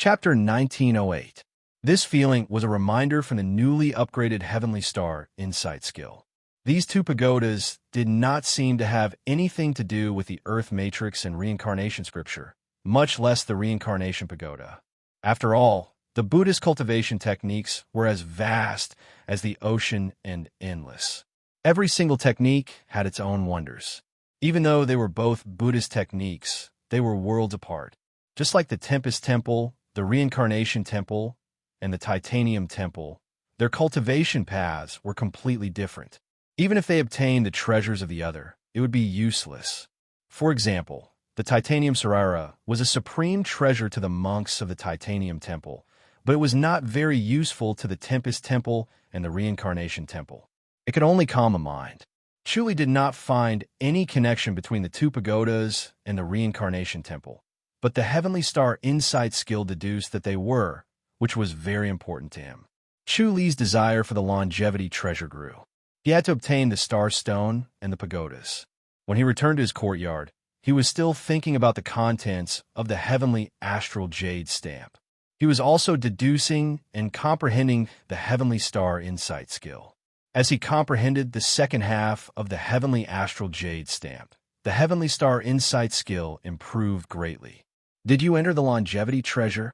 Chapter 1908. This feeling was a reminder from the newly upgraded Heavenly Star Insight skill. These two pagodas did not seem to have anything to do with the Earth Matrix and Reincarnation Scripture, much less the Reincarnation Pagoda. After all, the Buddhist cultivation techniques were as vast as the ocean and endless. Every single technique had its own wonders. Even though they were both Buddhist techniques, they were worlds apart. Just like the Tempest Temple, the Reincarnation Temple, and the Titanium Temple, their cultivation paths were completely different. Even if they obtained the treasures of the other, it would be useless. For example, the Titanium Sarara was a supreme treasure to the monks of the Titanium Temple, but it was not very useful to the Tempest Temple and the Reincarnation Temple. It could only calm a mind. Chuli did not find any connection between the two pagodas and the Reincarnation Temple, but the Heavenly Star Insight skill deduced that they were, which was very important to him. Chuli's desire for the longevity treasure grew. He had to obtain the Star Stone and the pagodas. When he returned to his courtyard, he was still thinking about the contents of the Heavenly Astral Jade stamp. He was also deducing and comprehending the Heavenly Star Insight skill. As he comprehended the second half of the Heavenly Astral Jade stamp, the Heavenly Star Insight skill improved greatly. "Did you enter the longevity treasure?"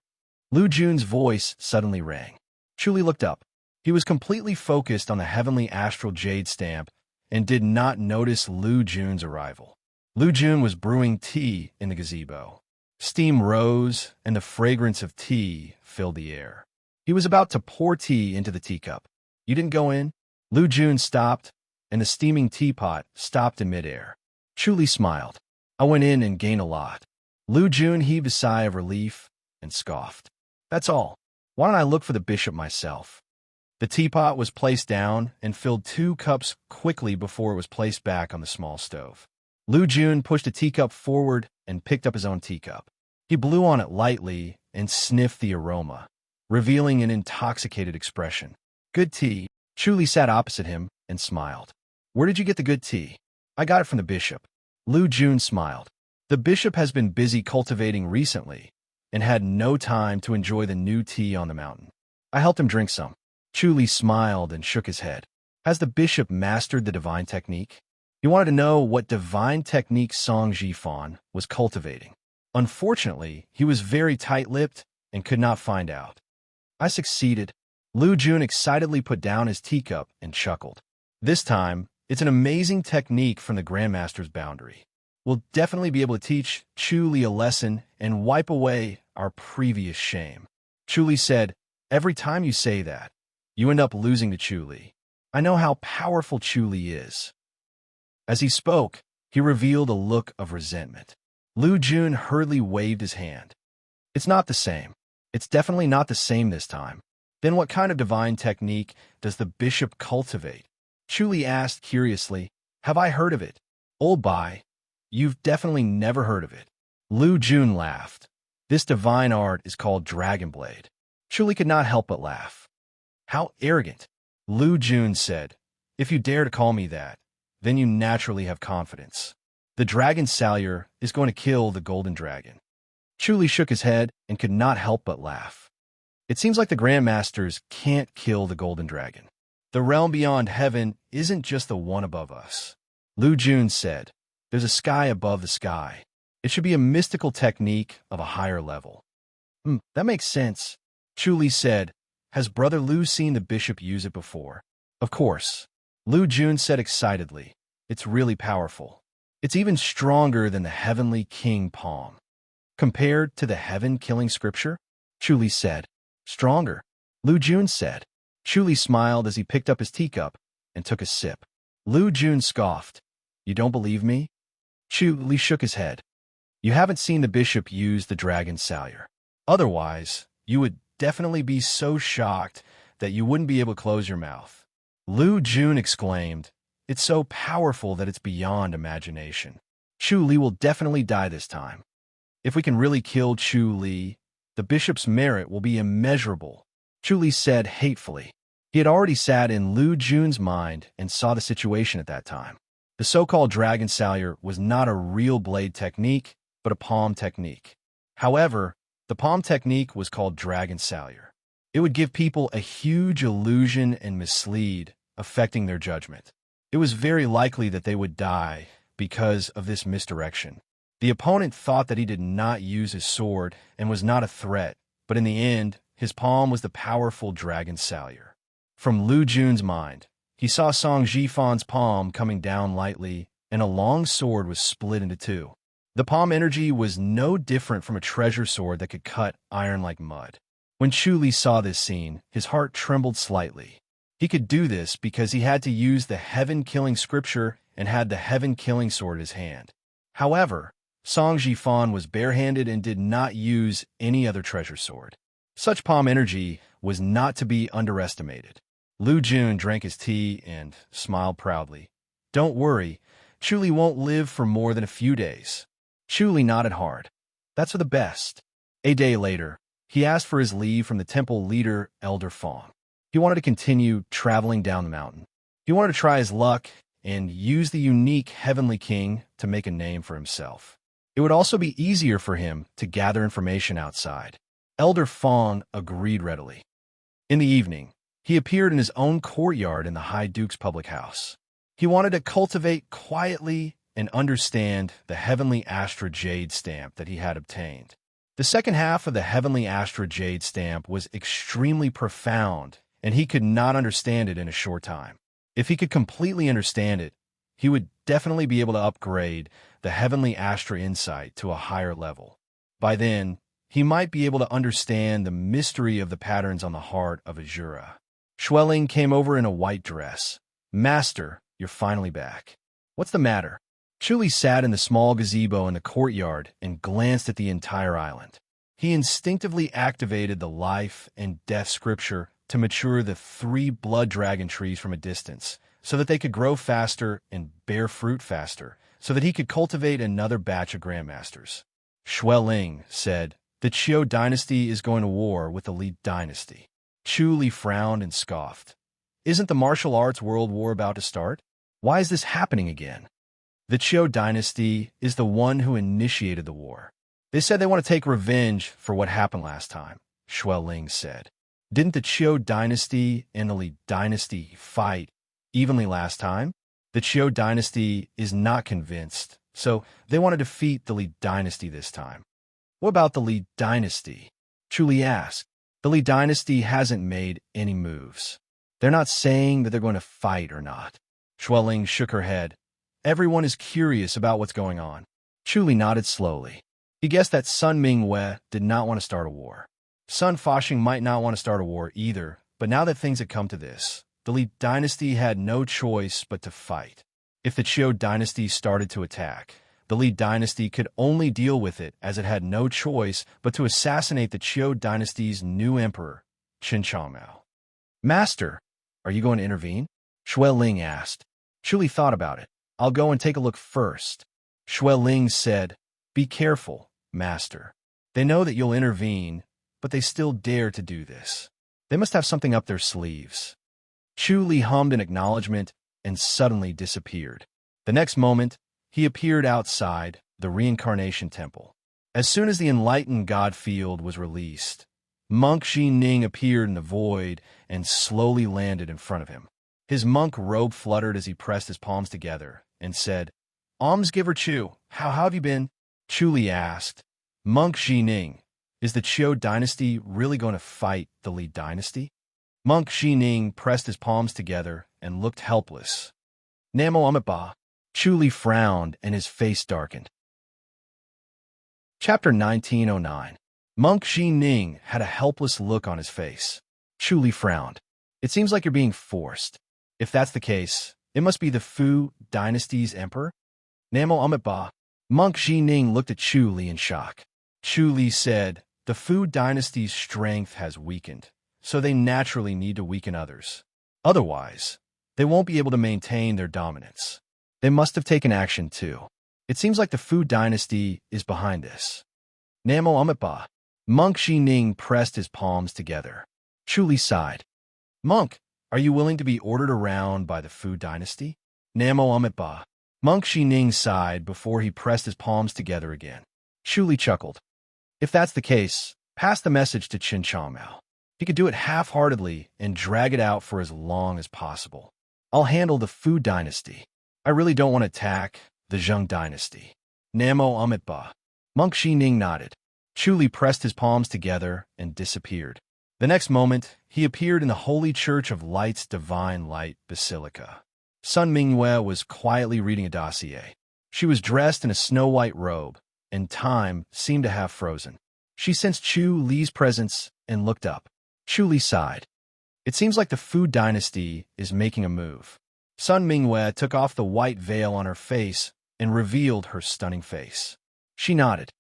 Lu Jun's voice suddenly rang. Chuli looked up. He was completely focused on the Heavenly Astral Jade stamp and did not notice Lu Jun's arrival. Lu Jun was brewing tea in the gazebo. Steam rose, and the fragrance of tea filled the air. He was about to pour tea into the teacup. "You didn't go in?" Lu Jun stopped, and the steaming teapot stopped in midair. Chuli smiled. "I went in and gained a lot." Lu Jun heaved a sigh of relief and scoffed. "That's all. Why don't I look for the bishop myself?" The teapot was placed down and filled 2 cups quickly before it was placed back on the small stove. Lu Jun pushed a teacup forward and picked up his own teacup. He blew on it lightly and sniffed the aroma, revealing an intoxicated expression. "Good tea." Chuli sat opposite him and smiled. "Where did you get the good tea?" "I got it from the bishop." Lu Jun smiled. The bishop has been busy cultivating recently and had no time to enjoy the new tea on the mountain. "I helped him drink some." Chuli smiled and shook his head. Has the bishop mastered the divine technique? He wanted to know what divine technique Song Jifan was cultivating. Unfortunately, he was very tight-lipped and could not find out. "I succeeded." Lu Jun excitedly put down his teacup and chuckled. "This time, it's an amazing technique from the Grandmaster's boundary. We'll definitely be able to teach Chuli a lesson and wipe away our previous shame." Chuli said, "Every time you say that, you end up losing to Chuli. I know how powerful Chuli is." As he spoke, he revealed a look of resentment. Lu Jun hurriedly waved his hand. "It's not the same. It's definitely not the same this time." "Then what kind of divine technique does the bishop cultivate?" Chuli asked curiously. "Have I heard of it?" "Old Bai, you've definitely never heard of it." Lu Jun laughed. "This divine art is called Dragon Blade." Chuli could not help but laugh. "How arrogant." Lu Jun said, "If you dare to call me that, then you naturally have confidence. The dragon Salyer is going to kill the golden dragon." Chuli shook his head and could not help but laugh. "It seems like the Grandmasters can't kill the golden dragon. The realm beyond heaven isn't just the one above us." Lu Jun said, "There's a sky above the sky. It should be a mystical technique of a higher level." That makes sense." Chuli said, "Has Brother Lu seen the bishop use it before?" "Of course." Lu Jun said excitedly, "It's really powerful. It's even stronger than the Heavenly King Palm." "Compared to the heaven-killing scripture?" Chuli said. "Stronger," Lu Jun said. Chuli smiled as he picked up his teacup and took a sip. Lu Jun scoffed. "You don't believe me?" Chuli shook his head. "You haven't seen the bishop use the dragon Salyer. Otherwise, you would definitely be so shocked that you wouldn't be able to close your mouth." Lu Jun exclaimed, "It's so powerful that it's beyond imagination. Chuli will definitely die this time. If we can really kill Chuli, the bishop's merit will be immeasurable," Chuli said hatefully. He had already sat in Lu Jun's mind and saw the situation at that time. The so-called Dragon Salyer was not a real blade technique, but a palm technique. However, The palm technique was called dragon salure. It would give people a huge illusion and mislead, affecting their judgment. It was very likely that they would die because of this misdirection. The opponent thought that he did not use his sword and was not a threat, but in the end, his palm was the powerful dragon salure. From Lu Jun's mind, he saw Song Jifan's palm coming down lightly, and a long sword was split into two. The palm energy was no different from a treasure sword that could cut iron like mud. When Chu Li saw this scene, his heart trembled slightly. He could do this because he had to use the heaven-killing scripture and had the heaven-killing sword in his hand. However, Song Jifan was barehanded and did not use any other treasure sword. Such palm energy was not to be underestimated. Lu Jun drank his tea and smiled proudly. Don't worry, Chu Li won't live for more than a few days. Chu Li nodded hard. That's for the best. A day later, he asked for his leave from the temple leader, Elder Fong. He wanted to continue traveling down the mountain. He wanted to try his luck and use the unique Heavenly King to make a name for himself. It would also be easier for him to gather information outside. Elder Fong agreed readily. In the evening, he appeared in his own courtyard in the High Duke's public house. He wanted to cultivate quietly and understand the Heavenly Astra Jade stamp that he had obtained. The second half of the Heavenly Astra Jade stamp was extremely profound, and he could not understand it in a short time. If he could completely understand it, he would definitely be able to upgrade the Heavenly Astra Insight to a higher level. By then, he might be able to understand the mystery of the patterns on the heart of Azura. Xueling came over in a white dress. Master, you're finally back. What's the matter? Chu Li sat in the small gazebo in the courtyard and glanced at the entire island. He instinctively activated the life and death scripture to mature the 3 blood dragon trees from a distance, so that they could grow faster and bear fruit faster, so that he could cultivate another batch of grandmasters. Xueling said, the Qiu dynasty is going to war with the Li dynasty. Chu Li frowned and scoffed. Isn't the martial arts world war about to start? Why is this happening again? The Qiu dynasty is the one who initiated the war. They said they want to take revenge for what happened last time, Xueling said. Didn't the Qiu dynasty and the Li dynasty fight evenly last time? The Qiu dynasty is not convinced, so they want to defeat the Li dynasty this time. What about the Li dynasty? Chu Li asked. The Li dynasty hasn't made any moves. They're not saying that they're going to fight or not. Xueling shook her head. Everyone is curious about what's going on. Chu Li nodded slowly. He guessed that Sun Mingwei did not want to start a war. Sun Faxing might not want to start a war either, but now that things had come to this, the Li dynasty had no choice but to fight. If the Qiu dynasty started to attack, the Li dynasty could only deal with it as it had no choice but to assassinate the Qiu dynasty's new emperor, Qin Changmao. Master, are you going to intervene? Xueling asked. Chu Li thought about it. I'll go and take a look first. Xueling said, be careful, Master. They know that you'll intervene, but they still dare to do this. They must have something up their sleeves. Chu Li hummed an acknowledgement and suddenly disappeared. The next moment, he appeared outside the reincarnation temple. As soon as the enlightened god field was released, Monk Ning appeared in the void and slowly landed in front of him. His monk robe fluttered as he pressed his palms together and said, Almsgiver Chu, how have you been? Chu Li asked, Monk Ning, is the Qiu dynasty really going to fight the Li dynasty? Monk Ning pressed his palms together and looked helpless. Namo Amitabha. Chu Li frowned and his face darkened. Chapter 1909. Monk Ning had a helpless look on his face. Chu Li frowned. It seems like you're being forced. If that's the case, it must be the Fu dynasty's emperor? Namo Amitabha. Monk Ning looked at Chu Li in shock. Chu Li said, the Fu dynasty's strength has weakened, so they naturally need to weaken others. Otherwise, they won't be able to maintain their dominance. They must have taken action too. It seems like the Fu dynasty is behind this. Namo Amitabha. Monk Ning pressed his palms together. Chu Li sighed. Monk, are you willing to be ordered around by the Fu dynasty? Namo Amitabha. Monk Ning sighed before he pressed his palms together again. Chu Li chuckled. If that's the case, Pass the message to Qin Changmao. He could do it half-heartedly and drag it out for as long as possible. I'll handle the Fu dynasty. I really don't want to attack the Zheng dynasty. Namo Amitba. Monk Xining nodded. Chu Li pressed his palms together and disappeared. The next moment, he appeared in the Holy Church of Light's Divine Light Basilica. Sun Mingyue was quietly reading a dossier. She was dressed in a snow-white robe, and time seemed to have frozen. She sensed Chu Li's presence and looked up. Chu Li sighed. It seems like the Fu dynasty is making a move. Sun Mingyue took off the white veil on her face and revealed her stunning face. She nodded.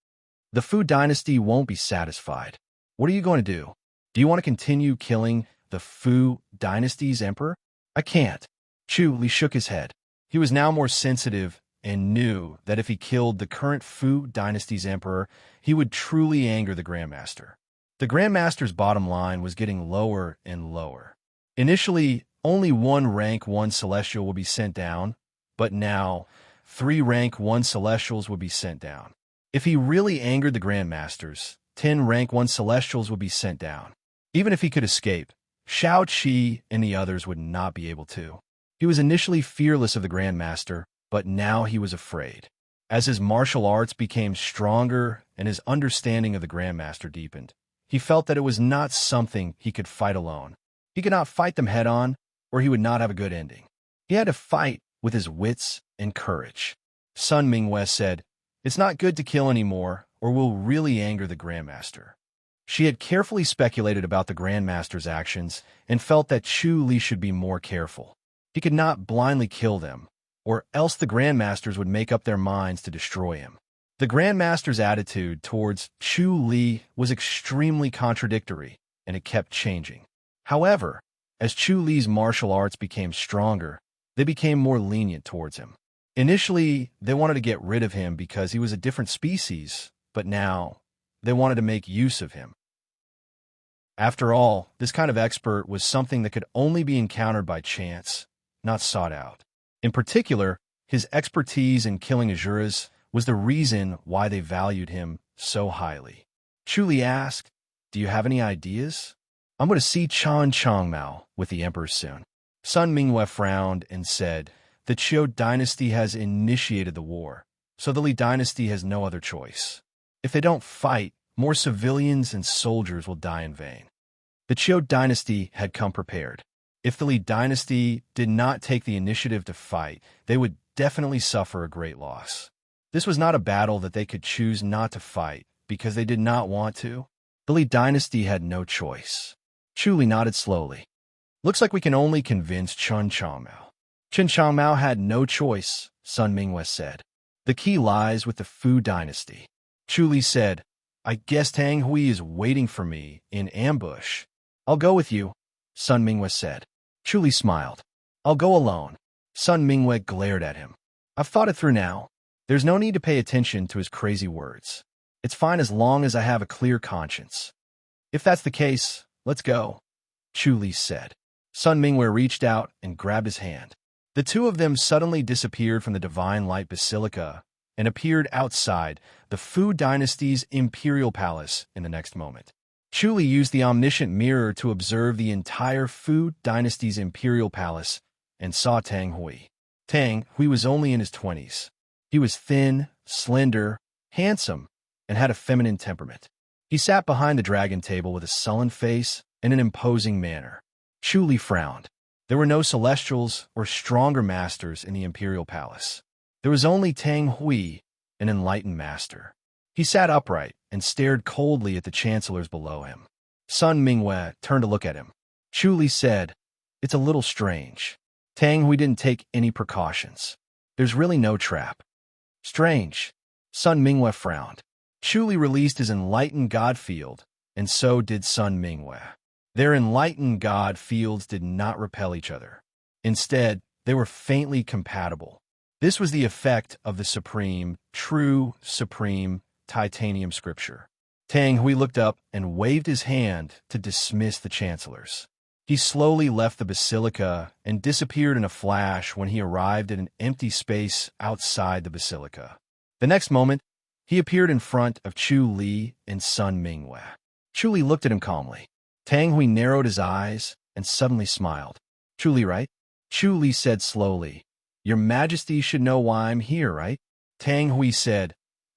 The Fu dynasty won't be satisfied. What are you going to do? Do you want to continue killing the Fu dynasty's emperor? I can't. Chu Li shook his head. He was now more sensitive and knew that if he killed the current Fu dynasty's emperor, he would truly anger the Grandmaster. The Grandmaster's bottom line was getting lower and lower. Initially, only one rank 1 Celestial would be sent down, but now 3 rank 1 Celestials would be sent down. If he really angered the Grandmasters, 10 rank 1 Celestials would be sent down. Even if he could escape, Shao Qi and the others would not be able to. He was initially fearless of the Grandmaster, but now he was afraid. As his martial arts became stronger and his understanding of the Grandmaster deepened, he felt that it was not something he could fight alone. He could not fight them head-on, or he would not have a good ending. He had to fight with his wits and courage. Sun Mingyue said, "It's not good to kill anymore, or we'll really anger the Grandmaster." She had carefully speculated about the Grandmaster's actions and felt that Chu Li should be more careful. He could not blindly kill them, or else the Grandmasters would make up their minds to destroy him. The Grandmaster's attitude towards Chu Li was extremely contradictory, and it kept changing. However, as Chu Li's martial arts became stronger, they became more lenient towards him. Initially, they wanted to get rid of him because he was a different species, but now they wanted to make use of him. After all, this kind of expert was something that could only be encountered by chance, not sought out. In particular, his expertise in killing Azuras was the reason why they valued him so highly. Chu Li asked, "Do you have any ideas?" "I'm going to see Qin Changmao with the Emperor soon." Sun Mingyue frowned and said, "The Qiu dynasty has initiated the war, so the Li dynasty has no other choice. If they don't fight, more civilians and soldiers will die in vain." The Qiu dynasty had come prepared. If the Li dynasty did not take the initiative to fight, they would definitely suffer a great loss. This was not a battle that they could choose not to fight because they did not want to. The Li dynasty had no choice. Chu Li nodded slowly. "Looks like we can only convince Qin Changmao." Qin Changmao had no choice, Sun Mingyue said. "The key lies with the Fu dynasty." Chu Li said, "I guess Tang Hui is waiting for me in ambush." "I'll go with you," Sun Mingyue said. Chu Li smiled. "I'll go alone." Sun Mingyue glared at him. "I've thought it through now. There's no need to pay attention to his crazy words. It's fine as long as I have a clear conscience." "If that's the case, let's go," Chu Li said. Sun Mingyue reached out and grabbed his hand. The two of them suddenly disappeared from the Divine Light Basilica and appeared outside the Fu dynasty's imperial palace in the next moment. Chu Li used the omniscient mirror to observe the entire Fu dynasty's imperial palace and saw Tang Hui. Tang Hui was only in his 20s. He was thin, slender, handsome, and had a feminine temperament. He sat behind the dragon table with a sullen face and an imposing manner. Chu Li frowned. There were no celestials or stronger masters in the imperial palace. There was only Tang Hui, an enlightened master. He sat upright and stared coldly at the chancellors below him. Sun Mingyue turned to look at him. Chu Li said, "It's a little strange. Tang Hui didn't take any precautions. There's really no trap." "Strange." Sun Mingyue frowned. Chu Li released his enlightened god field, and so did Sun Mingyue. Their enlightened god fields did not repel each other. Instead, they were faintly compatible. This was the effect of the true supreme titanium scripture. Tang Hui looked up and waved his hand to dismiss the chancellors. He slowly left the basilica and disappeared in a flash when he arrived at an empty space outside the basilica. The next moment, he appeared in front of Chu Li and Sun Mingyue. Chu Li looked at him calmly. Tang Hui narrowed his eyes and suddenly smiled. Chu Li, right? Chu Li said slowly. Your Majesty should know why I'm here, right? Tang Hui said,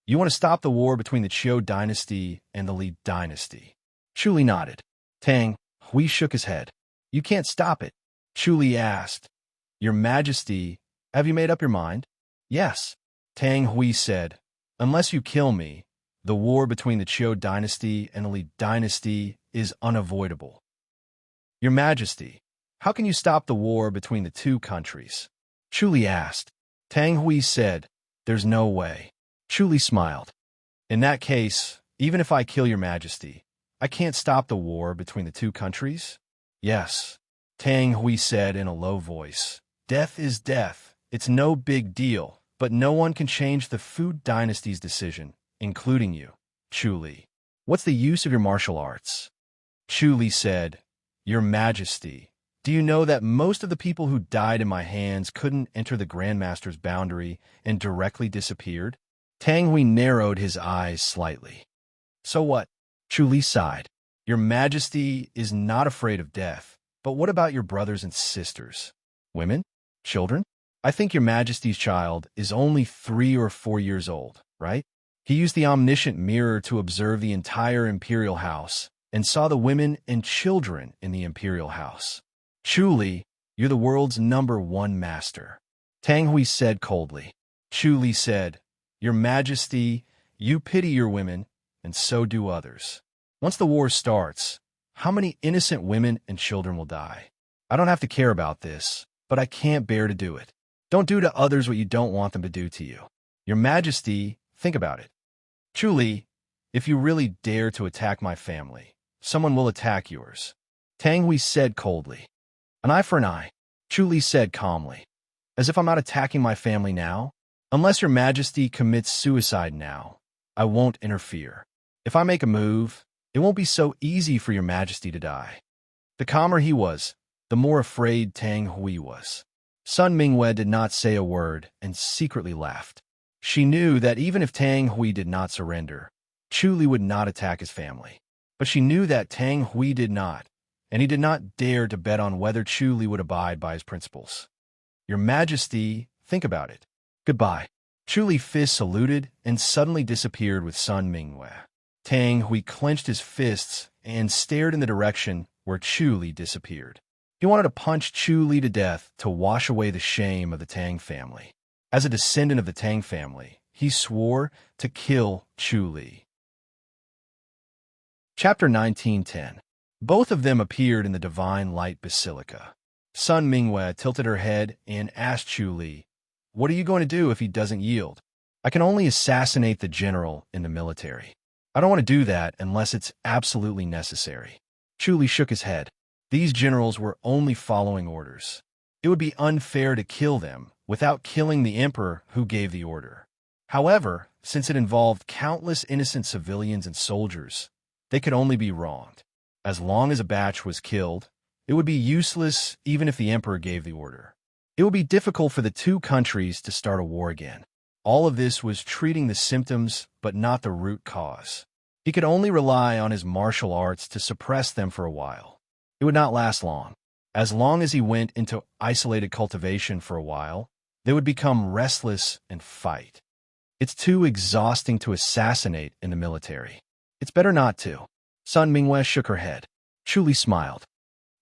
you want to stop the war between the Qiu dynasty and the Li dynasty. Chu Li nodded. Tang Hui shook his head. You can't stop it. Chu Li asked, Your Majesty, have you made up your mind? Yes. Tang Hui said, unless you kill me, the war between the Qiu dynasty and the Li dynasty is unavoidable. Your Majesty, how can you stop the war between the two countries? Chu Li asked. Tang Hui said, there's no way. Chu Li smiled. In that case, even if I kill your Majesty, I can't stop the war between the two countries? Yes. Tang Hui said in a low voice. Death is death. It's no big deal, but no one can change the Fu dynasty's decision, including you, Chu Li. What's the use of your martial arts? Chu Li said, Your Majesty, do you know that most of the people who died in my hands couldn't enter the Grandmaster's boundary and directly disappeared? Tang Hui narrowed his eyes slightly. So what? Chu Li sighed. Your Majesty is not afraid of death, but what about your brothers and sisters? Women? Children? I think your Majesty's child is only 3 or 4 years old, right? He used the omniscient mirror to observe the entire imperial house and saw the women and children in the imperial house. Chu Li, you're the world's #1 master. Tang Hui said coldly. Chu Li said, Your Majesty, you pity your women, and so do others. Once the war starts, how many innocent women and children will die? I don't have to care about this, but I can't bear to do it. Don't do to others what you don't want them to do to you. Your Majesty, think about it. Chu Li, if you really dare to attack my family, someone will attack yours. Tang Hui said coldly. An eye for an eye, Chu Li said calmly. As if I'm not attacking my family now? Unless your Majesty commits suicide now, I won't interfere. If I make a move, it won't be so easy for your Majesty to die. The calmer he was, the more afraid Tang Hui was. Sun Mingwei did not say a word and secretly laughed. She knew that even if Tang Hui did not surrender, Chu Li would not attack his family. But she knew that Tang Hui did not, and he did not dare to bet on whether Chu Li would abide by his principles. Your Majesty, think about it. Goodbye. Chu Li fist saluted and suddenly disappeared with Sun Mingwei. Tang Hui clenched his fists and stared in the direction where Chu Li disappeared. He wanted to punch Chu Li to death to wash away the shame of the Tang family. As a descendant of the Tang family, he swore to kill Chu Li. Chapter 1910. Both of them appeared in the Divine Light Basilica. Sun Mingwei tilted her head and asked Chu Li, What are you going to do if he doesn't yield? I can only assassinate the general in the military. I don't want to do that unless it's absolutely necessary. Chu Li shook his head. These generals were only following orders. It would be unfair to kill them without killing the emperor who gave the order. However, since it involved countless innocent civilians and soldiers, they could only be wronged. As long as a batch was killed, it would be useless even if the emperor gave the order. It would be difficult for the two countries to start a war again. All of this was treating the symptoms but not the root cause. He could only rely on his martial arts to suppress them for a while. It would not last long. As long as he went into isolated cultivation for a while, they would become restless and fight. It's too exhausting to assassinate in the military. It's better not to. Sun Mingwei shook her head. Chu Li smiled.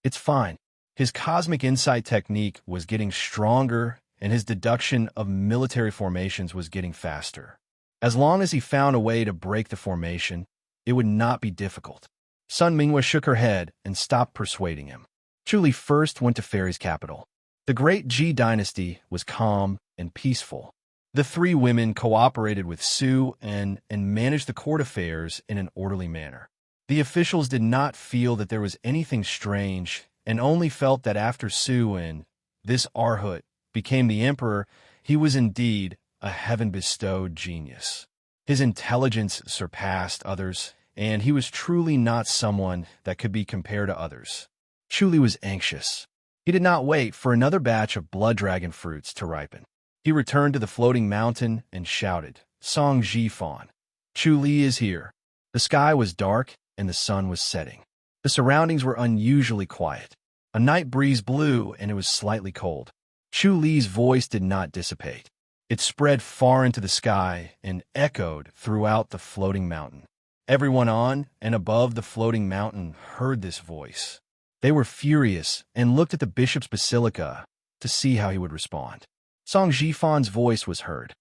It's fine. His cosmic insight technique was getting stronger, and his deduction of military formations was getting faster. As long as he found a way to break the formation, it would not be difficult. Sun Mingwei shook her head and stopped persuading him. Chu Li first went to Fairy's capital. The great Ji dynasty was calm and peaceful. The 3 women cooperated with Su and managed the court affairs in an orderly manner. The officials did not feel that there was anything strange and only felt that after Su and this Arhut became the emperor, he was indeed a heaven-bestowed genius. His intelligence surpassed others, and he was truly not someone that could be compared to others. Chu Li was anxious. He did not wait for another batch of blood dragon fruits to ripen. He returned to the floating mountain and shouted, Song Ji Fan. Chu Li is here. The sky was dark, and the sun was setting. The surroundings were unusually quiet. A night breeze blew, and it was slightly cold. Chu Li's voice did not dissipate. It spread far into the sky and echoed throughout the floating mountain. Everyone on and above the floating mountain heard this voice. They were furious and looked at the bishop's basilica to see how he would respond. Song Jifan's voice was heard.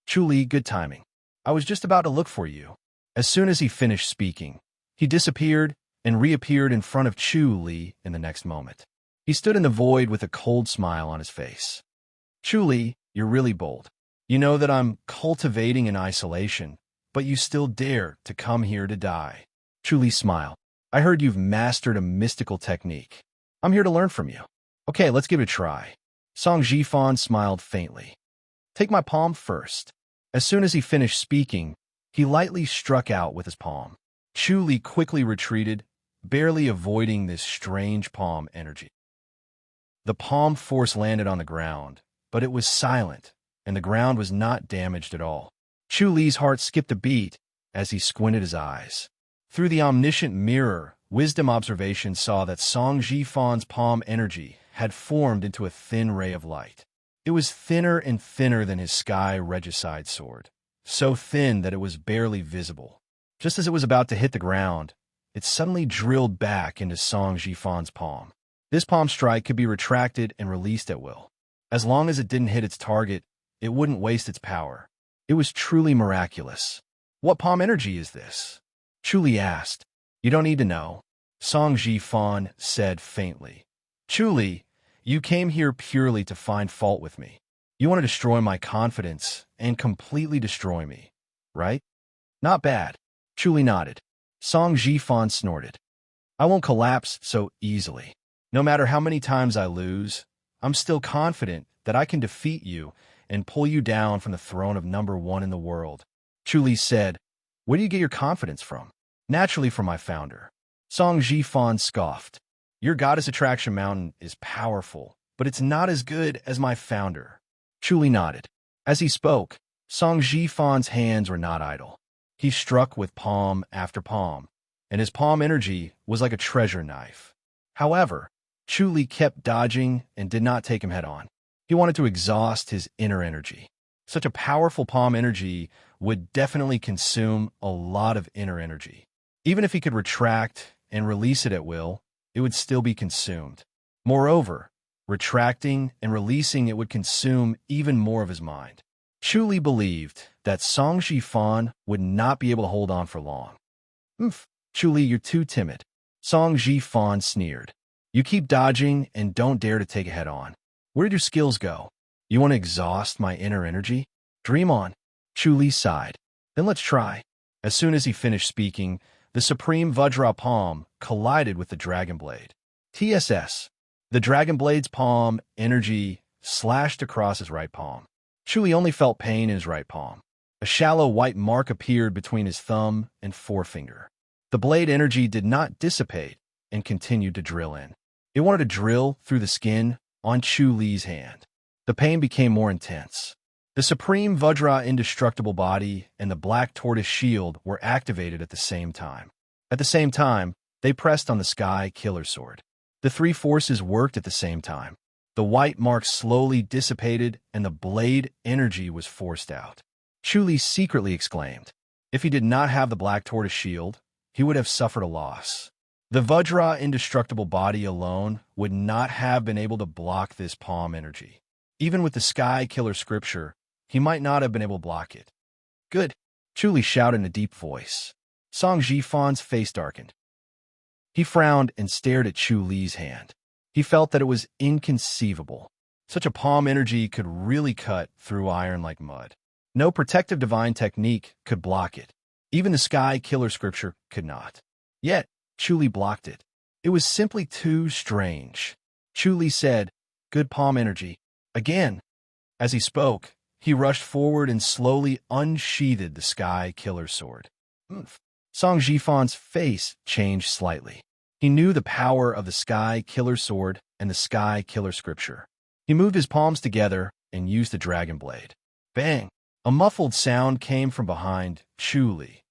Chu Li, good timing. I was just about to look for you. As soon as he finished speaking, he disappeared and reappeared in front of Chu Li in the next moment. He stood in the void with a cold smile on his face. Chu Li, you're really bold. You know that I'm cultivating in isolation, but you still dare to come here to die. Chu Li smiled. I heard you've mastered a mystical technique. I'm here to learn from you. Okay, let's give it a try. Song Jifan smiled faintly. Take my palm first. As soon as he finished speaking, he lightly struck out with his palm. Chu Li quickly retreated, barely avoiding this strange palm energy. The palm force landed on the ground, but it was silent, and the ground was not damaged at all. Chu Li's heart skipped a beat as he squinted his eyes. Through the omniscient mirror, wisdom observation saw that Song Jifan's palm energy had formed into a thin ray of light. It was thinner and thinner than his sky regicide sword, so thin that it was barely visible. Just as it was about to hit the ground, it suddenly drilled back into Song Jifan's palm. This palm strike could be retracted and released at will. As long as it didn't hit its target, it wouldn't waste its power. It was truly miraculous. What palm energy is this? Chu Li asked. You don't need to know, Song Jifan said faintly. Chu Li, you came here purely to find fault with me. You want to destroy my confidence and completely destroy me, right? Not bad. Chu Li nodded. Song Jifan snorted. I won't collapse so easily. No matter how many times I lose, I'm still confident that I can defeat you and pull you down from the throne of #1 in the world. Chu Li said, where do you get your confidence from? Naturally from my founder. Song Jifan scoffed. Your goddess attraction mountain is powerful, but it's not as good as my founder. Chu Li nodded. As he spoke, Song Jifan's hands were not idle. He struck with palm after palm, and his palm energy was like a treasure knife. However, Chu Li kept dodging and did not take him head on. He wanted to exhaust his inner energy. Such a powerful palm energy would definitely consume a lot of inner energy. Even if he could retract and release it at will, it would still be consumed. Moreover, retracting and releasing it would consume even more of his mind. Chu Li believed that Song Jifan would not be able to hold on for long. Chu Li, you're too timid. Song Jifan sneered. You keep dodging and don't dare to take it head on. Where did your skills go? You want to exhaust my inner energy? Dream on. Chu Li sighed. Then let's try. As soon as he finished speaking, the supreme Vajra palm collided with the dragon blade. TSS. The dragon blade's palm energy slashed across his right palm. Chu Li only felt pain in his right palm. A shallow white mark appeared between his thumb and forefinger. The blade energy did not dissipate and continued to drill in. It wanted to drill through the skin on Chu Li's hand. The pain became more intense. The supreme Vajra indestructible body and the black tortoise shield were activated at the same time. At the same time, they pressed on the sky killer sword. The three forces worked at the same time. The white mark slowly dissipated and the blade energy was forced out. Chu Li secretly exclaimed. If he did not have the black tortoise shield, he would have suffered a loss. The Vajra indestructible body alone would not have been able to block this palm energy. Even with the sky killer scripture, he might not have been able to block it. Good, Chu Li shouted in a deep voice. Song Jifan's face darkened. He frowned and stared at Chu Li's hand. He felt that it was inconceivable. Such a palm energy could really cut through iron like mud. No protective divine technique could block it. Even the sky killer scripture could not. Yet, Chu Li blocked it. It was simply too strange. Chu Li said, good palm energy. Again. As he spoke, he rushed forward and slowly unsheathed the sky killer sword. Song Jifan's face changed slightly. He knew the power of the sky killer sword and the sky killer scripture. He moved his palms together and used the dragon blade. Bang! A muffled sound came from behind Chu Li.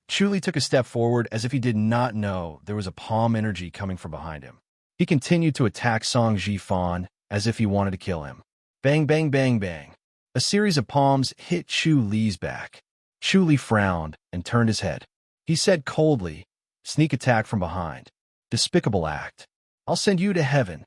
Chu Li took a step forward as if he did not know there was a palm energy coming from behind him. He continued to attack Song Jifan as if he wanted to kill him. Bang, bang, bang, bang. A series of palms hit Chu Li's back. Chu Li frowned and turned his head. He said coldly, "Sneak attack from behind. Despicable act. I'll send you to heaven."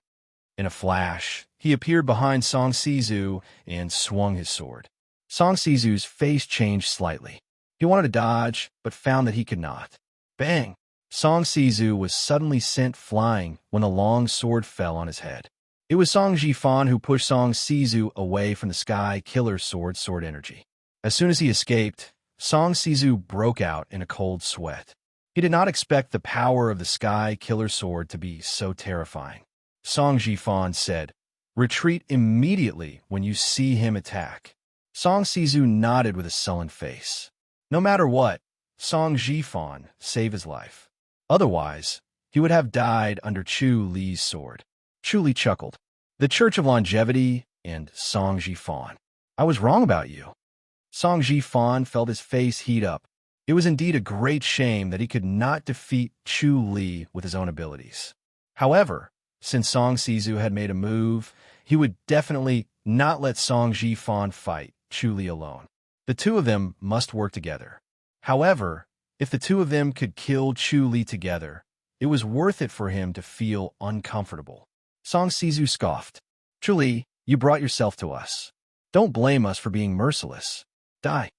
In a flash, he appeared behind Song Sizu and swung his sword. Song Sizu's face changed slightly. He wanted to dodge, but found that he could not. Bang! Song Sizu was suddenly sent flying when a long sword fell on his head. It was Song Jifan who pushed Song Sizu away from the Sky Killer's sword energy. As soon as he escaped, Song Sizu broke out in a cold sweat. He did not expect the power of the Sky Killer's sword to be so terrifying. Song Jifan said, "Retreat immediately when you see him attack." Song Sizu nodded with a sullen face. No matter what, Song Jifan saved his life. Otherwise, he would have died under Chu Li's sword. Chu Li chuckled. The Church of Longevity and Song Jifan. I was wrong about you. Song Jifan felt his face heat up. It was indeed a great shame that he could not defeat Chu Li with his own abilities. However, since Song Sizu had made a move, he would definitely not let Song Jifan fight Chu Li alone. The two of them must work together. However, if the two of them could kill Chu Li together, it was worth it for him to feel uncomfortable. Song Sizu scoffed. "Chu Li, you brought yourself to us. Don't blame us for being merciless. Die."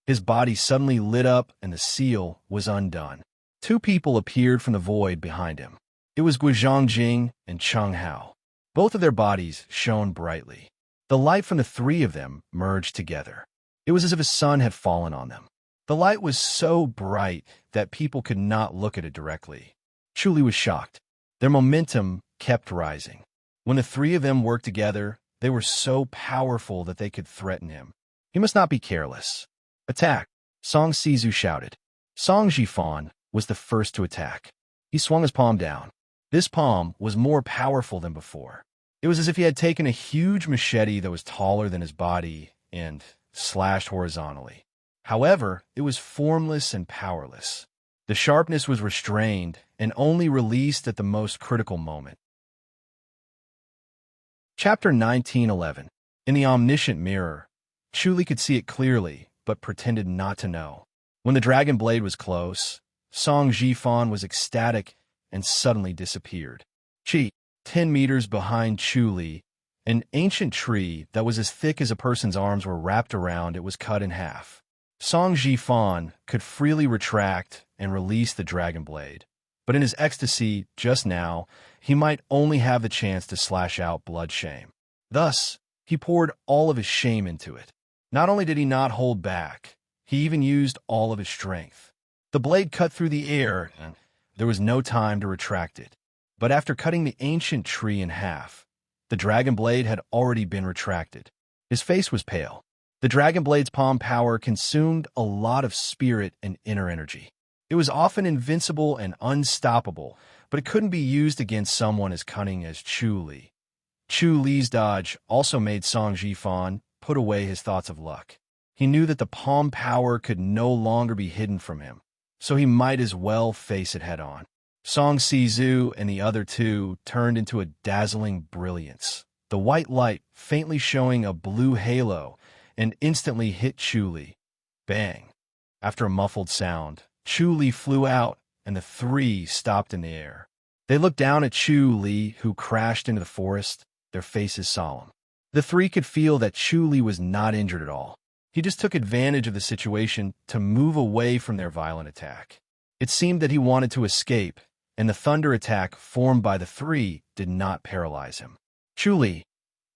His body suddenly lit up and the seal was undone. Two people appeared from the void behind him. It was Guizhongjing and Cheng Hao. Both of their bodies shone brightly. The light from the three of them merged together. It was as if a sun had fallen on them. The light was so bright that people could not look at it directly. Chu Li was shocked. Their momentum kept rising. When the three of them worked together, they were so powerful that they could threaten him. He must not be careless. "Attack!" Song Sizu shouted. Song Jifan was the first to attack. He swung his palm down. This palm was more powerful than before. It was as if he had taken a huge machete that was taller than his body and slashed horizontally. However, it was formless and powerless. The sharpness was restrained and only released at the most critical moment. Chapter 1911. In the omniscient mirror, Chu Li could see it clearly, but pretended not to know. When the dragon blade was close, Song Jifan was ecstatic and suddenly disappeared. 10 meters behind Chu Li, an ancient tree that was as thick as a person's arms were wrapped around it was cut in half. Song Jifan could freely retract and release the dragon blade, but in his ecstasy just now, he might only have the chance to slash out blood shame. Thus, he poured all of his shame into it. Not only did he not hold back, he even used all of his strength. The blade cut through the air, and there was no time to retract it. But after cutting the ancient tree in half, the dragon blade had already been retracted. His face was pale. The dragon blade's palm power consumed a lot of spirit and inner energy. It was often invincible and unstoppable, but it couldn't be used against someone as cunning as Chu Li. Chu Li's dodge also made Song Jifan put away his thoughts of luck. He knew that the palm power could no longer be hidden from him, so he might as well face it head-on. Song Sizu and the other two turned into a dazzling brilliance, the white light faintly showing a blue halo, and instantly hit Chu Li. Bang! After a muffled sound, Chu Li flew out, and the three stopped in the air. They looked down at Chu Li, who crashed into the forest, their faces solemn. The three could feel that Chu Li was not injured at all. He just took advantage of the situation to move away from their violent attack. It seemed that he wanted to escape, and the thunder attack formed by the three did not paralyze him. "Chu Li,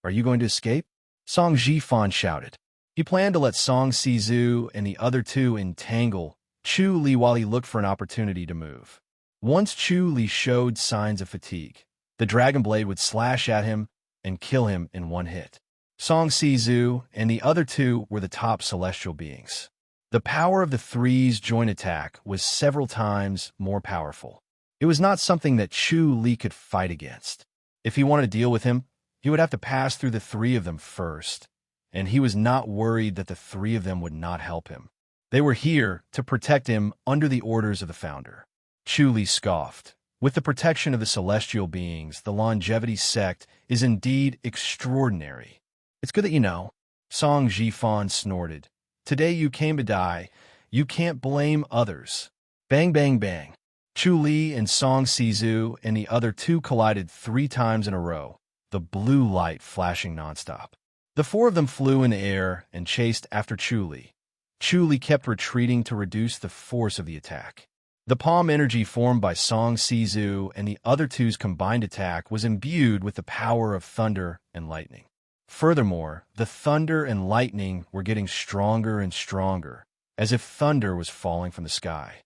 are you going to escape?" Song Jifan shouted. He planned to let Song Sizu and the other two entangle Chu Li while he looked for an opportunity to move. Once Chu Li showed signs of fatigue, the dragon blade would slash at him and kill him in one hit. Song Sizu and the other two were the top celestial beings. The power of the three's joint attack was several times more powerful. It was not something that Chu Li could fight against. If he wanted to deal with him, he would have to pass through the three of them first, and he was not worried that the three of them would not help him. They were here to protect him under the orders of the founder. Chu Li scoffed. With the protection of the celestial beings, the longevity sect is indeed extraordinary. It's good that you know. Song Jifan snorted. Today you came to die. You can't blame others. Bang, bang, bang. Chu Li and Song Sizu and the other two collided 3 times in a row, the blue light flashing nonstop. The 4 of them flew in the air and chased after Chu Li. Chu Li kept retreating to reduce the force of the attack. The palm energy formed by Song Sizu and the other two's combined attack was imbued with the power of thunder and lightning. Furthermore, the thunder and lightning were getting stronger and stronger, as if thunder was falling from the sky.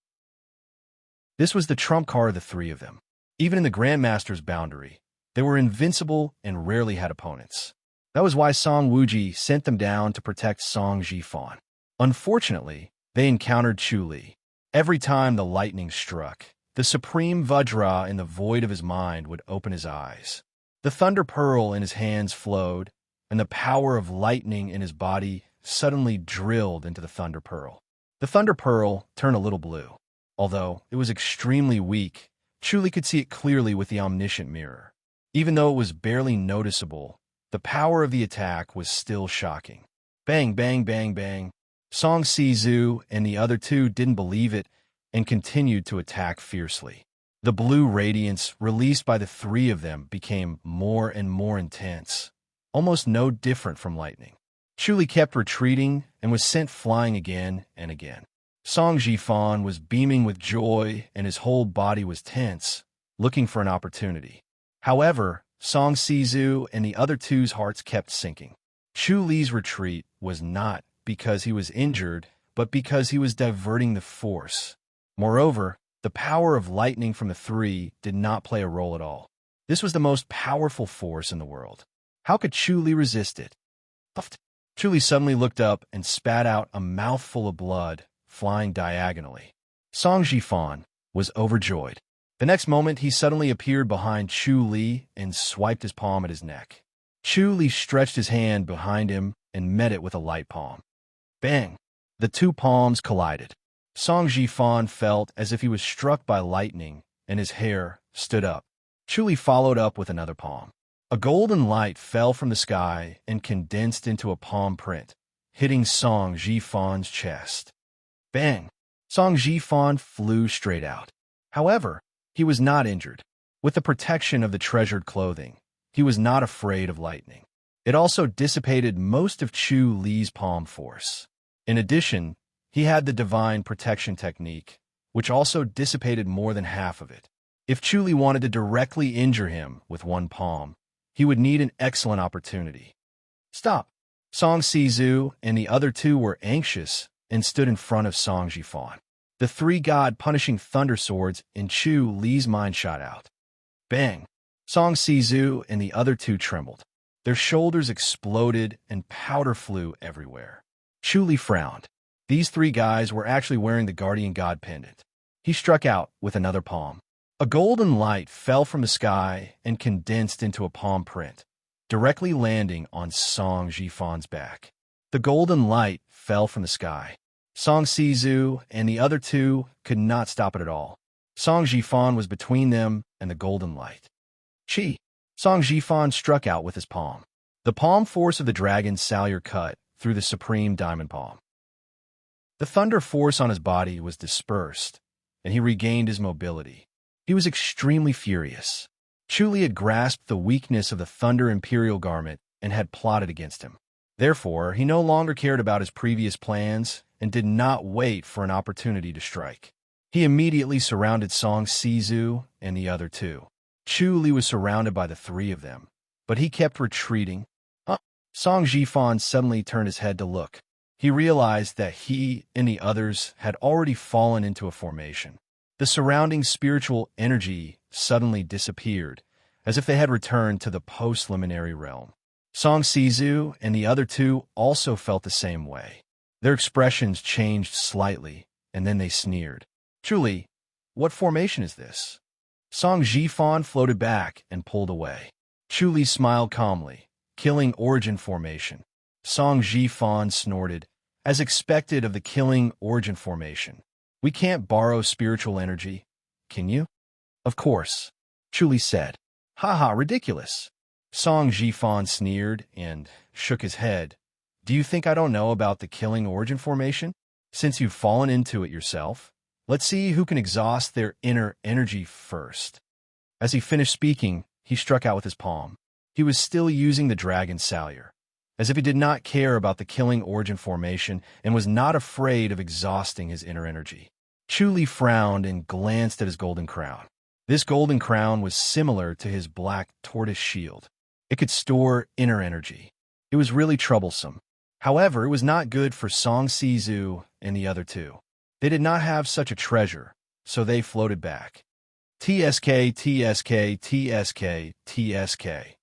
This was the trump card of the 3 of them. Even in the Grandmaster's boundary, they were invincible and rarely had opponents. That was why Song Wuji sent them down to protect Song Jifan. Unfortunately, they encountered Chu Li. Every time the lightning struck, the supreme Vajra in the void of his mind would open his eyes. The thunder pearl in his hands flowed, and the power of lightning in his body suddenly drilled into the thunder pearl. The thunder pearl turned a little blue. Although it was extremely weak, Chu Li could see it clearly with the omniscient mirror. Even though it was barely noticeable, the power of the attack was still shocking. Bang, bang, bang, bang. Song Sizu and the other 2 didn't believe it and continued to attack fiercely. The blue radiance released by the 3 of them became more and more intense, almost no different from lightning. Chu Li kept retreating and was sent flying again and again. Song Jifan was beaming with joy and his whole body was tense, looking for an opportunity. However, Song Sizu and the other 2's hearts kept sinking. Chu Li's retreat was not because he was injured, but because he was diverting the force. Moreover, the power of lightning from the 3 did not play a role at all. This was the most powerful force in the world. How could Chu Li resist it? Chu Li suddenly looked up and spat out a mouthful of blood, flying diagonally. Song Jifan was overjoyed. The next moment, he suddenly appeared behind Chu Li and swiped his palm at his neck. Chu Li stretched his hand behind him and met it with a light palm. Bang! The 2 palms collided. Song Jifan felt as if he was struck by lightning, and his hair stood up. Chu Li followed up with another palm. A golden light fell from the sky and condensed into a palm print, hitting Song Jifan's chest. Bang! Song Jifan flew straight out. However, he was not injured. With the protection of the treasured clothing, he was not afraid of lightning. It also dissipated most of Chu Li's palm force. In addition, he had the divine protection technique, which also dissipated more than half of it. If Chu Li wanted to directly injure him with one palm, he would need an excellent opportunity. Stop! Song Sizu and the other 2 were anxious and stood in front of Song Jifan. The 3 god-punishing thunder swords in Chu Li's mind shot out. Bang! Song Sizu and the other 2 trembled. Their shoulders exploded and powder flew everywhere. Chu Li frowned. These 3 guys were actually wearing the Guardian God pendant. He struck out with another palm. A golden light fell from the sky and condensed into a palm print, directly landing on Song Jifan's back. The golden light fell from the sky. Song Sizu and the other 2 could not stop it at all. Song Jifan was between them and the golden light. Chi! Song Jifan struck out with his palm. The palm force of the dragon's salure cut through the supreme diamond palm. The thunder force on his body was dispersed, and he regained his mobility. He was extremely furious. Chu Li had grasped the weakness of the Thunder Imperial garment and had plotted against him. Therefore, he no longer cared about his previous plans and did not wait for an opportunity to strike. He immediately surrounded Song Sizu and the other 2. Chu Li was surrounded by the 3 of them, but he kept retreating. Song Jifan suddenly turned his head to look. He realized that he and the others had already fallen into a formation. The surrounding spiritual energy suddenly disappeared, as if they had returned to the post-liminary realm. Song Sizu and the other 2 also felt the same way. Their expressions changed slightly, and then they sneered. Truly, what formation is this? Song Jifan floated back and pulled away. Chu Li smiled calmly. Killing origin formation. Song Jifan snorted. As expected of the killing origin formation, we can't borrow spiritual energy, can you? Of course, Chuli said. Haha, ridiculous. Song Jifan sneered and shook his head. Do you think I don't know about the killing origin formation? Since you've fallen into it yourself, let's see who can exhaust their inner energy first. As he finished speaking, he struck out with his palm. He was still using the dragon salure, as if he did not care about the killing origin formation and was not afraid of exhausting his inner energy. Chuli frowned and glanced at his golden crown. This golden crown was similar to his black tortoise shield. It could store inner energy. It was really troublesome. However, it was not good for Song Sizu and the other two. They did not have such a treasure, so they floated back. TSK, TSK, TSK, TSK.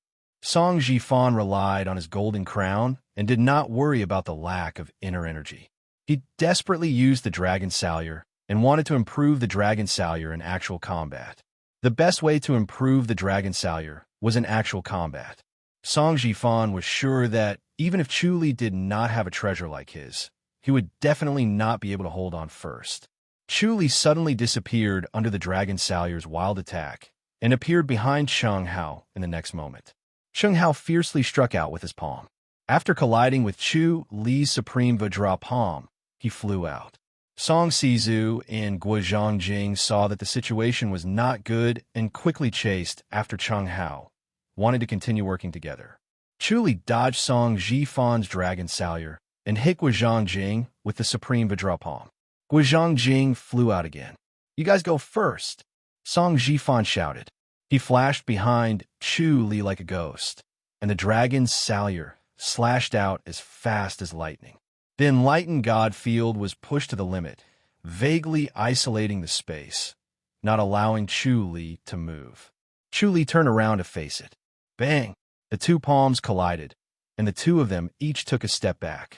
Song Jifan relied on his golden crown and did not worry about the lack of inner energy. He desperately used the dragon salure and wanted to improve the dragon salure in actual combat. The best way to improve the dragon salure was in actual combat. Song Jifan was sure that even if Chuli did not have a treasure like his, he would definitely not be able to hold on first. Chuli suddenly disappeared under the dragon salure's wild attack and appeared behind Cheng Hao in the next moment. Cheng Hao fiercely struck out with his palm. After colliding with Chu Li's supreme Vajra palm, he flew out. Song Sizu and Guozhang Jing saw that the situation was not good and quickly chased after Cheng Hao, wanted to continue working together. Chuli dodged Song Jifan's dragon salure and hit Guozhang Jing with the supreme Vajra palm. Guozhang Jing flew out again. You guys go first, Song Jifan shouted. He flashed behind Chu Li like a ghost, and the dragon's salure slashed out as fast as lightning. The enlightened god field was pushed to the limit, vaguely isolating the space, not allowing Chu Li to move. Chu Li turned around to face it. Bang! The two palms collided, and the two of them each took a step back.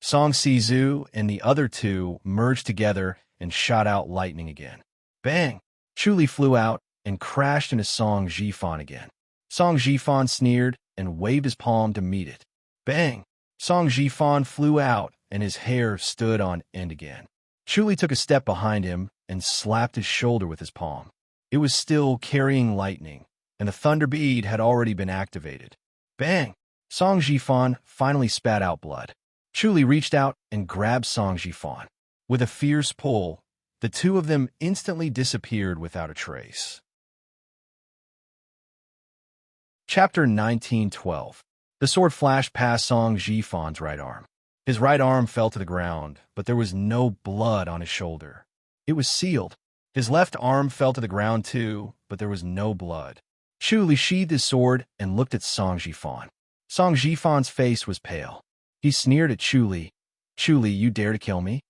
Song Sizu and the other two merged together and shot out lightning again. Bang! Chu Li flew out and crashed into Song Jifan again. Song Jifan sneered and waved his palm to meet it. Bang! Song Jifan flew out and his hair stood on end again. Chu Li took a step behind him and slapped his shoulder with his palm. It was still carrying lightning, and the thunder bead had already been activated. Bang! Song Jifan finally spat out blood. Chu Li reached out and grabbed Song Jifan. With a fierce pull, the two of them instantly disappeared without a trace. Chapter 1912. The sword flashed past Song Jifan's right arm. His right arm fell to the ground, but there was no blood on his shoulder. It was sealed. His left arm fell to the ground too, but there was no blood. Chu Li sheathed his sword and looked at Song Jifan. Song Jifan's face was pale. He sneered at Chu Li. Chu Li, you dare to kill me?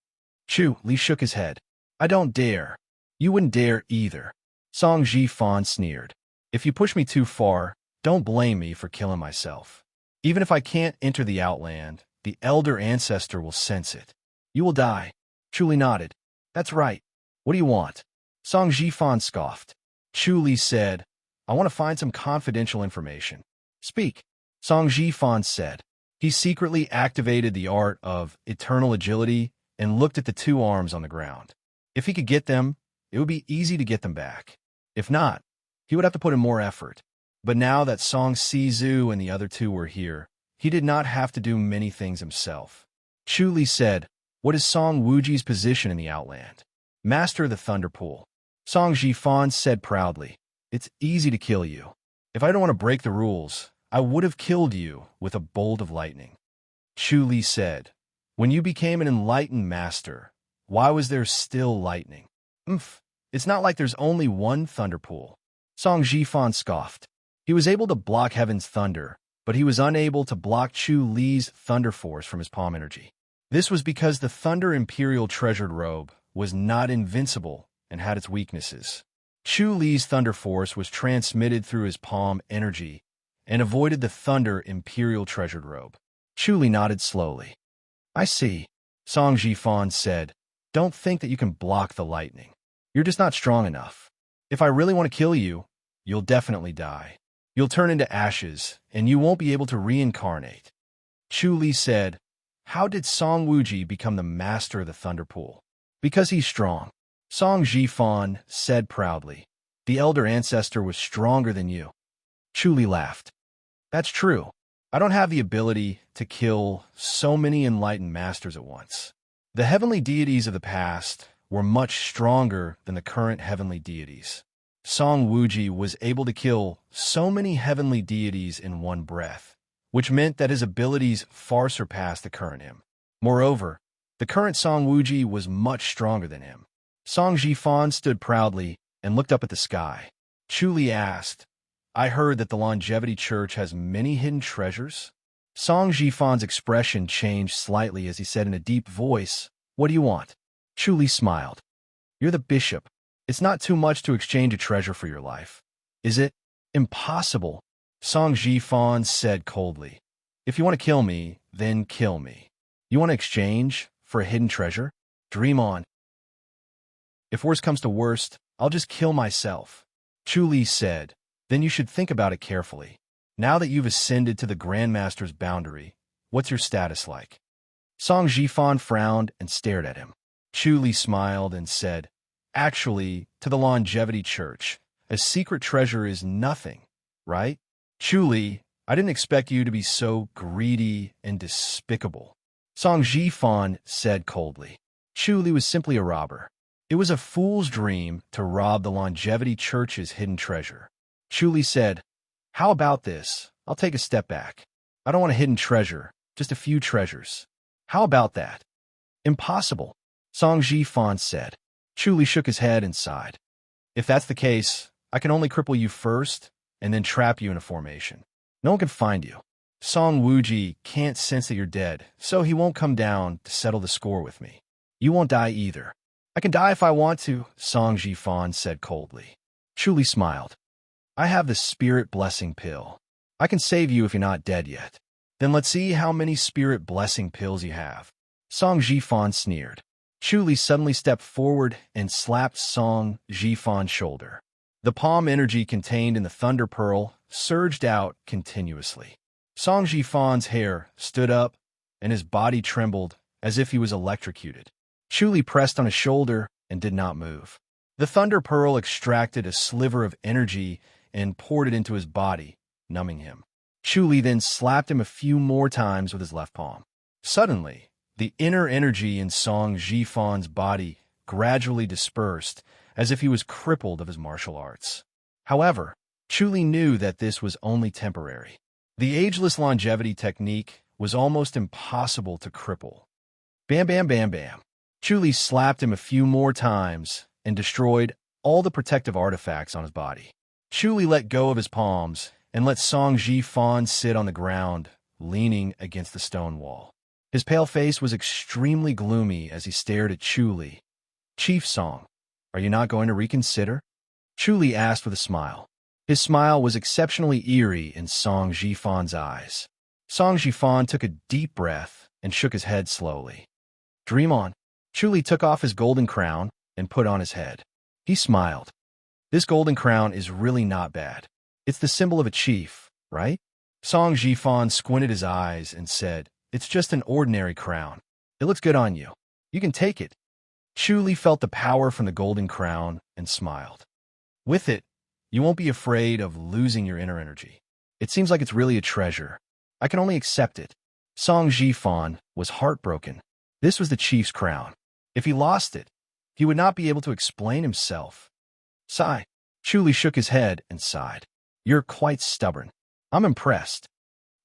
Chu Li shook his head. I don't dare. You wouldn't dare either. Song Jifan sneered. If you push me too far, don't blame me for killing myself. Even if I can't enter the Outland, the elder ancestor will sense it. You will die. Chu Li nodded. That's right. What do you want? Song Jifan scoffed. Chu Li said, I want to find some confidential information. Speak. Song Jifan said. He secretly activated the art of eternal agility and looked at the two arms on the ground. If he could get them, it would be easy to get them back. If not, he would have to put in more effort. But now that Song Sizu and the other two were here, he did not have to do many things himself. Chu Li said, What is Song Wuji's position in the Outland? Master of the Thunder Pool. Song Jifan said proudly, It's easy to kill you. If I don't want to break the rules, I would have killed you with a bolt of lightning. Chu Li said, When you became an enlightened master, why was there still lightning? It's not like there's only one thunder pool. Song Jifan scoffed. He was able to block heaven's thunder, but he was unable to block Chu Li's thunder force from his palm energy. This was because the Thunder Imperial Treasured Robe was not invincible and had its weaknesses. Chu Li's thunder force was transmitted through his palm energy and avoided the Thunder Imperial Treasured Robe. Chu Li nodded slowly. I see. Song Jifan said, Don't think that you can block the lightning. You're just not strong enough. If I really want to kill you, you'll definitely die. You'll turn into ashes, and you won't be able to reincarnate. Chu Li said, How did Song Wuji become the master of the Thunder Pool? Because he's strong. Song Jifan said proudly. The elder ancestor was stronger than you. Chuli laughed. That's true. I don't have the ability to kill so many enlightened masters at once. The heavenly deities of the past were much stronger than the current heavenly deities. Song Wuji was able to kill so many heavenly deities in one breath, which meant that his abilities far surpassed the current him. Moreover, the current Song Wuji was much stronger than him. Song Jifan stood proudly and looked up at the sky. Chuli asked, I heard that the Longevity Church has many hidden treasures? Song Jifan's expression changed slightly as he said in a deep voice, What do you want? Chuli smiled. You're the bishop. It's not too much to exchange a treasure for your life. Is it? Impossible, Song Jifan said coldly. If you want to kill me, then kill me. You want to exchange for a hidden treasure? Dream on. If worst comes to worst, I'll just kill myself, Chuli said. Then you should think about it carefully. Now that you've ascended to the Grandmaster's boundary, what's your status like? Song Jifan frowned and stared at him. Chuli smiled and said, Actually, to the Longevity Church, a secret treasure is nothing, right? Chuli, I didn't expect you to be so greedy and despicable, Song Jifan said coldly. Chuli was simply a robber. It was a fool's dream to rob the Longevity Church's hidden treasure. Chuli said, How about this? I'll take a step back. I don't want a hidden treasure, just a few treasures. How about that? Impossible, Song Jifan said. Chuli shook his head and sighed. If that's the case, I can only cripple you first and then trap you in a formation. No one can find you. Song Wuji can't sense that you're dead, so he won't come down to settle the score with me. You won't die either. I can die if I want to, Song Jifan said coldly. Chuli smiled. I have the spirit blessing pill. I can save you if you're not dead yet. Then let's see how many spirit blessing pills you have. Song Jifan sneered. Chuli suddenly stepped forward and slapped Song Jifan's shoulder. The palm energy contained in the Thunder Pearl surged out continuously. Song Jifan's hair stood up, and his body trembled as if he was electrocuted. Chuli pressed on his shoulder and did not move. The Thunder Pearl extracted a sliver of energy and poured it into his body, numbing him. Chuli then slapped him a few more times with his left palm. Suddenly, the inner energy in Song Jifan's body gradually dispersed, as if he was crippled of his martial arts. However, Chuli knew that this was only temporary. The ageless longevity technique was almost impossible to cripple. Bam, bam, bam, bam. Chuli slapped him a few more times and destroyed all the protective artifacts on his body. Chuli let go of his palms and let Song Jifan sit on the ground, leaning against the stone wall. His pale face was extremely gloomy as he stared at Chuli. Chief Song, are you not going to reconsider? Chuli asked with a smile. His smile was exceptionally eerie in Song Jifan's eyes. Song Jifan took a deep breath and shook his head slowly. Dream on. Chuli took off his golden crown and put on his head. He smiled. This golden crown is really not bad. It's the symbol of a chief, right? Song Jifan squinted his eyes and said, It's just an ordinary crown. It looks good on you. You can take it. Chuli felt the power from the golden crown and smiled. With it, you won't be afraid of losing your inner energy. It seems like it's really a treasure. I can only accept it. Song Jifan was heartbroken. This was the chief's crown. If he lost it, he would not be able to explain himself. Sigh. Chuli shook his head and sighed. You're quite stubborn. I'm impressed.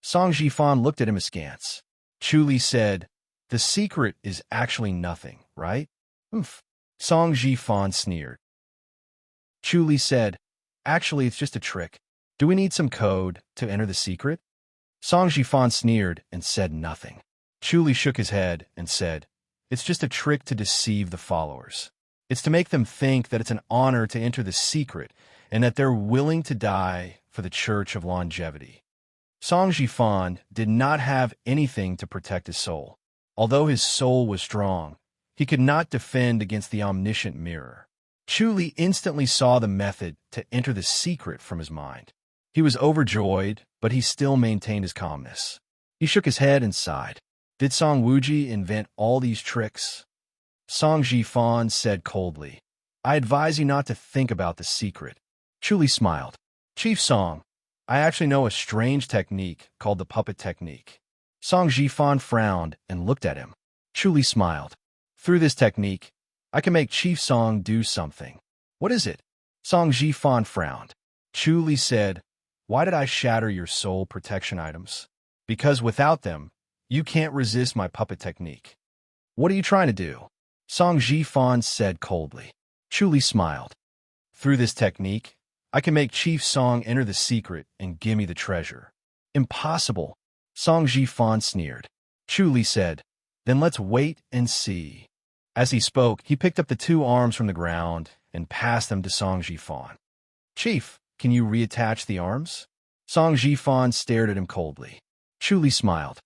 Song Jifan looked at him askance. Chuli said, The secret is actually nothing, right? Oomph. Song Jifan sneered. Chuli said, Actually, it's just a trick. Do we need some code to enter the secret? Song Jifan sneered and said nothing. Chuli shook his head and said, It's just a trick to deceive the followers. It's to make them think that it's an honor to enter the secret and that they're willing to die for the Church of Longevity. Song Jifan did not have anything to protect his soul. Although his soul was strong, he could not defend against the omniscient mirror. Chuli instantly saw the method to enter the secret from his mind. He was overjoyed, but he still maintained his calmness. He shook his head and sighed. Did Song Wuji invent all these tricks? Song Jifan said coldly. I advise you not to think about the secret. Chu Li smiled. Chief Song, I actually know a strange technique called the puppet technique. Song Jifan frowned and looked at him. Chu Li smiled. Through this technique, I can make Chief Song do something. What is it? Song Jifan frowned. Chu Li said, why did I shatter your soul protection items? Because without them, you can't resist my puppet technique. What are you trying to do? Song Jifan said coldly. Chu Li smiled. Through this technique, I can make Chief Song enter the secret and give me the treasure. Impossible. Song Jifan sneered. Chu Li said, then let's wait and see. As he spoke, he picked up the two arms from the ground and passed them to Song Jifan. Chief, can you reattach the arms? Song Jifan stared at him coldly. Chu Li smiled.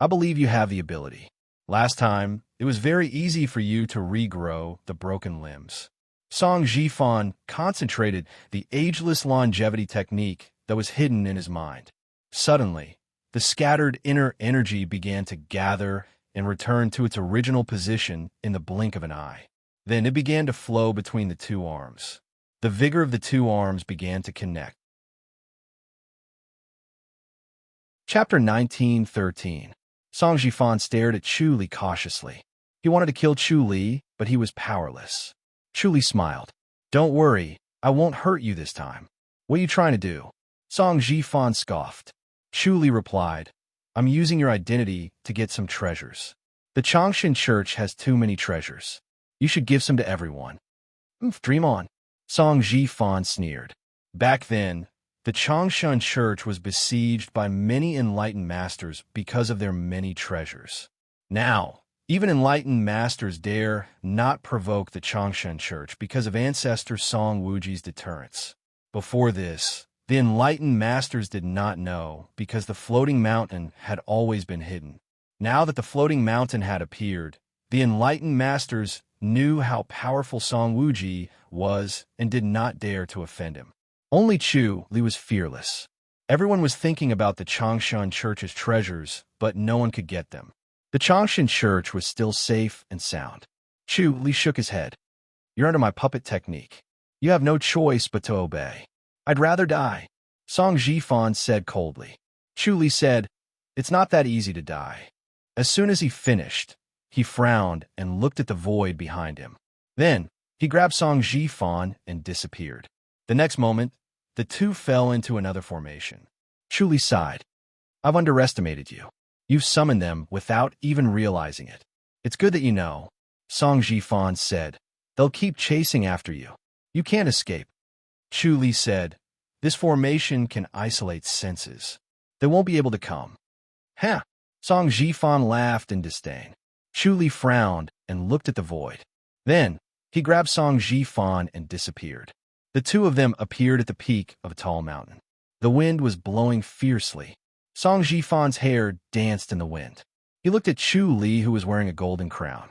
I believe you have the ability. Last time, it was very easy for you to regrow the broken limbs. Song Jifan concentrated the ageless longevity technique that was hidden in his mind. Suddenly, the scattered inner energy began to gather and return to its original position in the blink of an eye. Then it began to flow between the two arms. The vigor of the two arms began to connect. Chapter 19:13. Song Jifan stared at Chu Li cautiously. He wanted to kill Chu Li, but he was powerless. Chu Li smiled. Don't worry, I won't hurt you this time. What are you trying to do? Song Jifan scoffed. Chu Li replied, I'm using your identity to get some treasures. The Changshan Church has too many treasures. You should give some to everyone. Dream on. Song Jifan sneered. Back then, the Changshan Church was besieged by many enlightened masters because of their many treasures. Now, even enlightened masters dare not provoke the Changshan Church because of ancestor Song Wuji's deterrence. Before this, the enlightened masters did not know because the floating mountain had always been hidden. Now that the floating mountain had appeared, the enlightened masters knew how powerful Song Wuji was and did not dare to offend him. Only Chu Li was fearless. Everyone was thinking about the Changshan Church's treasures, but no one could get them. The Changshan Church was still safe and sound. Chu Li shook his head. You're under my puppet technique. You have no choice but to obey. I'd rather die. Song Jifan said coldly. Chu Li said, it's not that easy to die. As soon as he finished, he frowned and looked at the void behind him. Then, he grabbed Song Jifan and disappeared. The next moment, the two fell into another formation. Chu Li sighed. I've underestimated you. You've summoned them without even realizing it. It's good that you know. Song Jifan said, they'll keep chasing after you. You can't escape. Chu Li said, this formation can isolate senses. They won't be able to come. Huh. Song Jifan laughed in disdain. Chu Li frowned and looked at the void. Then, he grabbed Song Jifan and disappeared. The two of them appeared at the peak of a tall mountain. The wind was blowing fiercely. Song Jifan's hair danced in the wind. He looked at Chu Li, who was wearing a golden crown.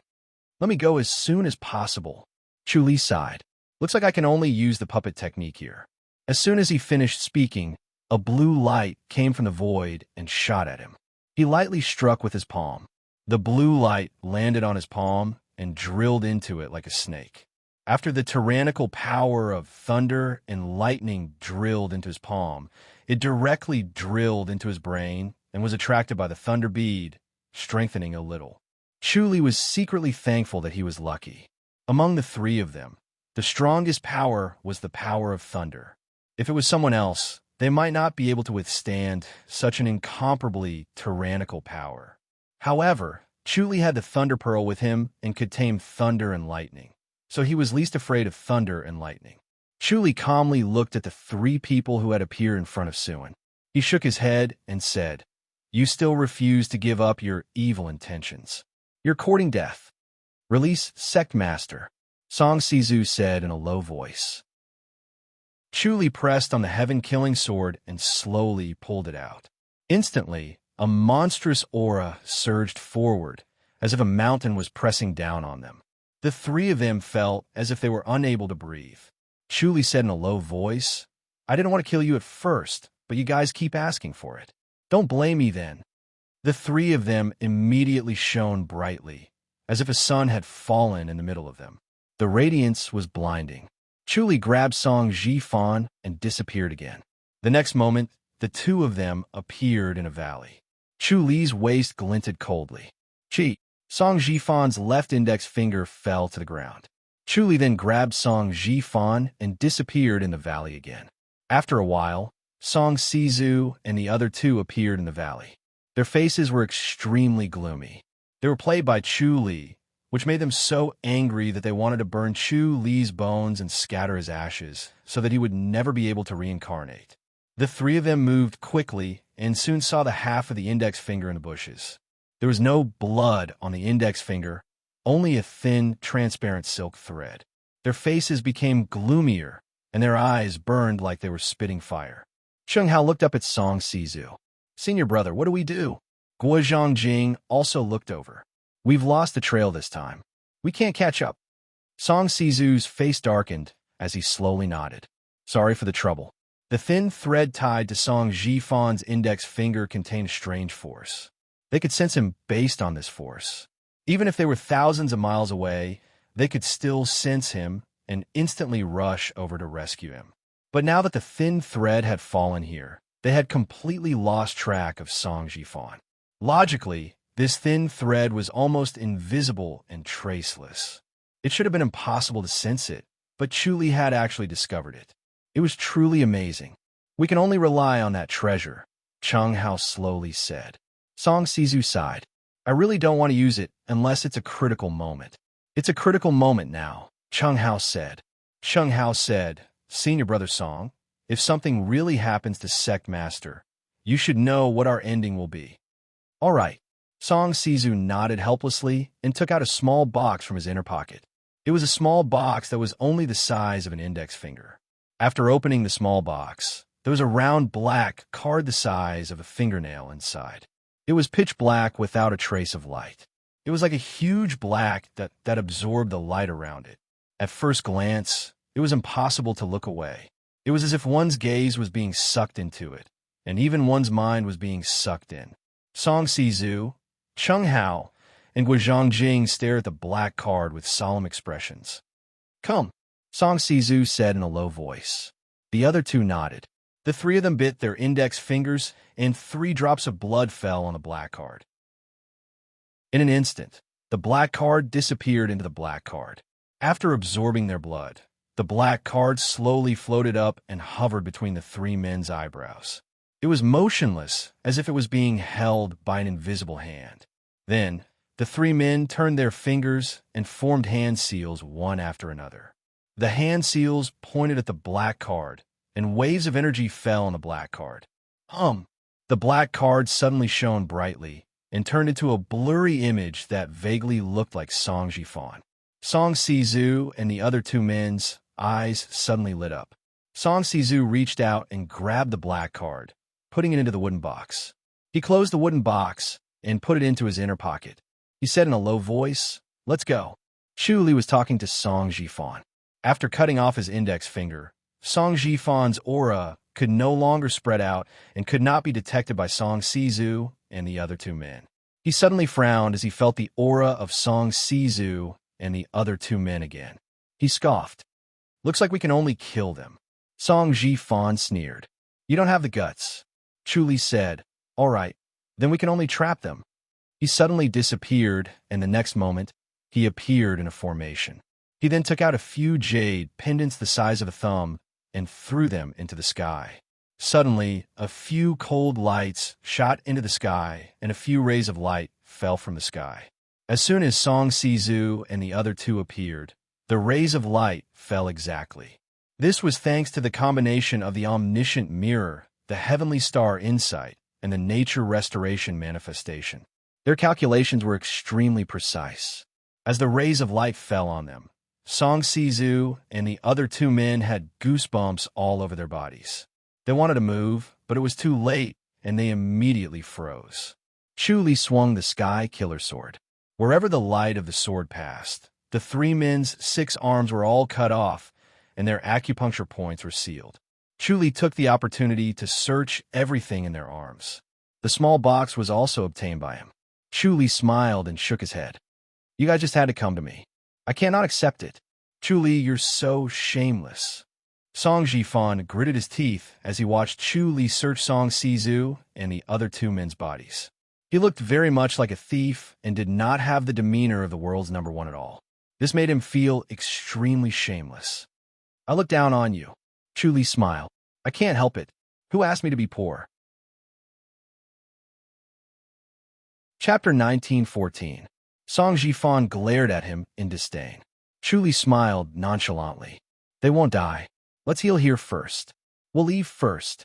Let me go as soon as possible. Chu Li sighed. Looks like I can only use the puppet technique here. As soon as he finished speaking, a blue light came from the void and shot at him. He lightly struck with his palm. The blue light landed on his palm and drilled into it like a snake. After the tyrannical power of thunder and lightning drilled into his palm, it directly drilled into his brain and was attracted by the thunder bead, strengthening a little. Chu Li was secretly thankful that he was lucky. Among the three of them, the strongest power was the power of thunder. If it was someone else, they might not be able to withstand such an incomparably tyrannical power. However, Chu Li had the thunder pearl with him and could tame thunder and lightning. So he was least afraid of thunder and lightning. Chu Li calmly looked at the three people who had appeared in front of Suen. He shook his head and said, You still refuse to give up your evil intentions. You're courting death. Release Sect Master, Song Sizu said in a low voice. Chu Li pressed on the heaven-killing sword and slowly pulled it out. Instantly, a monstrous aura surged forward, as if a mountain was pressing down on them. The three of them felt as if they were unable to breathe. Chu Li said in a low voice, I didn't want to kill you at first, but you guys keep asking for it. Don't blame me then. The three of them immediately shone brightly, as if a sun had fallen in the middle of them. The radiance was blinding. Chu Li grabbed Song Ji-fan and disappeared again. The next moment, the two of them appeared in a valley. Chu Li's waist glinted coldly. Chi! Song Ji-fan's left index finger fell to the ground. Chu Li then grabbed Song Ji-fan and disappeared in the valley again. After a while, Song Sizu and the other two appeared in the valley. Their faces were extremely gloomy. They were played by Chu Li, which made them so angry that they wanted to burn Chu Li's bones and scatter his ashes so that he would never be able to reincarnate. The three of them moved quickly and soon saw the half of the index finger in the bushes. There was no blood on the index finger, only a thin, transparent silk thread. Their faces became gloomier, and their eyes burned like they were spitting fire. Cheng Hao looked up at Song Sizu. "Senior brother, what do we do?" Guo Zhongjing also looked over. "We've lost the trail this time. We can't catch up." Song Sizu's face darkened as he slowly nodded. "Sorry for the trouble." The thin thread tied to Song Ji-fan's index finger contained strange force. They could sense him based on this force. Even if they were thousands of miles away, they could still sense him and instantly rush over to rescue him. But now that the thin thread had fallen here, they had completely lost track of Song Ji-fan. Logically, this thin thread was almost invisible and traceless. It should have been impossible to sense it, but Chu Li had actually discovered it. It was truly amazing. "We can only rely on that treasure," Cheng Hao slowly said. Song Sizu sighed. "I really don't want to use it unless it's a critical moment." "It's a critical moment now," Cheng Hao said. Cheng Hao said, "Senior brother Song, if something really happens to Sect Master, you should know what our ending will be." "All right." Song Sizu nodded helplessly and took out a small box from his inner pocket. It was a small box that was only the size of an index finger. After opening the small box, there was a round black card the size of a fingernail inside. It was pitch black without a trace of light. It was like a huge black that absorbed the light around it. At first glance, it was impossible to look away. It was as if one's gaze was being sucked into it, and even one's mind was being sucked in. Song Sizu, Cheng Hao, and Guo Zhongjing stared at the black card with solemn expressions. "Come," Song Sizu said in a low voice. The other two nodded. The three of them bit their index fingers, and 3 drops of blood fell on the black card. In an instant, the black card disappeared into the black card. After absorbing their blood, the black card slowly floated up and hovered between the 3 men's eyebrows. It was motionless, as if it was being held by an invisible hand. Then, the 3 men turned their fingers and formed hand seals one after another. The hand seals pointed at the black card, and waves of energy fell on the black card. The black card suddenly shone brightly and turned into a blurry image that vaguely looked like Song Ji-fan. Song Sizu and the other 2 men's eyes suddenly lit up. Song Sizu reached out and grabbed the black card, putting it into the wooden box. He closed the wooden box and put it into his inner pocket. He said in a low voice, "Let's go." Chu Li was talking to Song Ji-fan. After cutting off his index finger, Song Ji-fan's aura could no longer spread out and could not be detected by Song Sizu and the other 2 men. He suddenly frowned as he felt the aura of Song Sizu and the other 2 men again. He scoffed. "Looks like we can only kill them." Song Ji-fan sneered. "You don't have the guts." Chu Li said, "All right, then we can only trap them." He suddenly disappeared, and the next moment, he appeared in a formation. He then took out a few jade pendants the size of a thumb and threw them into the sky. Suddenly, a few cold lights shot into the sky, and a few rays of light fell from the sky. As soon as Song Sizu and the other 2 appeared, the rays of light fell exactly. This was thanks to the combination of the omniscient mirror, the heavenly star insight, and the nature restoration manifestation. Their calculations were extremely precise. As the rays of light fell on them, Song Sizu and the other 2 men had goosebumps all over their bodies. They wanted to move, but it was too late, and they immediately froze. Chu Li swung the Sky Killer Sword. Wherever the light of the sword passed, the 3 men's 6 arms were all cut off, and their acupuncture points were sealed. Chu Li took the opportunity to search everything in their arms. The The small box was also obtained by him. Chu Li smiled and shook his head. You guys just had to come to me. I cannot accept it. Chu Li, you're so shameless. Song Jifan gritted his teeth as he watched Chu Li search Song Sizu and the other two men's bodies. He looked very much like a thief and did not have the demeanor of the world's number one at all. This made him feel extremely shameless. I look down on you. Chu Li smiled. I can't help it. Who asked me to be poor? Chapter 1914. Song Jifan glared at him in disdain. Chu Li smiled nonchalantly. They won't die. Let's heal here first. We'll leave first.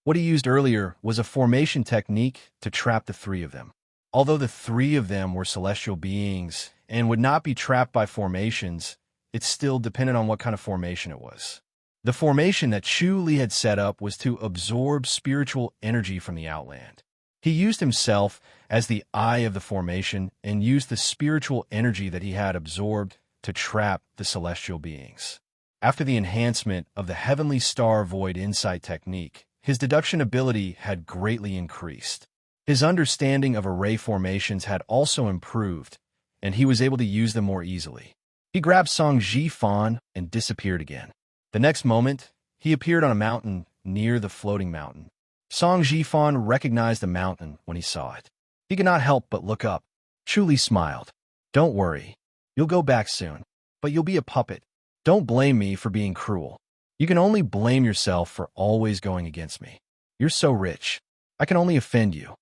What he used earlier was a formation technique to trap the three of them. Although the three of them were celestial beings and would not be trapped by formations, it still depended on what kind of formation it was. The formation that Chu Li had set up was to absorb spiritual energy from the outland. He used himself as the eye of the formation and used the spiritual energy that he had absorbed to trap the celestial beings. After the enhancement of the Heavenly Star Void Insight technique, his deduction ability had greatly increased. His understanding of array formations had also improved, and he was able to use them more easily. He grabbed Song Jifan and disappeared again. The next moment, he appeared on a mountain near the floating mountain. Song Jifan recognized the mountain when he saw it. He could not help but look up. Chu Li smiled. Don't worry. You'll go back soon, but you'll be a puppet. Don't blame me for being cruel. You can only blame yourself for always going against me. You're so rich. I can only offend you.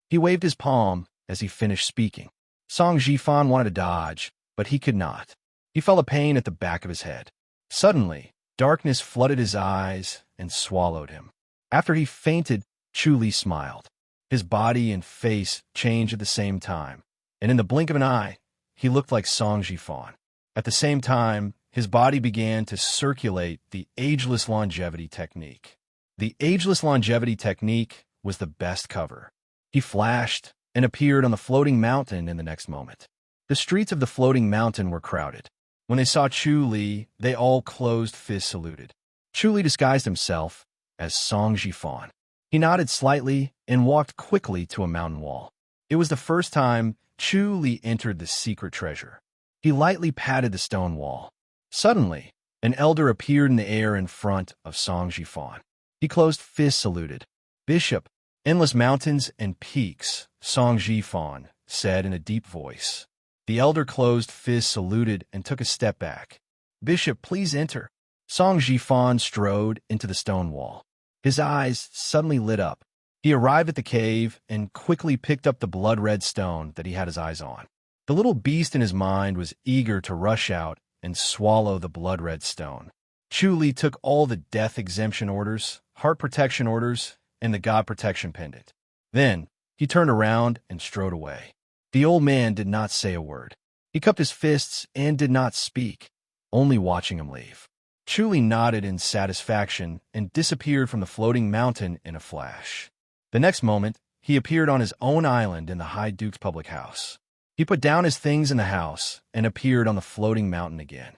He waved his palm as he finished speaking. Song Jifan wanted to dodge, but he could not. He felt a pain at the back of his head. Suddenly, darkness flooded his eyes and swallowed him. After he fainted, Chu Li smiled. His body and face changed at the same time, and in the blink of an eye, he looked like Song Jifan. At the same time, his body began to circulate the ageless longevity technique. The ageless longevity technique was the best cover. He flashed and appeared on the floating mountain in the next moment. The streets of the floating mountain were crowded. When they saw Chu Li, they all closed fist saluted. Chu Li disguised himself as Song Jifan. He nodded slightly and walked quickly to a mountain wall. It was the first time Chu Li entered the secret treasure. He lightly patted the stone wall. Suddenly, an elder appeared in the air in front of Song Jifan. He closed fist saluted. Bishop, endless mountains and peaks, Song Jifan said in a deep voice. The elder closed fist saluted and took a step back. Bishop, please enter. Song Jifan strode into the stone wall. His eyes suddenly lit up. He arrived at the cave and quickly picked up the blood-red stone that he had his eyes on. The little beast in his mind was eager to rush out and swallow the blood-red stone. Chu Li took all the death exemption orders, heart protection orders, and the god protection pendant. Then, he turned around and strode away. The old man did not say a word. He cupped his fists and did not speak, only watching him leave. Chu Li nodded in satisfaction and disappeared from the floating mountain in a flash. The next moment, he appeared on his own island in the High Duke's public house. He put down his things in the house and appeared on the floating mountain again.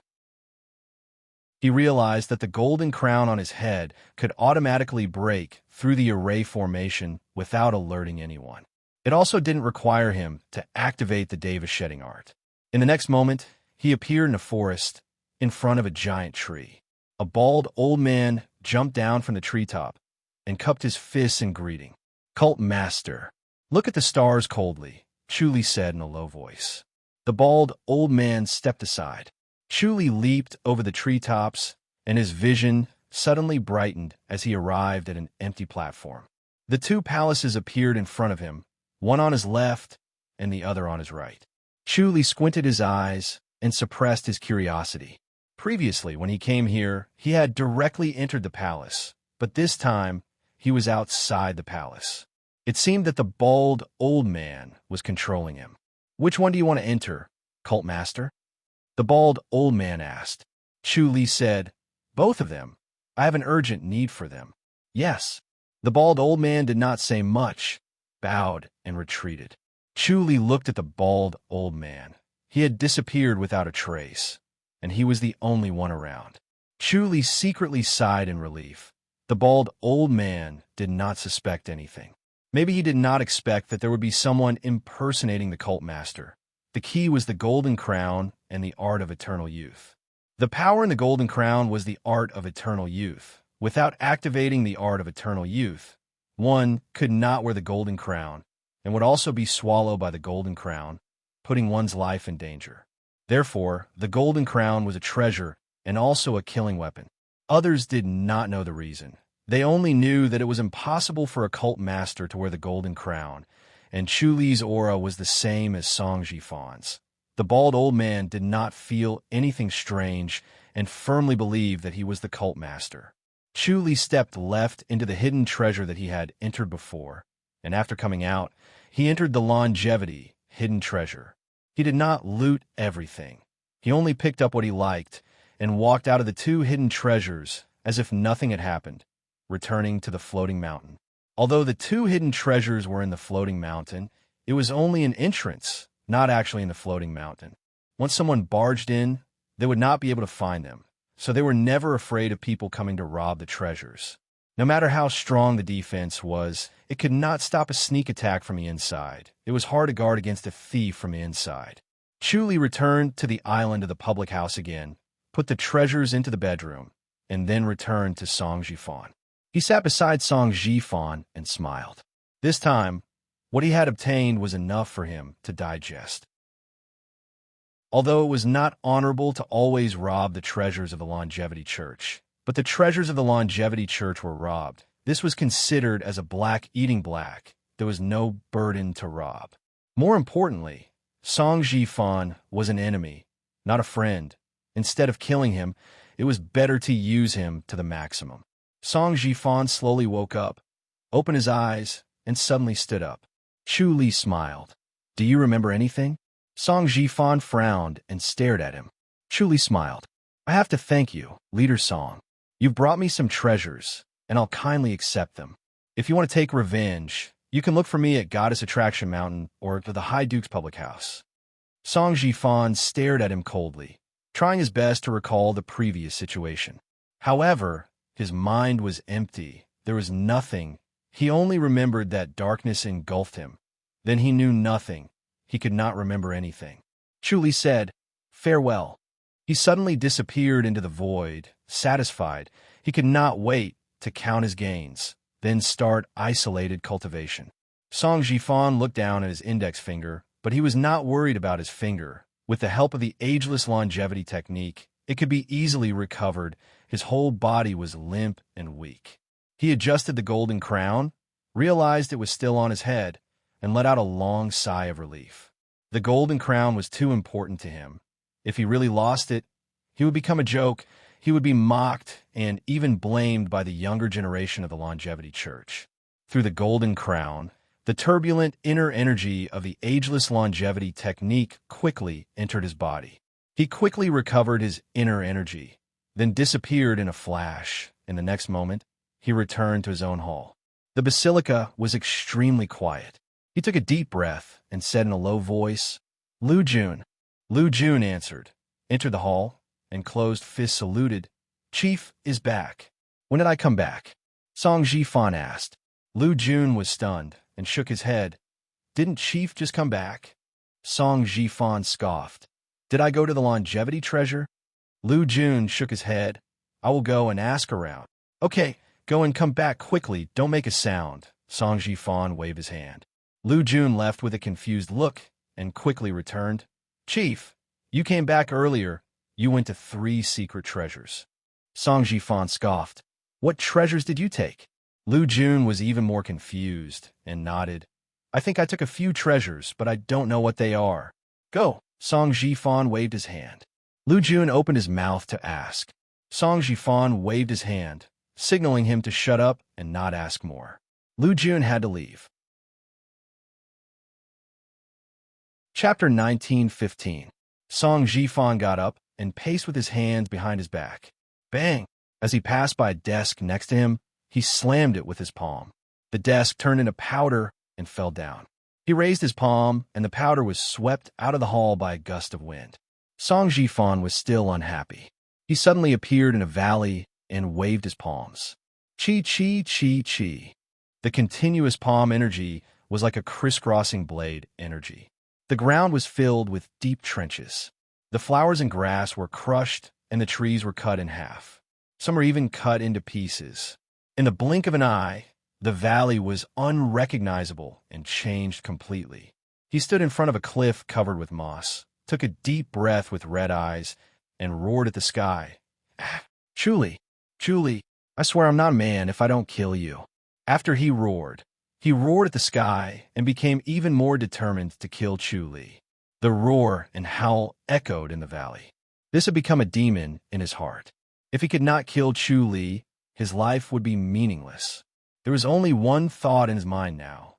He realized that the golden crown on his head could automatically break through the array formation without alerting anyone. It also didn't require him to activate the Deva shedding art. In the next moment, he appeared in a forest in front of a giant tree. A bald old man jumped down from the treetop and cupped his fists in greeting. Cult Master, look at the stars coldly, Chu Li said in a low voice. The bald old man stepped aside. Chu Li leaped over the treetops, and his vision suddenly brightened as he arrived at an empty platform. The two palaces appeared in front of him, one on his left and the other on his right. Chu Li squinted his eyes and suppressed his curiosity. Previously, when he came here, he had directly entered the palace, but this time, he was outside the palace. It seemed that the bald old man was controlling him. Which one do you want to enter, Cult Master? The bald old man asked. Chu Li said, both of them. I have an urgent need for them. Yes. The bald old man did not say much, bowed, and retreated. Chu Li looked at the bald old man. He had disappeared without a trace, and he was the only one around. Chu Li secretly sighed in relief. The bald old man did not suspect anything. Maybe he did not expect that there would be someone impersonating the cult master. The key was the golden crown and the art of eternal youth. The power in the golden crown was the art of eternal youth. Without activating the art of eternal youth, one could not wear the golden crown and would also be swallowed by the golden crown, putting one's life in danger. Therefore, the golden crown was a treasure and also a killing weapon. Others did not know the reason. They only knew that it was impossible for a cult master to wear the golden crown, and Chu Li's aura was the same as Song Jifan's. The bald old man did not feel anything strange and firmly believed that he was the cult master. Chu Li stepped left into the hidden treasure that he had entered before, and after coming out, he entered the longevity hidden treasure. He did not loot everything. He only picked up what he liked and walked out of the two hidden treasures as if nothing had happened, returning to the floating mountain. Although the two hidden treasures were in the floating mountain, it was only an entrance, not actually in the floating mountain. Once someone barged in, they would not be able to find them, so they were never afraid of people coming to rob the treasures. No matter how strong the defense was, it could not stop a sneak attack from the inside. It was hard to guard against a thief from the inside. Chu Li returned to the island of the public house again, put the treasures into the bedroom, and then returned to Song Jifan. He sat beside Song Jifan and smiled. This time, what he had obtained was enough for him to digest. Although it was not honorable to always rob the treasures of the Longevity Church, but the treasures of the Longevity Church were robbed. This was considered as a black eating black. There was no burden to rob. More importantly, Song Jifan was an enemy, not a friend. Instead of killing him, it was better to use him to the maximum. Song Jifan slowly woke up, opened his eyes, and suddenly stood up. Chu Li smiled. "Do you remember anything?" Song Jifan frowned and stared at him. Chu Li smiled. "I have to thank you, Leader Song. You've brought me some treasures, and I'll kindly accept them. If you want to take revenge, you can look for me at Goddess Attraction Mountain or to the High Duke's public house." Song Jifan stared at him coldly, trying his best to recall the previous situation. However, his mind was empty. There was nothing. He only remembered that darkness engulfed him. Then he knew nothing. He could not remember anything. Chu Li said, "Farewell." He suddenly disappeared into the void, satisfied. He could not wait to count his gains, then start isolated cultivation. Song Jifan looked down at his index finger, but he was not worried about his finger. With the help of the ageless longevity technique, it could be easily recovered. His whole body was limp and weak. He adjusted the golden crown, realized it was still on his head, and let out a long sigh of relief. The golden crown was too important to him. If he really lost it, he would become a joke. He would be mocked and even blamed by the younger generation of the Longevity Church. Through the golden crown, the turbulent inner energy of the ageless longevity technique quickly entered his body. He quickly recovered his inner energy, then disappeared in a flash. In the next moment, he returned to his own hall. The basilica was extremely quiet. He took a deep breath and said in a low voice, "Lu Jun." Lu Jun answered, entered the hall, and closed fist saluted. "Chief is back. When did I come back?" Song Jifan asked. Lu Jun was stunned and shook his head. "Didn't Chief just come back?" Song Jifan scoffed. "Did I go to the longevity treasure?" Lu Jun shook his head. "I will go and ask around." "Okay, go and come back quickly. Don't make a sound." Song Jifan waved his hand. Lu Jun left with a confused look and quickly returned. "Chief, you came back earlier. You went to 3 secret treasures." Song Jifan scoffed. "What treasures did you take?" Lu Jun was even more confused and nodded. "I think I took a few treasures, but I don't know what they are." "Go." Song Jifan waved his hand. Lu Jun opened his mouth to ask. Song Jifan waved his hand, signaling him to shut up and not ask more. Lu Jun had to leave. Chapter 19:15. Song Jifan got up and paced with his hands behind his back. Bang! As he passed by a desk next to him, he slammed it with his palm. The desk turned into powder and fell down. He raised his palm, and the powder was swept out of the hall by a gust of wind. Song Jifan was still unhappy. He suddenly appeared in a valley and waved his palms. Chi, chi, chi, chi. The continuous palm energy was like a crisscrossing blade energy. The ground was filled with deep trenches. The flowers and grass were crushed, and the trees were cut in half. Some were even cut into pieces. In the blink of an eye, the valley was unrecognizable and changed completely. He stood in front of a cliff covered with moss, took a deep breath with red eyes, and roared at the sky. Truly, truly, I swear I'm not a man if I don't kill you. After he roared at the sky and became even more determined to kill Chu Li. The roar and howl echoed in the valley. This had become a demon in his heart. If he could not kill Chu Li, his life would be meaningless. There was only one thought in his mind now: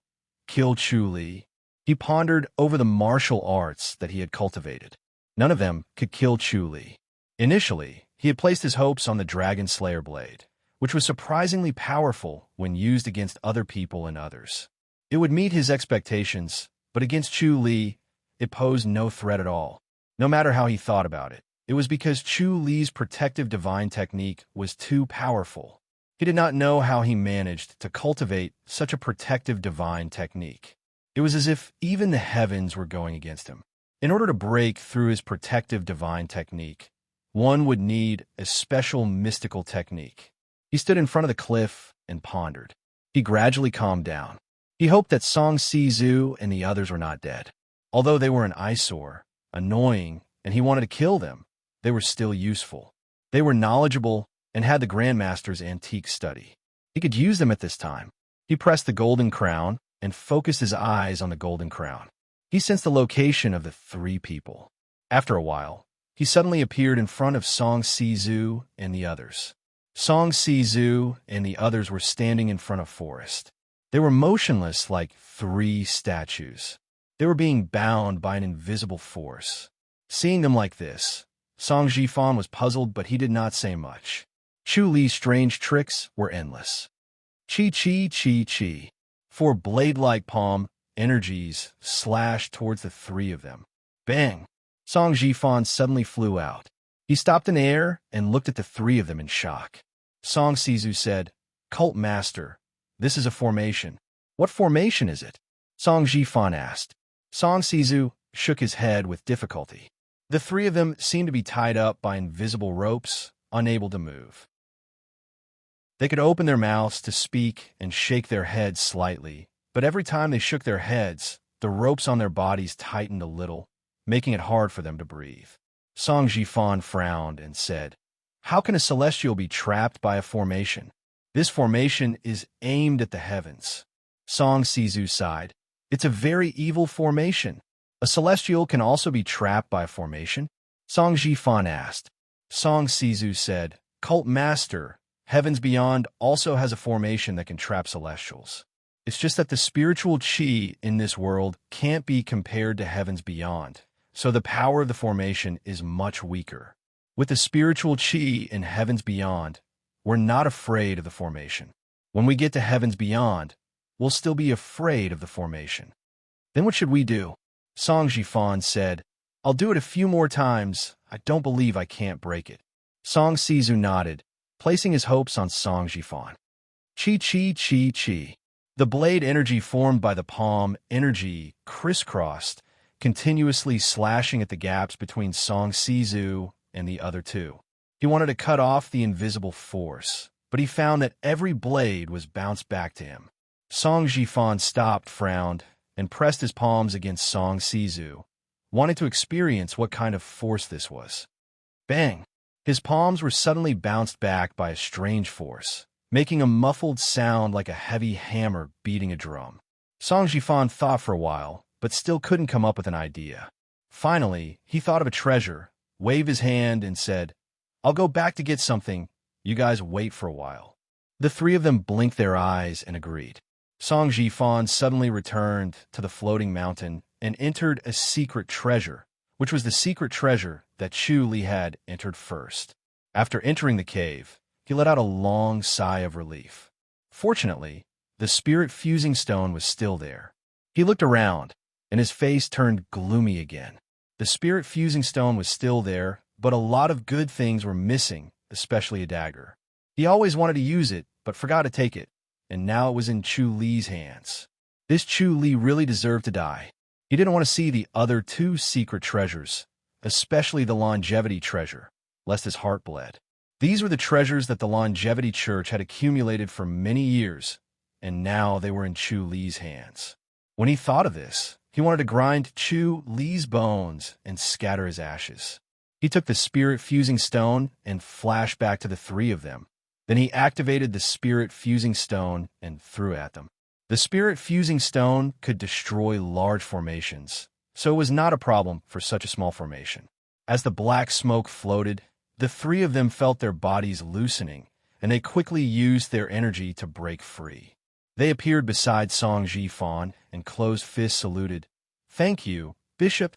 kill Chu Li. He pondered over the martial arts that he had cultivated. None of them could kill Chu Li. Initially, he had placed his hopes on the Dragon Slayer blade, which was surprisingly powerful when used against other people and others. It would meet his expectations, but against Chu Li, it posed no threat at all. No matter how he thought about it, it was because Chu Li's protective divine technique was too powerful. He did not know how he managed to cultivate such a protective divine technique. It was as if even the heavens were going against him. In order to break through his protective divine technique, one would need a special mystical technique. He stood in front of the cliff and pondered. He gradually calmed down. He hoped that Song Si-Zu and the others were not dead. Although they were an eyesore, annoying, and he wanted to kill them, they were still useful. They were knowledgeable and had the Grandmaster's antique study. He could use them at this time. He pressed the golden crown and focused his eyes on the golden crown. He sensed the location of the three people. After a while, he suddenly appeared in front of Song Si-Zu and the others. Song Si-Zu and the others were standing in front of Forest. They were motionless like three statues. They were being bound by an invisible force. Seeing them like this, Song Jifan was puzzled, but he did not say much. Chu Li's strange tricks were endless. Chi. Four blade-like palm energies slashed towards the three of them. Bang! Song Jifan suddenly flew out. He stopped in the air and looked at the three of them in shock. Song Si-Zu said, "Cult Master, this is a formation." "What formation is it?" Song Jifan asked. Song Si-Zu shook his head with difficulty. The three of them seemed to be tied up by invisible ropes, unable to move. They could open their mouths to speak and shake their heads slightly, but every time they shook their heads, the ropes on their bodies tightened a little, making it hard for them to breathe. Song Jifan frowned and said, "How can a celestial be trapped by a formation? This formation is aimed at the heavens." Song Si-Zu sighed. "It's a very evil formation. A celestial can also be trapped by a formation?" Song Jifan asked. Song Si-Zu said, "Cult Master, Heavens Beyond also has a formation that can trap celestials. It's just that the spiritual chi in this world can't be compared to Heavens Beyond, so the power of the formation is much weaker. With the spiritual chi in Heavens Beyond, we're not afraid of the formation. When we get to Heavens Beyond, we'll still be afraid of the formation." "Then what should we do?" Song Jifan said, "I'll do it a few more times. I don't believe I can't break it." Song Si-Zu nodded, placing his hopes on Song Jifan. Chi. The blade energy formed by the palm energy crisscrossed, continuously slashing at the gaps between Song Si-Zu and the other two. He wanted to cut off the invisible force, but he found that every blade was bounced back to him. Song Jifan stopped, frowned, and pressed his palms against Song Si-Zu, wanting to experience what kind of force this was. Bang! His palms were suddenly bounced back by a strange force, making a muffled sound like a heavy hammer beating a drum. Song Jifan thought for a while, but still couldn't come up with an idea. Finally, he thought of a treasure, waved his hand, and said, "I'll go back to get something. You guys wait for a while." The three of them blinked their eyes and agreed. Song Jifan suddenly returned to the floating mountain and entered a secret treasure, which was the secret treasure that Chu Li had entered first. After entering the cave, he let out a long sigh of relief. Fortunately, the spirit fusing stone was still there. He looked around, and his face turned gloomy again. The spirit fusing stone was still there, but a lot of good things were missing, especially a dagger. He always wanted to use it, but forgot to take it. and now it was in Chu Li's hands. This Chu Li really deserved to die. He didn't want to see the other two secret treasures, especially the longevity treasure, lest his heart bled. These were the treasures that the longevity church had accumulated for many years, and now they were in Chu Li's hands. When he thought of this, he wanted to grind Chu Li's bones and scatter his ashes. He took the spirit-fusing stone and flashed back to the three of them. Then he activated the spirit-fusing stone and threw at them. The spirit-fusing stone could destroy large formations, so it was not a problem for such a small formation. As the black smoke floated, the three of them felt their bodies loosening, and they quickly used their energy to break free. They appeared beside Song Ji-fan and closed fists saluted. "Thank you, Bishop."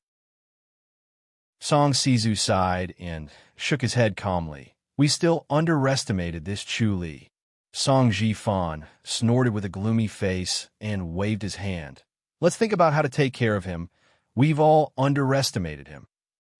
Song Sizu sighed and shook his head calmly. "We still underestimated this Chu Li." Song Ji-fan snorted with a gloomy face and waved his hand. "Let's think about how to take care of him. We've all underestimated him."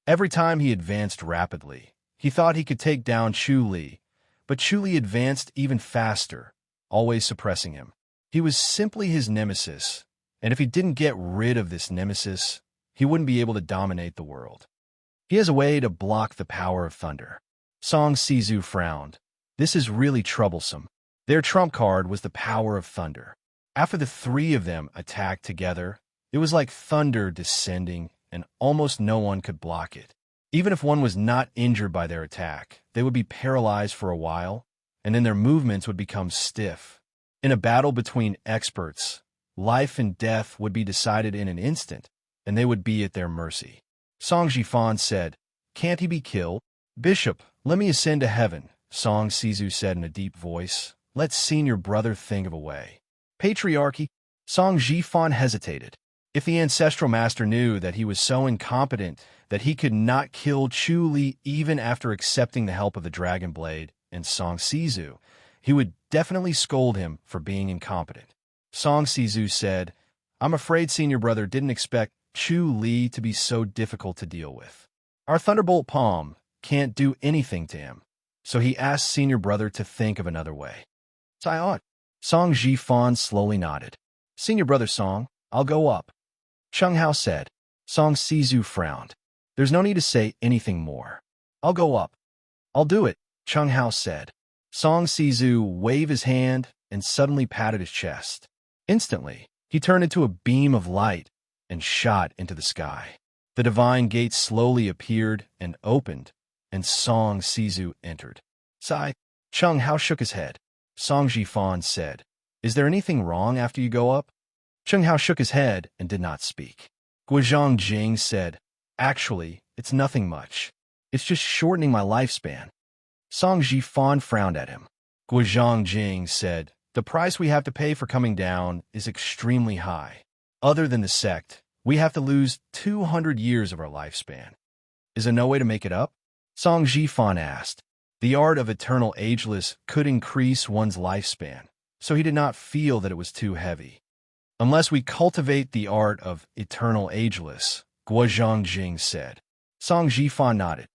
Every time he advanced rapidly, he thought he could take down Chu Li, but Chu Li advanced even faster, always suppressing him. He was simply his nemesis, and if he didn't get rid of this nemesis, he wouldn't be able to dominate the world. He has a way to block the power of thunder. Song Sizu frowned. This is really troublesome. Their trump card was the power of thunder. After the three of them attacked together, it was like thunder descending, and almost no one could block it. Even if one was not injured by their attack, they would be paralyzed for a while, and then their movements would become stiff. In a battle between experts, life and death would be decided in an instant, and they would be at their mercy. Song Ji-fan said, "Can't he be killed?" "Bishop, let me ascend to heaven," Song Sizu said in a deep voice. "Let senior brother think of a way." "Patriarchy?" Song Ji-fan hesitated. If the ancestral master knew that he was so incompetent that he could not kill Chu Li even after accepting the help of the Dragon Blade and Song Sizu, he would definitely scold him for being incompetent. Song Sizu said, "I'm afraid senior brother didn't expect Chu Li to be so difficult to deal with. Our Thunderbolt Palm can't do anything to him, so he asked senior brother to think of another way." "Scion." Song Ji-fan slowly nodded. "Senior brother Song, I'll go up." Chung Hao said. Song Sizu frowned. "There's no need to say anything more. I'll go up." "I'll do it," Chung Hao said. Song Sizu waved his hand and suddenly patted his chest. Instantly, he turned into a beam of light and shot into the sky. The divine gate slowly appeared and opened, and Song Sizu entered. "Sigh." Chung Hao shook his head. Song Ji-fan said, "Is there anything wrong after you go up?" Chung Hao shook his head and did not speak. Guozhang Jing said, "Actually, it's nothing much. It's just shortening my lifespan." Song Ji-fan frowned at him. Guozhang Jing said, "The price we have to pay for coming down is extremely high. Other than the sect, we have to lose 200 years of our lifespan. Is there no way to make it up?" Song Ji-fan asked. The art of eternal ageless could increase one's lifespan, so he did not feel that it was too heavy. "Unless we cultivate the art of eternal ageless," Guozhang Jing said. Song Ji-fan nodded.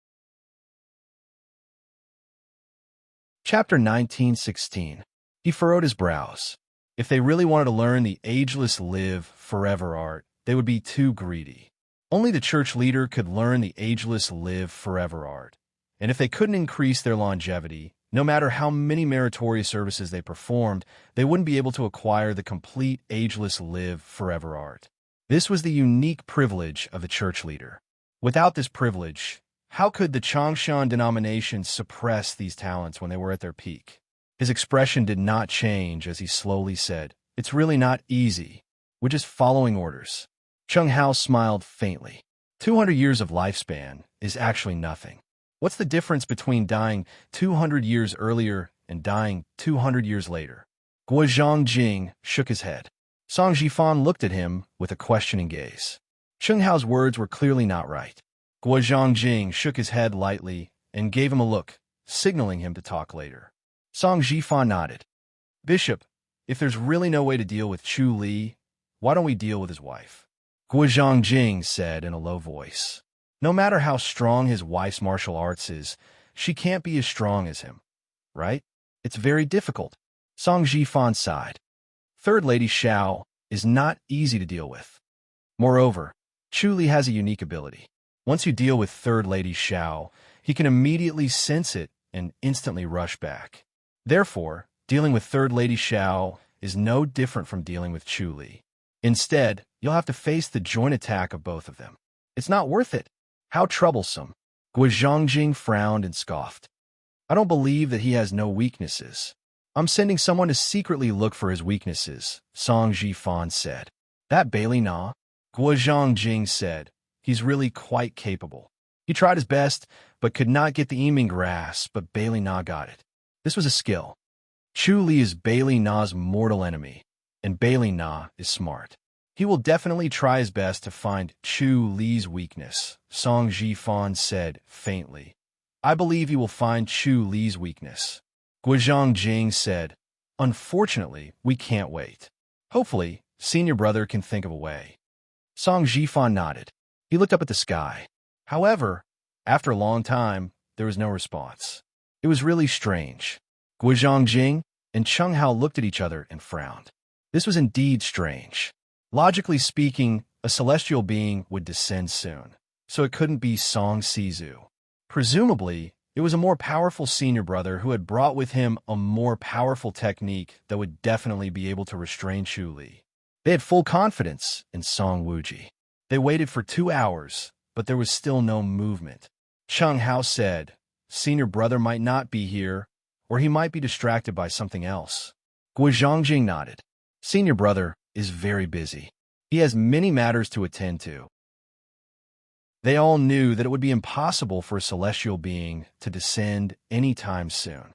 Chapter 1916. He furrowed his brows. If they really wanted to learn the ageless live forever art, they would be too greedy. Only the church leader could learn the ageless live forever art. And if they couldn't increase their longevity, no matter how many meritorious services they performed, they wouldn't be able to acquire the complete ageless live forever art. This was the unique privilege of the church leader. Without this privilege, how could the Changshan denomination suppress these talents when they were at their peak? His expression did not change as he slowly said, "It's really not easy. We're just following orders." Chung Hao smiled faintly. 200 years of lifespan is actually nothing. What's the difference between dying 200 years earlier and dying 200 years later? Guozhang Jing shook his head. Song Ji-fan looked at him with a questioning gaze. Chung Hao's words were clearly not right. Guozhang Jing shook his head lightly and gave him a look, signaling him to talk later. Song Ji-fan nodded. "Bishop, if there's really no way to deal with Chu Li, why don't we deal with his wife?" Guozhang Jing said in a low voice. "No matter how strong his wife's martial arts is, she can't be as strong as him, right? It's very difficult." Song Jifan sighed. Third Lady Xiao is not easy to deal with. Moreover, Chu Li has a unique ability. Once you deal with Third Lady Xiao, he can immediately sense it and instantly rush back. Therefore, dealing with Third Lady Xiao is no different from dealing with Chu Li. Instead, you'll have to face the joint attack of both of them. It's not worth it. How troublesome. Gui Zhongjing frowned and scoffed. I don't believe that he has no weaknesses. I'm sending someone to secretly look for his weaknesses, Song Jifan said. That Bailey Na? Gui Zhongjing said. He's really quite capable. He tried his best, but could not get the Yiming grass, but Bailey Na got it. This was a skill. Chu Li is Bailey Na's mortal enemy, and Bailey Na is smart. He will definitely try his best to find Chu Li's weakness, Song Jifan said faintly. I believe he will find Chu Li's weakness. Gui Zhongjing said, unfortunately, we can't wait. Hopefully, senior brother can think of a way. Song Jifan nodded. He looked up at the sky. However, after a long time, there was no response. It was really strange. Gui Zhongjing and Cheng Hao looked at each other and frowned. This was indeed strange. Logically speaking, a celestial being would descend soon, so it couldn't be Song Sizu. Presumably, it was a more powerful senior brother who had brought with him a more powerful technique that would definitely be able to restrain Chu Li. They had full confidence in Song Wuji. They waited for 2 hours, but there was still no movement. Cheng Hao said, senior brother might not be here, or he might be distracted by something else. Gui Zhongjing nodded. Senior brother is very busy. He has many matters to attend to. They all knew that it would be impossible for a celestial being to descend any time soon.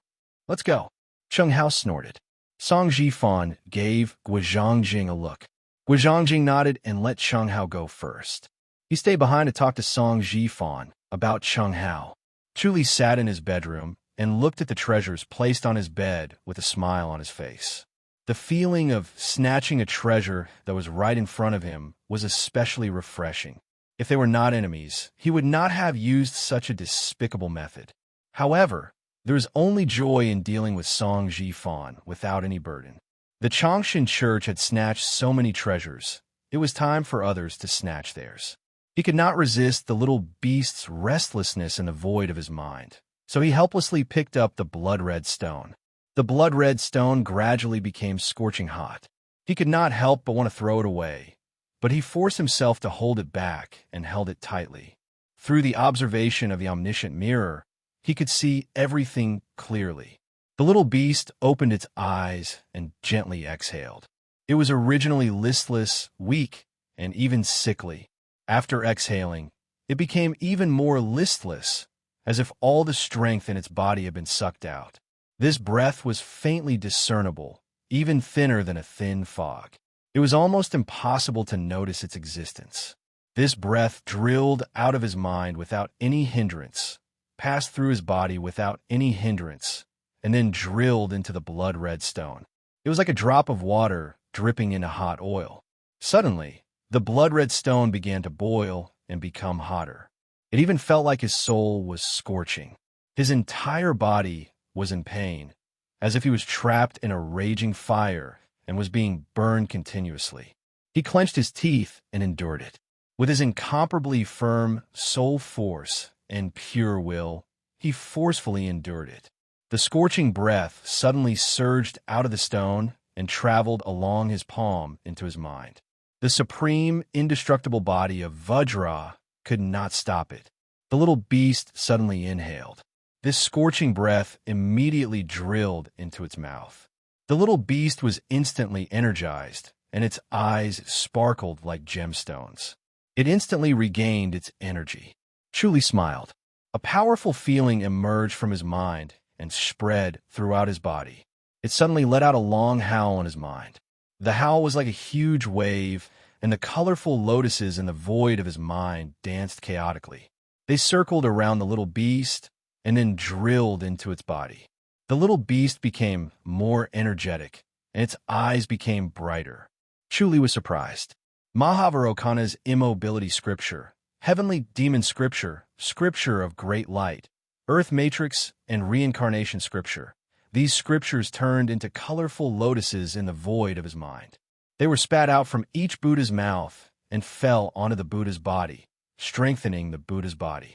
Let's go. Cheng Hao snorted. Song Jifan gave Gui Zhongjing a look. Gui Zhongjing nodded and let Cheng Hao go first. He stayed behind to talk to Song Jifan about Cheng Hao. Chu Li sat in his bedroom and looked at the treasures placed on his bed with a smile on his face. The feeling of snatching a treasure that was right in front of him was especially refreshing. If they were not enemies, he would not have used such a despicable method. However, there is only joy in dealing with Song Jifan without any burden. The Changshan Church had snatched so many treasures, it was time for others to snatch theirs. He could not resist the little beast's restlessness in the void of his mind, so he helplessly picked up the blood-red stone. The blood-red stone gradually became scorching hot. He could not help but want to throw it away, but he forced himself to hold it back and held it tightly. Through the observation of the omniscient mirror, he could see everything clearly. The little beast opened its eyes and gently exhaled. It was originally listless, weak, and even sickly. After exhaling, it became even more listless, as if all the strength in its body had been sucked out. This breath was faintly discernible, even thinner than a thin fog. It was almost impossible to notice its existence. This breath drilled out of his mind without any hindrance, passed through his body without any hindrance, and then drilled into the blood-red stone. It was like a drop of water dripping into hot oil. Suddenly, the blood-red stone began to boil and become hotter. It even felt like his soul was scorching. His entire body was in pain, as if he was trapped in a raging fire and was being burned continuously. He clenched his teeth and endured it. With his incomparably firm soul force and pure will, he forcefully endured it. The scorching breath suddenly surged out of the stone and traveled along his palm into his mind. The supreme, indestructible body of Vajra could not stop it. The little beast suddenly inhaled. This scorching breath immediately drilled into its mouth. The little beast was instantly energized, and its eyes sparkled like gemstones. It instantly regained its energy. Chu Li smiled. A powerful feeling emerged from his mind and spread throughout his body. It suddenly let out a long howl in his mind. The howl was like a huge wave, and the colorful lotuses in the void of his mind danced chaotically. They circled around the little beast and then drilled into its body. The little beast became more energetic, and its eyes became brighter. Chu Li was surprised. Mahavairocana's immobility scripture, heavenly demon scripture, scripture of great light, earth matrix, and reincarnation scripture. These scriptures turned into colorful lotuses in the void of his mind. They were spat out from each Buddha's mouth and fell onto the Buddha's body, strengthening the Buddha's body.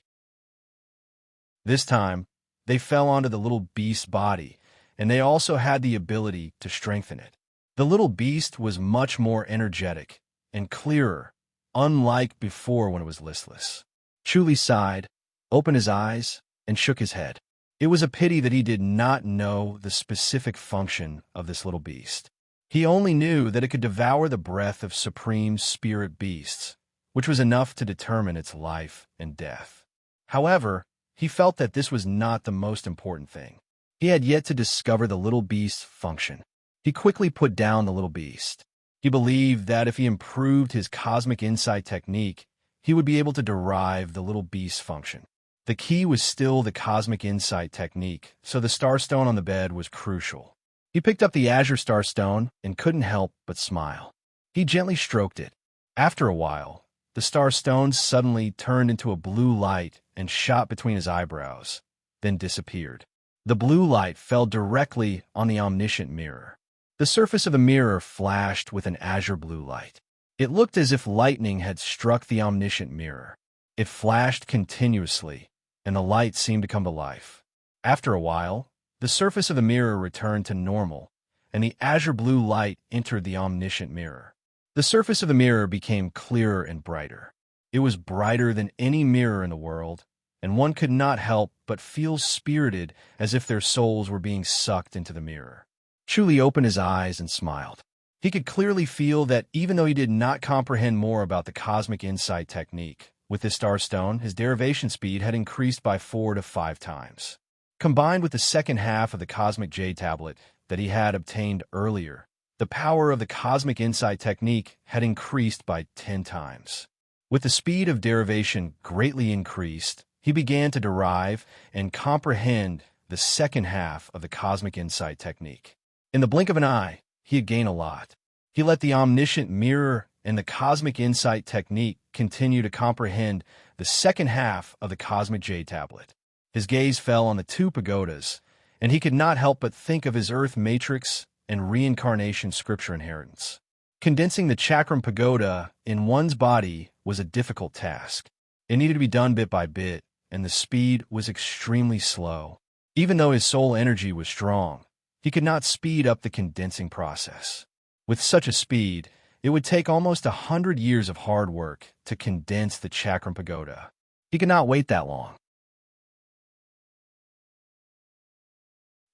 This time, they fell onto the little beast's body, and they also had the ability to strengthen it. The little beast was much more energetic and clearer, unlike before when it was listless. Chuli sighed, opened his eyes, and shook his head. It was a pity that he did not know the specific function of this little beast. He only knew that it could devour the breath of supreme spirit beasts, which was enough to determine its life and death. However, he felt that this was not the most important thing. He had yet to discover the little beast's function. He quickly put down the little beast. He believed that if he improved his cosmic insight technique, he would be able to derive the little beast's function. The key was still the cosmic insight technique, so the starstone on the bed was crucial. He picked up the azure starstone and couldn't help but smile. He gently stroked it. After a while, the starstone suddenly turned into a blue light and shot between his eyebrows, then disappeared. The blue light fell directly on the omniscient mirror. The surface of the mirror flashed with an azure blue light. It looked as if lightning had struck the omniscient mirror. It flashed continuously, and the light seemed to come to life. After a while, the surface of the mirror returned to normal, and the azure blue light entered the omniscient mirror. The surface of the mirror became clearer and brighter. It was brighter than any mirror in the world, and one could not help but feel spirited as if their souls were being sucked into the mirror. Chuli opened his eyes and smiled. He could clearly feel that even though he did not comprehend more about the cosmic insight technique, with this starstone, his derivation speed had increased by 4 to 5 times. Combined with the second half of the cosmic Jade tablet that he had obtained earlier, the power of the cosmic insight technique had increased by 10 times. With the speed of derivation greatly increased, he began to derive and comprehend the second half of the cosmic insight technique. In the blink of an eye, he had gained a lot. He let the omniscient mirror and the cosmic insight technique continue to comprehend the second half of the cosmic Jade tablet. His gaze fell on the 2 pagodas, and he could not help but think of his Earth matrix and reincarnation scripture inheritance. Condensing the chakram pagoda in one's body was a difficult task. It needed to be done bit by bit, and the speed was extremely slow. Even though his soul energy was strong, he could not speed up the condensing process. With such a speed, it would take almost 100 years of hard work to condense the chakram pagoda. He could not wait that long.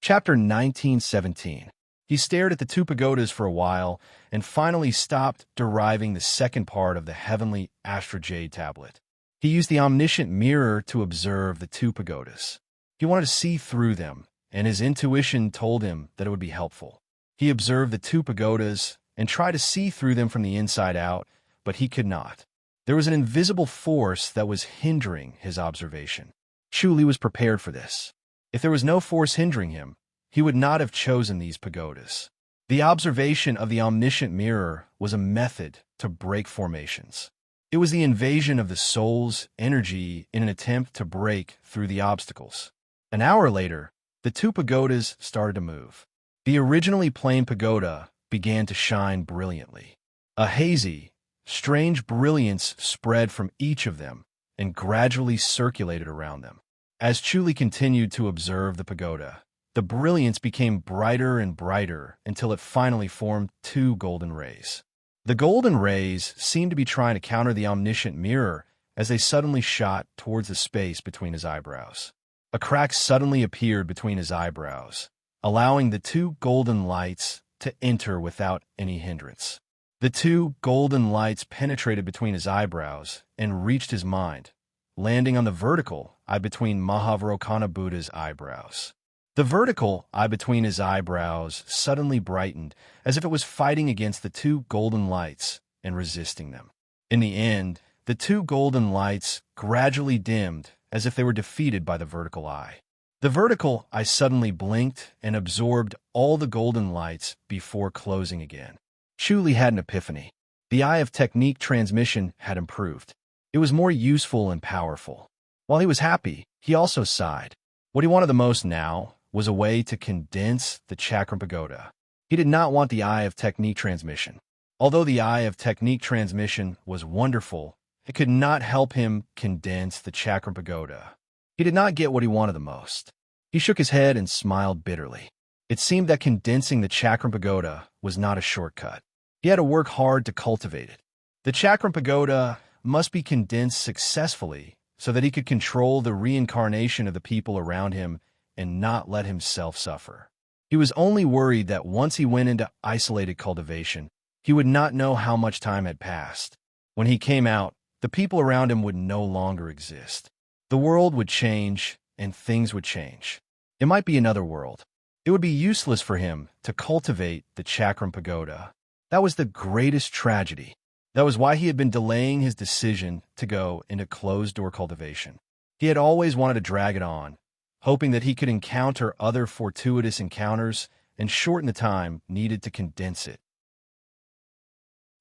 Chapter 1917. He stared at the 2 pagodas for a while and finally stopped deriving the second part of the heavenly Astral Jade tablet. He used the omniscient mirror to observe the 2 pagodas. He wanted to see through them, and his intuition told him that it would be helpful. He observed the 2 pagodas and tried to see through them from the inside out, but he could not. There was an invisible force that was hindering his observation. Chuli was prepared for this. If there was no force hindering him, he would not have chosen these pagodas. The observation of the omniscient mirror was a method to break formations. It was the invasion of the soul's energy in an attempt to break through the obstacles. An hour later, the 2 pagodas started to move. The originally plain pagoda began to shine brilliantly. A hazy, strange brilliance spread from each of them and gradually circulated around them. As Chuli continued to observe the pagoda, the brilliance became brighter and brighter until it finally formed 2 golden rays. The golden rays seemed to be trying to counter the omniscient mirror as they suddenly shot towards the space between his eyebrows. A crack suddenly appeared between his eyebrows, allowing the 2 golden lights to enter without any hindrance. The 2 golden lights penetrated between his eyebrows and reached his mind, landing on the vertical eye between Mahavarokana Buddha's eyebrows. The vertical eye between his eyebrows suddenly brightened as if it was fighting against the 2 golden lights and resisting them. In the end, the 2 golden lights gradually dimmed as if they were defeated by the vertical eye. The vertical eye suddenly blinked and absorbed all the golden lights before closing again. Chuli had an epiphany. The eye of technique transmission had improved. It was more useful and powerful. While he was happy, he also sighed. What he wanted the most now was a way to condense the chakram pagoda. He did not want the Eye of Technique transmission. Although the Eye of Technique transmission was wonderful, it could not help him condense the chakram pagoda. He did not get what he wanted the most. He shook his head and smiled bitterly. It seemed that condensing the chakram pagoda was not a shortcut. He had to work hard to cultivate it. The chakram pagoda must be condensed successfully so that he could control the reincarnation of the people around him and not let himself suffer. He was only worried that once he went into isolated cultivation, he would not know how much time had passed. When he came out, the people around him would no longer exist. The world would change, and things would change. It might be another world. It would be useless for him to cultivate the chakram pagoda. That was the greatest tragedy. That was why he had been delaying his decision to go into closed-door cultivation. He had always wanted to drag it on, hoping that he could encounter other fortuitous encounters and shorten the time needed to condense it.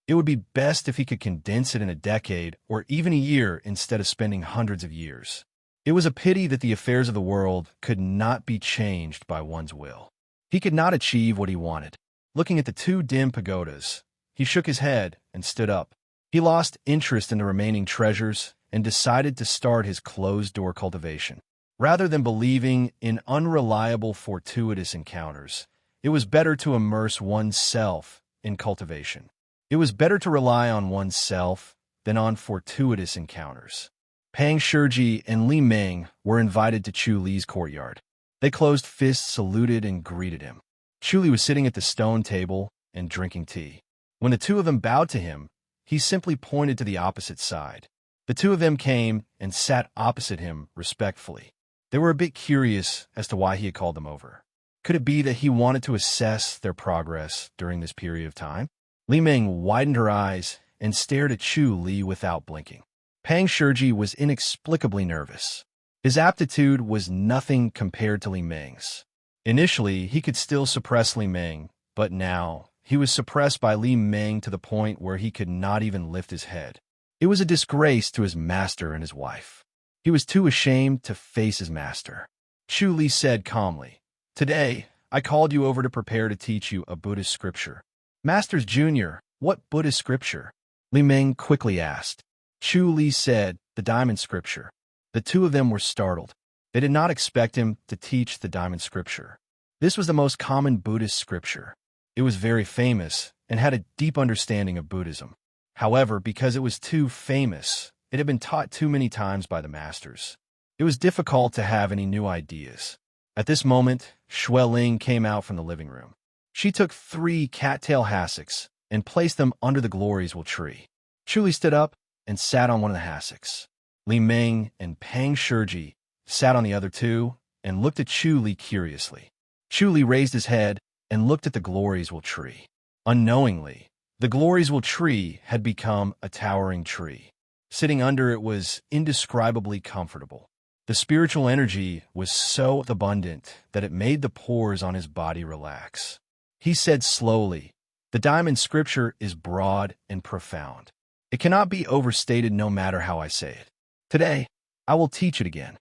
It would be best if he could condense it in a decade or even a year instead of spending hundreds of years. It was a pity that the affairs of the world could not be changed by one's will. He could not achieve what he wanted. Looking at the two dim pagodas, he shook his head and stood up. He lost interest in the remaining treasures and decided to start his closed-door cultivation. Rather than believing in unreliable fortuitous encounters, it was better to immerse oneself in cultivation. It was better to rely on oneself than on fortuitous encounters. Pang Shiji and Li Ming were invited to Chu Li's courtyard. They closed fists, saluted, and greeted him. Chu Li was sitting at the stone table and drinking tea. When the two of them bowed to him, he simply pointed to the opposite side. The two of them came and sat opposite him respectfully. They were a bit curious as to why he had called them over. Could it be that he wanted to assess their progress during this period of time? Li Ming widened her eyes and stared at Chu Li without blinking. Pang Shiji was inexplicably nervous. His aptitude was nothing compared to Li Ming's. Initially, he could still suppress Li Ming, but now he was suppressed by Li Ming to the point where he could not even lift his head. It was a disgrace to his master and his wife. He was too ashamed to face his master. Chu Li said calmly, "Today, I called you over to prepare to teach you a Buddhist scripture." "Masters Junior, what Buddhist scripture?" Li Ming quickly asked. Chu Li said, "The Diamond Scripture." The two of them were startled. They did not expect him to teach the Diamond Scripture. This was the most common Buddhist scripture. It was very famous and had a deep understanding of Buddhism. However, because it was too famous, it had been taught too many times by the masters. It was difficult to have any new ideas. At this moment, Xue Ling came out from the living room. She took 3 cattail hassocks and placed them under the glorious tree. Chu Li stood up and sat on one of the hassocks. Li Ming and Pang Shiji sat on the other 2 and looked at Chu Li curiously. Chu Li raised his head and looked at the glorious tree. Unknowingly, the glorious tree had become a towering tree. Sitting under it was indescribably comfortable. The spiritual energy was so abundant that it made the pores on his body relax. He said slowly, "The Diamond Scripture is broad and profound. It cannot be overstated no matter how I say it. Today, I will teach it again."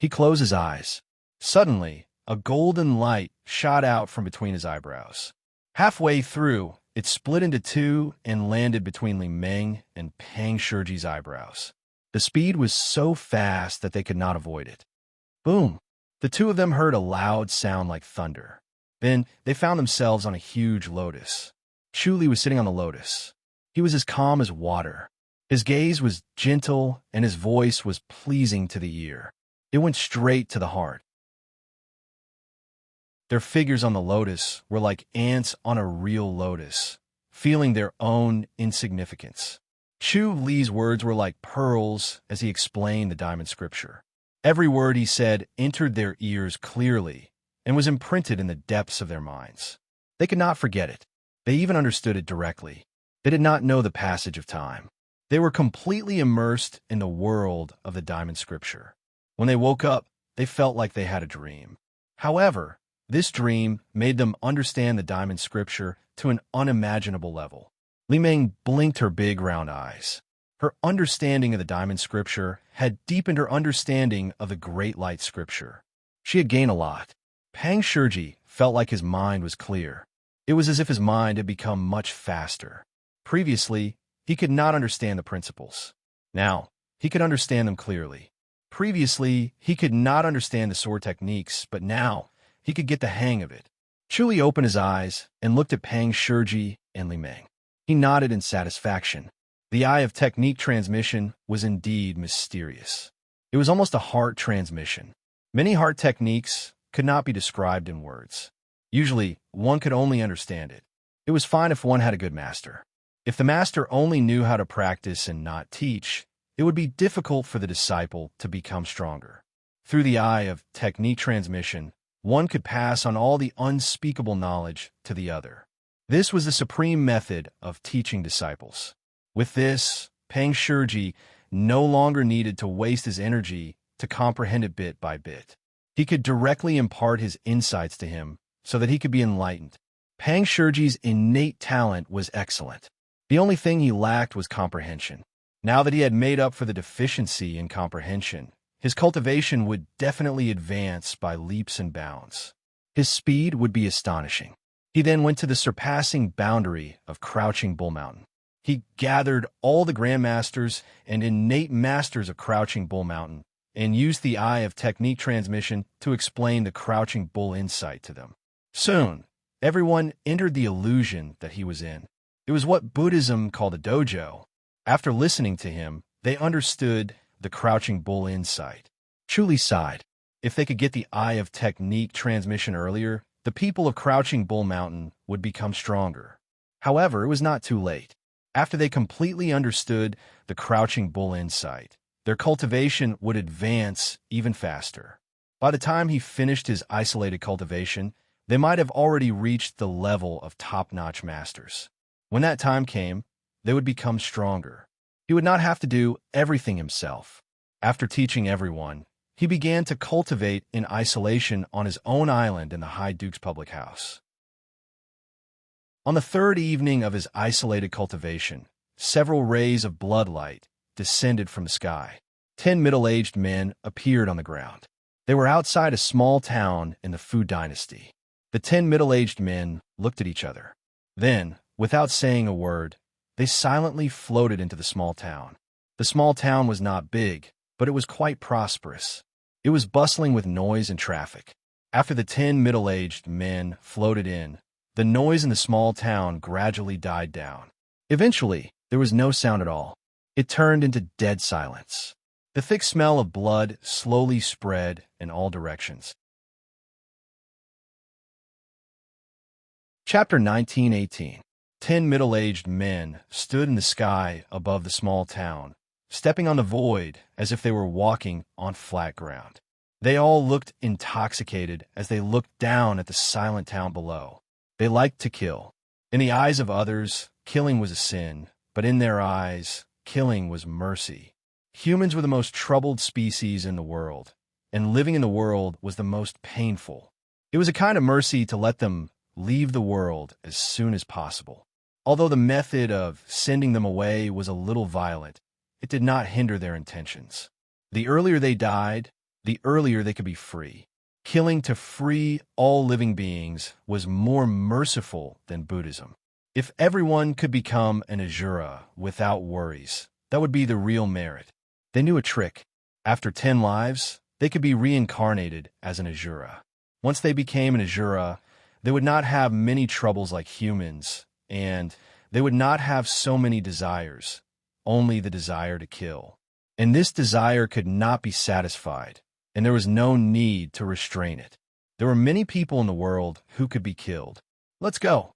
He closed his eyes. Suddenly, a golden light shot out from between his eyebrows. Halfway through, it split into 2 and landed between Li Ming and Pang Shiji's eyebrows. The speed was so fast that they could not avoid it. Boom! The two of them heard a loud sound like thunder. Then they found themselves on a huge lotus. Chu Li was sitting on the lotus. He was as calm as water. His gaze was gentle and his voice was pleasing to the ear. It went straight to the heart. Their figures on the lotus were like ants on a real lotus, feeling their own insignificance. Chu Li's words were like pearls as he explained the Diamond Scripture. Every word he said entered their ears clearly and was imprinted in the depths of their minds. They could not forget it. They even understood it directly. They did not know the passage of time. They were completely immersed in the world of the Diamond Scripture. When they woke up, they felt like they had a dream. However, this dream made them understand the Diamond Scripture to an unimaginable level. Li Ming blinked her big round eyes. Her understanding of the Diamond Scripture had deepened her understanding of the Great Light Scripture. She had gained a lot. Pang Shurji felt like his mind was clear. It was as if his mind had become much faster. Previously, he could not understand the principles. Now, he could understand them clearly. Previously, he could not understand the sword techniques, but now, he could get the hang of it. Chuli opened his eyes and looked at Pang Shurji and Li Meng. He nodded in satisfaction. The eye of technique transmission was indeed mysterious. It was almost a heart transmission. Many heart techniques could not be described in words. Usually, one could only understand it. It was fine if one had a good master. If the master only knew how to practice and not teach, it would be difficult for the disciple to become stronger. Through the eye of technique transmission, one could pass on all the unspeakable knowledge to the other. This was the supreme method of teaching disciples. With this, Pang Shurji no longer needed to waste his energy to comprehend it bit by bit. He could directly impart his insights to him so that he could be enlightened. Pang Shurji's innate talent was excellent. The only thing he lacked was comprehension. Now that he had made up for the deficiency in comprehension, his cultivation would definitely advance by leaps and bounds. His speed would be astonishing. He then went to the surpassing boundary of Crouching Bull Mountain. He gathered all the grandmasters and innate masters of Crouching Bull Mountain and used the eye of technique transmission to explain the Crouching Bull insight to them. Soon, everyone entered the illusion that he was in. It was what Buddhism called a dojo. After listening to him, they understood the Crouching Bull insight. Chuli sighed. If they could get the eye of technique transmission earlier, the people of Crouching Bull Mountain would become stronger. However, it was not too late. After they completely understood the Crouching Bull insight, their cultivation would advance even faster. By the time he finished his isolated cultivation, they might have already reached the level of top-notch masters. When that time came, they would become stronger. He would not have to do everything himself. After teaching everyone, he began to cultivate in isolation on his own island in the High Duke's public house. On the third evening of his isolated cultivation, several rays of bloodlight descended from the sky. 10 middle-aged men appeared on the ground. They were outside a small town in the Fu dynasty. The 10 middle-aged men looked at each other. Then, without saying a word, they silently floated into the small town. The small town was not big, but it was quite prosperous. It was bustling with noise and traffic. After the 10 middle-aged men floated in, the noise in the small town gradually died down. Eventually, there was no sound at all. It turned into dead silence. The thick smell of blood slowly spread in all directions. Chapter 1918. 10 middle-aged men stood in the sky above the small town, stepping on the void as if they were walking on flat ground. They all looked intoxicated as they looked down at the silent town below. They liked to kill. In the eyes of others, killing was a sin, but in their eyes, killing was mercy. Humans were the most troubled species in the world, and living in the world was the most painful. It was a kind of mercy to let them leave the world as soon as possible. Although the method of sending them away was a little violent, it did not hinder their intentions. The earlier they died, the earlier they could be free. Killing to free all living beings was more merciful than Buddhism. If everyone could become an Asura without worries, that would be the real merit. They knew a trick. After 10 lives, they could be reincarnated as an Asura. Once they became an Asura, they would not have many troubles like humans, and they would not have so many desires, only the desire to kill. And this desire could not be satisfied, and there was no need to restrain it. There were many people in the world who could be killed. "Let's go,"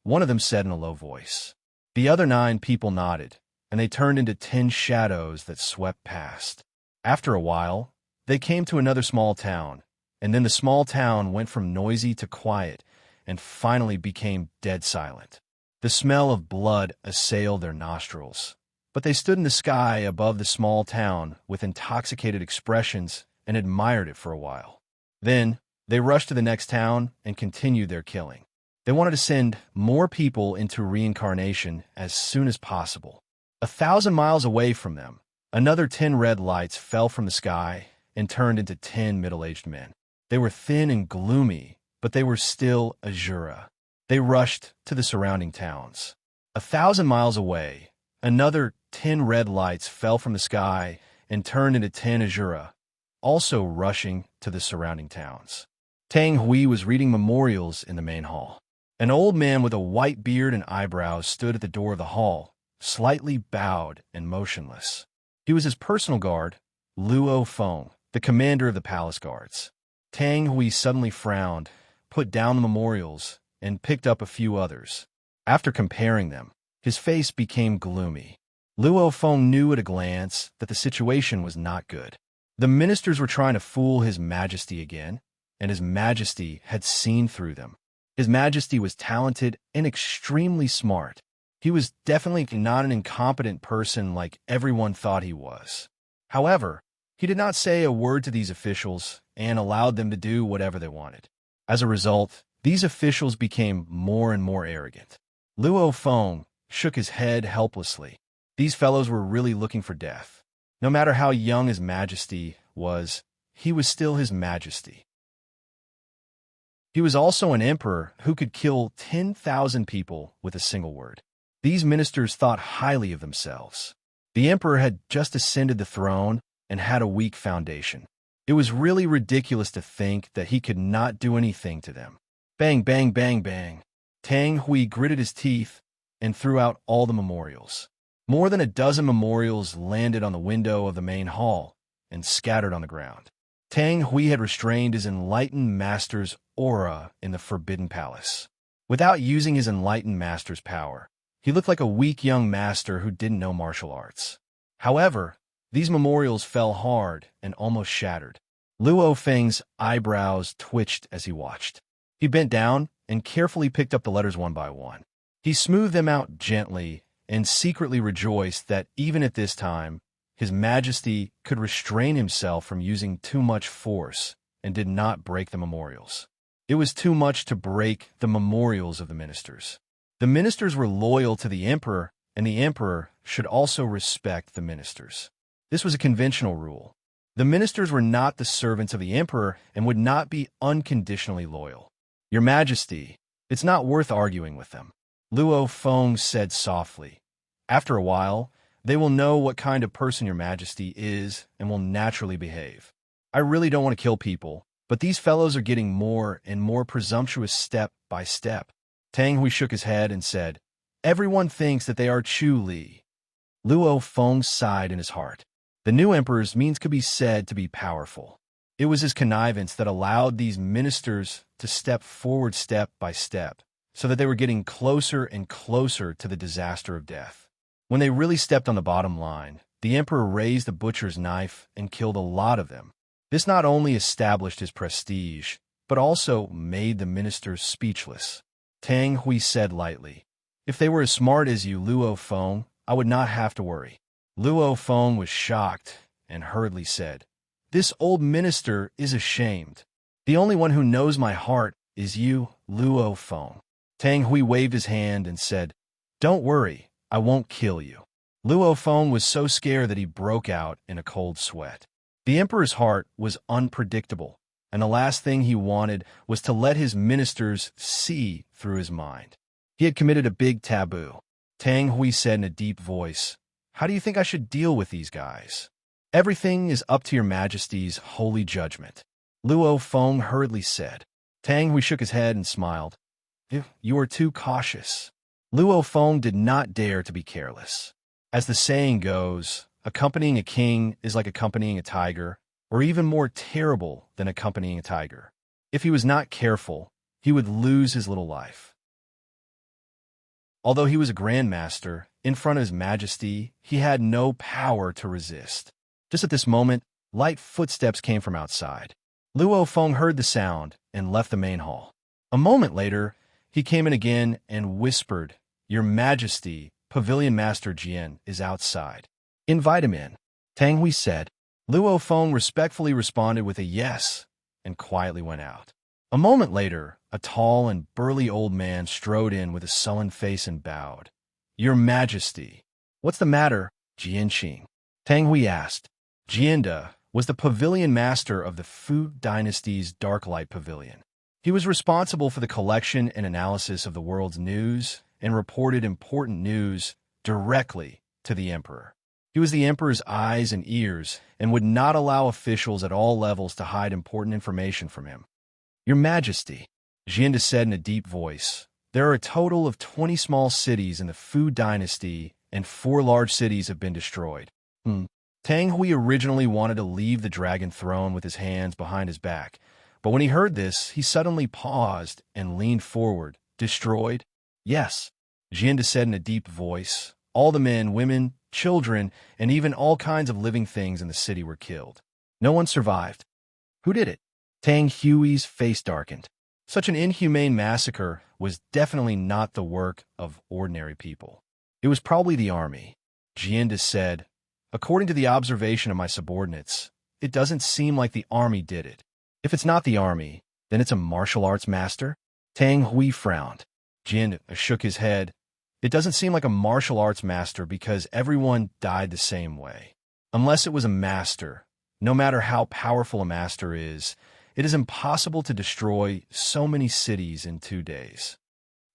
one of them said in a low voice. The other 9 people nodded, and they turned into 10 shadows that swept past. After a while, they came to another small town, and then the small town went from noisy to quiet and finally became dead silent. The smell of blood assailed their nostrils, but they stood in the sky above the small town with intoxicated expressions and admired it for a while. Then, they rushed to the next town and continued their killing. They wanted to send more people into reincarnation as soon as possible. 1,000 miles away from them, another 10 red lights fell from the sky and turned into 10 middle-aged men. They were thin and gloomy, but they were still Azura. They rushed to the surrounding towns. 1,000 miles away, another 10 red lights fell from the sky and turned into 10 Azura, also rushing to the surrounding towns. Tang Hui was reading memorials in the main hall. An old man with a white beard and eyebrows stood at the door of the hall, slightly bowed and motionless. He was his personal guard, Luo Feng, the commander of the palace guards. Tang Hui suddenly frowned, put down the memorials, and picked up a few others. After comparing them, his face became gloomy. Luo Feng knew at a glance that the situation was not good. The ministers were trying to fool His Majesty again, and His Majesty had seen through them. His Majesty was talented and extremely smart. He was definitely not an incompetent person like everyone thought he was. However, he did not say a word to these officials and allowed them to do whatever they wanted. As a result, these officials became more and more arrogant. Luo Feng shook his head helplessly. These fellows were really looking for death. No matter how young His Majesty was, he was still His Majesty. He was also an emperor who could kill 10,000 people with a single word. These ministers thought highly of themselves. The emperor had just ascended the throne and had a weak foundation. It was really ridiculous to think that he could not do anything to them. Bang, bang, bang, bang. Tang Hui gritted his teeth and threw out all the memorials. More than a dozen memorials landed on the window of the main hall and scattered on the ground. Tang Hui had restrained his enlightened master's aura in the Forbidden Palace. Without using his enlightened master's power, he looked like a weak young master who didn't know martial arts. However, these memorials fell hard and almost shattered. Luo Feng's eyebrows twitched as he watched. He bent down and carefully picked up the letters one by one. He smoothed them out gently and secretly rejoiced that even at this time, His Majesty could restrain himself from using too much force and did not break the memorials. It was too much to break the memorials of the ministers. The ministers were loyal to the emperor, and the emperor should also respect the ministers. This was a conventional rule. The ministers were not the servants of the emperor and would not be unconditionally loyal. Your Majesty, it's not worth arguing with them, Luo Feng said softly. After a while, they will know what kind of person Your Majesty is and will naturally behave. I really don't want to kill people, but these fellows are getting more and more presumptuous step by step. Tang Hui shook his head and said, Everyone thinks that they are Chu Li. Luo Feng sighed in his heart. The new emperor's means could be said to be powerful. It was his connivance that allowed these ministers to step forward step by step, so that they were getting closer and closer to the disaster of death. When they really stepped on the bottom line, the emperor raised the butcher's knife and killed a lot of them. This not only established his prestige, but also made the ministers speechless. Tang Hui said lightly, If they were as smart as you, Luo Feng, I would not have to worry. Luo Feng was shocked and hurriedly said, This old minister is ashamed. The only one who knows my heart is you, Luo Feng. Tang Hui waved his hand and said, Don't worry, I won't kill you. Luo Feng was so scared that he broke out in a cold sweat. The emperor's heart was unpredictable, and the last thing he wanted was to let his ministers see through his mind. He had committed a big taboo. Tang Hui said in a deep voice, How do you think I should deal with these guys? Everything is up to Your Majesty's holy judgment. Luo Feng hurriedly said. Tang Hui shook his head and smiled. You are too cautious. Luo Feng did not dare to be careless. As the saying goes, accompanying a king is like accompanying a tiger, or even more terrible than accompanying a tiger. If he was not careful, he would lose his little life. Although he was a grandmaster, in front of His Majesty, he had no power to resist. Just at this moment, light footsteps came from outside. Luo Feng heard the sound and left the main hall. A moment later, he came in again and whispered, Your Majesty, Pavilion Master Jian is outside. Invite him in, Tang Hui said. Luo Feng respectfully responded with a yes and quietly went out. A moment later, a tall and burly old man strode in with a sullen face and bowed. Your Majesty. What's the matter, Jian Qing? Tang Hui asked. Jianda, was the pavilion master of the Fu Dynasty's Dark Light Pavilion. He was responsible for the collection and analysis of the world's news and reported important news directly to the emperor. He was the emperor's eyes and ears and would not allow officials at all levels to hide important information from him. Your Majesty, Jianda said in a deep voice, there are a total of 20 small cities in the Fu Dynasty and 4 large cities have been destroyed. Tang Hui originally wanted to leave the dragon throne with his hands behind his back, but when he heard this, he suddenly paused and leaned forward. Destroyed? Yes, Jianda said in a deep voice. All the men, women, children, and even all kinds of living things in the city were killed. No one survived. Who did it? Tang Hui's face darkened. Such an inhumane massacre was definitely not the work of ordinary people. It was probably the army. Jianda said, according to the observation of my subordinates, it doesn't seem like the army did it. If it's not the army, then it's a martial arts master? Tang Hui frowned. Jianda shook his head. It doesn't seem like a martial arts master because everyone died the same way. Unless it was a master, no matter how powerful a master is, it is impossible to destroy so many cities in 2 days.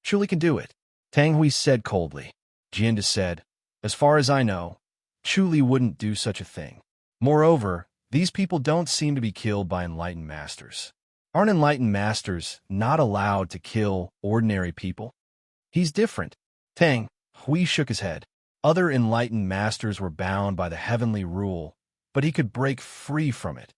Surely can do it, Tang Hui said coldly. Jianda said, as far as I know, Chuli wouldn't do such a thing. Moreover, these people don't seem to be killed by enlightened masters. Aren't enlightened masters not allowed to kill ordinary people? He's different. Tang Hui shook his head. Other enlightened masters were bound by the heavenly rule, but he could break free from it.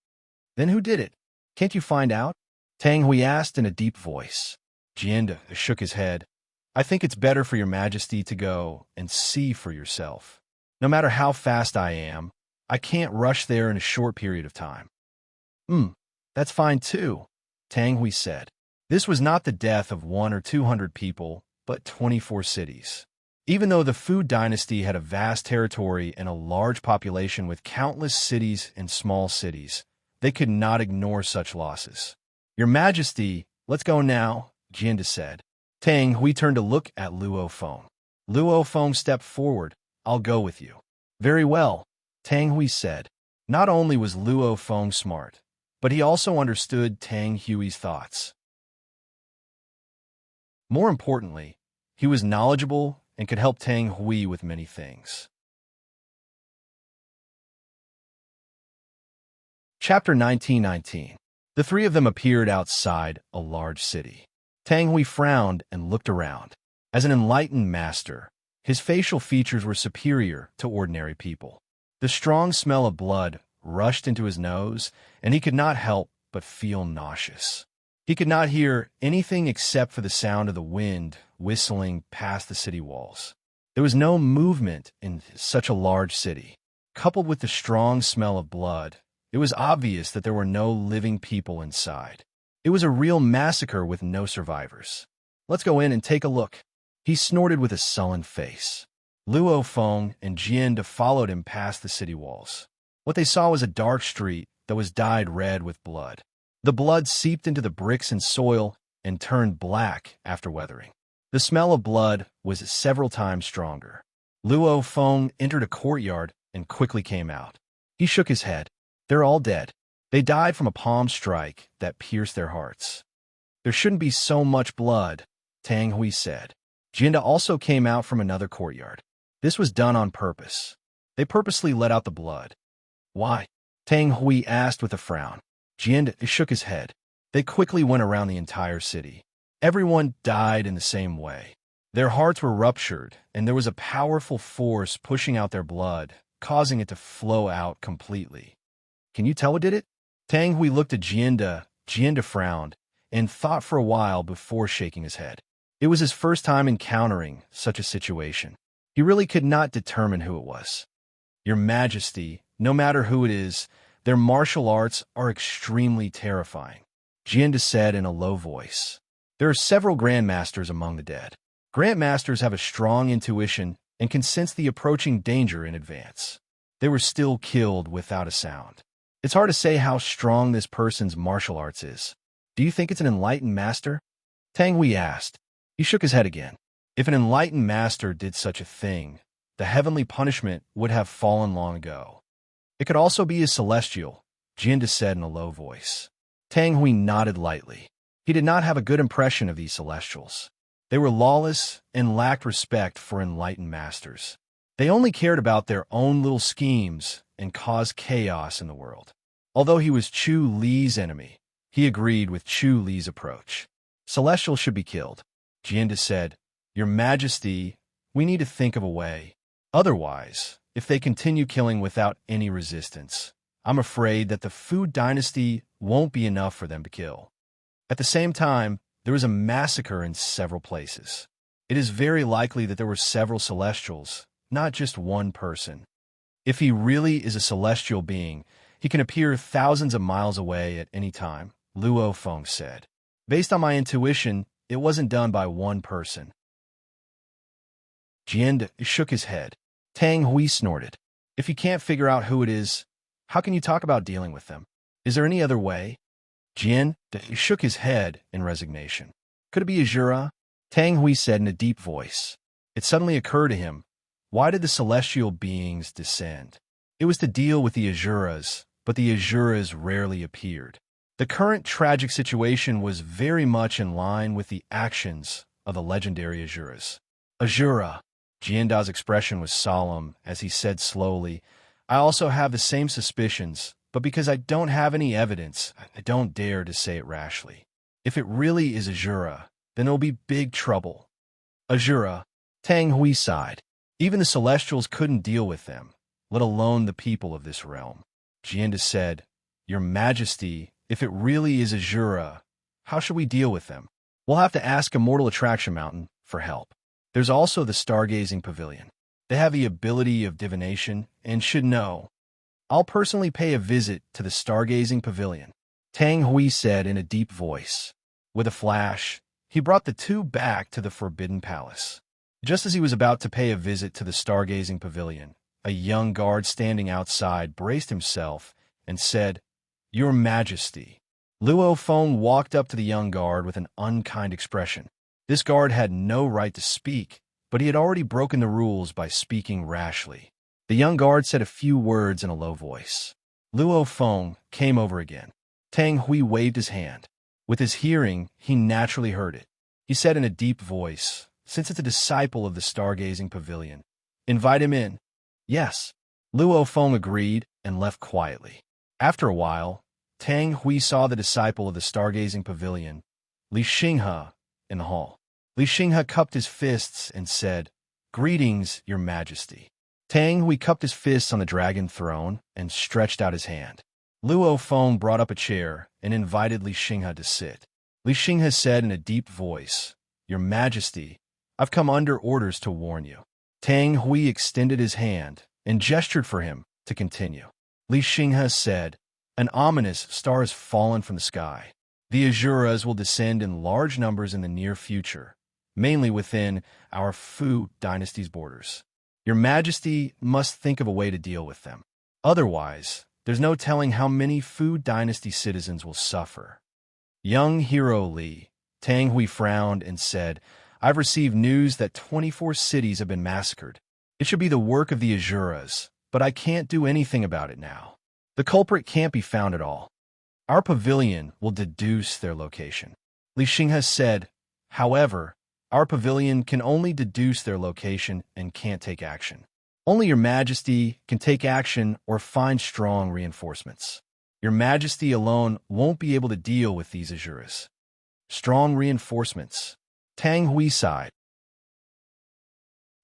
Then who did it? Can't you find out? Tang Hui asked in a deep voice. Jianda shook his head. I think it's better for your majesty to go and see for yourself. No matter how fast I am, I can't rush there in a short period of time. That's fine too, Tang Hui said. This was not the death of 100 or 200 people, but 24 cities. Even though the Fu Dynasty had a vast territory and a large population with countless cities and small cities, they could not ignore such losses. Your Majesty, let's go now, Jianda said. Tang Hui turned to look at Luo Feng. Luo Feng stepped forward. I'll go with you. Very well, Tang Hui said. Not only was Luo Feng smart, but he also understood Tang Hui's thoughts. More importantly, he was knowledgeable and could help Tang Hui with many things. Chapter 1919. The 3 of them appeared outside a large city. Tang Hui frowned and looked around. As an enlightened master, his facial features were superior to ordinary people. The strong smell of blood rushed into his nose, and he could not help but feel nauseous. He could not hear anything except for the sound of the wind whistling past the city walls. There was no movement in such a large city. Coupled with the strong smell of blood, it was obvious that there were no living people inside. It was a real massacre with no survivors. Let's go in and take a look. He snorted with a sullen face. Luo Feng and Jianda followed him past the city walls. What they saw was a dark street that was dyed red with blood. The blood seeped into the bricks and soil and turned black after weathering. The smell of blood was several times stronger. Luo Feng entered a courtyard and quickly came out. He shook his head. They're all dead. They died from a palm strike that pierced their hearts. There shouldn't be so much blood, Tang Hui said. Jianda also came out from another courtyard. This was done on purpose. They purposely let out the blood. Why? Tang Hui asked with a frown. Jianda shook his head. They quickly went around the entire city. Everyone died in the same way. Their hearts were ruptured, and there was a powerful force pushing out their blood, causing it to flow out completely. Can you tell what did it? Tang Hui looked at Jianda. Jianda frowned and thought for a while before shaking his head. It was his first time encountering such a situation. He really could not determine who it was. Your Majesty, no matter who it is, their martial arts are extremely terrifying, Jianda said in a low voice. There are several grandmasters among the dead. Grandmasters have a strong intuition and can sense the approaching danger in advance. They were still killed without a sound. It's hard to say how strong this person's martial arts is. Do you think it's an enlightened master? Tang Hui asked. He shook his head again. If an enlightened master did such a thing, the heavenly punishment would have fallen long ago. It could also be a celestial, Jianda said in a low voice. Tang Hui nodded lightly. He did not have a good impression of these celestials. They were lawless and lacked respect for enlightened masters. They only cared about their own little schemes and caused chaos in the world. Although he was Chu Li's enemy, he agreed with Chu Li's approach. Celestials should be killed. Jianda said, Your Majesty, we need to think of a way. Otherwise, if they continue killing without any resistance, I'm afraid that the Fu dynasty won't be enough for them to kill. At the same time, there was a massacre in several places. It is very likely that there were several celestials, not just one person. If he really is a celestial being, he can appear thousands of miles away at any time, Luo Feng said. Based on my intuition, it wasn't done by one person. Jianda shook his head. Tang Hui snorted. If you can't figure out who it is, how can you talk about dealing with them? Is there any other way? Jianda shook his head in resignation. Could it be Azura? Tang Hui said in a deep voice. It suddenly occurred to him, why did the celestial beings descend? It was to deal with the Azuras, but the Azuras rarely appeared. The current tragic situation was very much in line with the actions of the legendary Azuras. Azura. Jianda's expression was solemn as he said slowly, I also have the same suspicions, but because I don't have any evidence, I don't dare to say it rashly. If it really is Azura, then it'll be big trouble. Azura, Tang Hui sighed. Even the Celestials couldn't deal with them, let alone the people of this realm. Jianda said, Your Majesty, if it really is Azura, how should we deal with them? We'll have to ask Immortal Attraction Mountain for help. There's also the Stargazing Pavilion. They have the ability of divination and should know. I'll personally pay a visit to the Stargazing Pavilion, Tang Hui said in a deep voice. With a flash, he brought the two back to the Forbidden Palace. Just as he was about to pay a visit to the Stargazing Pavilion, a young guard standing outside braced himself and said, Your Majesty. Luo Feng walked up to the young guard with an unkind expression. This guard had no right to speak, but he had already broken the rules by speaking rashly. The young guard said a few words in a low voice. Luo Feng came over again. Tang Hui waved his hand. With his hearing, he naturally heard it. He said in a deep voice, Since it's a disciple of the Stargazing Pavilion, invite him in. Yes. Luo Feng agreed and left quietly. After a while, Tang Hui saw the disciple of the Stargazing Pavilion, Li Xinghe, in the hall. Li Xinghe cupped his fists and said, Greetings, Your Majesty. Tang Hui cupped his fists on the dragon throne and stretched out his hand. Luo Feng brought up a chair and invited Li Xinghe to sit. Li Xinghe said in a deep voice, Your Majesty, I've come under orders to warn you. Tang Hui extended his hand and gestured for him to continue. Li Xinghe said, An ominous star has fallen from the sky. The Azuras will descend in large numbers in the near future, mainly within our Fu dynasty's borders. Your Majesty must think of a way to deal with them. Otherwise, there's no telling how many Fu dynasty citizens will suffer. Young hero Li, Tang Hui frowned and said, I've received news that 24 cities have been massacred. It should be the work of the Azuras, but I can't do anything about it now. The culprit can't be found at all. Our pavilion will deduce their location. Li Xinghe said, However, our pavilion can only deduce their location and can't take action. Only Your Majesty can take action or find strong reinforcements. Your Majesty alone won't be able to deal with these Azuras. Strong reinforcements. Tang Hui sighed.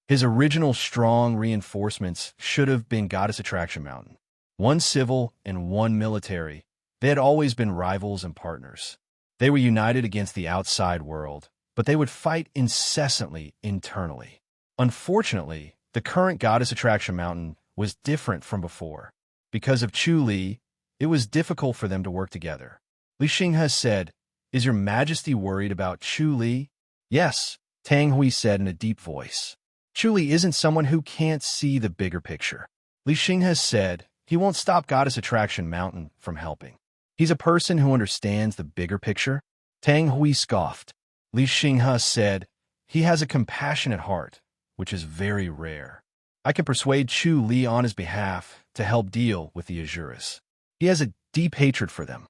His original strong reinforcements should have been Goddess Attraction Mountain. One civil and one military. They had always been rivals and partners. They were united against the outside world, but they would fight incessantly internally. Unfortunately, the current Goddess Attraction Mountain was different from before. Because of Chu Li, it was difficult for them to work together. Li Xinghe said, Is Your Majesty worried about Chu Li? Yes, Tang Hui said in a deep voice. Chu Li isn't someone who can't see the bigger picture. Li Xinghe said, He won't stop Goddess Attraction Mountain from helping. He's a person who understands the bigger picture. Tang Hui scoffed. Li Xinghe said, He has a compassionate heart, which is very rare. I can persuade Chu Li on his behalf to help deal with the Azuras. He has a deep hatred for them.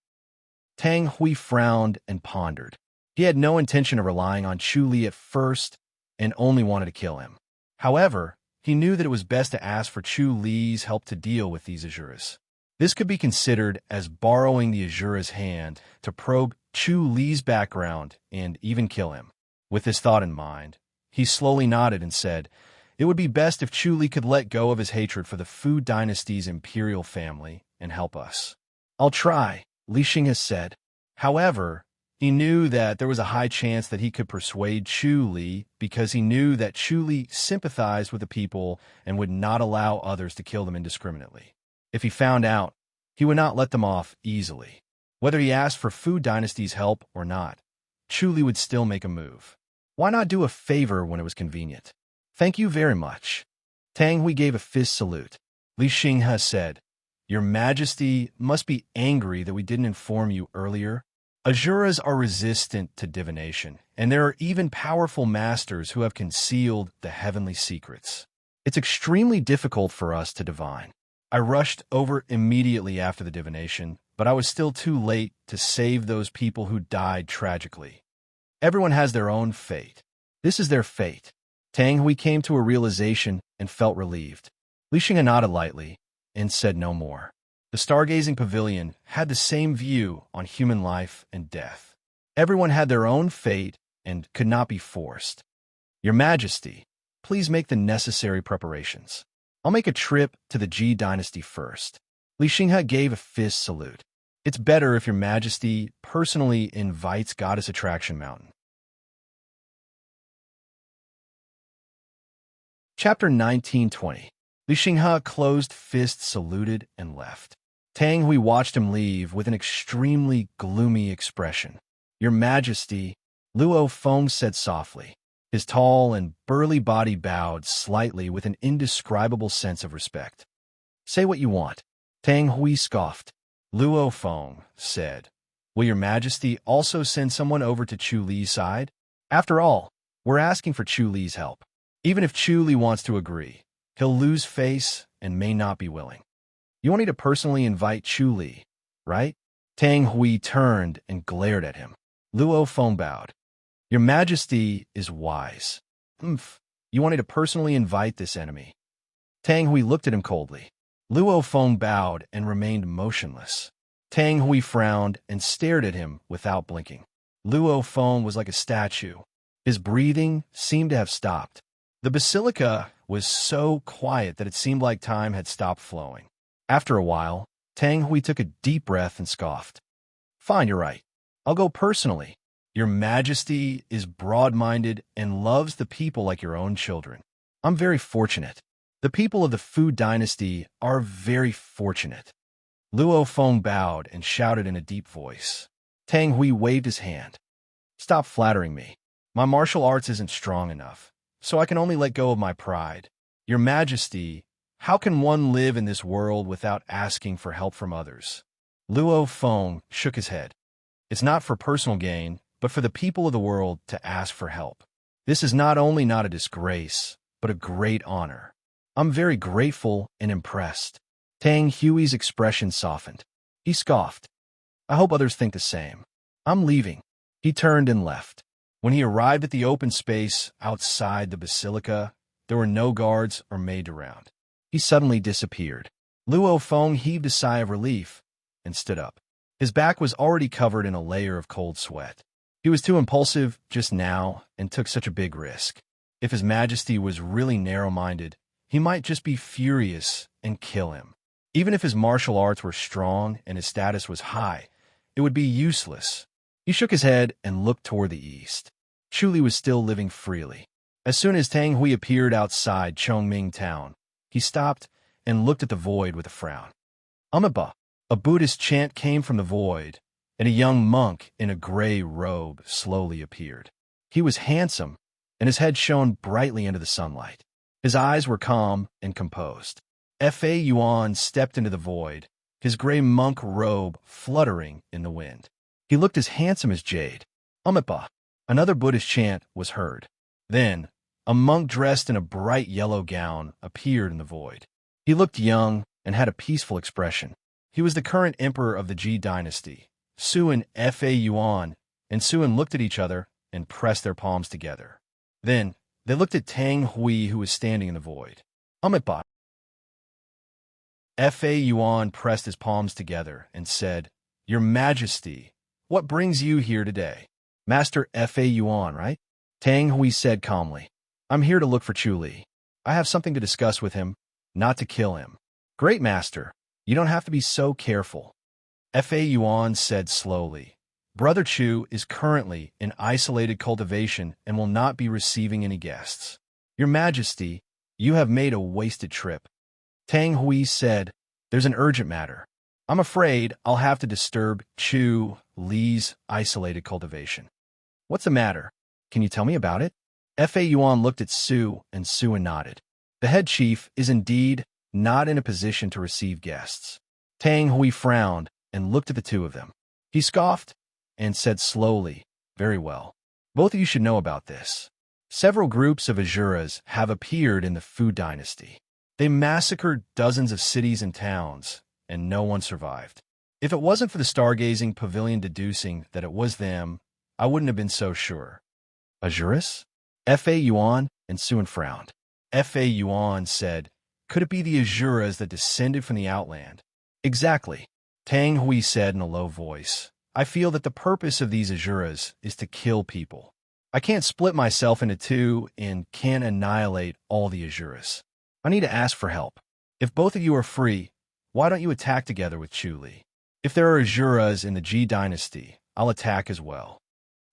Tang Hui frowned and pondered. He had no intention of relying on Chu Li at first and only wanted to kill him. However, he knew that it was best to ask for Chu Li's help to deal with these Azuras. This could be considered as borrowing the Azura's hand to probe Chu Li's background and even kill him. With this thought in mind, he slowly nodded and said, "It would be best if Chu Li could let go of his hatred for the Fu dynasty's imperial family and help us." "I'll try," Li Xing has said. However, he knew that there was a high chance that he could persuade Chu Li because he knew that Chu Li sympathized with the people and would not allow others to kill them indiscriminately. If he found out, he would not let them off easily. Whether he asked for Fu dynasty's help or not, Chu Li would still make a move. Why not do a favor when it was convenient? "Thank you very much." Tang Hui gave a fist salute. Li Xing has said, "Your Majesty must be angry that we didn't inform you earlier. Azuras are resistant to divination, and there are even powerful masters who have concealed the heavenly secrets. It's extremely difficult for us to divine. I rushed over immediately after the divination, but I was still too late to save those people who died tragically. Everyone has their own fate. This is their fate." Tang Hui came to a realization and felt relieved. Li Xing nodded lightly and said no more. The stargazing pavilion had the same view on human life and death. Everyone had their own fate and could not be forced. "Your Majesty, please make the necessary preparations. I'll make a trip to the Ji dynasty first." Li Xinghe gave a fist salute. "It's better if your Majesty personally invites Goddess Attraction Mountain." Chapter 1920. Li Xinghe closed fist saluted and left. Tang Hui watched him leave with an extremely gloomy expression. "Your Majesty," Luo Feng said softly. His tall and burly body bowed slightly with an indescribable sense of respect. "Say what you want." Tang Hui scoffed. Luo Feng said, "Will your Majesty also send someone over to Chu Li's side? After all, we're asking for Chu Li's help. Even if Chu Li wants to agree, he'll lose face and may not be willing. You want me to personally invite Chu Li, right?" Tang Hui turned and glared at him. Luo Feng bowed. "Your Majesty is wise. You want me to personally invite this enemy?" Tang Hui looked at him coldly. Luo Feng bowed and remained motionless. Tang Hui frowned and stared at him without blinking. Luo Feng was like a statue. His breathing seemed to have stopped. The basilica was so quiet that it seemed like time had stopped flowing. After a while, Tang Hui took a deep breath and scoffed. "Fine, you're right. I'll go personally. Your Majesty is broad-minded and loves the people like your own children. I'm very fortunate. The people of the Fu dynasty are very fortunate." Luo Feng bowed and shouted in a deep voice. Tang Hui waved his hand. "Stop flattering me. My martial arts isn't strong enough, so I can only let go of my pride. Your Majesty, how can one live in this world without asking for help from others?" Luo Feng shook his head. "It's not for personal gain, but for the people of the world to ask for help. This is not only not a disgrace, but a great honor. I'm very grateful and impressed." Tang Hui's expression softened. He scoffed. "I hope others think the same. I'm leaving." He turned and left. When he arrived at the open space outside the basilica, there were no guards or maids around. He suddenly disappeared. Luo Feng heaved a sigh of relief and stood up. His back was already covered in a layer of cold sweat. He was too impulsive just now and took such a big risk. If His Majesty was really narrow-minded, he might just be furious and kill him. Even if his martial arts were strong and his status was high, it would be useless. He shook his head and looked toward the east. Chu Li was still living freely. As soon as Tang Hui appeared outside Chongming town, he stopped and looked at the void with a frown. Amiba, a Buddhist chant came from the void, and a young monk in a gray robe slowly appeared. He was handsome, and his head shone brightly into the sunlight. His eyes were calm and composed. Fa Yuan stepped into the void, his gray monk robe fluttering in the wind. He looked as handsome as jade. Amipa, another Buddhist chant was heard. Then, a monk dressed in a bright yellow gown appeared in the void. He looked young and had a peaceful expression. He was the current emperor of the Ji dynasty, Suan Fa Yuan, and Suan looked at each other and pressed their palms together. Then, they looked at Tang Hui, who was standing in the void. Amitbot. Fa Yuan pressed his palms together and said, "Your Majesty, what brings you here today?" "Master Fa Yuan, right?" Tang Hui said calmly. "I'm here to look for Chu Li. I have something to discuss with him, not to kill him." "Great, Master. You don't have to be so careful." Fa Yuan said slowly. "Brother Chu is currently in isolated cultivation and will not be receiving any guests. Your Majesty, you have made a wasted trip." Tang Hui said, "There's an urgent matter. I'm afraid I'll have to disturb Chu Li's isolated cultivation." "What's the matter? Can you tell me about it?" Fa Yuan looked at Su, and Su nodded. "The head chief is indeed not in a position to receive guests." Tang Hui frowned and looked at the two of them. He scoffed and said slowly, "Very well. Both of you should know about this. Several groups of Azuras have appeared in the Fu dynasty. They massacred dozens of cities and towns, and no one survived. If it wasn't for the stargazing pavilion deducing that it was them, I wouldn't have been so sure." "Azuras?" Fa Yuan and Suan frowned. Fa Yuan said, "Could it be the Azuras that descended from the Outland?" "Exactly," Tang Hui said in a low voice. "I feel that the purpose of these Azuras is to kill people. I can't split myself into two and can't annihilate all the Azuras. I need to ask for help. If both of you are free, why don't you attack together with Chu Li? If there are Azuras in the Ji dynasty, I'll attack as well."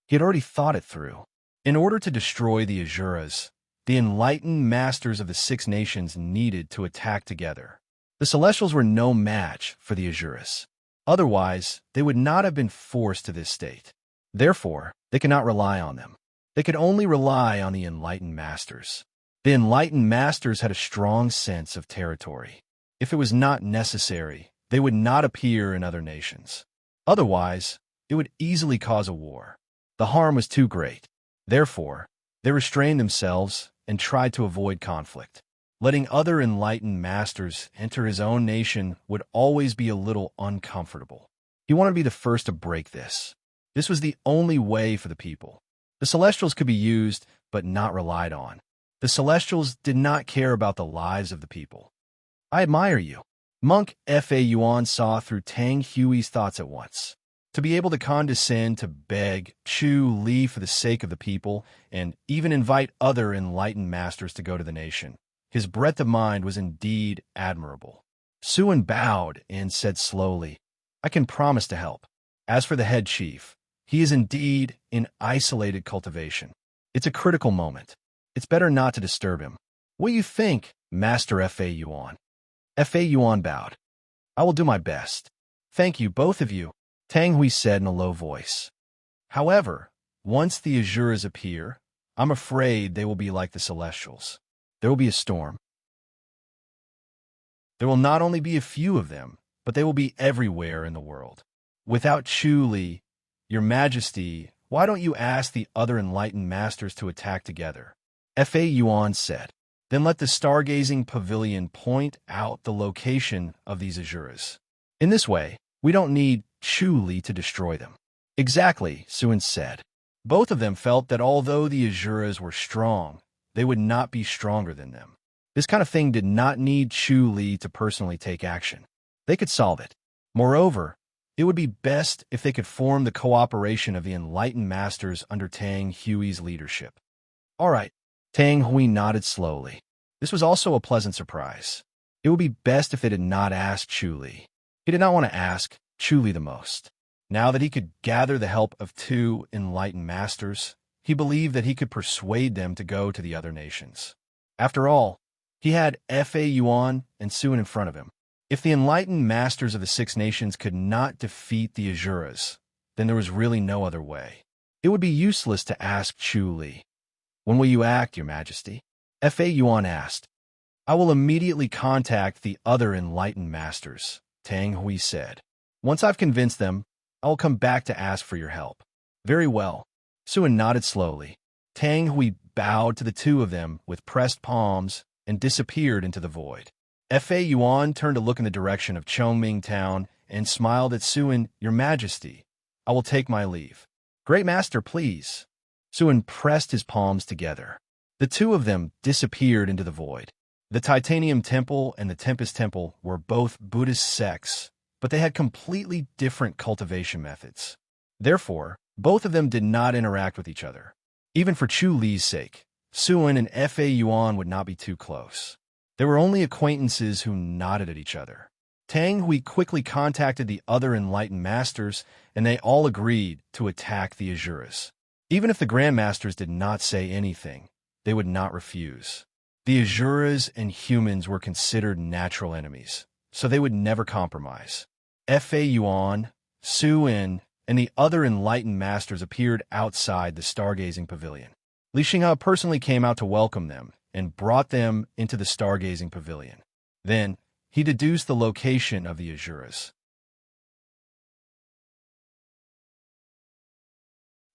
He had already thought it through. In order to destroy the Azuras, the enlightened masters of the Six Nations needed to attack together. The Celestials were no match for the Azuras. Otherwise, they would not have been forced to this state. Therefore, they could not rely on them. They could only rely on the enlightened masters. The enlightened masters had a strong sense of territory. If it was not necessary, they would not appear in other nations. Otherwise, it would easily cause a war. The harm was too great. Therefore, they restrained themselves and tried to avoid conflict. Letting other enlightened masters enter his own nation would always be a little uncomfortable. He wanted to be the first to break this. This was the only way for the people. The Celestials could be used, but not relied on. The Celestials did not care about the lives of the people. "I admire you." Monk Fa Yuan saw through Tang Hui's thoughts at once. To be able to condescend to beg Chu Li for the sake of the people, and even invite other enlightened masters to go to the nation. His breadth of mind was indeed admirable. Suan bowed and said slowly, "I can promise to help. As for the head chief, he is indeed in isolated cultivation. It's a critical moment. It's better not to disturb him. What do you think, Master Fa Yuan?" Fa Yuan bowed. "I will do my best. Thank you, both of you," Tang Hui said in a low voice. "However, once the Azuras appear, I'm afraid they will be like the Celestials. There will be a storm. There will not only be a few of them, but they will be everywhere in the world. Without Chu Li, Your Majesty, why don't you ask the other enlightened masters to attack together?" Fa Yuan said. "Then let the stargazing pavilion point out the location of these Azuras. In this way, we don't need Chu Li to destroy them." "Exactly," Suan said. Both of them felt that although the Azuras were strong, they would not be stronger than them. This kind of thing did not need Chu Li to personally take action. They could solve it. Moreover, it would be best if they could form the cooperation of the enlightened masters under Tang Hui's leadership. "All right," Tang Hui nodded slowly. This was also a pleasant surprise. It would be best if they did not ask Chu Li. He did not want to ask Chu Li the most. Now that he could gather the help of two enlightened masters, he believed that he could persuade them to go to the other nations. After all, he had Fa Yuan and Suan in front of him. If the enlightened masters of the Six Nations could not defeat the Azuras, then there was really no other way. It would be useless to ask Chu Li. "When will you act, Your Majesty?" Fa Yuan asked. "I will immediately contact the other enlightened masters," Tang Hui said. "Once I've convinced them, I will come back to ask for your help." "Very well." Suan nodded slowly. Tang Hui bowed to the two of them with pressed palms and disappeared into the void. Fa Yuan turned to look in the direction of Chongming Town and smiled at Suin. Your Majesty, I will take my leave. Great Master, please. Suin pressed his palms together. The two of them disappeared into the void. The Titanium Temple and the Tempest Temple were both Buddhist sects, but they had completely different cultivation methods. Therefore, both of them did not interact with each other. Even for Chu Li's sake, Suin and Fa Yuan would not be too close. They were only acquaintances who nodded at each other. Tang Hui quickly contacted the other enlightened masters, and they all agreed to attack the Azuras. Even if the Grand Masters did not say anything, they would not refuse. The Azuras and humans were considered natural enemies, so they would never compromise. Fa Yuan, Suin, and the other enlightened masters appeared outside the stargazing pavilion. Li Xinghe personally came out to welcome them and brought them into the stargazing pavilion. Then, he deduced the location of the Azuras.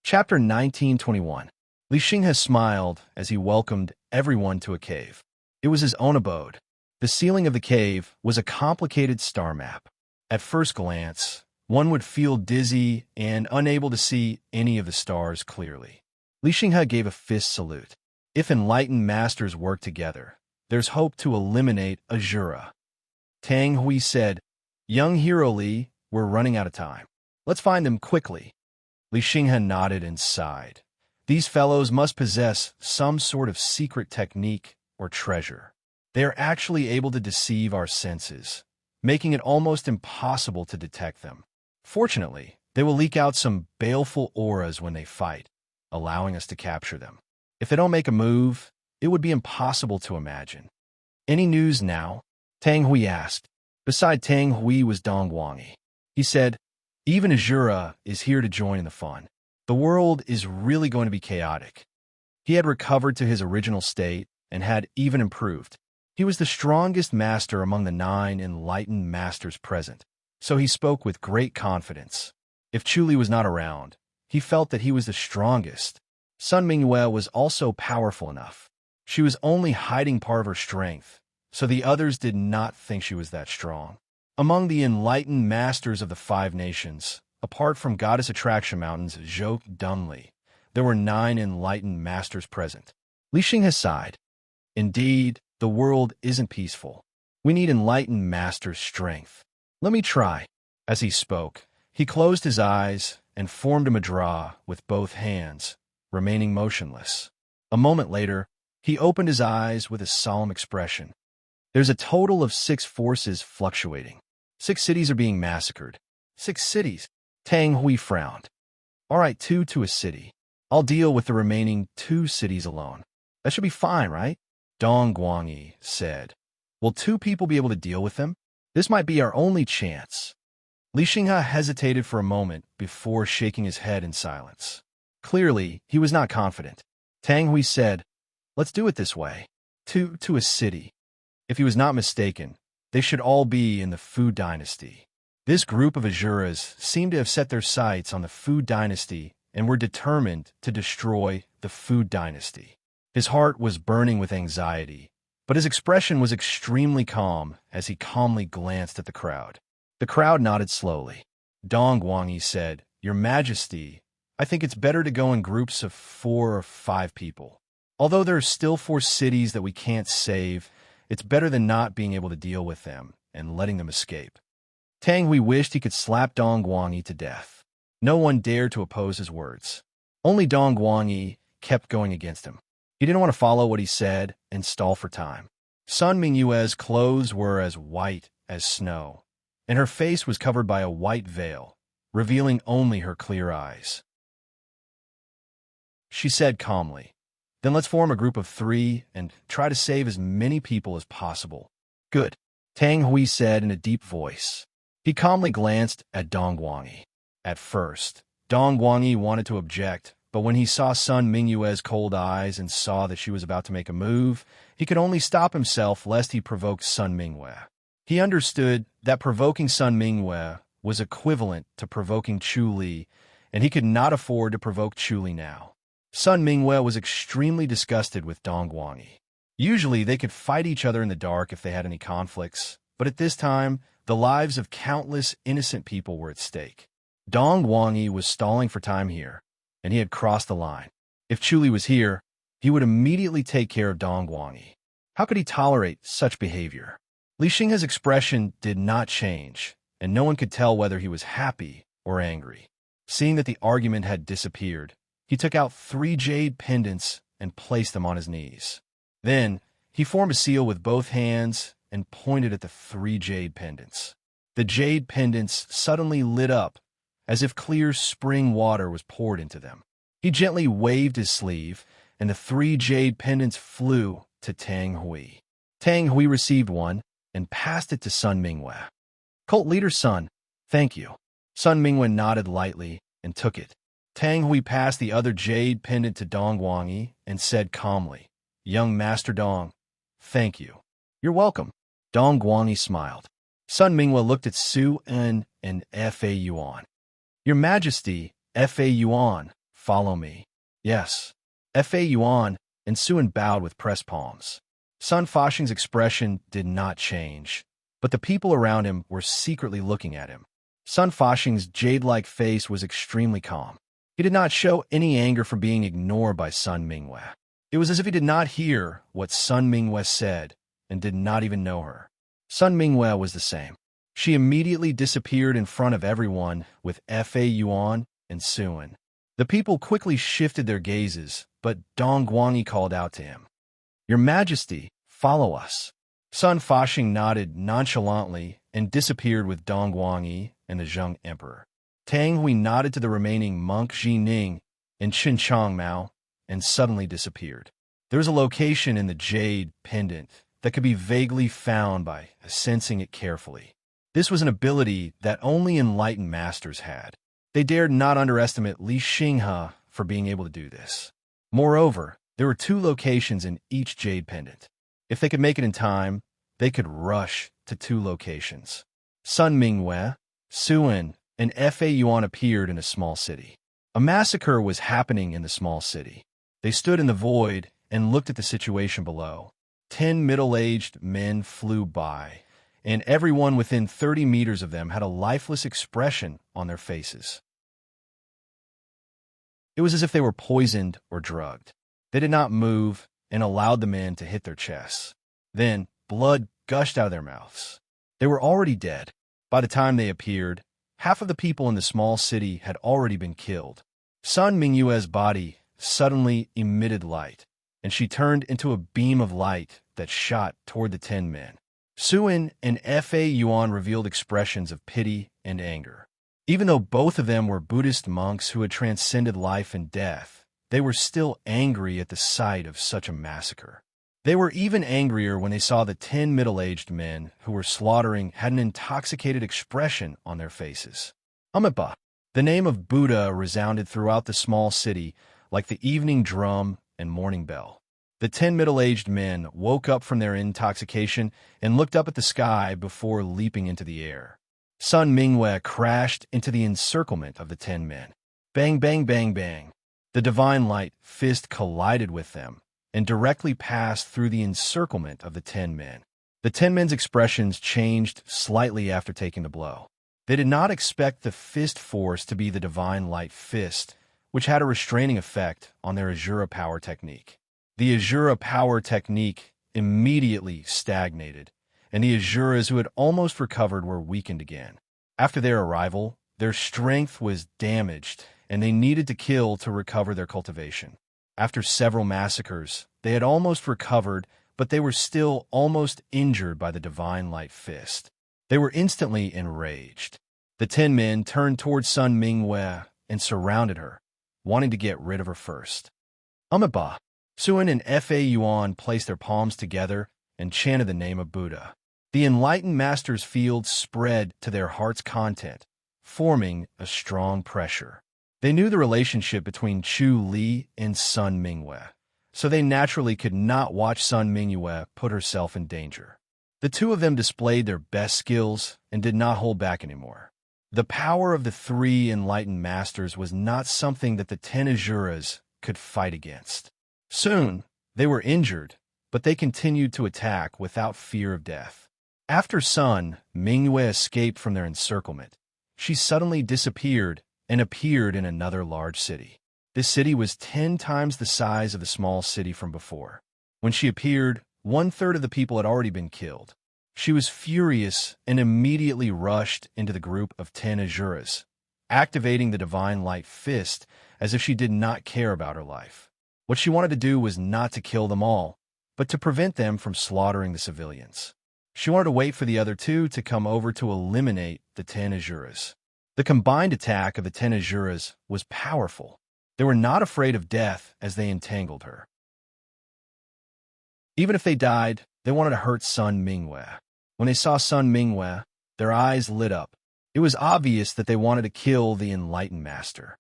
Chapter 1921. Li Xinghe smiled as he welcomed everyone to a cave. It was his own abode. The ceiling of the cave was a complicated star map. At first glance, one would feel dizzy and unable to see any of the stars clearly. Li Xinghe gave a fist salute. If enlightened masters work together, there's hope to eliminate Azura. Tang Hui said, Young hero Li, we're running out of time. Let's find them quickly. Li Xinghe nodded and sighed. These fellows must possess some sort of secret technique or treasure. They are actually able to deceive our senses, making it almost impossible to detect them. Fortunately, they will leak out some baleful auras when they fight, allowing us to capture them. If they don't make a move, it would be impossible to imagine. Any news now? Tang Hui asked. Beside Tang Hui was Dong Guangyi. He said, Even Azura is here to join in the fun. The world is really going to be chaotic. He had recovered to his original state and had even improved. He was the strongest master among the 9 enlightened masters present, so he spoke with great confidence. If Chu Li was not around, he felt that he was the strongest. Sun Mingyue was also powerful enough. She was only hiding part of her strength, so the others did not think she was that strong. Among the enlightened masters of the 5 nations, apart from Goddess Attraction Mountain's Zhou Dunli, there were 9 enlightened masters present. Li Xinghe sighed. Indeed, the world isn't peaceful. We need enlightened masters' strength. Let me try. As he spoke, he closed his eyes and formed a mudra with both hands, remaining motionless. A moment later, he opened his eyes with a solemn expression. There's a total of 6 forces fluctuating. 6 cities are being massacred. 6 cities. Tang Hui frowned. All right, 2 to a city. I'll deal with the remaining 2 cities alone. That should be fine, right? Dong Guangyi said. Will 2 people be able to deal with them? This might be our only chance. Li Xinghe hesitated for a moment before shaking his head in silence. Clearly, he was not confident. Tang Hui said, Let's do it this way. 2 to a city. If he was not mistaken, they should all be in the Fu dynasty. This group of Azuras seemed to have set their sights on the Fu dynasty and were determined to destroy the Fu dynasty. His heart was burning with anxiety, but his expression was extremely calm as he calmly glanced at the crowd. The crowd nodded slowly. Dong Guangyi said, Your Majesty, I think it's better to go in groups of 4 or 5 people. Although there are still 4 cities that we can't save, it's better than not being able to deal with them and letting them escape. Tang Hui wished he could slap Dong Guangyi to death. No one dared to oppose his words. Only Dong Guangyi kept going against him. He didn't want to follow what he said and stall for time. Sun Mingyue's clothes were as white as snow, and her face was covered by a white veil, revealing only her clear eyes. She said calmly, Then let's form a group of 3 and try to save as many people as possible. Good, Tang Hui said in a deep voice. He calmly glanced at Dong Guangyi. At first, Dong Guangyi wanted to object, but when he saw Sun Mingyue's cold eyes and saw that she was about to make a move, he could only stop himself lest he provoked Sun Mingyue. He understood that provoking Sun Mingyue was equivalent to provoking Chu Li, and he could not afford to provoke Chu Li now. Sun Mingyue was extremely disgusted with Dong Guangyi. Usually, they could fight each other in the dark if they had any conflicts, but at this time, the lives of countless innocent people were at stake. Dong Guangyi was stalling for time here, and he had crossed the line. If Chuli was here, he would immediately take care of Dong Guangyi. How could he tolerate such behavior? Li Xinghe's expression did not change, and no one could tell whether he was happy or angry. Seeing that the argument had disappeared, he took out 3 jade pendants and placed them on his knees. Then, he formed a seal with both hands and pointed at the 3 jade pendants. The jade pendants suddenly lit up, as if clear spring water was poured into them. He gently waved his sleeve, and the 3 jade pendants flew to Tang Hui. Tang Hui received one and passed it to Sun Mingwe. Cult leader's son, thank you. Sun Mingwe nodded lightly and took it. Tang Hui passed the other jade pendant to Dong Guangyi and said calmly, Young Master Dong, thank you. You're welcome. Dong Guangyi smiled. Sun Mingwe looked at Su En and Fa Yuan. Your Majesty, Fa Yuan, follow me. Yes. Fa Yuan and Suen bowed with pressed palms. Sun Faxing's expression did not change, but the people around him were secretly looking at him. Sun Faxing's jade-like face was extremely calm. He did not show any anger for being ignored by Sun Mingwe. It was as if he did not hear what Sun Mingwe said and did not even know her. Sun Mingwe was the same. She immediately disappeared in front of everyone with Fa Yuan and Suen. The people quickly shifted their gazes, but Dong Guangyi called out to him. Your Majesty, follow us. Sun Faxing nodded nonchalantly and disappeared with Dong Guangyi and the Zheng Emperor. Tang Hui nodded to the remaining monk Ji Ning and Qin Chang Mao and suddenly disappeared. There was a location in the jade pendant that could be vaguely found by sensing it carefully. This was an ability that only enlightened masters had. They dared not underestimate Li Xinghe for being able to do this. Moreover, there were 2 locations in each jade pendant. If they could make it in time, they could rush to 2 locations. Sun Mingwe, Suen, and Fa Yuan appeared in a small city. A massacre was happening in the small city. They stood in the void and looked at the situation below. 10 middle-aged men flew by, and everyone within 30 meters of them had a lifeless expression on their faces. It was as if they were poisoned or drugged. They did not move and allowed the men to hit their chests. Then, blood gushed out of their mouths. They were already dead. By the time they appeared, half of the people in the small city had already been killed. Sun Mingyue's body suddenly emitted light, and she turned into a beam of light that shot toward the 10 men. Suen and Fa Yuan revealed expressions of pity and anger. Even though both of them were Buddhist monks who had transcended life and death, they were still angry at the sight of such a massacre. They were even angrier when they saw the 10 middle-aged men who were slaughtering had an intoxicated expression on their faces. Amitabha, the name of Buddha resounded throughout the small city like the evening drum and morning bell. The 10 middle-aged men woke up from their intoxication and looked up at the sky before leaping into the air. Sun Mingwe crashed into the encirclement of the 10 men. Bang, bang, bang, bang. The divine light fist collided with them and directly passed through the encirclement of the 10 men. The 10 men's expressions changed slightly after taking the blow. They did not expect the fist force to be the divine light fist, which had a restraining effect on their Azura power technique. The Azura power technique immediately stagnated, and the Azuras who had almost recovered were weakened again. After their arrival, their strength was damaged, and they needed to kill to recover their cultivation. After several massacres, they had almost recovered, but they were still almost injured by the divine light fist. They were instantly enraged. The 10 men turned towards Sun Mingwe and surrounded her, wanting to get rid of her first. Amitabha, Suen and Fa Yuan placed their palms together and chanted the name of Buddha. The enlightened master's field spread to their heart's content, forming a strong pressure. They knew the relationship between Chu Li and Sun Mingwe, so they naturally could not watch Sun Mingwe put herself in danger. The 2 of them displayed their best skills and did not hold back anymore. The power of the 3 enlightened masters was not something that the 10 Azuras could fight against. Soon, they were injured, but they continued to attack without fear of death. After Sun Mingyue escaped from their encirclement, she suddenly disappeared and appeared in another large city. This city was 10 times the size of the small city from before. When she appeared, 1/3 of the people had already been killed. She was furious and immediately rushed into the group of 10 Azuras, activating the Divine Light Fist as if she did not care about her life. What she wanted to do was not to kill them all, but to prevent them from slaughtering the civilians. She wanted to wait for the other 2 to come over to eliminate the 10 Azuras. The combined attack of the 10 Azuras was powerful. They were not afraid of death as they entangled her. Even if they died, they wanted to hurt Sun Mingyue. When they saw Sun Mingyue, their eyes lit up. It was obvious that they wanted to kill the enlightened master.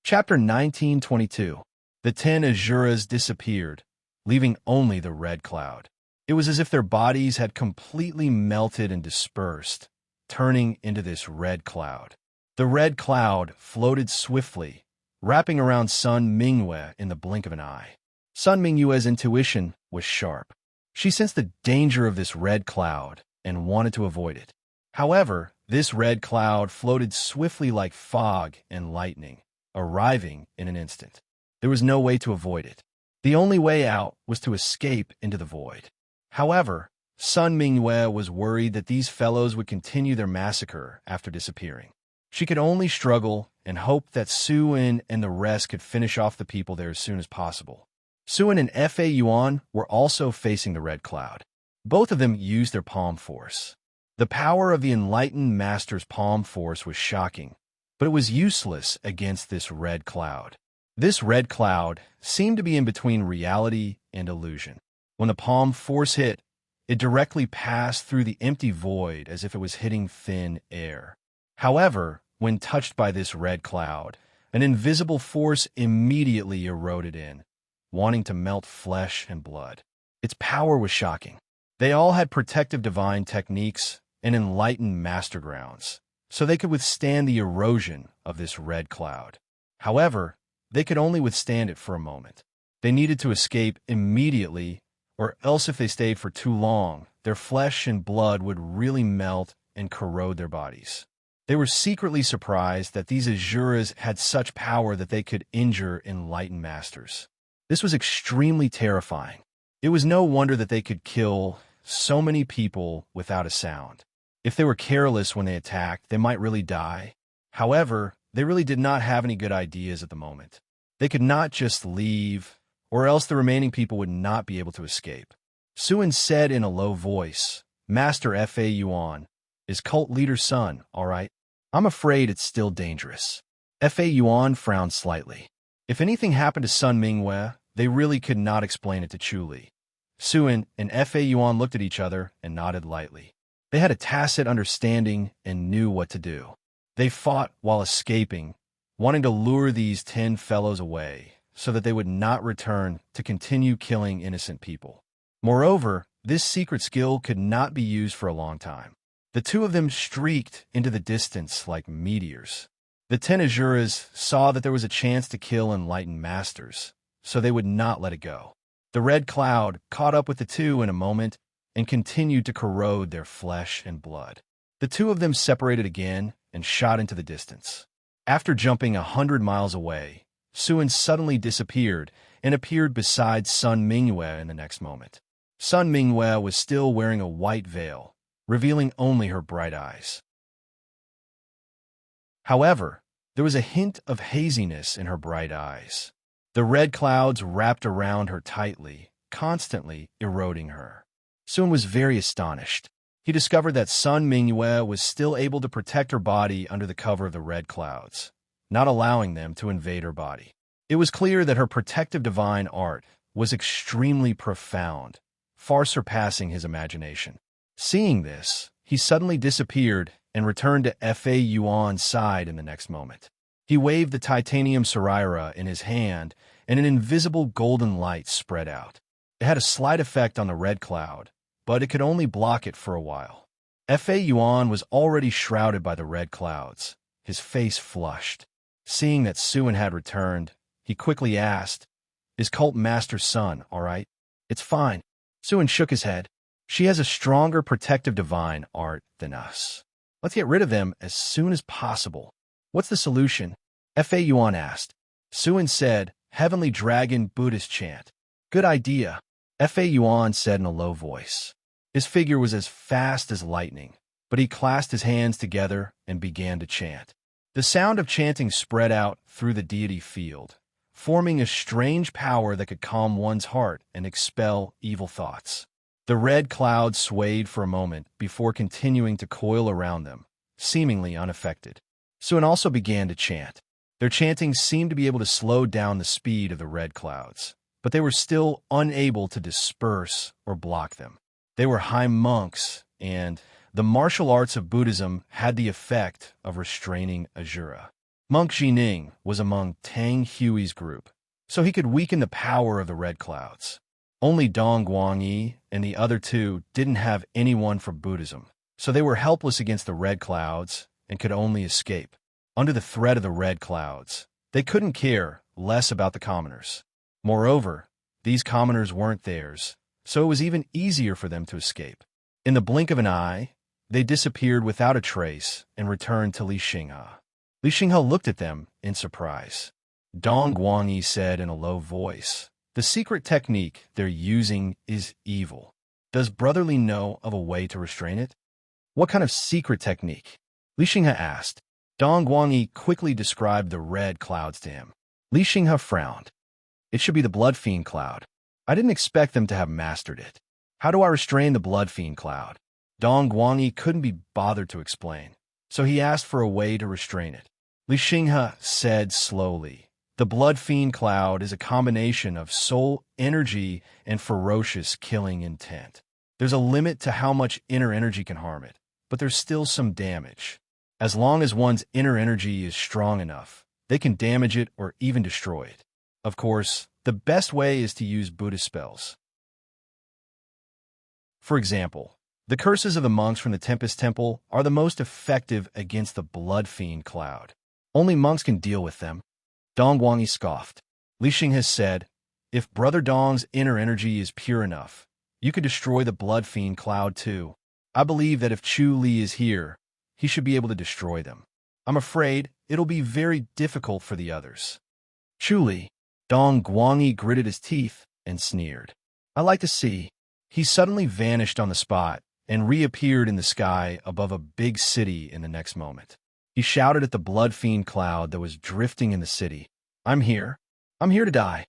Chapter 1922. The 10 Azuras disappeared, leaving only the red cloud. It was as if their bodies had completely melted and dispersed, turning into this red cloud. The red cloud floated swiftly, wrapping around Sun Mingyue in the blink of an eye. Sun Mingyue's intuition was sharp. She sensed the danger of this red cloud and wanted to avoid it. However, this red cloud floated swiftly like fog and lightning, arriving in an instant. There was no way to avoid it. The only way out was to escape into the void. However, Sun Mingyue was worried that these fellows would continue their massacre after disappearing. She could only struggle and hope that Suin and the rest could finish off the people there as soon as possible. Suin and Fa Yuan were also facing the red cloud. Both of them used their palm force. The power of the enlightened master's palm force was shocking, but it was useless against this red cloud. This red cloud seemed to be in between reality and illusion. When the palm force hit, it directly passed through the empty void as if it was hitting thin air. However, when touched by this red cloud, an invisible force immediately eroded in, wanting to melt flesh and blood. Its power was shocking. They all had protective divine techniques and enlightened master grounds, so they could withstand the erosion of this red cloud. However, they could only withstand it for a moment. They needed to escape immediately, or else if they stayed for too long, their flesh and blood would really melt and corrode their bodies. They were secretly surprised that these Azuras had such power that they could injure enlightened masters. This was extremely terrifying. It was no wonder that they could kill so many people without a sound. If they were careless when they attacked, they might really die. However, they really did not have any good ideas at the moment. They could not just leave, or else the remaining people would not be able to escape. Suin said in a low voice, "Master Fa Yuan, is cult leader Sun all right? I'm afraid it's still dangerous." Fa Yuan frowned slightly. If anything happened to Sun Mingyue, they really could not explain it to Chuli. Suin and Fa Yuan looked at each other and nodded lightly. They had a tacit understanding and knew what to do. They fought while escaping, wanting to lure these 10 fellows away so that they would not return to continue killing innocent people. Moreover, this secret skill could not be used for a long time. The 2 of them streaked into the distance like meteors. The 10 Azuras saw that there was a chance to kill enlightened masters, so they would not let it go. The red cloud caught up with the 2 in a moment and continued to corrode their flesh and blood. The 2 of them separated again and shot into the distance. After jumping 100 miles away, Suin suddenly disappeared and appeared beside Sun Mingyue in the next moment. Sun Mingyue was still wearing a white veil, revealing only her bright eyes. However, there was a hint of haziness in her bright eyes. The red clouds wrapped around her tightly, constantly eroding her. Suin was very astonished. He discovered that Sun Mingyue was still able to protect her body under the cover of the red clouds, not allowing them to invade her body. It was clear that her protective divine art was extremely profound, far surpassing his imagination. Seeing this, he suddenly disappeared and returned to Fa Yuan's side in the next moment. He waved the titanium saraira in his hand, and an invisible golden light spread out. It had a slight effect on the red cloud, but it could only block it for a while. Fa Yuan was already shrouded by the red clouds, his face flushed. Seeing that Suin had returned, he quickly asked, "Is Cult Master's son all right?" "It's fine." Suin shook his head. "She has a stronger protective divine art than us. Let's get rid of them as soon as possible." "What's the solution?" Fa Yuan asked. Suin said, "Heavenly Dragon Buddhist chant." "Good idea," Fa Yuan said in a low voice. His figure was as fast as lightning, but he clasped his hands together and began to chant. The sound of chanting spread out through the deity field, forming a strange power that could calm one's heart and expel evil thoughts. The red cloud swayed for a moment before continuing to coil around them, seemingly unaffected. Suin also began to chant. Their chanting seemed to be able to slow down the speed of the red clouds, but they were still unable to disperse or block them. They were high monks, and the martial arts of Buddhism had the effect of restraining Azura. Monk Jining was among Tang Hui's group, so he could weaken the power of the red clouds. Only Dong Guangyi and the other two didn't have anyone from Buddhism, so they were helpless against the red clouds and could only escape. Under the threat of the red clouds, they couldn't care less about the commoners. Moreover, these commoners weren't theirs, so it was even easier for them to escape. In the blink of an eye, they disappeared without a trace and returned to Li Xinghe. Li Xinghe looked at them in surprise. Dong Guangyi said in a low voice, "The secret technique they're using is evil. Does Brotherly know of a way to restrain it?" "What kind of secret technique?" Li Xinghe asked. Dong Guangyi quickly described the red clouds to him. Li Xinghe frowned. "It should be the Blood Fiend cloud. I didn't expect them to have mastered it. How do I restrain the Blood Fiend cloud?" Dong Guangyi couldn't be bothered to explain, so he asked for a way to restrain it. Li Xinghe said slowly, "The Blood Fiend cloud is a combination of soul energy and ferocious killing intent. There's a limit to how much inner energy can harm it, but there's still some damage. As long as one's inner energy is strong enough, they can damage it or even destroy it. Of course, the best way is to use Buddhist spells. For example, the curses of the monks from the Tempest Temple are the most effective against the Blood Fiend cloud. Only monks can deal with them." Dong Guangyi scoffed. Li Xinghe said, "If Brother Dong's inner energy is pure enough, you could destroy the Blood Fiend cloud too. I believe that if Chu Li is here, he should be able to destroy them. I'm afraid it'll be very difficult for the others." "Chu Li?" Dong Guangyi gritted his teeth and sneered. "I like to see." He suddenly vanished on the spot and reappeared in the sky above a big city in the next moment. He shouted at the Blood Fiend cloud that was drifting in the city, "I'm here. I'm here to die."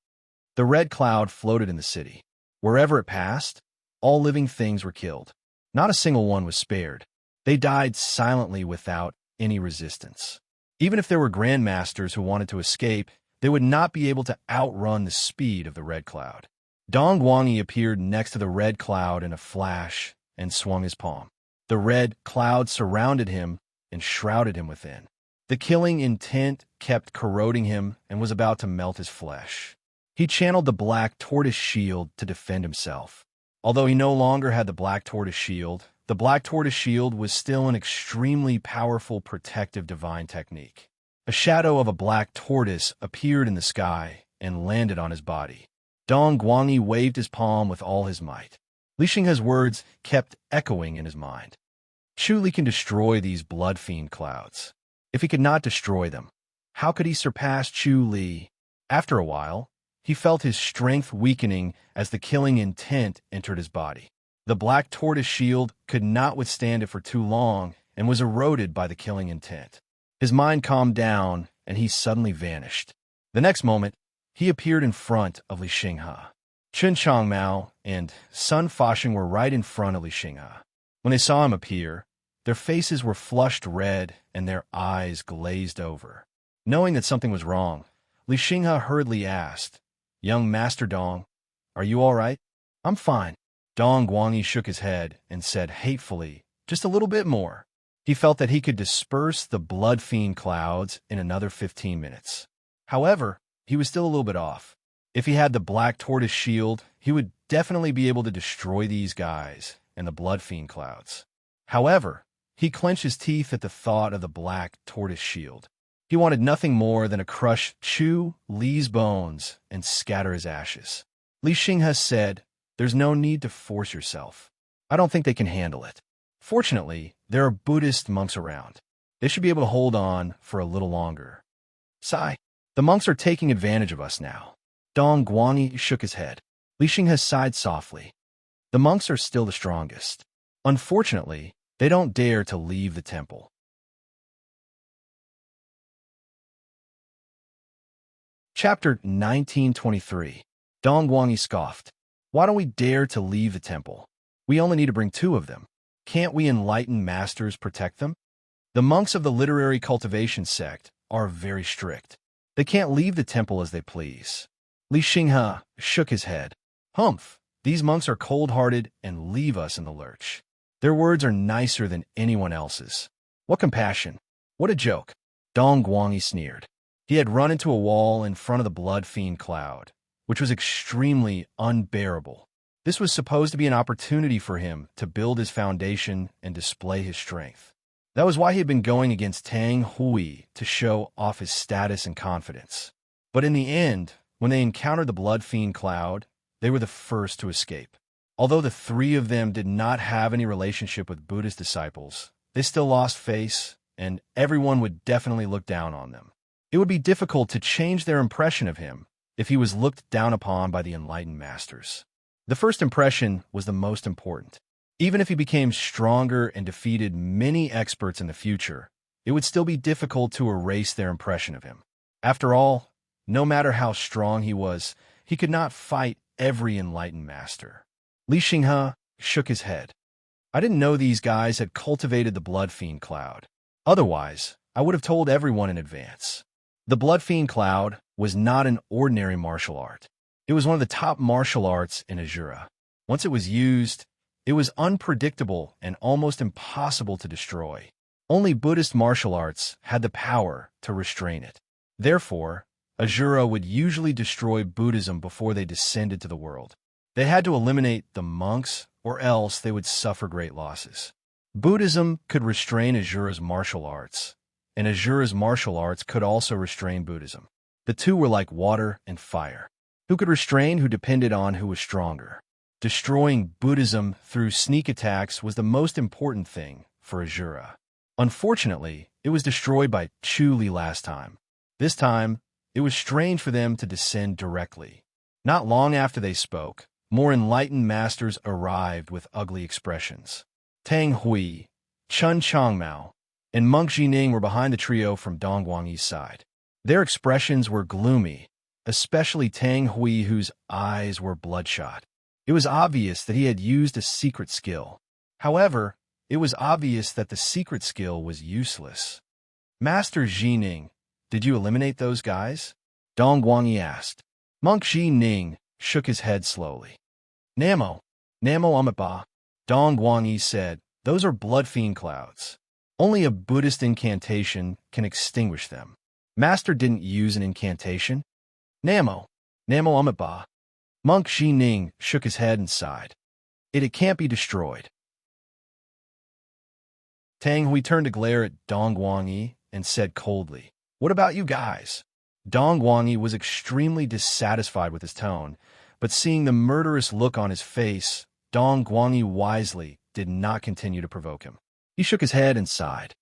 The red cloud floated in the city. Wherever it passed, all living things were killed. Not a single one was spared. They died silently without any resistance. Even if there were grandmasters who wanted to escape, they would not be able to outrun the speed of the red cloud. Dong Guangyi appeared next to the red cloud in a flash and swung his palm. The red cloud surrounded him and shrouded him within. The killing intent kept corroding him and was about to melt his flesh. He channeled the Black Tortoise Shield to defend himself. Although he no longer had the Black Tortoise Shield, the Black Tortoise Shield was still an extremely powerful protective divine technique. A shadow of a black tortoise appeared in the sky and landed on his body. Dong Guangyi waved his palm with all his might. Li Xinghe's words kept echoing in his mind. Chu Li can destroy these Blood Fiend clouds. If he could not destroy them, how could he surpass Chu Li? After a while, he felt his strength weakening as the killing intent entered his body. The Black Tortoise Shield could not withstand it for too long and was eroded by the killing intent. His mind calmed down, and he suddenly vanished. The next moment, he appeared in front of Li Xinghe. Chen Changmao and Sun Fashing were right in front of Li Xinghe. When they saw him appear, their faces were flushed red and their eyes glazed over. Knowing that something was wrong, Li Xinghe hurriedly asked, "Young Master Dong, are you all right?" "I'm fine." Dong Guangyi shook his head and said hatefully, "Just a little bit more." He felt that he could disperse the Blood Fiend clouds in another 15 minutes. However, he was still a little bit off. If he had the Black Tortoise Shield, he would definitely be able to destroy these guys and the Blood Fiend clouds. However, he clenched his teeth at the thought of the Black Tortoise Shield. He wanted nothing more than to crush Chu Li's bones and scatter his ashes. Li Xinghe said, "There's no need to force yourself. I don't think they can handle it. Fortunately, there are Buddhist monks around. They should be able to hold on for a little longer." Sigh. The monks are taking advantage of us now. Dong Guangyi shook his head. Li Xinghe sighed softly. The monks are still the strongest. Unfortunately, they don't dare to leave the temple. Chapter 1923. Dong Guangyi scoffed. Why don't we dare to leave the temple? We only need to bring 2 of them. Can't we enlightened masters protect them? The monks of the literary cultivation sect are very strict. They can't leave the temple as they please. Li Xinghe shook his head. Humph, these monks are cold-hearted and leave us in the lurch. Their words are nicer than anyone else's. What compassion. What a joke. Dong Guangyi sneered. He had run into a wall in front of the blood fiend Clad, which was extremely unbearable. This was supposed to be an opportunity for him to build his foundation and display his strength. That was why he had been going against Tang Hui to show off his status and confidence. But in the end, when they encountered the blood fiend Clad, they were the first to escape. Although the 3 of them did not have any relationship with Buddhist disciples, they still lost face, and everyone would definitely look down on them. It would be difficult to change their impression of him if he was looked down upon by the enlightened masters. The first impression was the most important. Even if he became stronger and defeated many experts in the future, it would still be difficult to erase their impression of him. After all, no matter how strong he was, he could not fight every enlightened master. Li Xinghe shook his head. I didn't know these guys had cultivated the blood fiend Clad. Otherwise, I would have told everyone in advance. The blood fiend Clad was not an ordinary martial art. It was one of the top martial arts in Azura. Once it was used, it was unpredictable and almost impossible to destroy. Only Buddhist martial arts had the power to restrain it. Therefore, Azura would usually destroy Buddhism before they descended to the world. They had to eliminate the monks, or else they would suffer great losses. Buddhism could restrain Azura's martial arts, and Azura's martial arts could also restrain Buddhism. The 2 were like water and fire. Who could restrain who depended on who was stronger. Destroying Buddhism through sneak attacks was the most important thing for Azura. Unfortunately, it was destroyed by Chu Li last time. This time, it was strange for them to descend directly. Not long after they spoke, more enlightened masters arrived with ugly expressions. Tang Hui, Chun Changmao, and Monk Jining were behind the trio from Dong Guangyi's side. Their expressions were gloomy, especially Tang Hui, whose eyes were bloodshot. It was obvious that he had used a secret skill. However, it was obvious that the secret skill was useless. Master Jining, did you eliminate those guys? Dong Guangyi asked. Monk Jining shook his head slowly. Namo Amitba, Dong Guangyi said, those are blood fiend clouds. Only a Buddhist incantation can extinguish them. Master didn't use an incantation. Namo Amitba. Monk Jining shook his head and sighed. It can't be destroyed. Tang Hui turned to glare at Dong Guangyi and said coldly, what about you guys? Dong Guangyi was extremely dissatisfied with his tone, but seeing the murderous look on his face, Dong Guangyi wisely did not continue to provoke him. He shook his head and sighed.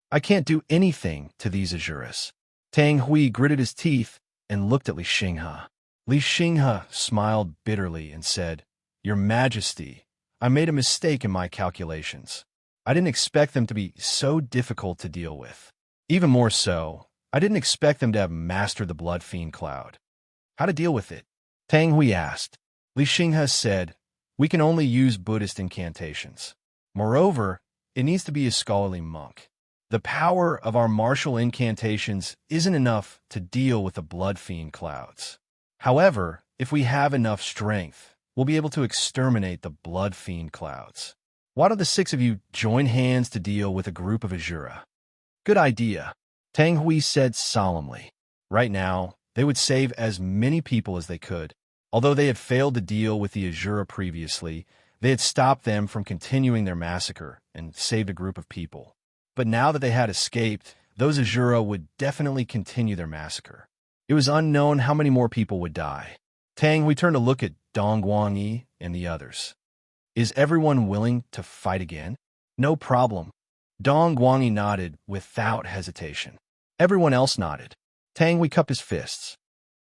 I can't do anything to these Azuras. Tang Hui gritted his teeth and looked at Li Xinghe. Li Xinghe smiled bitterly and said, Your Majesty, I made a mistake in my calculations. I didn't expect them to be so difficult to deal with. Even more so, I didn't expect them to have mastered the blood fiend Clad. How to deal with it? Tang Hui asked. Li Xinghe said, We can only use Buddhist incantations. Moreover, it needs to be a scholarly monk. The power of our martial incantations isn't enough to deal with the blood fiend clouds. However, if we have enough strength, we'll be able to exterminate the blood fiend clouds. Why don't the 6 of you join hands to deal with a group of Azura? Good idea, Tang Hui said solemnly. Right now, they would save as many people as they could. Although they had failed to deal with the Azura previously, they had stopped them from continuing their massacre and saved a group of people. But now that they had escaped, those Azura would definitely continue their massacre. It was unknown how many more people would die. Tang Hui turned to look at Dong Guangyi and the others. Is everyone willing to fight again? No problem. Dong Guangyi nodded without hesitation. Everyone else nodded. Tang Hui cupped his fists.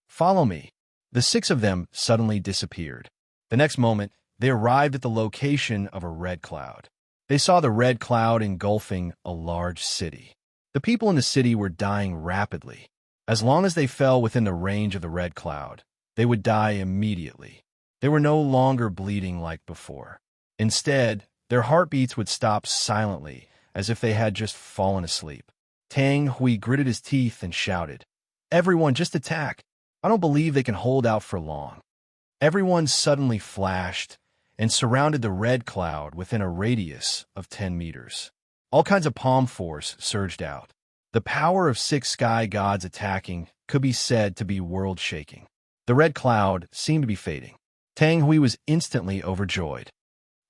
Follow me. The 6 of them suddenly disappeared. The next moment, they arrived at the location of a red cloud. They saw the red cloud engulfing a large city. The people in the city were dying rapidly. As long as they fell within the range of the red cloud, they would die immediately. They were no longer bleeding like before. Instead, their heartbeats would stop silently, as if they had just fallen asleep. Tang Hui gritted his teeth and shouted, "Everyone, just attack! I don't believe they can hold out for long." Everyone suddenly flashed and surrounded the red cloud within a radius of 10 meters. All kinds of palm force surged out. The power of 6 sky gods attacking could be said to be world-shaking. The red cloud seemed to be fading. Tang Hui was instantly overjoyed.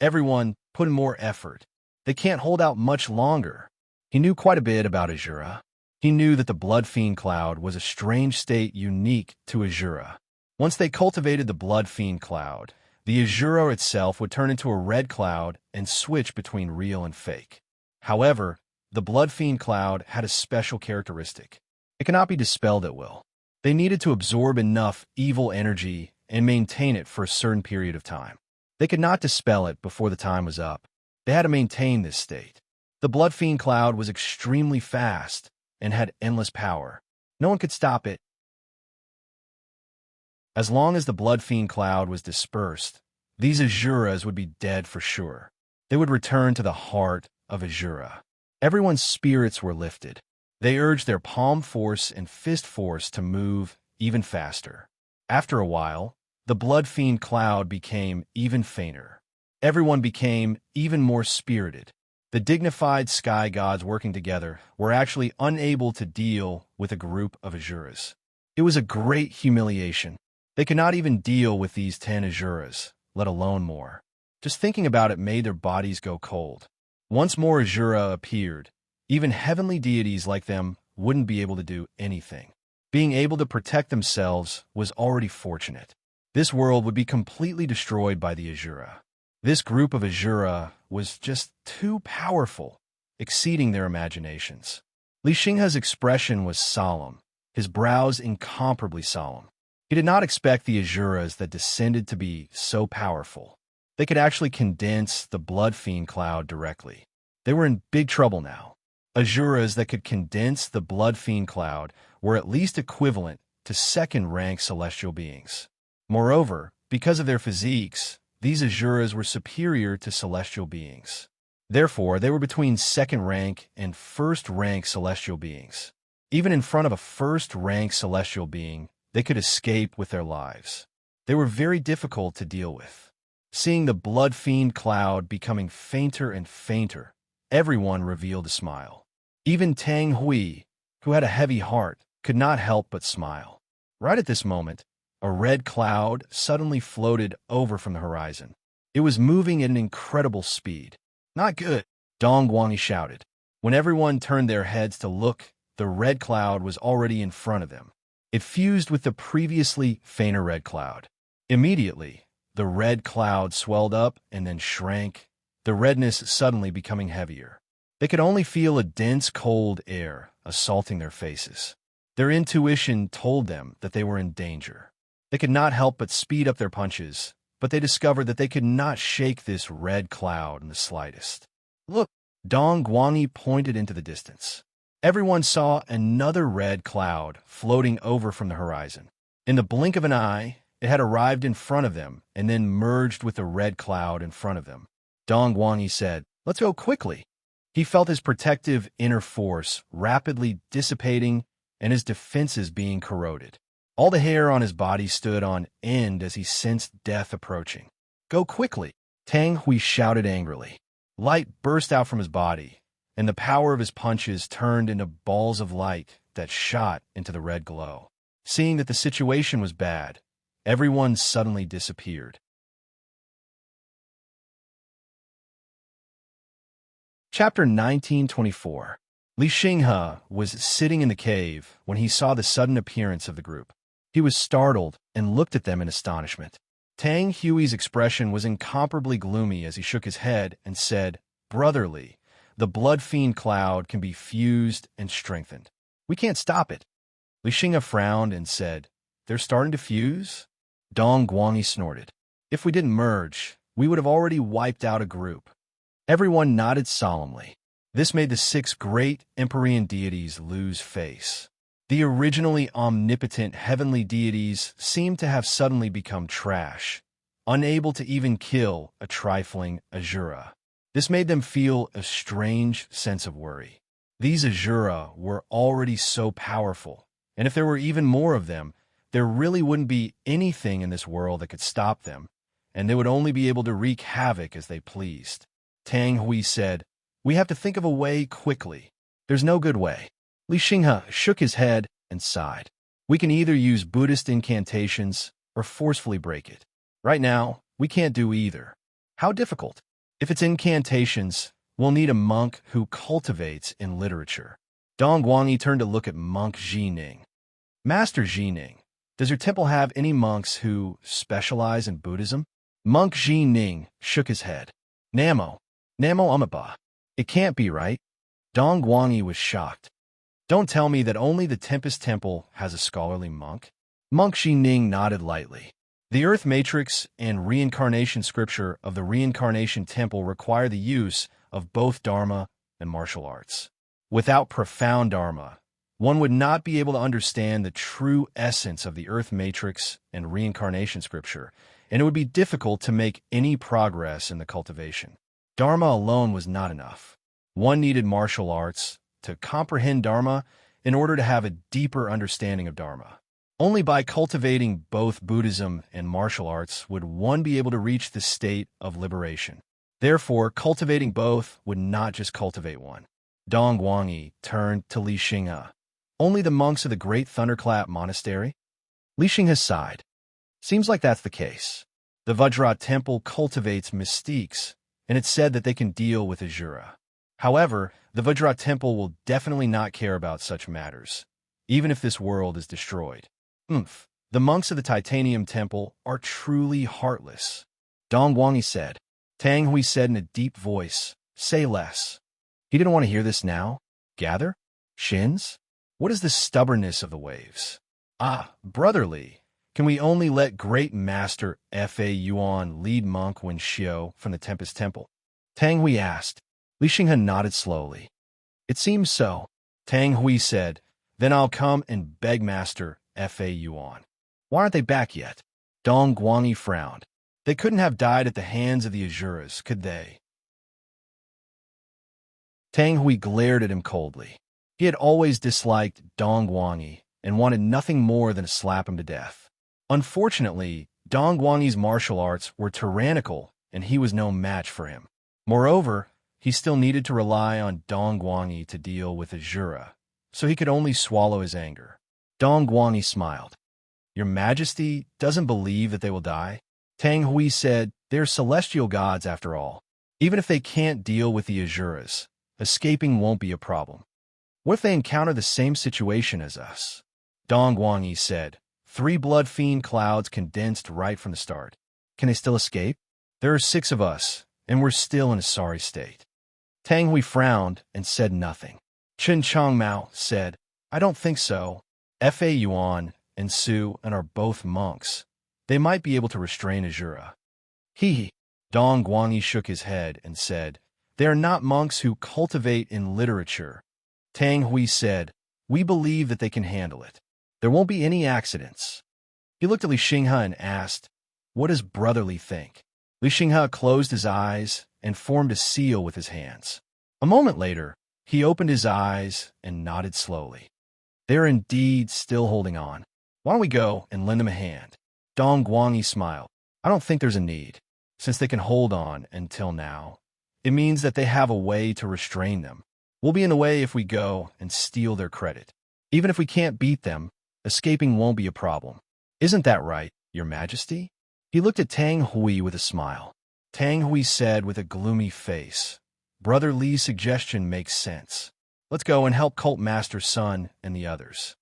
Everyone put in more effort. They can't hold out much longer. He knew quite a bit about Azura. He knew that the Blood Fiend Cloud was a strange state unique to Azura. Once they cultivated the Blood Fiend Cloud, the Azura itself would turn into a red cloud and switch between real and fake. However, the Blood Fiend Cloud had a special characteristic. It cannot be dispelled at will. They needed to absorb enough evil energy and maintain it for a certain period of time. They could not dispel it before the time was up. They had to maintain this state. The Blood Fiend Cloud was extremely fast and had endless power. No one could stop it. As long as the Blood Fiend Cloud was dispersed, these Azuras would be dead for sure. They would return to the heart of Azura. Everyone's spirits were lifted. They urged their palm force and fist force to move even faster. After a while, the Blood Fiend Cloud became even fainter. Everyone became even more spirited. The dignified sky gods working together were actually unable to deal with a group of Azuras. It was a great humiliation. They could not even deal with these 10 Azuras, let alone more. Just thinking about it made their bodies go cold. Once more Azura appeared. Even heavenly deities like them wouldn't be able to do anything. Being able to protect themselves was already fortunate. This world would be completely destroyed by the Azura. This group of Azura was just too powerful, exceeding their imaginations. Li Xinghe's expression was solemn, his brows incomparably solemn. He did not expect the Azuras that descended to be so powerful. They could actually condense the Blood Fiend Cloud directly. They were in big trouble now. Azuras that could condense the Blood Fiend Cloud were at least equivalent to second-rank celestial beings. Moreover, because of their physiques, these Azuras were superior to celestial beings. Therefore, they were between second-rank and first-rank celestial beings. Even in front of a first-rank celestial being, they could escape with their lives. They were very difficult to deal with. Seeing the Blood Fiend Cloud becoming fainter and fainter, everyone revealed a smile. Even Tang Hui, who had a heavy heart, could not help but smile. Right at this moment, a red cloud suddenly floated over from the horizon. It was moving at an incredible speed. "Not good," Dong Guangyi shouted. When everyone turned their heads to look, the red cloud was already in front of them. It fused with the previously fainter red cloud. Immediately, the red cloud swelled up and then shrank, the redness suddenly becoming heavier. They could only feel a dense cold air assaulting their faces. Their intuition told them that they were in danger. They could not help but speed up their punches, but they discovered that they could not shake this red cloud in the slightest. "Look!" Dong Guangyi pointed into the distance. Everyone saw another red cloud floating over from the horizon. In the blink of an eye, it had arrived in front of them and then merged with the red cloud in front of them. Dong Guangyi said, "Let's go quickly." He felt his protective inner force rapidly dissipating and his defenses being corroded. All the hair on his body stood on end as he sensed death approaching. "Go quickly!" Tang Hui shouted angrily. Light burst out from his body, and the power of his punches turned into balls of light that shot into the red glow. Seeing that the situation was bad, everyone suddenly disappeared. Chapter 1924. Li Xinghe was sitting in the cave when he saw the sudden appearance of the group. He was startled and looked at them in astonishment. Tang Hui's expression was incomparably gloomy as he shook his head and said, "Brotherly, the blood fiend Cloud can be fused and strengthened. We can't stop it." Li Xinghe frowned and said, "They're starting to fuse?" Dong Guangyi snorted. "If we didn't merge, we would have already wiped out a group." Everyone nodded solemnly. This made the 6 great Empyrean deities lose face. The originally omnipotent heavenly deities seemed to have suddenly become trash, unable to even kill a trifling Azura. This made them feel a strange sense of worry. These Azura were already so powerful, and if there were even more of them, there really wouldn't be anything in this world that could stop them, and they would only be able to wreak havoc as they pleased. Tang Hui said, "We have to think of a way quickly. There's no good way." Li Xinghe shook his head and sighed. "We can either use Buddhist incantations or forcefully break it. Right now, we can't do either. How difficult? If it's incantations, we'll need a monk who cultivates in literature." Dong Guangyi turned to look at monk Jining. "Master Jining, does your temple have any monks who specialize in Buddhism?" Monk Jining shook his head. Namo Amipa. It can't be right." Dong Guangyi was shocked. "Don't tell me that only the Tempest Temple has a scholarly monk?" Monk Jining nodded lightly. "The Earth Matrix and Reincarnation Scripture of the Reincarnation Temple require the use of both Dharma and martial arts. Without profound Dharma, one would not be able to understand the true essence of the Earth Matrix and Reincarnation Scripture, and it would be difficult to make any progress in the cultivation. Dharma alone was not enough. One needed martial arts to comprehend Dharma in order to have a deeper understanding of Dharma. Only by cultivating both Buddhism and martial arts would one be able to reach the state of liberation. Therefore, cultivating both would not just cultivate one." Dong Guangyi turned to Li Xinghe. "Only the monks of the Great Thunderclap Monastery?" Li Xinghe sighed. "Seems like that's the case. The Vajra Temple cultivates mystiques, and it's said that they can deal with Azura. However, the Vajra Temple will definitely not care about such matters, even if this world is destroyed. The monks of the Titanium Temple are truly heartless." Dong Guangyi said. Tang Hui said in a deep voice, "Say less." He didn't want to hear this now. Gather? Shins? What is the stubbornness of the waves? Brotherly, can we only let Great Master Fa Yuan lead monk Wen Xiao from the Tempest Temple? Tang Hui asked. Li Xinghe nodded slowly. "It seems so." Tang Hui said, "Then I'll come and beg Master Fa Yuan." "Why aren't they back yet?" Dong Guangyi frowned. "They couldn't have died at the hands of the Azuras, could they?" Tang Hui glared at him coldly. He had always disliked Dong Guangyi and wanted nothing more than to slap him to death. Unfortunately, Dong Guangyi's martial arts were tyrannical, and he was no match for him. Moreover, he still needed to rely on Dong Guangyi to deal with Azura, so he could only swallow his anger. Dong Guangyi smiled. "Your Majesty doesn't believe that they will die?" Tang Hui said, "They're celestial gods after all. Even if they can't deal with the Azuras, escaping won't be a problem. What if they encounter the same situation as us?" Dong Guangyi said, 3 blood fiend clouds condensed right from the start. Can they still escape? There are 6 of us, and we're still in a sorry state." Tang Hui frowned and said nothing. Chen Changmao said, "I don't think so. Fa Yuan and Su and are both monks. They might be able to restrain Azura." He. Dong Guangyi shook his head and said, "They are not monks who cultivate in literature." Tang Hui said, "We believe that they can handle it. There won't be any accidents." He looked at Li Xinghe and asked, "What does Brotherly think?" Li Xinghe closed his eyes and formed a seal with his hands. A moment later, he opened his eyes and nodded slowly. "They are indeed still holding on. Why don't we go and lend them a hand?" Dong Guangyi smiled. "I don't think there's a need. Since they can hold on until now, it means that they have a way to restrain them. We'll be in the way if we go and steal their credit. Even if we can't beat them, escaping won't be a problem. Isn't that right, Your Majesty?" He looked at Tang Hui with a smile. Tang Hui said with a gloomy face, "Brother Li's suggestion makes sense. Let's go and help Cult Master Sun and the others.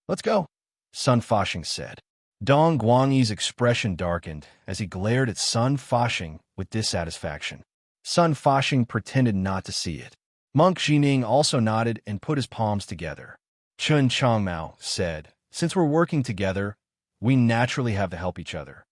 Let's go, Sun Faxing said. Dong Guangyi's expression darkened as he glared at Sun Faxing with dissatisfaction. Sun Faxing pretended not to see it. Monk Jining also nodded and put his palms together. Chun Changmao said, "Since we're working together, we naturally have to help each other."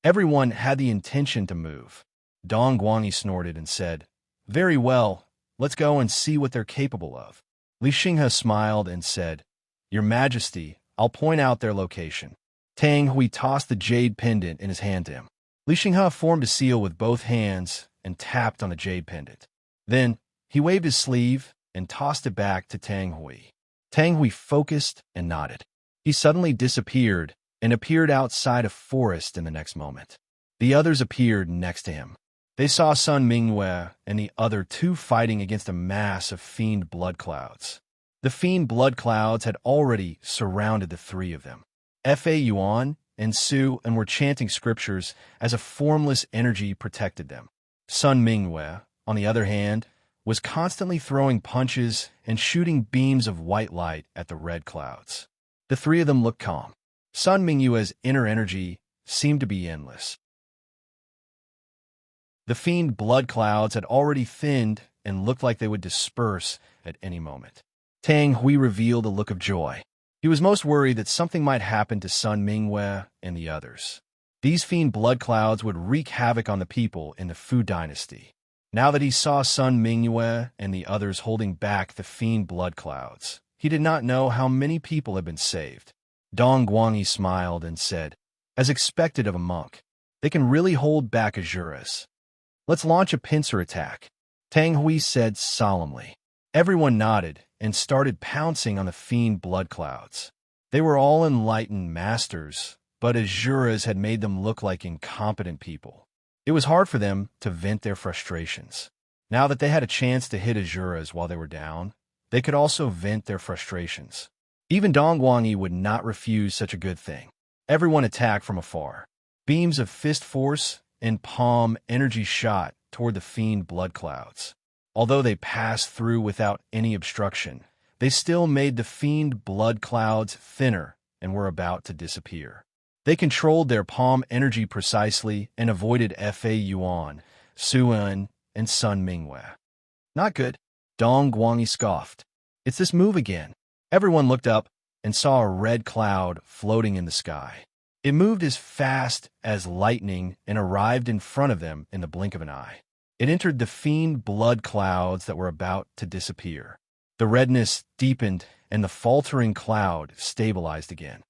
Everyone had the intention to move. Dong Guangyi snorted and said, "Very well, let's go and see what they're capable of." Li Xinghe smiled and said, "Your Majesty, I'll point out their location." Tang Hui tossed the jade pendant in his hand to him. Li Xinghe formed a seal with both hands and tapped on the jade pendant. Then, he waved his sleeve and tossed it back to Tang Hui. Tang Hui focused and nodded. He suddenly disappeared and appeared outside a forest in the next moment. The others appeared next to him. They saw Sun Mingyue and the other two fighting against a mass of fiend blood clouds. The fiend blood clouds had already surrounded the three of them. Fa Yuan and Su and were chanting scriptures as a formless energy protected them. Sun Mingyue, on the other hand, was constantly throwing punches and shooting beams of white light at the red clouds. The three of them looked calm. Sun Mingyue's inner energy seemed to be endless. The fiend blood clouds had already thinned and looked like they would disperse at any moment. Tang Hui revealed a look of joy. He was most worried that something might happen to Sun Mingyue and the others. These fiend blood clouds would wreak havoc on the people in the Fu dynasty. Now that he saw Sun Mingyue and the others holding back the fiend blood clouds, he did not know how many people had been saved. Dong Guangyi smiled and said, "As expected of a monk, they can really hold back Azuras. Let's launch a pincer attack," Tang Hui said solemnly. Everyone nodded and started pouncing on the fiend blood clouds. They were all enlightened masters, but Azuras had made them look like incompetent people. It was hard for them to vent their frustrations. Now that they had a chance to hit Azuras while they were down, they could also vent their frustrations. Even Dong Guangyi would not refuse such a good thing. Everyone attacked from afar. Beams of fist force and palm energy shot toward the fiend blood clouds. Although they passed through without any obstruction, they still made the fiend blood clouds thinner and were about to disappear. They controlled their palm energy precisely and avoided Fa Yuan, Suan, and Sun Mingyue. "Not good," Dong Guangyi scoffed. "It's this move again." Everyone looked up and saw a red cloud floating in the sky. It moved as fast as lightning and arrived in front of them in the blink of an eye. It entered the fiend blood clouds that were about to disappear. The redness deepened and the faltering cloud stabilized again.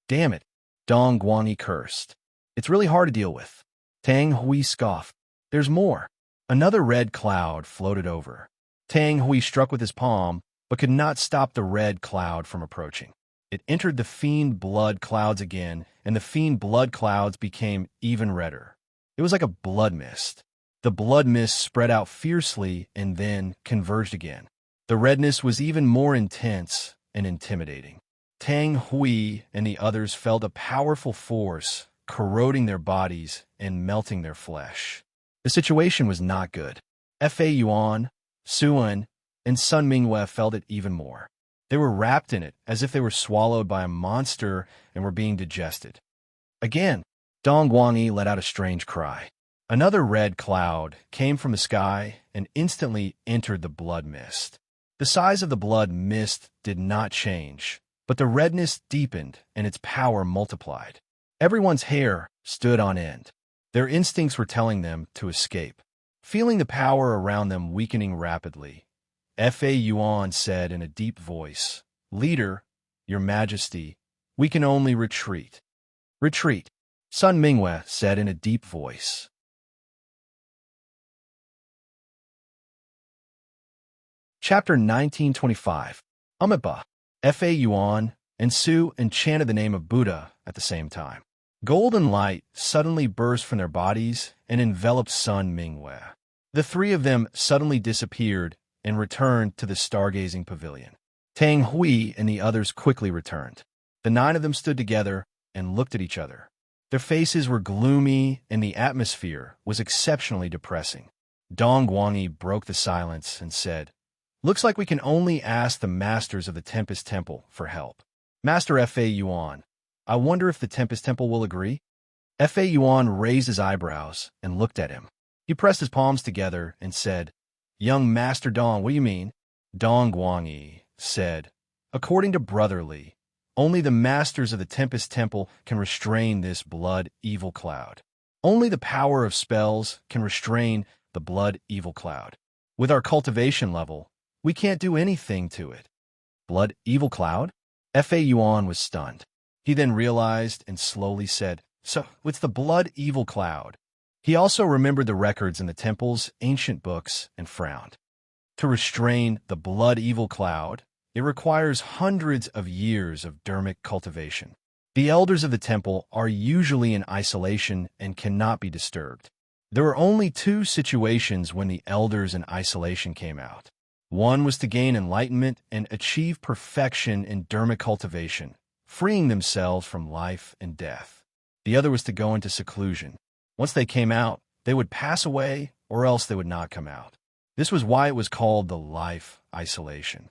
"Damn it," Dong Guangyi cursed. "It's really hard to deal with." Tang Hui scoffed. "There's more." Another red cloud floated over. Tang Hui struck with his palm, but could not stop the red cloud from approaching. It entered the fiend blood clouds again, and the fiend blood clouds became even redder. It was like a blood mist. The blood mist spread out fiercely and then converged again. The redness was even more intense and intimidating. Tang Hui and the others felt a powerful force corroding their bodies and melting their flesh. The situation was not good. Fa Yuan, Suan, and Sun Mingyue felt it even more. They were wrapped in it as if they were swallowed by a monster and were being digested. Again, Dong Guangyi let out a strange cry. Another red cloud came from the sky and instantly entered the blood mist. The size of the blood mist did not change, but the redness deepened and its power multiplied. Everyone's hair stood on end. Their instincts were telling them to escape. Feeling the power around them weakening rapidly, Fa Yuan said in a deep voice, "Leader, Your Majesty, we can only retreat." "Retreat," Sun Mingyue said in a deep voice. Chapter 1925. Amitabha. Fa Yuan and Su enchanted the name of Buddha at the same time. Golden light suddenly burst from their bodies and enveloped Sun Mingyue. The three of them suddenly disappeared and returned to the stargazing pavilion. Tang Hui and the others quickly returned. The 9 of them stood together and looked at each other. Their faces were gloomy and the atmosphere was exceptionally depressing. Dong Guangyi broke the silence and said, Looks like we can only ask the masters of the Tempest Temple for help. Master Fa Yuan, I wonder if the Tempest Temple will agree? Fa Yuan raised his eyebrows and looked at him. He pressed his palms together and said, Young Master Dong, what do you mean? Dong Guangyi said, According to Brotherly, only the masters of the Tempest Temple can restrain this blood evil cloud. Only the power of spells can restrain the blood evil cloud. With our cultivation level, we can't do anything to it. Blood evil cloud? Fa Yuan was stunned. He then realized and slowly said, So, it's the blood evil cloud. He also remembered the records in the temple's ancient books and frowned. To restrain the blood evil cloud, it requires hundreds of years of dermic cultivation. The elders of the temple are usually in isolation and cannot be disturbed. There were only two situations when the elders in isolation came out. One was to gain enlightenment and achieve perfection in dermic cultivation, freeing themselves from life and death. The other was to go into seclusion. Once they came out, they would pass away or else they would not come out. This was why it was called the life isolation.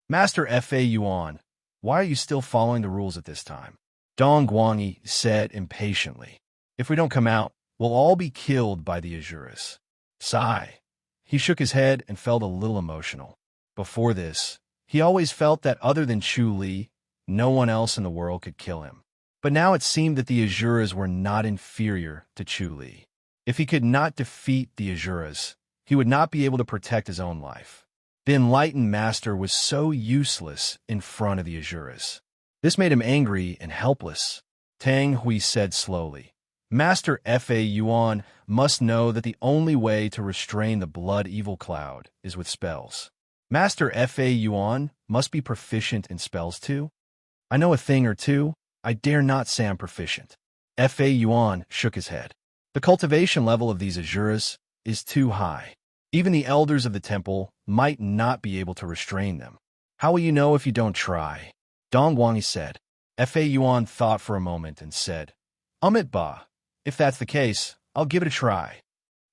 Master Fa Yuan, why are you still following the rules at this time? Dong Guangyi said impatiently. If we don't come out, we'll all be killed by the Azuras. Sigh. He shook his head and felt a little emotional. Before this, he always felt that other than Chu Li, no one else in the world could kill him. But now it seemed that the Azuras were not inferior to Chu Li. If he could not defeat the Azuras, he would not be able to protect his own life. The enlightened master was so useless in front of the Azuras. This made him angry and helpless. Tang Hui said slowly, Master Fa Yuan must know that the only way to restrain the blood evil cloud is with spells. Master Fa Yuan must be proficient in spells too? I know a thing or two. I dare not say I'm proficient. Fa Yuan shook his head. The cultivation level of these Azuras is too high. Even the elders of the temple might not be able to restrain them. How will you know if you don't try? Dong Guangyi said. Fa Yuan thought for a moment and said, Ba. If that's the case, I'll give it a try.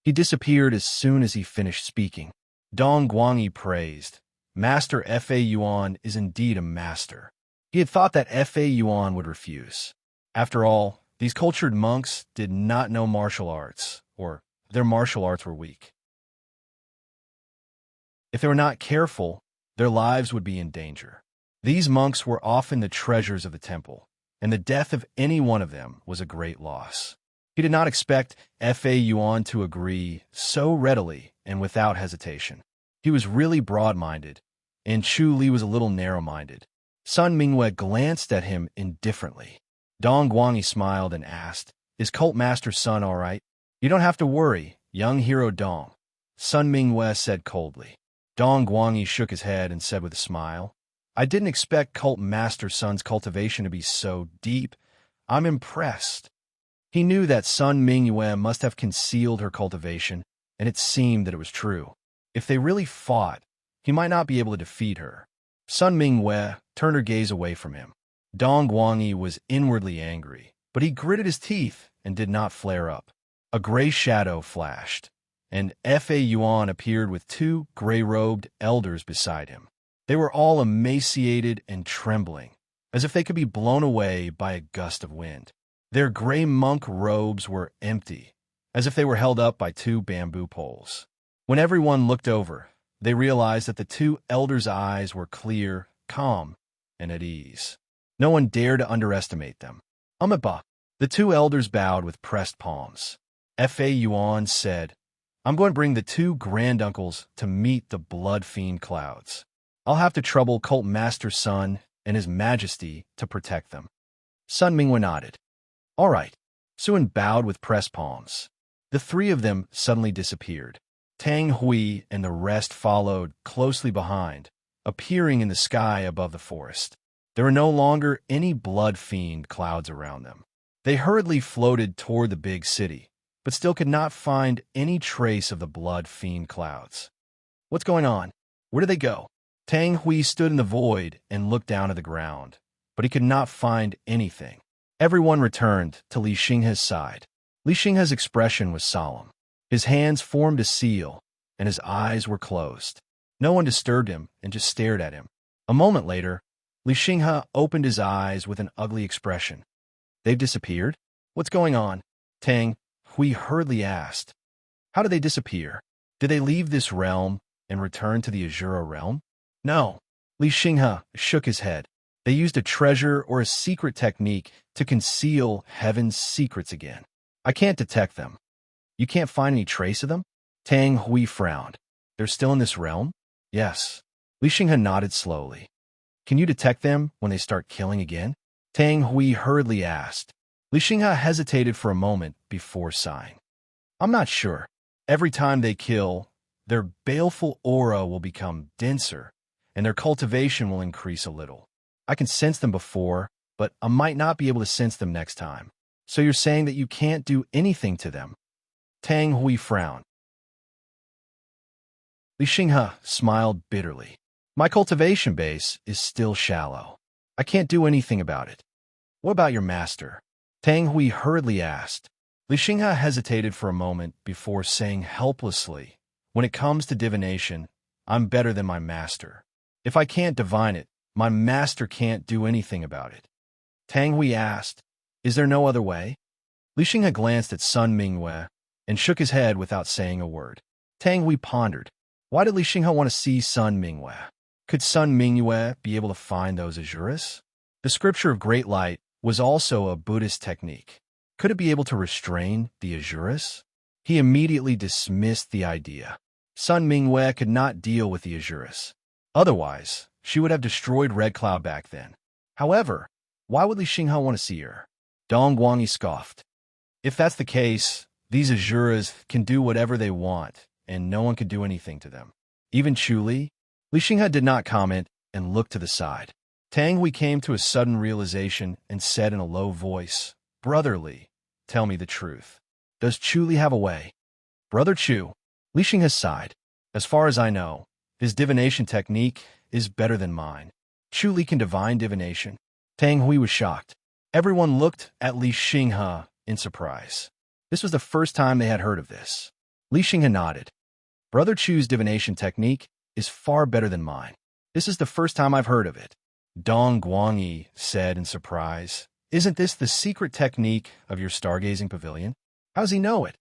He disappeared as soon as he finished speaking. Dong Guangyi praised. Master Fa Yuan is indeed a master. He had thought that Fa Yuan would refuse. After all, these cultured monks did not know martial arts, or their martial arts were weak. If they were not careful, their lives would be in danger. These monks were often the treasures of the temple, and the death of any one of them was a great loss. He did not expect Fa Yuan to agree so readily and without hesitation. He was really broad-minded, and Chu Li was a little narrow-minded. Sun Mingwei glanced at him indifferently. Dong Guangyi smiled and asked, Is Cult Master Sun all right? You don't have to worry, young hero Dong, Sun Mingwei said coldly. Dong Guangyi shook his head and said with a smile, I didn't expect Cult Master Sun's cultivation to be so deep. I'm impressed. He knew that Sun Mingwei must have concealed her cultivation, and it seemed that it was true. If they really fought, he might not be able to defeat her. Sun Mingwei turned her gaze away from him. Dong Guangyi was inwardly angry, but he gritted his teeth and did not flare up. A gray shadow flashed, and Fa Yuan appeared with two gray-robed elders beside him. They were all emaciated and trembling, as if they could be blown away by a gust of wind. Their gray monk robes were empty, as if they were held up by two bamboo poles. When everyone looked over, they realized that the two elders' eyes were clear, calm, and at ease. No one dared to underestimate them. Ba. The two elders bowed with pressed palms. Fa Yuan said, I'm going to bring the two granduncles to meet the blood fiend clouds. I'll have to trouble Cult Master Sun and His Majesty to protect them. Sun Mingwei nodded. All right. Sun bowed with pressed palms. The three of them suddenly disappeared. Tang Hui and the rest followed closely behind, appearing in the sky above the forest. There were no longer any blood fiend clouds around them. They hurriedly floated toward the big city, but still could not find any trace of the blood fiend clouds. What's going on? Where did they go? Tang Hui stood in the void and looked down at the ground, but he could not find anything. Everyone returned to Li Xinghe's side. Li Xinghe's expression was solemn. His hands formed a seal, and his eyes were closed. No one disturbed him and just stared at him. A moment later, Li Xinghe opened his eyes with an ugly expression. They've disappeared? What's going on? Tang Hui hurriedly asked. How did they disappear? Did they leave this realm and return to the Azura realm? No. Li Xinghe shook his head. They used a treasure or a secret technique to conceal heaven's secrets again. I can't detect them. You can't find any trace of them? Tang Hui frowned. They're still in this realm? Yes. Li Xinghe nodded slowly. Can you detect them when they start killing again? Tang Hui hurriedly asked. Li Xinghe hesitated for a moment before sighing. I'm not sure. Every time they kill, their baleful aura will become denser, and their cultivation will increase a little. I can sense them before, but I might not be able to sense them next time. So you're saying that you can't do anything to them? Tang Hui frowned. Li Xinghe smiled bitterly. My cultivation base is still shallow. I can't do anything about it. What about your master? Tang Hui hurriedly asked. Li Xinghe hesitated for a moment before saying helplessly, when it comes to divination, I'm better than my master. If I can't divine it, my master can't do anything about it. Tang Hui asked, is there no other way? Li Xinghe glanced at Sun Mingyue and shook his head without saying a word. Tang Hui pondered. Why did Li Xinghe want to see Sun Mingyue? Could Sun Mingyue be able to find those Azuras? The scripture of great light was also a Buddhist technique. Could it be able to restrain the Azuras? He immediately dismissed the idea. Sun Mingyue could not deal with the Azuras. Otherwise, she would have destroyed Red Cloud back then. However, why would Li Xinghe want to see her? Dong Guangyi scoffed. If that's the case, these Azuras can do whatever they want, and no one could do anything to them. Even Chu Li? Li Xinghe did not comment and looked to the side. Tang Hui came to a sudden realization and said in a low voice, Brother Li, tell me the truth. Does Chu Li have a way? Brother Chu, Li Xinghe sighed. As far as I know, his divination technique is better than mine. Chu Li can divine divination. Tang Hui was shocked. Everyone looked at Li Xinghe in surprise. This was the first time they had heard of this. Li Xinghe nodded. Brother Chu's divination technique is far better than mine. This is the first time I've heard of it. Dong Guangyi said in surprise. Isn't this the secret technique of your stargazing pavilion? How does he know it?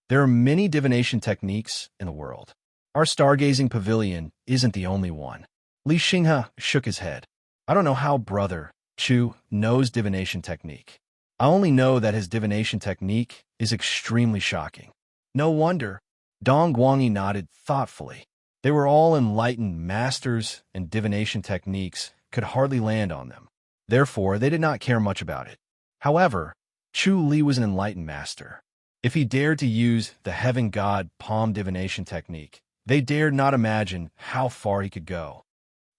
There are many divination techniques in the world. Our stargazing pavilion isn't the only one. Li Xinghe shook his head. I don't know how Brother Chu knows divination technique. I only know that his divination technique is extremely shocking. No wonder. Dong Guangyi nodded thoughtfully. They were all enlightened masters, and divination techniques could hardly land on them. Therefore, they did not care much about it. However, Chu Li was an enlightened master. If he dared to use the heaven god palm divination technique, they dared not imagine how far he could go.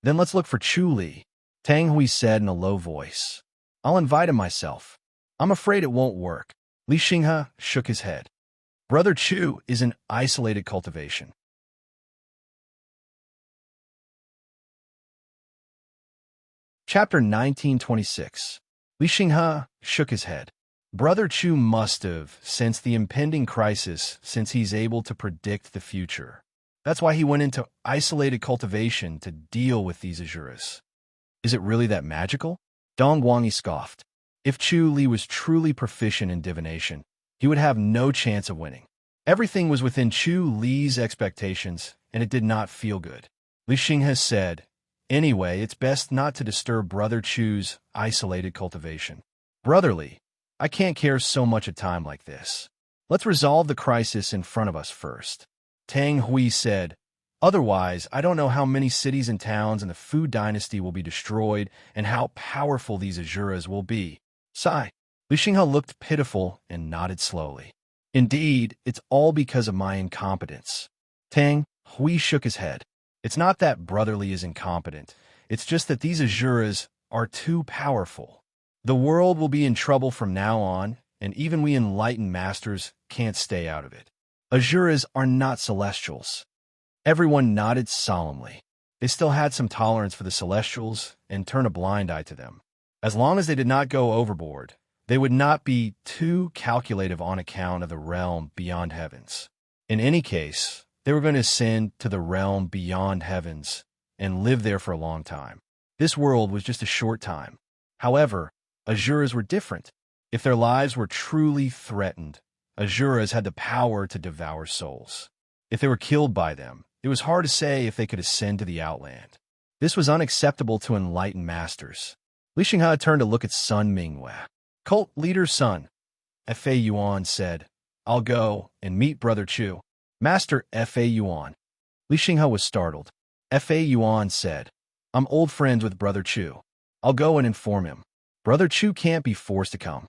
Then let's look for Chu Li, Tang Hui said in a low voice. I'll invite him myself. I'm afraid it won't work. Li Xinghe shook his head. Brother Chu is an isolated cultivation. Chapter 1926. Li Xinghe shook his head. Brother Chu must have sensed the impending crisis since he's able to predict the future. That's why he went into isolated cultivation to deal with these Azuras. Is it really that magical? Dong Guangyi scoffed. If Chu Li was truly proficient in divination, he would have no chance of winning. Everything was within Chu Li's expectations, and it did not feel good. Li Xinghe said, Anyway, it's best not to disturb Brother Chu's isolated cultivation. Brother Li, I can't care so much a time like this. Let's resolve the crisis in front of us first. Tang Hui said, Otherwise, I don't know how many cities and towns in the Fu dynasty will be destroyed and how powerful these Azuras will be. Sigh. Li Xinghe looked pitiful and nodded slowly. Indeed, it's all because of my incompetence. Tang Hui shook his head. It's not that Brother Li is incompetent. It's just that these Azuras are too powerful. The world will be in trouble from now on, and even we enlightened masters can't stay out of it. Azuras are not celestials. Everyone nodded solemnly. They still had some tolerance for the celestials and turned a blind eye to them. As long as they did not go overboard, they would not be too calculative on account of the realm beyond heavens. In any case, They were going to ascend to the realm beyond heavens and live there for a long time. This world was just a short time. However, Azuras were different. If their lives were truly threatened, Azuras had the power to devour souls. If they were killed by them, it was hard to say if they could ascend to the outland. This was unacceptable to enlightened masters. Li Xinghe turned to look at Sun Mingwei. Cult leader's son, Fa Yuan said, "I'll go and meet Brother Chu." Master Fa Yuan. Li Xinghe was startled. Fa Yuan said, "I'm old friends with Brother Chu. I'll go and inform him. Brother Chu can't be forced to come.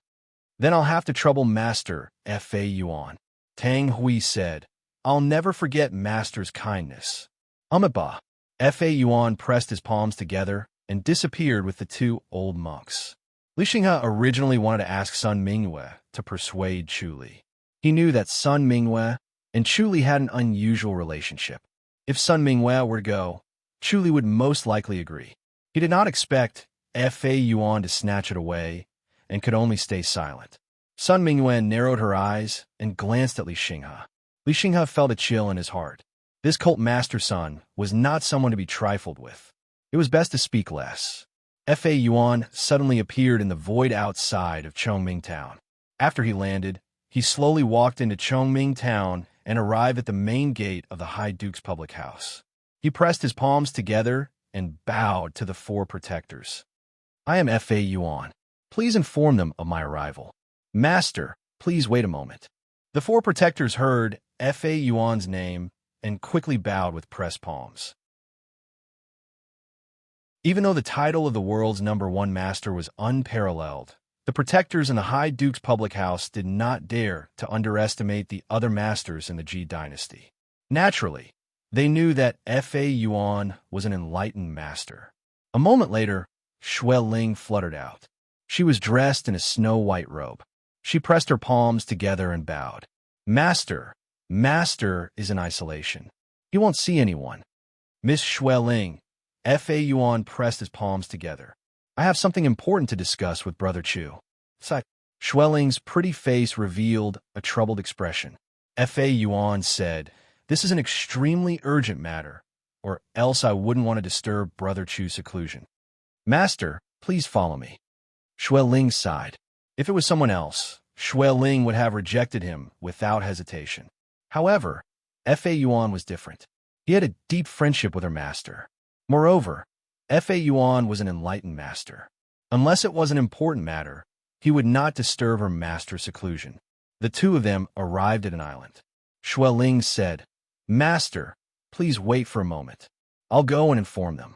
Then I'll have to trouble Master Fa Yuan." Tang Hui said, "I'll never forget Master's kindness." Amiba. Fa Yuan pressed his palms together and disappeared with the two old monks. Li Xinghe originally wanted to ask Sun Mingwei to persuade Chu Li. He knew that Sun Mingwei and Chu Li had an unusual relationship. If Sun Mingwei were to go, Chu Li would most likely agree. He did not expect Fa Yuan to snatch it away and could only stay silent. Sun Mingwei narrowed her eyes and glanced at Li Xinghe. Li Xinghe felt a chill in his heart. This cult master son was not someone to be trifled with. It was best to speak less. Fa Yuan suddenly appeared in the void outside of Chongming Town. After he landed, he slowly walked into Chongming Town and arrived at the main gate of the High Duke's public house. He pressed his palms together and bowed to the four protectors. "I am Fa Yuan. Please inform them of my arrival." "Master, please wait a moment." The four protectors heard Fa Yuan's name and quickly bowed with pressed palms. Even though the title of the world's #1 master was unparalleled, the protectors in the High Duke's public house did not dare to underestimate the other masters in the Ji dynasty. Naturally, they knew that Fa Yuan was an enlightened master. A moment later, Xue Ling fluttered out. She was dressed in a snow-white robe. She pressed her palms together and bowed. "Master, Master is in isolation. He won't see anyone." "Miss Xue Ling," Fa Yuan pressed his palms together. "I have something important to discuss with Brother Chu." Xue Ling's pretty face revealed a troubled expression. Fa Yuan said, "This is an extremely urgent matter, or else I wouldn't want to disturb Brother Chu's seclusion." "Master, please follow me." Xue Ling sighed. If it was someone else, Xue Ling would have rejected him without hesitation. However, Fa Yuan was different. He had a deep friendship with her master. Moreover, Fa Yuan was an enlightened master. Unless it was an important matter, he would not disturb her master's seclusion. The two of them arrived at an island. Xue Ling said, "Master, please wait for a moment. I'll go and inform them."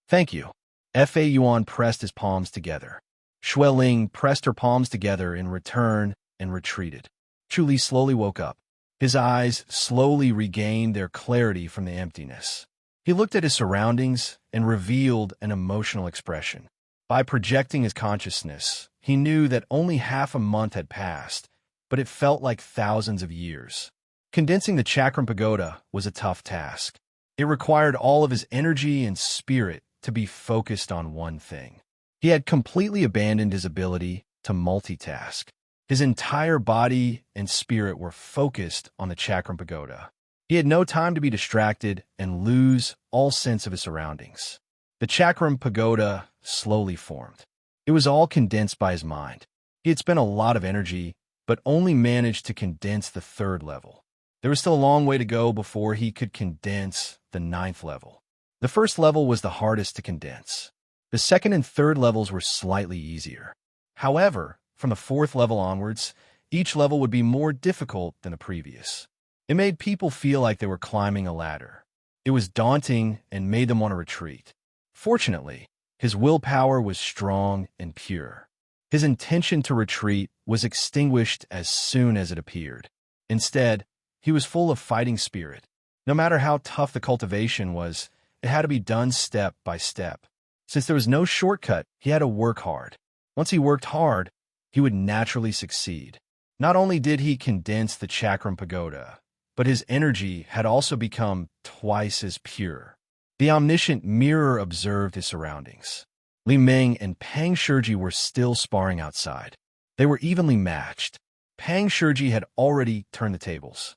"Thank you." Fa Yuan pressed his palms together. Xue Ling pressed her palms together in return and retreated. Chu Li slowly woke up. His eyes slowly regained their clarity from the emptiness. He looked at his surroundings and revealed an emotional expression. By projecting his consciousness, he knew that only half a month had passed, but it felt like thousands of years. Condensing the Chakram Pagoda was a tough task. It required all of his energy and spirit to be focused on one thing. He had completely abandoned his ability to multitask. His entire body and spirit were focused on the Chakram Pagoda. He had no time to be distracted and lose all sense of his surroundings. The Chakram Pagoda slowly formed. It was all condensed by his mind. He had spent a lot of energy, but only managed to condense the 3rd level. There was still a long way to go before he could condense the 9th level. The 1st level was the hardest to condense. The 2nd and 3rd levels were slightly easier. However, from the 4th level onwards, each level would be more difficult than the previous. It made people feel like they were climbing a ladder. It was daunting and made them want to retreat. Fortunately, his willpower was strong and pure. His intention to retreat was extinguished as soon as it appeared. Instead, he was full of fighting spirit. No matter how tough the cultivation was, it had to be done step by step. Since there was no shortcut, he had to work hard. Once he worked hard, he would naturally succeed. Not only did he condense the Chakram Pagoda, but his energy had also become twice as pure. The omniscient mirror observed his surroundings. Li Meng and Pang Shiji were still sparring outside. They were evenly matched. Pang Shiji had already turned the tables.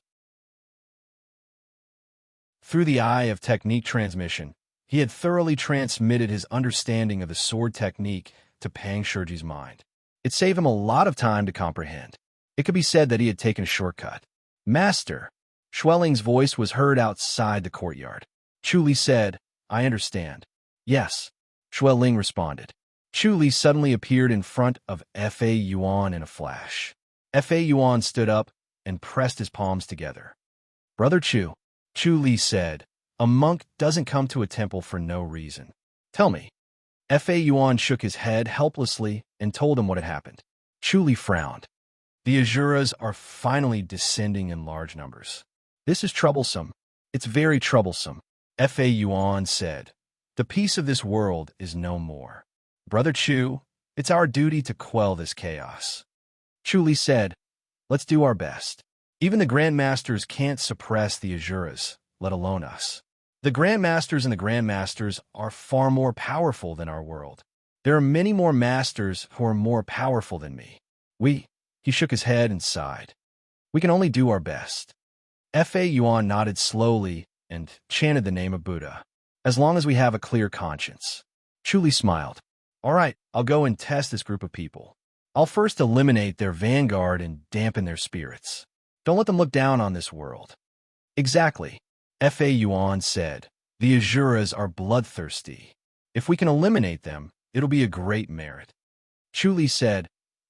Through the eye of technique transmission, he had thoroughly transmitted his understanding of the sword technique to Pang Shurji's mind. It saved him a lot of time to comprehend. It could be said that he had taken a shortcut. Master, Schwelling's voice was heard outside the courtyard. Chu Li said, I understand. Yes, Schwelling responded. Chu Li suddenly appeared in front of Fa Yuan in a flash. Fa Yuan stood up and pressed his palms together. Brother Chu, Chu Li said, a monk doesn't come to a temple for no reason. Tell me. Fa Yuan shook his head helplessly and told him what had happened. Chu Li frowned. The Asuras are finally descending in large numbers. This is troublesome. It's very troublesome. Fa Yuan said, the peace of this world is no more. Brother Chu, it's our duty to quell this chaos. Chu Li said, let's do our best. Even the Grandmasters can't suppress the Asuras, let alone us. The Grandmasters and the Grandmasters are far more powerful than our world. There are many more masters who are more powerful than me. He shook his head and sighed. We can only do our best. Fa Yuan nodded slowly and chanted the name of Buddha. As long as we have a clear conscience. Chu Li smiled. All right, I'll go and test this group of people. I'll first eliminate their vanguard and dampen their spirits. Don't let them look down on this world. Exactly. Fa Yuan said, the Asuras are bloodthirsty. If we can eliminate them, it'll be a great merit. Chu Li said,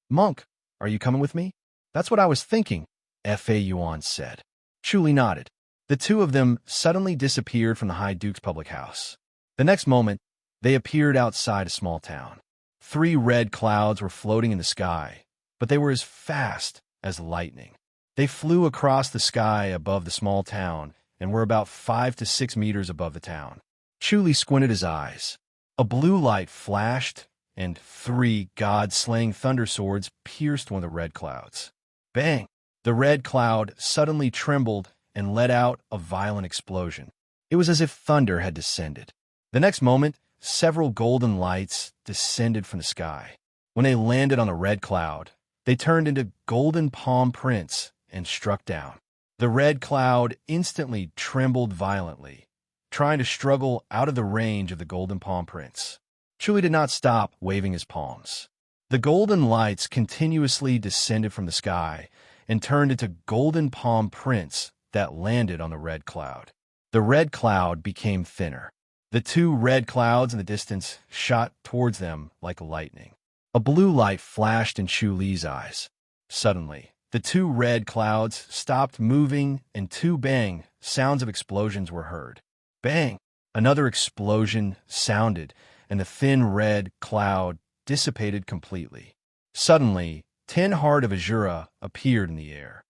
Monk, are you coming with me? That's what I was thinking, Fa Yuan said. Chu Li nodded. The two of them suddenly disappeared from the High Duke's public house. The next moment, they appeared outside a small town. 3 red clouds were floating in the sky, but they were as fast as lightning. They flew across the sky above the small town and were about 5 to 6 meters above the town. Chu Li squinted his eyes. A blue light flashed, and 3 god-slaying thunder swords pierced one of the red clouds. Bang! The red cloud suddenly trembled and let out a violent explosion. It was as if thunder had descended. The next moment, several golden lights descended from the sky. When they landed on the red cloud, they turned into golden palm prints and struck down. The red cloud instantly trembled violently, trying to struggle out of the range of the golden palm prints. Chu Li did not stop waving his palms. The golden lights continuously descended from the sky and turned into golden palm prints that landed on the red cloud. The red cloud became thinner. The 2 red clouds in the distance shot towards them like lightning. A blue light flashed in Chu Li's eyes. Suddenly, the 2 red clouds stopped moving and 2 bang sounds of explosions were heard. Bang! Another explosion sounded, and the thin red cloud dissipated completely. Suddenly, 10 Heart of Azura appeared in the air.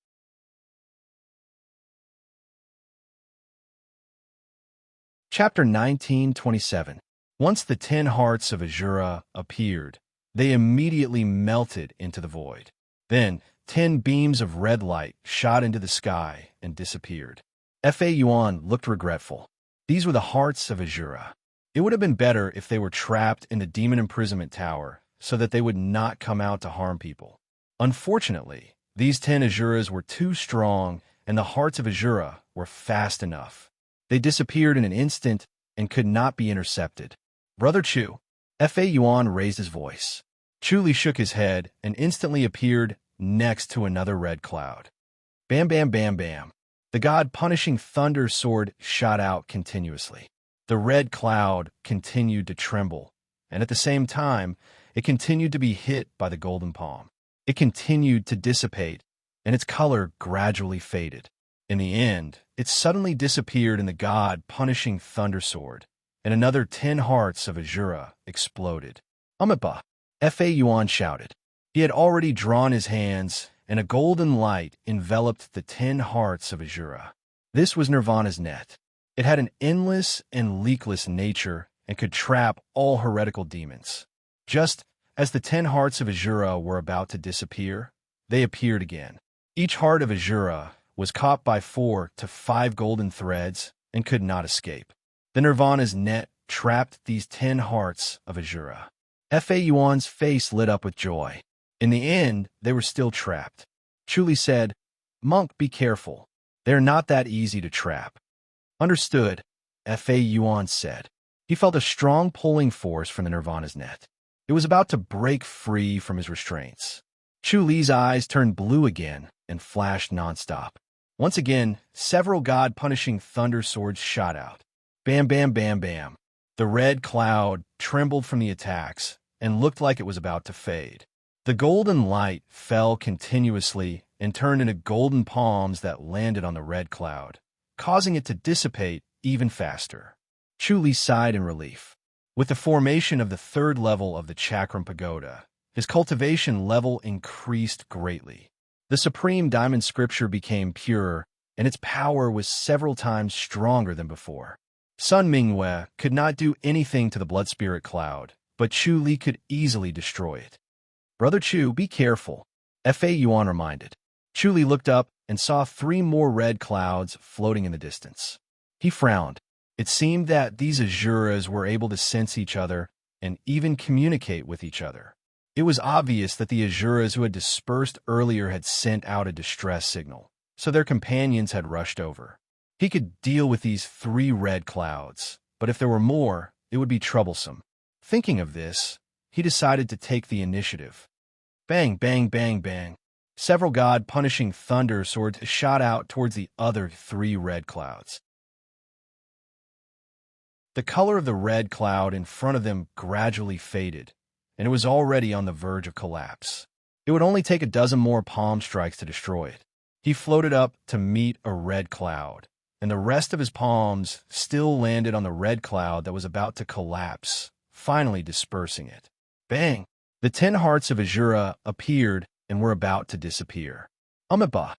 Chapter 1927. Once the 10 Hearts of Azura appeared, they immediately melted into the void. Then, 10 beams of red light shot into the sky and disappeared. Fa Yuan looked regretful. These were the Hearts of Azura. It would have been better if they were trapped in the Demon Imprisonment Tower so that they would not come out to harm people. Unfortunately, these 10 Azuras were too strong and the Hearts of Azura were fast enough. They disappeared in an instant and could not be intercepted. Brother Chu, Fa Yuan raised his voice. Chu Li shook his head and instantly appeared next to another red cloud. Bam, bam, bam, bam. The god-punishing thunder sword shot out continuously. The red cloud continued to tremble, and at the same time, it continued to be hit by the golden palm. It continued to dissipate, and its color gradually faded. In the end, it suddenly disappeared in the god-punishing thunder sword, and another 10 Hearts of Azura exploded. Amipa! Fa Yuan shouted. He had already drawn his hands, and a golden light enveloped the 10 Hearts of Azura. This was Nirvana's net. It had an endless and leakless nature and could trap all heretical demons. Just as the 10 Hearts of Azura were about to disappear, they appeared again. Each Heart of Azura was caught by 4 to 5 golden threads and could not escape. The Nirvana's net trapped these 10 Hearts of Azura. Fa Yuan's face lit up with joy. In the end, they were still trapped. Chu Li said, Monk, be careful. They're not that easy to trap. Understood, Fa Yuan said. He felt a strong pulling force from the Nirvana's net. It was about to break free from his restraints. Chu Li's eyes turned blue again and flashed nonstop. Once again, several god-punishing thunder swords shot out. Bam, bam, bam, bam. The red cloud trembled from the attacks and looked like it was about to fade. The golden light fell continuously and turned into golden palms that landed on the red cloud, causing it to dissipate even faster. Chu Li sighed in relief. With the formation of the third level of the Chakram Pagoda, his cultivation level increased greatly. The supreme diamond scripture became pure, and its power was several times stronger than before. Sun Mingwei could not do anything to the blood spirit cloud, but Chu Li could easily destroy it. Brother Chu, be careful, Fa Yuan reminded. Chu Li looked up and saw 3 more red clouds floating in the distance. He frowned. It seemed that these Asuras were able to sense each other and even communicate with each other. It was obvious that the Asuras who had dispersed earlier had sent out a distress signal, so their companions had rushed over. He could deal with these 3 red clouds, but if there were more, it would be troublesome. Thinking of this, he decided to take the initiative. Bang, bang, bang, bang. Several god-punishing thunder swords shot out towards the other 3 red clouds. The color of the red cloud in front of them gradually faded, and it was already on the verge of collapse. It would only take a dozen more palm strikes to destroy it. He floated up to meet a red cloud, and the rest of his palms still landed on the red cloud that was about to collapse, finally dispersing it. Bang! The 10 hearts of Azura appeared and were about to disappear. Umeba!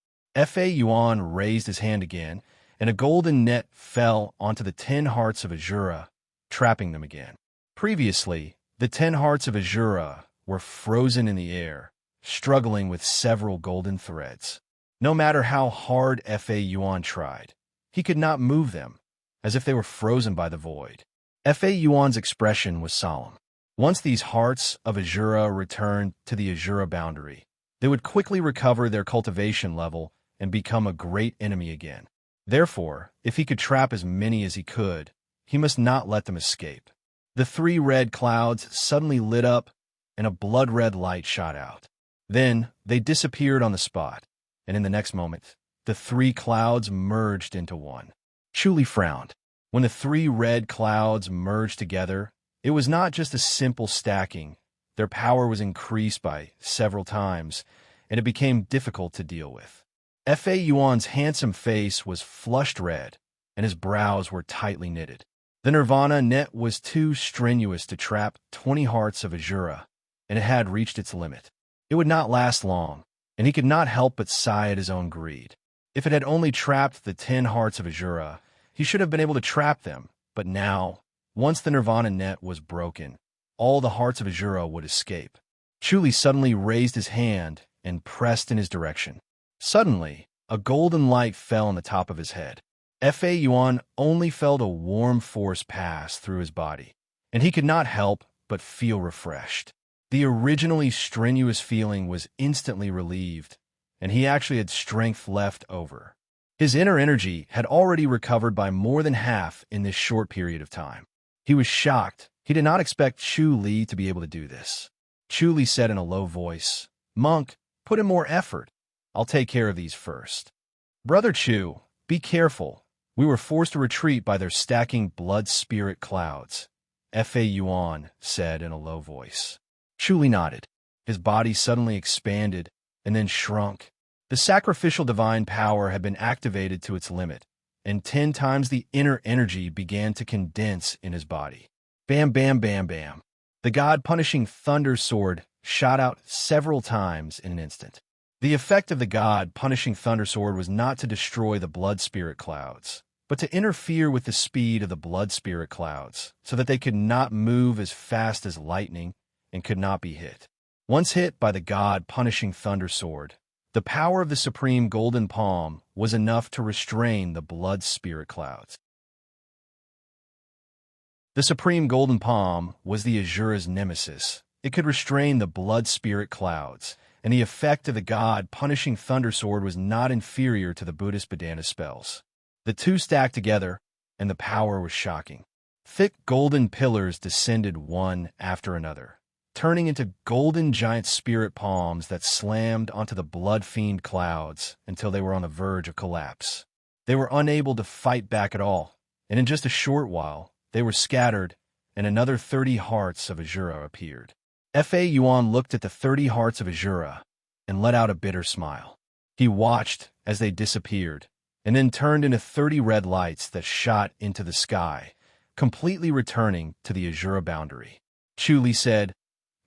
Fa Yuan raised his hand again, and a golden net fell onto the 10 hearts of Azura, trapping them again. Previously, the 10 hearts of Azura were frozen in the air, struggling with several golden threads. No matter how hard Fa Yuan tried, he could not move them, as if they were frozen by the void. Fa Yuan's expression was solemn. Once these hearts of Azura returned to the Azura boundary, they would quickly recover their cultivation level and become a great enemy again. Therefore, if he could trap as many as he could, he must not let them escape. The 3 red clouds suddenly lit up, and a blood-red light shot out. Then, they disappeared on the spot, and in the next moment, the 3 clouds merged into one. Chu Li frowned. When the 3 red clouds merged together, it was not just a simple stacking. Their power was increased by several times, and it became difficult to deal with. Fa Yuan's handsome face was flushed red, and his brows were tightly knitted. The Nirvana net was too strenuous to trap 20 hearts of Azura, and it had reached its limit. It would not last long, and he could not help but sigh at his own greed. If it had only trapped the 10 hearts of Azura, he should have been able to trap them, but now, once the Nirvana net was broken, all the hearts of Azura would escape. Chu Li suddenly raised his hand and pressed in his direction. Suddenly, a golden light fell on the top of his head. Fa Yuan only felt a warm force pass through his body, and he could not help but feel refreshed. The originally strenuous feeling was instantly relieved, and he actually had strength left over. His inner energy had already recovered by more than half in this short period of time. He was shocked. He did not expect Chu Li to be able to do this. Chu Li said in a low voice, "Monk, put in more effort. I'll take care of these first." Brother Chu, be careful. We were forced to retreat by their stacking blood spirit clouds, Fa Yuan said in a low voice. Chu Li nodded. His body suddenly expanded and then shrunk. The sacrificial divine power had been activated to its limit, and 10 times the inner energy began to condense in his body. Bam, bam, bam, bam. The god-punishing thunder sword shot out several times in an instant. The effect of the god-punishing thunder sword was not to destroy the blood spirit clouds, but to interfere with the speed of the blood spirit clouds, so that they could not move as fast as lightning and could not be hit. Once hit by the god-punishing thunder sword, the power of the supreme golden palm was enough to restrain the blood spirit clouds. The supreme golden palm was the Azura's nemesis. It could restrain the blood spirit clouds, and the effect of the god-punishing thunder sword was not inferior to the Buddhist Badana spells. The two stacked together, and the power was shocking. Thick golden pillars descended one after another, turning into golden giant spirit palms that slammed onto the blood-fiend clouds until they were on the verge of collapse. They were unable to fight back at all, and in just a short while, they were scattered, and another 30 hearts of Azura appeared. Fa Yuan looked at the 30 hearts of Azura and let out a bitter smile. He watched as they disappeared, and then turned into 30 red lights that shot into the sky, completely returning to the Azura boundary. Chu Li said,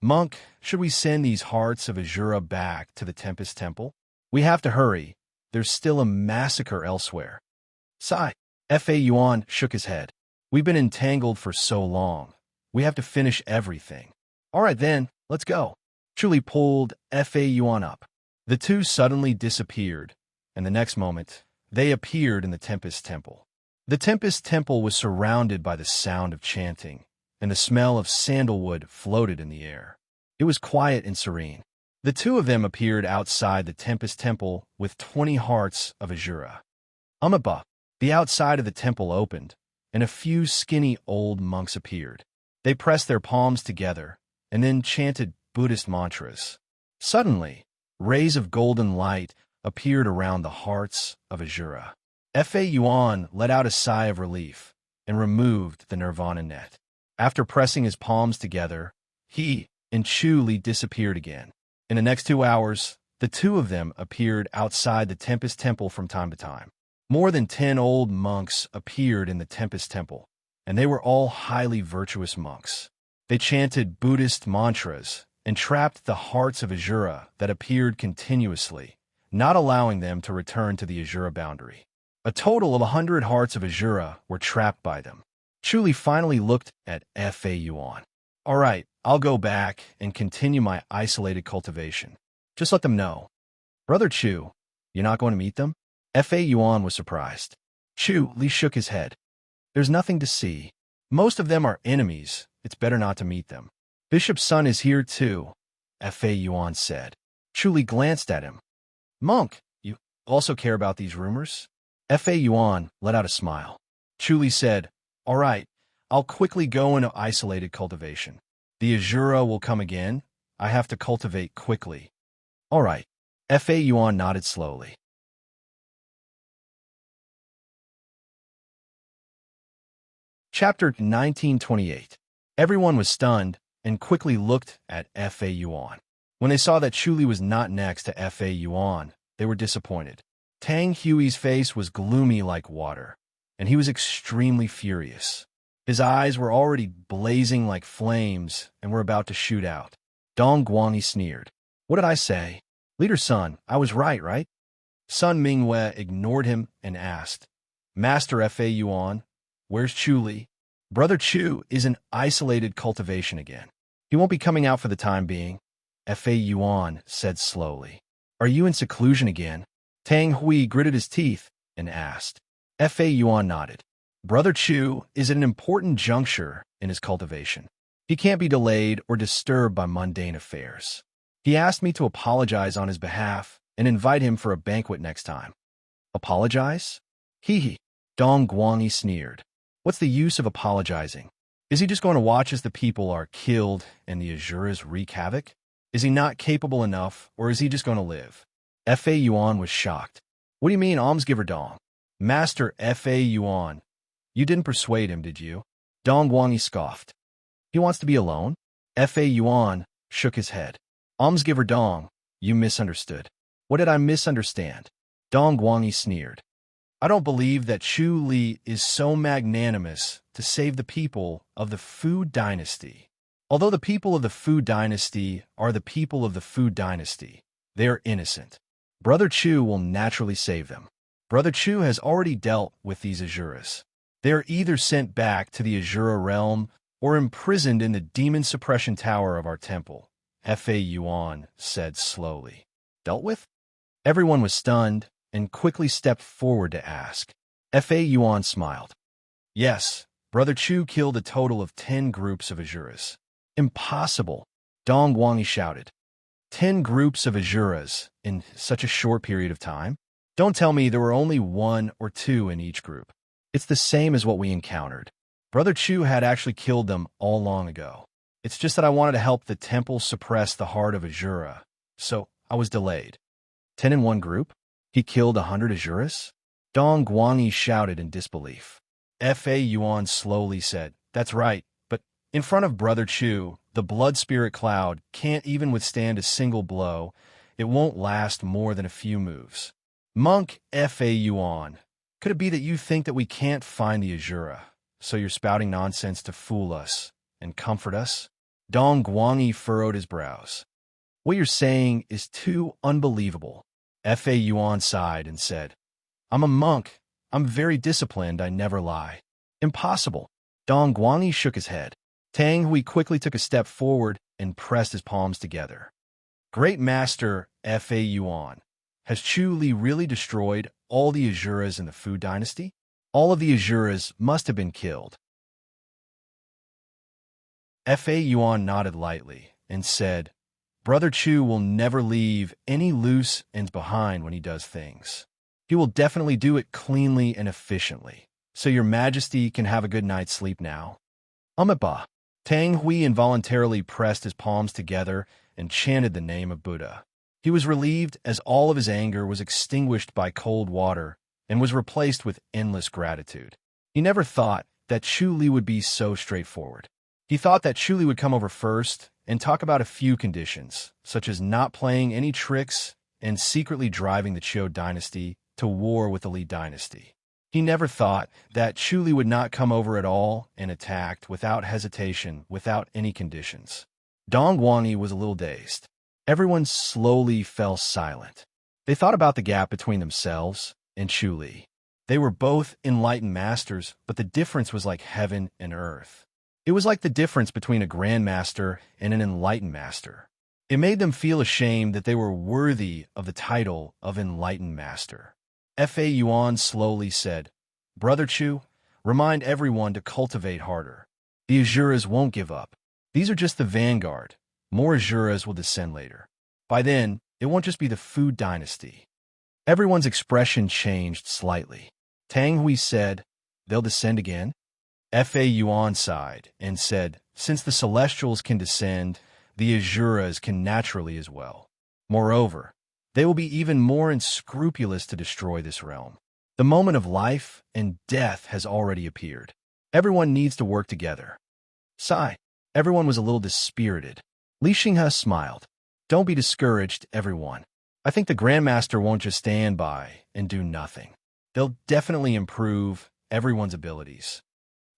"Monk, should we send these hearts of Azura back to the Tempest Temple? We have to hurry. There's still a massacre elsewhere." Sigh. Fa Yuan shook his head. "We've been entangled for so long. We have to finish everything." "All right then, let's go." Chu Li pulled Fa Yuan up. The two suddenly disappeared, and the next moment, they appeared in the Tempest Temple. The Tempest Temple was surrounded by the sound of chanting, and the smell of sandalwood floated in the air. It was quiet and serene. The two of them appeared outside the Tempest Temple with 20 hearts of Azura. Umaba, the outside of the temple opened, and a few skinny old monks appeared. They pressed their palms together and then chanted Buddhist mantras. Suddenly, rays of golden light appeared around the hearts of Azura. Fa Yuan let out a sigh of relief and removed the nirvana net. After pressing his palms together, he and Chu Li disappeared again. In the next 2 hours, the two of them appeared outside the Tempest Temple from time to time. More than 10 old monks appeared in the Tempest Temple, and they were all highly virtuous monks. They chanted Buddhist mantras and trapped the hearts of Azura that appeared continuously, not allowing them to return to the Azura boundary. A total of 100 hearts of Azura were trapped by them. Chu Li finally looked at Fa Yuan. "All right, I'll go back and continue my isolated cultivation. Just let them know." "Brother Chu, you're not going to meet them?" Fa Yuan was surprised. Chu Li shook his head. "There's nothing to see. Most of them are enemies. It's better not to meet them." "Bishop's son is here too," Fa Yuan said. Chu Li glanced at him. "Monk, you also care about these rumors?" Fa Yuan let out a smile. Chu Li said, "All right, I'll quickly go into isolated cultivation. The Azura will come again. I have to cultivate quickly." "All right." Fa Yuan nodded slowly. Chapter 1928. Everyone was stunned and quickly looked at Fa Yuan. When they saw that Chu Li was not next to Fa Yuan, they were disappointed. Tang Hui's face was gloomy like water, and he was extremely furious. His eyes were already blazing like flames and were about to shoot out. Dong Guanyi sneered. "What did I say? Leader's son, I was right? Sun Mingwei ignored him and asked, "Master Fa Yuan, where's Chu Li?" "Brother Chu is in isolated cultivation again. He won't be coming out for the time being," Fa Yuan said slowly. "Are you in seclusion again?" Tang Hui gritted his teeth and asked. Fa Yuan nodded. "Brother Chu is at an important juncture in his cultivation. He can't be delayed or disturbed by mundane affairs. He asked me to apologize on his behalf and invite him for a banquet next time." "Apologize?" Hee. Dong Guanyi sneered. "What's the use of apologizing? Is he just going to watch as the people are killed and the Azuras wreak havoc? Is he not capable enough, or is he just going to live?" Fa Yuan was shocked. "What do you mean, almsgiver Dong?" "Master Fa Yuan, you didn't persuade him, did you?" Dong Guanyi scoffed. "He wants to be alone?" Fa Yuan shook his head. "Almsgiver Dong, you misunderstood." "What did I misunderstand?" Dong Guanyi sneered. "I don't believe that Chu Li is so magnanimous to save the people of the Fu dynasty. Although the people of the Fu dynasty are the people of the Fu dynasty, they are innocent. Brother Chu will naturally save them. Brother Chu has already dealt with these Azuras. They are either sent back to the Azura realm or imprisoned in the demon suppression tower of our temple," Fa Yuan said slowly. "Dealt with?" Everyone was stunned and quickly stepped forward to ask. Fa Yuan smiled. "Yes, Brother Chu killed a total of 10 groups of Azuras." "Impossible!" Dong Guanyi shouted. 10 groups of Azuras in such a short period of time? Don't tell me there were only 1 or 2 in each group." It's the same as what we encountered. Brother Chu had actually killed them all long ago. It's just that I wanted to help the temple suppress the heart of Azura, so I was delayed. 10 in one group? He killed 100 Azuras? Dong Guangyi shouted in disbelief. Fa Yuan slowly said, "That's right, but in front of Brother Chu, the blood spirit Cloud can't even withstand a single blow. It won't last more than a few moves." Monk Fa Yuan, could it be that you think that we can't find the Azura, so you're spouting nonsense to fool us and comfort us? Dong Guangyi furrowed his brows. What you're saying is too unbelievable. Fa Yuan sighed and said, "I'm a monk. I'm very disciplined. I never lie." Impossible. Dong Guangyi shook his head. Tang Hui quickly took a step forward and pressed his palms together. Great Master Fa Yuan, has Chu Li really destroyed all the Azuras in the Fu dynasty? All of the Azuras must have been killed. Fa Yuan nodded lightly and said, "Brother Chu will never leave any loose ends behind when he does things. He will definitely do it cleanly and efficiently, so your majesty can have a good night's sleep now." Amitabha. Tang Hui involuntarily pressed his palms together and chanted the name of Buddha. He was relieved as all of his anger was extinguished by cold water and was replaced with endless gratitude. He never thought that Chu Li would be so straightforward. He thought that Chu Li would come over first and talk about a few conditions, such as not playing any tricks and secretly driving the Qiu dynasty to war with the Li dynasty. He never thought that Chu Li would not come over at all and attacked without hesitation, without any conditions. Dong Guangyi was a little dazed. Everyone slowly fell silent. They thought about the gap between themselves and Chu Li. They were both enlightened masters, but the difference was like heaven and earth. It was like the difference between a grandmaster and an enlightened master. It made them feel ashamed that they were worthy of the title of enlightened master. Fa Yuan slowly said, "Brother Chu, remind everyone to cultivate harder. The Azuras won't give up. These are just the vanguard. More Azuras will descend later. By then, it won't just be the Fu dynasty." Everyone's expression changed slightly. Tang Hui said, "They'll descend again?" Fa Yuan sighed and said, "Since the Celestials can descend, the Azuras can naturally as well. Moreover, they will be even more unscrupulous to destroy this realm. The moment of life and death has already appeared. Everyone needs to work together." Sigh. Everyone was a little dispirited. Li Xinghe smiled. "Don't be discouraged, everyone. I think the Grandmaster won't just stand by and do nothing. They'll definitely improve everyone's abilities."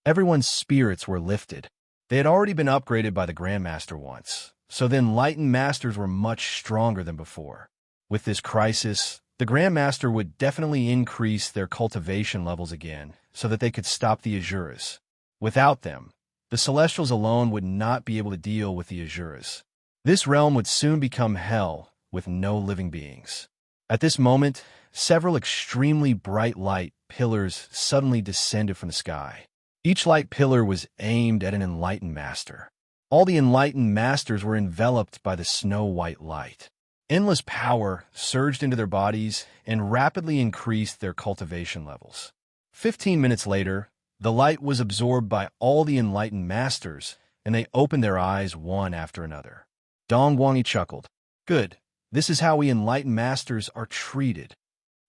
Everyone's spirits were lifted. They had already been upgraded by the Grandmaster once, so the enlightened masters were much stronger than before. With this crisis, the Grandmaster would definitely increase their cultivation levels again so that they could stop the Azuras. Without them, the Celestials alone would not be able to deal with the Azuras. This realm would soon become hell with no living beings. At this moment, several extremely bright light pillars suddenly descended from the sky. Each light pillar was aimed at an enlightened master. All the enlightened masters were enveloped by the snow-white light. Endless power surged into their bodies and rapidly increased their cultivation levels. 15 minutes later, the light was absorbed by all the enlightened masters, and they opened their eyes one after another. Dong Guangyi chuckled. "Good. This is how we enlightened masters are treated."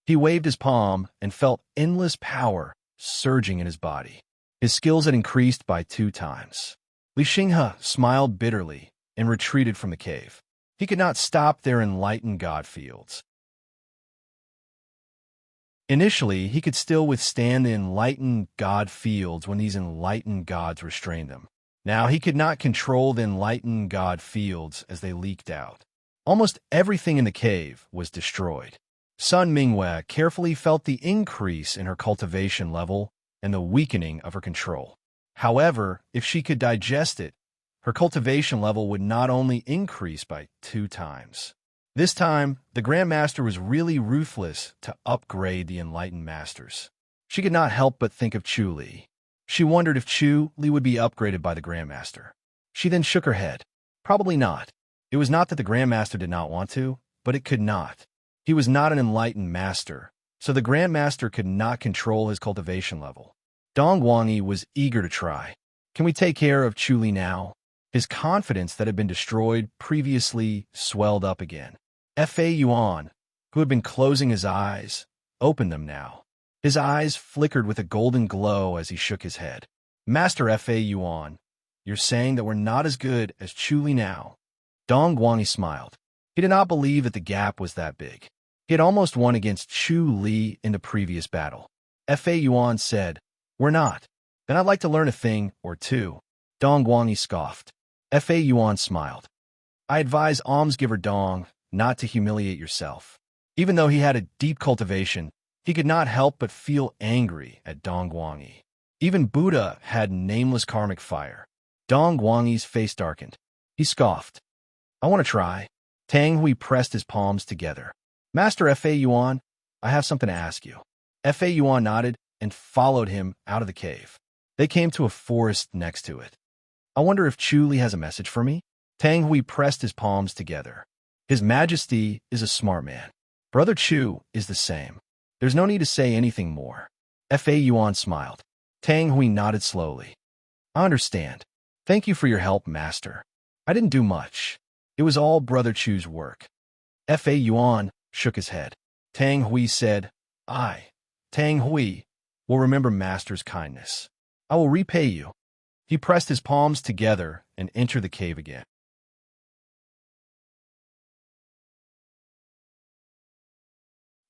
He waved his palm and felt endless power surging in his body. His skills had increased by 2 times. Li Xinghe smiled bitterly and retreated from the cave. He could not stop their enlightened god fields. Initially, he could still withstand the enlightened god fields when these enlightened gods restrained them. Now he could not control the enlightened god fields as they leaked out. Almost everything in the cave was destroyed. Sun Mingwei carefully felt the increase in her cultivation level and the weakening of her control. However, if she could digest it, her cultivation level would not only increase by 2 times. This time, the Grandmaster was really ruthless to upgrade the enlightened masters. She could not help but think of Chu Li. She wondered if Chu Li would be upgraded by the Grandmaster. She then shook her head. Probably not. It was not that the Grandmaster did not want to, but it could not. He was not an enlightened master, so the Grandmaster could not control his cultivation level. Dong Guangyi was eager to try. Can we take care of Chu Li now? His confidence that had been destroyed previously swelled up again. Fa Yuan, who had been closing his eyes, opened them now. His eyes flickered with a golden glow as he shook his head. Master Fa Yuan, you're saying that we're not as good as Chu Li now? Dong Guangyi smiled. He did not believe that the gap was that big. He had almost won against Chu Li in the previous battle. Fa Yuan said, "We're not. Then I'd like to learn a thing or two." Dong Guangyi scoffed. Fa Yuan smiled. I advise almsgiver Dong not to humiliate yourself. Even though he had a deep cultivation, he could not help but feel angry at Dong Guangyi. Even Buddha had nameless karmic fire. Dong Guangyi's face darkened. He scoffed. I want to try. Tang Hui pressed his palms together. Master Fa Yuan, I have something to ask you. Fa Yuan nodded and followed him out of the cave. They came to a forest next to it. I wonder if Chu Li has a message for me? Tang Hui pressed his palms together. His Majesty is a smart man. Brother Chu is the same. There's no need to say anything more. Fa Yuan smiled. Tang Hui nodded slowly. I understand. Thank you for your help, Master. I didn't do much. It was all Brother Chu's work. Fa Yuan shook his head. Tang Hui said, Tang Hui, will remember Master's kindness. I will repay you. He pressed his palms together and entered the cave again.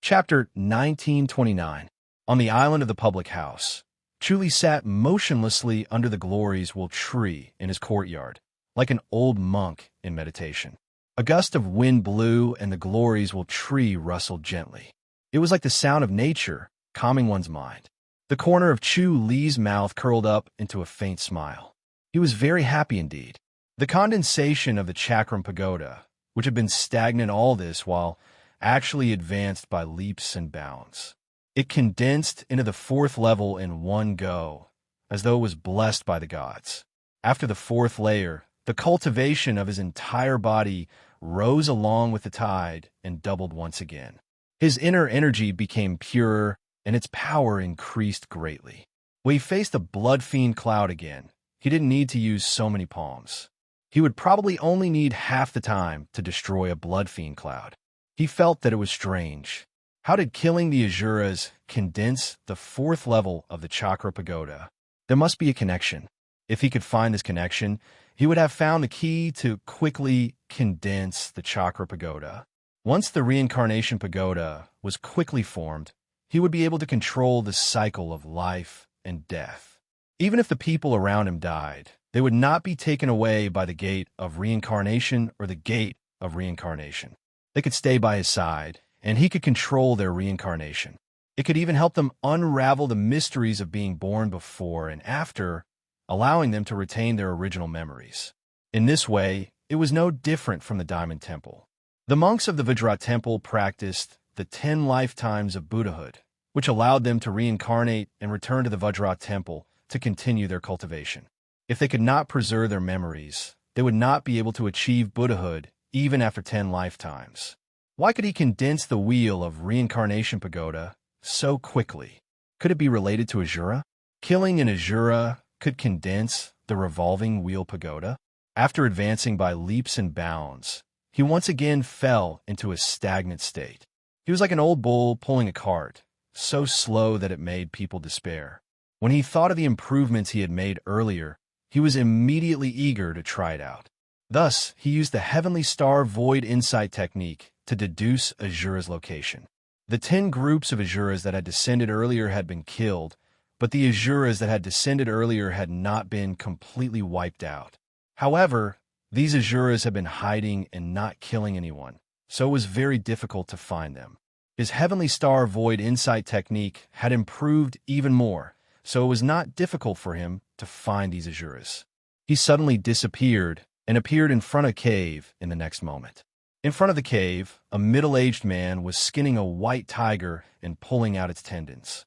Chapter 1929. On the island of the public house, Chu Li sat motionlessly under the glories will tree in his courtyard, like an old monk in meditation. A gust of wind blew and the glories will tree rustled gently. It was like the sound of nature, calming one's mind. The corner of Chu Li's mouth curled up into a faint smile. He was very happy indeed. The condensation of the Chakram Pagoda, which had been stagnant all this while, actually advanced by leaps and bounds. It condensed into the fourth level in one go, as though it was blessed by the gods. After the fourth layer, the cultivation of his entire body rose along with the tide and doubled once again. His inner energy became purer, and its power increased greatly. When he faced the blood fiend Cloud again, he didn't need to use so many palms. He would probably only need half the time to destroy a blood fiend Cloud. He felt that it was strange. How did killing the Asuras condense the fourth level of the Chakra Pagoda? There must be a connection. If he could find this connection, he would have found the key to quickly condense the Chakra Pagoda. Once the Reincarnation Pagoda was quickly formed, he would be able to control the cycle of life and death. Even if the people around him died, they would not be taken away by the gate of reincarnation or the gate of reincarnation. They could stay by his side, and he could control their reincarnation. It could even help them unravel the mysteries of being born before and after, allowing them to retain their original memories. In this way, it was no different from the Diamond Temple. The monks of the Vajra Temple practiced the 10 lifetimes of Buddhahood, which allowed them to reincarnate and return to the Vajra Temple to continue their cultivation. If they could not preserve their memories, they would not be able to achieve Buddhahood even after 10 lifetimes. Why could he condense the wheel of Reincarnation Pagoda so quickly? Could it be related to Asura? Killing an Asura could condense the revolving wheel pagoda? After advancing by leaps and bounds, he once again fell into a stagnant state. He was like an old bull pulling a cart, so slow that it made people despair. When he thought of the improvements he had made earlier, he was immediately eager to try it out. Thus, he used the Heavenly Star Void Insight technique to deduce Asura's location. The 10 groups of Asuras that had descended earlier had been killed, but the Asuras that had descended earlier had not been completely wiped out. However, these Asuras had been hiding and not killing anyone, so it was very difficult to find them. His Heavenly Star Void Insight technique had improved even more, so it was not difficult for him to find these Asuras. He suddenly disappeared and appeared in front of a cave in the next moment. In front of the cave, a middle-aged man was skinning a white tiger and pulling out its tendons.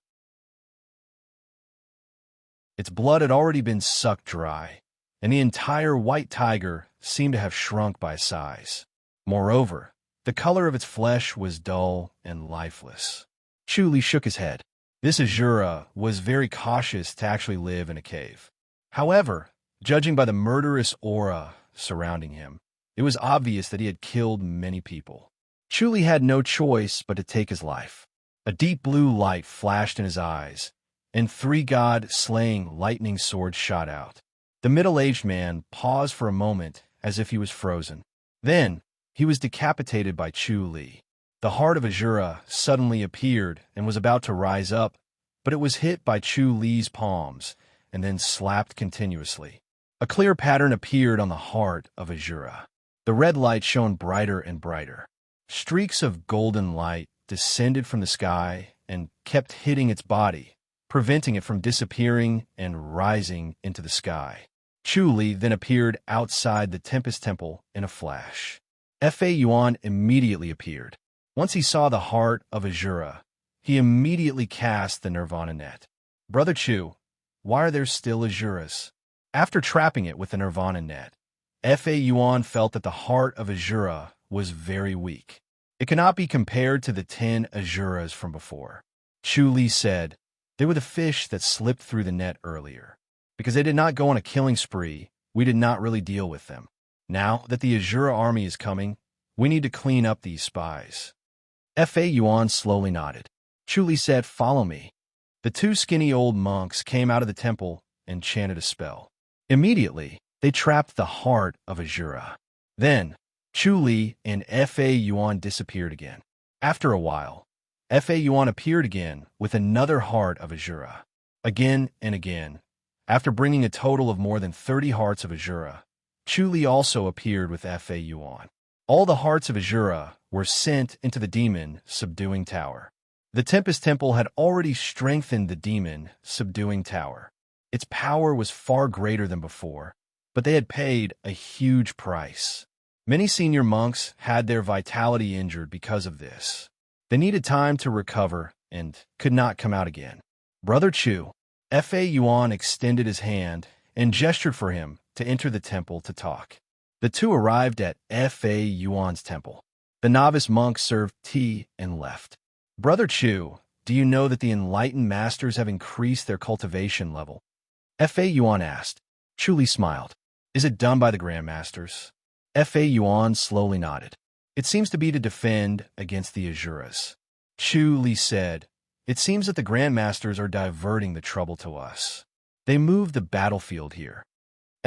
Its blood had already been sucked dry, and the entire white tiger seemed to have shrunk by size. Moreover, the color of its flesh was dull and lifeless. Chu Li shook his head. This Azura was very cautious to actually live in a cave. However, judging by the murderous aura surrounding him, it was obvious that he had killed many people. Chuli had no choice but to take his life. A deep blue light flashed in his eyes, and three god-slaying lightning swords shot out. The middle-aged man paused for a moment as if he was frozen. Then, he was decapitated by Chuli. The heart of Azura suddenly appeared and was about to rise up, but it was hit by Chuli's palms and then slapped continuously. A clear pattern appeared on the heart of Azura. The red light shone brighter and brighter. Streaks of golden light descended from the sky and kept hitting its body, preventing it from disappearing and rising into the sky. Chuli then appeared outside the Tempest Temple in a flash. Fa Yuan immediately appeared. Once he saw the heart of Azura, he immediately cast the Nirvana net. Brother Chu, why are there still Azuras? After trapping it with the Nirvana net, Fa Yuan felt that the heart of Azura was very weak. It cannot be compared to the 10 Azuras from before. Chu Li said, they were the fish that slipped through the net earlier. Because they did not go on a killing spree, we did not really deal with them. Now that the Azura army is coming, we need to clean up these spies. Fa Yuan slowly nodded. Chu Li said, follow me. The two skinny old monks came out of the temple and chanted a spell. Immediately, they trapped the heart of Azura. Then, Chu Li and Fa Yuan disappeared again. After a while, Fa Yuan appeared again with another heart of Azura. Again and again, after bringing a total of more than 30 hearts of Azura, Chu Li also appeared with Fa Yuan. All the hearts of Azura were sent into the demon subduing tower. The Tempest Temple had already strengthened the demon subduing tower. Its power was far greater than before, but they had paid a huge price. Many senior monks had their vitality injured because of this. They needed time to recover and could not come out again. Brother Chu, Fa Yuan extended his hand and gestured for him to enter the temple to talk. The two arrived at Fa Yuan's temple. The novice monk served tea and left. Brother Chu, do you know that the enlightened masters have increased their cultivation level? Fa Yuan asked. Chu Li smiled. Is it done by the grandmasters? Fa Yuan slowly nodded. It seems to be to defend against the Azuras. Chu Li said, it seems that the grandmasters are diverting the trouble to us. They moved the battlefield here.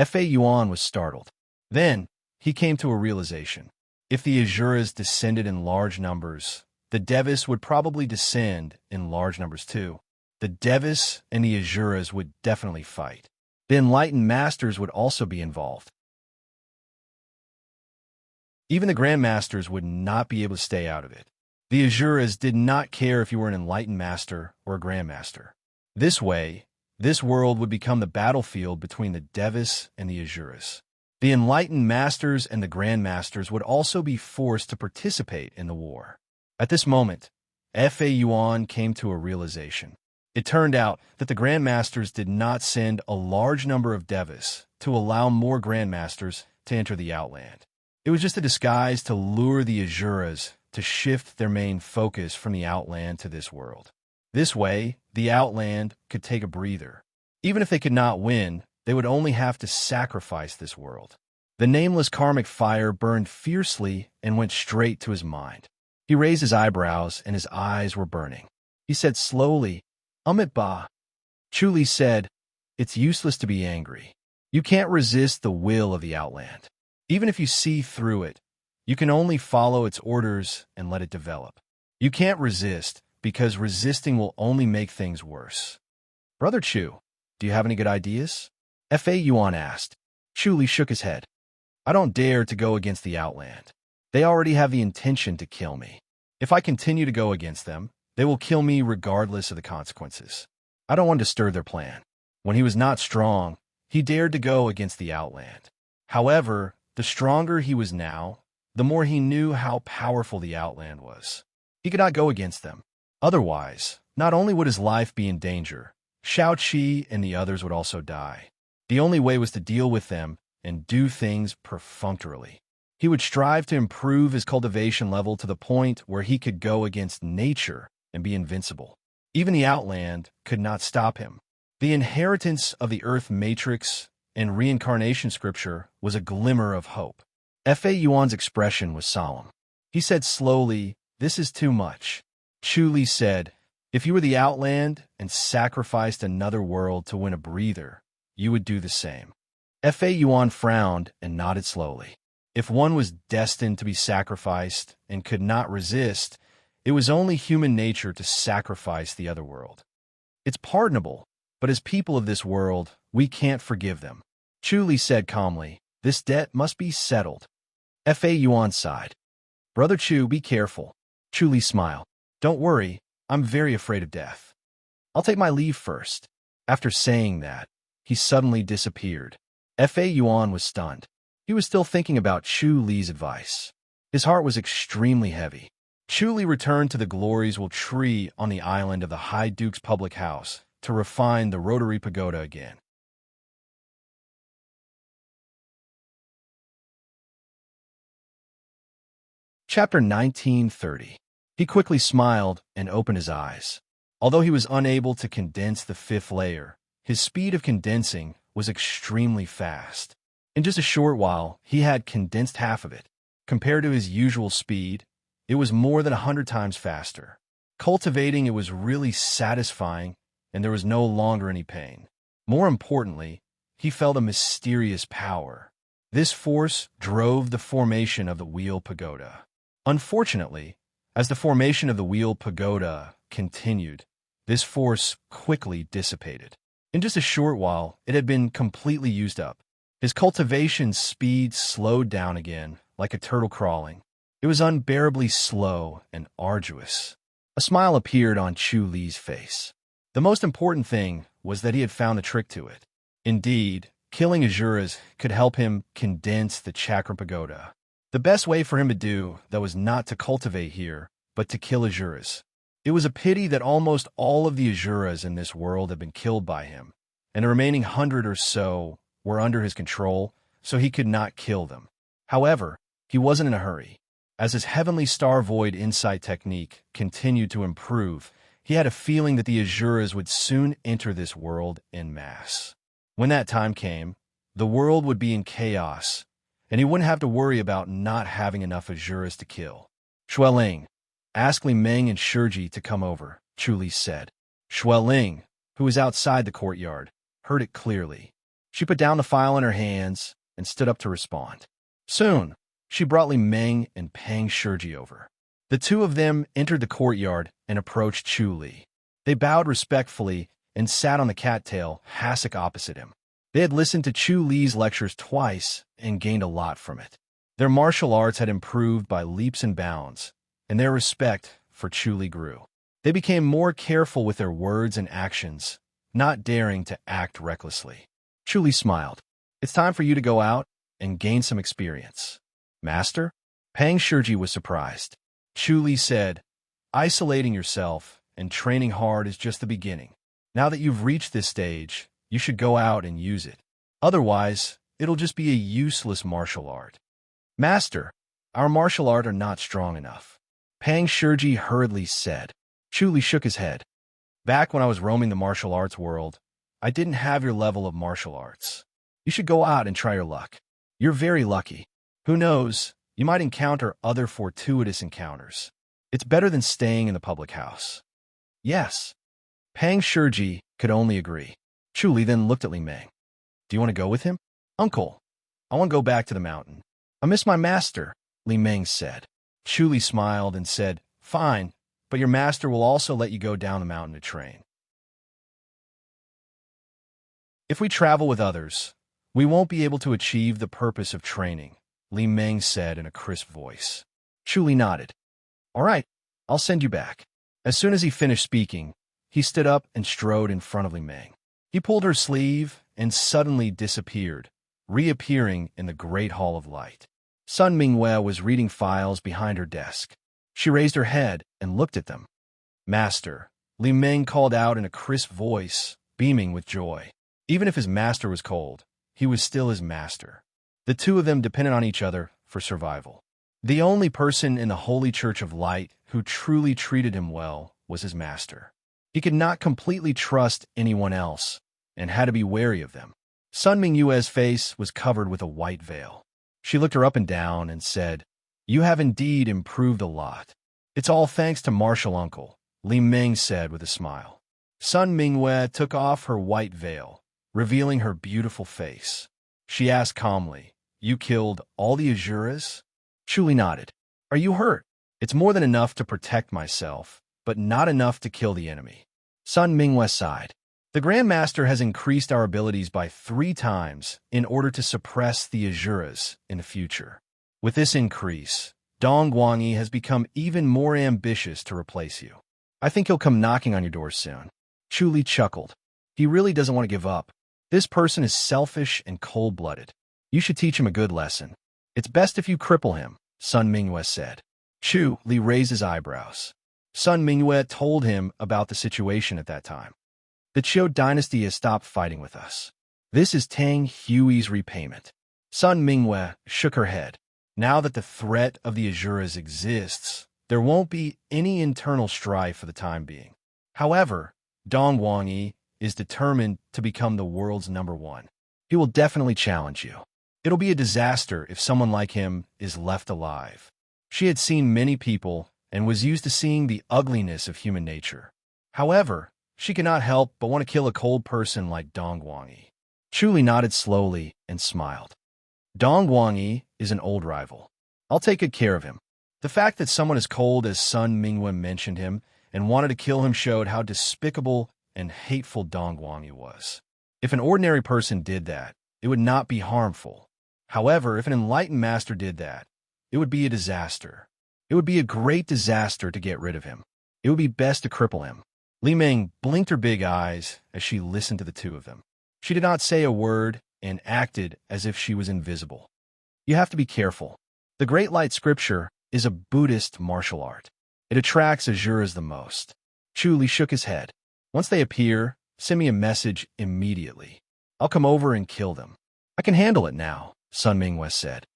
Fa Yuan was startled. Then, he came to a realization. If the Azuras descended in large numbers, the Devis would probably descend in large numbers too. The Devis and the Azuras would definitely fight. The enlightened masters would also be involved. Even the grandmasters would not be able to stay out of it. The Azuras did not care if you were an enlightened master or a grandmaster. This way, this world would become the battlefield between the Devis and the Azuras. The enlightened masters and the grandmasters would also be forced to participate in the war. At this moment, Fa Yuan came to a realization. It turned out that the grandmasters did not send a large number of Devis to allow more grandmasters to enter the Outland. It was just a disguise to lure the Azuras to shift their main focus from the Outland to this world. This way, the Outland could take a breather. Even if they could not win, they would only have to sacrifice this world. The nameless karmic fire burned fiercely and went straight to his mind. He raised his eyebrows and his eyes were burning. He said slowly, Amit Ba. Chu Li said, it's useless to be angry. You can't resist the will of the Outland. Even if you see through it, you can only follow its orders and let it develop. You can't resist, because resisting will only make things worse. Brother Chu, do you have any good ideas? Fa Yuan asked. Chu Li shook his head. I don't dare to go against the Outland. They already have the intention to kill me. If I continue to go against them, they will kill me regardless of the consequences. I don't want to stir their plan. When he was not strong, he dared to go against the Outland. However, the stronger he was now, the more he knew how powerful the Outland was. He could not go against them. Otherwise, not only would his life be in danger, Shao Qi and the others would also die. The only way was to deal with them and do things perfunctorily. He would strive to improve his cultivation level to the point where he could go against nature and be invincible. Even the Outland could not stop him. The inheritance of the Earth Matrix and reincarnation scripture was a glimmer of hope. Fa Yuan's expression was solemn. He said slowly, "This is too much." Chu Li said, "If you were the Outland and sacrificed another world to win a breather, you would do the same." Fa Yuan frowned and nodded slowly. If one was destined to be sacrificed and could not resist, it was only human nature to sacrifice the other world. It's pardonable, but as people of this world, we can't forgive them. Chu Li said calmly, "This debt must be settled." Fa Yuan sighed. "Brother Chu, be careful." Chu Li smiled. "Don't worry, I'm very afraid of death. I'll take my leave first." After saying that, he suddenly disappeared. Fa Yuan was stunned. He was still thinking about Chu Li's advice. His heart was extremely heavy. Chu Li returned to the Gloriesville tree on the island of the High Duke's public house to refine the rotary pagoda again. Chapter 1930. He quickly smiled and opened his eyes. Although he was unable to condense the fifth layer, his speed of condensing was extremely fast. In just a short while, he had condensed half of it. Compared to his usual speed, it was more than 100 times faster. Cultivating it was really satisfying, and there was no longer any pain. More importantly, he felt a mysterious power. This force drove the formation of the wheel pagoda. Unfortunately, as the formation of the wheel pagoda continued, this force quickly dissipated. In just a short while, it had been completely used up. His cultivation speed slowed down again, like a turtle crawling. It was unbearably slow and arduous. A smile appeared on Chu Li's face. The most important thing was that he had found the trick to it. Indeed, killing Asuras could help him condense the chakra pagoda. The best way for him to do that was not to cultivate here, but to kill Asuras. It was a pity that almost all of the Asuras in this world had been killed by him, and the remaining 100 or so were under his control, so he could not kill them. However, he wasn't in a hurry. As his Heavenly Star Void insight technique continued to improve, he had a feeling that the Asuras would soon enter this world en masse. When that time came, the world would be in chaos, and he wouldn't have to worry about not having enough Asuras to kill. "Xueling, ask Li Meng and Shiji to come over," Chu Li said. Xueling, who was outside the courtyard, heard it clearly. She put down the file in her hands and stood up to respond. Soon, she brought Li Meng and Pang Shiji over. The two of them entered the courtyard and approached Chu Li. They bowed respectfully and sat on the cattail hassock opposite him. They had listened to Chu Li's lectures twice and gained a lot from it. Their martial arts had improved by leaps and bounds, and their respect for Chu Li grew. They became more careful with their words and actions, not daring to act recklessly. Chu Li smiled. "It's time for you to go out and gain some experience." "Master?" Pang Shiji was surprised. Chu Li said, "Isolating yourself and training hard is just the beginning. Now that you've reached this stage, you should go out and use it. Otherwise, it'll just be a useless martial art." "Master, our martial art are not strong enough," Pang Shiji hurriedly said. Chu Li shook his head. "Back when I was roaming the martial arts world, I didn't have your level of martial arts. You should go out and try your luck. You're very lucky. Who knows, you might encounter other fortuitous encounters. It's better than staying in the public house." "Yes." Pang Shiji could only agree. Chu Li then looked at Li Meng. "Do you want to go with him?" "Uncle, I want to go back to the mountain. I miss my master," Li Meng said. Chu Li smiled and said, "Fine, but your master will also let you go down the mountain to train." "If we travel with others, we won't be able to achieve the purpose of training," Li Meng said in a crisp voice. Chu Li nodded. "All right, I'll send you back." As soon as he finished speaking, he stood up and strode in front of Li Meng. He pulled her sleeve and suddenly disappeared, reappearing in the Great Hall of Light. Sun Mingwei was reading files behind her desk. She raised her head and looked at them. "Master," Li Meng called out in a crisp voice, beaming with joy. Even if his master was cold, he was still his master. The two of them depended on each other for survival. The only person in the Holy Church of Light who truly treated him well was his master. He could not completely trust anyone else and had to be wary of them. Sun Mingyue's face was covered with a white veil. She looked her up and down and said, "You have indeed improved a lot." "It's all thanks to martial uncle," Li Ming said with a smile. Sun Mingyue took off her white veil, revealing her beautiful face. She asked calmly, "You killed all the Azuras?" Chu Li nodded. "Are you hurt?" "It's more than enough to protect myself, but not enough to kill the enemy." Sun Mingyue sighed. "The Grand Master has increased our abilities by 3 times in order to suppress the Azuras in the future. With this increase, Dong Guangyi has become even more ambitious to replace you. I think he'll come knocking on your door soon." Chu Li chuckled. "He really doesn't want to give up. This person is selfish and cold-blooded. You should teach him a good lesson." "It's best if you cripple him," Sun Mingyue said. Chu Li raised his eyebrows. Sun Mingyue told him about the situation at that time. "The Qiu dynasty has stopped fighting with us. This is Tang Hui's repayment." Sun Mingyue shook her head. "Now that the threat of the Azuras exists, there won't be any internal strife for the time being. However, Dong Guangyi is determined to become the world's #1. He will definitely challenge you. It'll be a disaster if someone like him is left alive." She had seen many people and was used to seeing the ugliness of human nature. However, she could not help but want to kill a cold person like Dong Guangyi. Chu Li nodded slowly and smiled. "Dong Guangyi is an old rival. I'll take good care of him." The fact that someone as cold as Sun Mingyue mentioned him and wanted to kill him showed how despicable and hateful Dong Guangyi was. If an ordinary person did that, it would not be harmful. However, if an enlightened master did that, it would be a disaster. It would be a great disaster to get rid of him. It would be best to cripple him. Li Ming blinked her big eyes as she listened to the two of them. She did not say a word and acted as if she was invisible. "You have to be careful. The Great Light Scripture is a Buddhist martial art. It attracts Azuras the most." Chu Li shook his head. "Once they appear, send me a message immediately. I'll come over and kill them." "I can handle it now," Sun Mingyue said.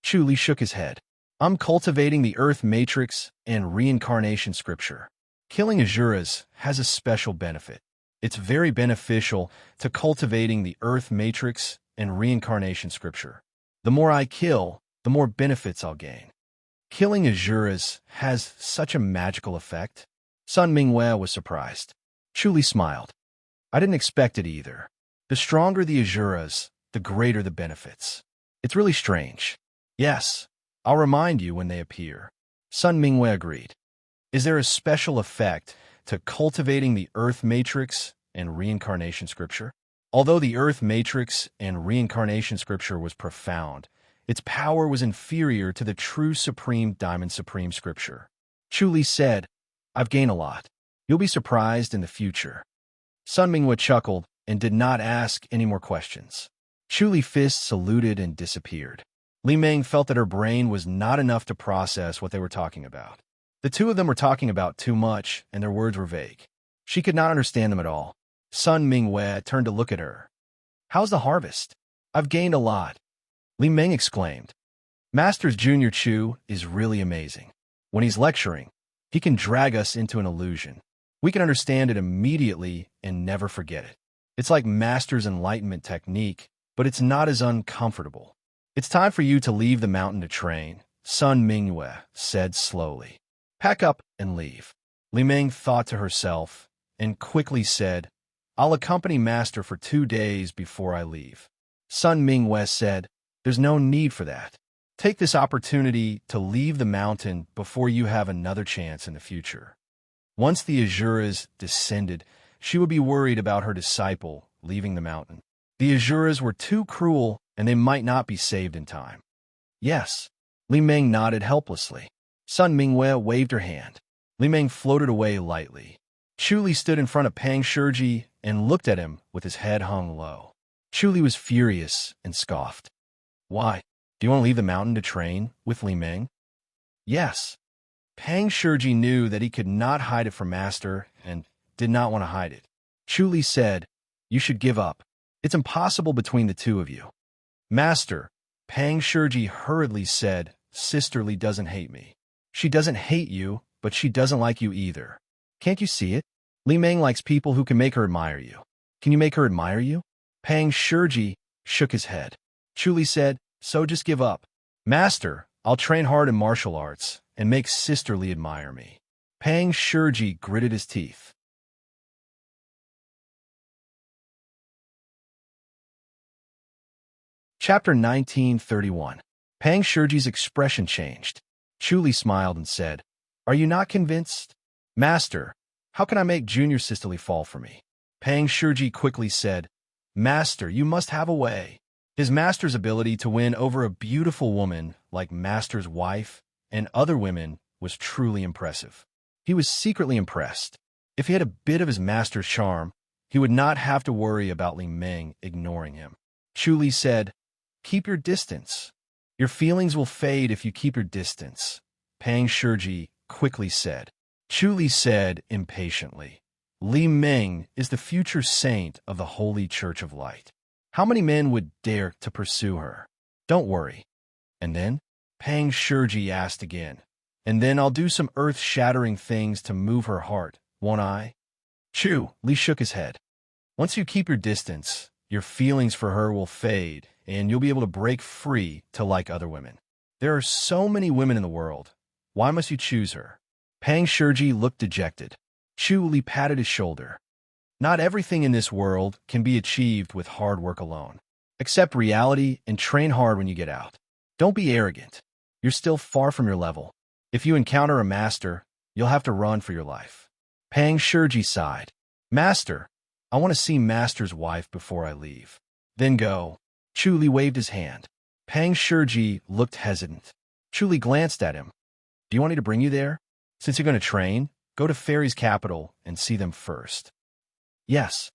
Chu Li shook his head. "I'm cultivating the Earth Matrix and Reincarnation Scripture. Killing Azuras has a special benefit. It's very beneficial to cultivating the Earth Matrix and Reincarnation Scripture. The more I kill, the more benefits I'll gain." "Killing Azuras has such a magical effect?" Sun Mingyue was surprised. Chu Li smiled. "I didn't expect it either. The stronger the Azuras, the greater the benefits. It's really strange." "Yes, I'll remind you when they appear." Sun Mingyue agreed. "Is there a special effect to cultivating the Earth Matrix and Reincarnation Scripture?" Although the Earth Matrix and Reincarnation Scripture was profound, its power was inferior to the true Supreme Diamond Supreme Scripture. Chu Li said, "I've gained a lot. You'll be surprised in the future." Sun Mingyue chuckled and did not ask any more questions. Chu Li Fist saluted and disappeared. Li Ming felt that her brain was not enough to process what they were talking about. The two of them were talking about too much, and their words were vague. She could not understand them at all. Sun Mingyue turned to look at her. "How's the harvest?" "I've gained a lot," Li Ming exclaimed. "Master's Junior Chu is really amazing. When he's lecturing, he can drag us into an illusion. We can understand it immediately and never forget it. It's like Master's enlightenment technique, but it's not as uncomfortable." "It's time for you to leave the mountain to train," Sun Mingyue said slowly. "Pack up and leave." Li Ming thought to herself and quickly said, "I'll accompany Master for 2 days before I leave." Sun Mingyue said, "There's no need for that. Take this opportunity to leave the mountain before you have another chance in the future." Once the Azuras descended, she would be worried about her disciple leaving the mountain. The Azuras were too cruel and they might not be saved in time. "Yes." Li Ming nodded helplessly. Sun Mingyue waved her hand. Li Ming floated away lightly. Chu Li stood in front of Pang Shiji and looked at him with his head hung low. Chu Li was furious and scoffed. "Why? Do you want to leave the mountain to train with Li Ming?" "Yes." Pang Shiji knew that he could not hide it from Master and did not want to hide it. Chu Li said, "You should give up. It's impossible between the two of you." "Master," Pang Shiji hurriedly said, "Sister Li doesn't hate me. She doesn't hate you, but she doesn't like you either. Can't you see it? Li Meng likes people who can make her admire you. Can you make her admire you? Pang Shiji shook his head. Chu Li said, so just give up. Master, I'll train hard in martial arts and make Sister Li admire me. Pang Shiji gritted his teeth. Chapter 1931. Pang Shiji's expression changed. Chu Li smiled and said, are you not convinced? Master, how can I make Junior Sister Li fall for me? Pang Shiji quickly said, Master, you must have a way. His master's ability to win over a beautiful woman like Master's wife and other women was truly impressive. He was secretly impressed. If he had a bit of his master's charm, he would not have to worry about Li Meng ignoring him. Chu Li said, keep your distance. Your feelings will fade if you keep your distance, Pang Shiji quickly said. Chu Li said impatiently, Li Meng is the future saint of the Holy Church of Light. How many men would dare to pursue her? Don't worry. And then? Pang Shiji asked again. And then I'll do some earth-shattering things to move her heart, won't I? Chu Li shook his head. Once you keep your distance, your feelings for her will fade, and you'll be able to break free to like other women. There are so many women in the world. Why must you choose her? Pang Shiji looked dejected. Chu Li patted his shoulder. Not everything in this world can be achieved with hard work alone. Accept reality and train hard when you get out. Don't be arrogant. You're still far from your level. If you encounter a master, you'll have to run for your life. Pang Shiji sighed. Master, I want to see Master's wife before I leave. Then go. Chu Li waved his hand. Pang Shiji looked hesitant. Chu Li glanced at him. Do you want me to bring you there? Since you're going to train, go to Fairy's capital and see them first. Yes.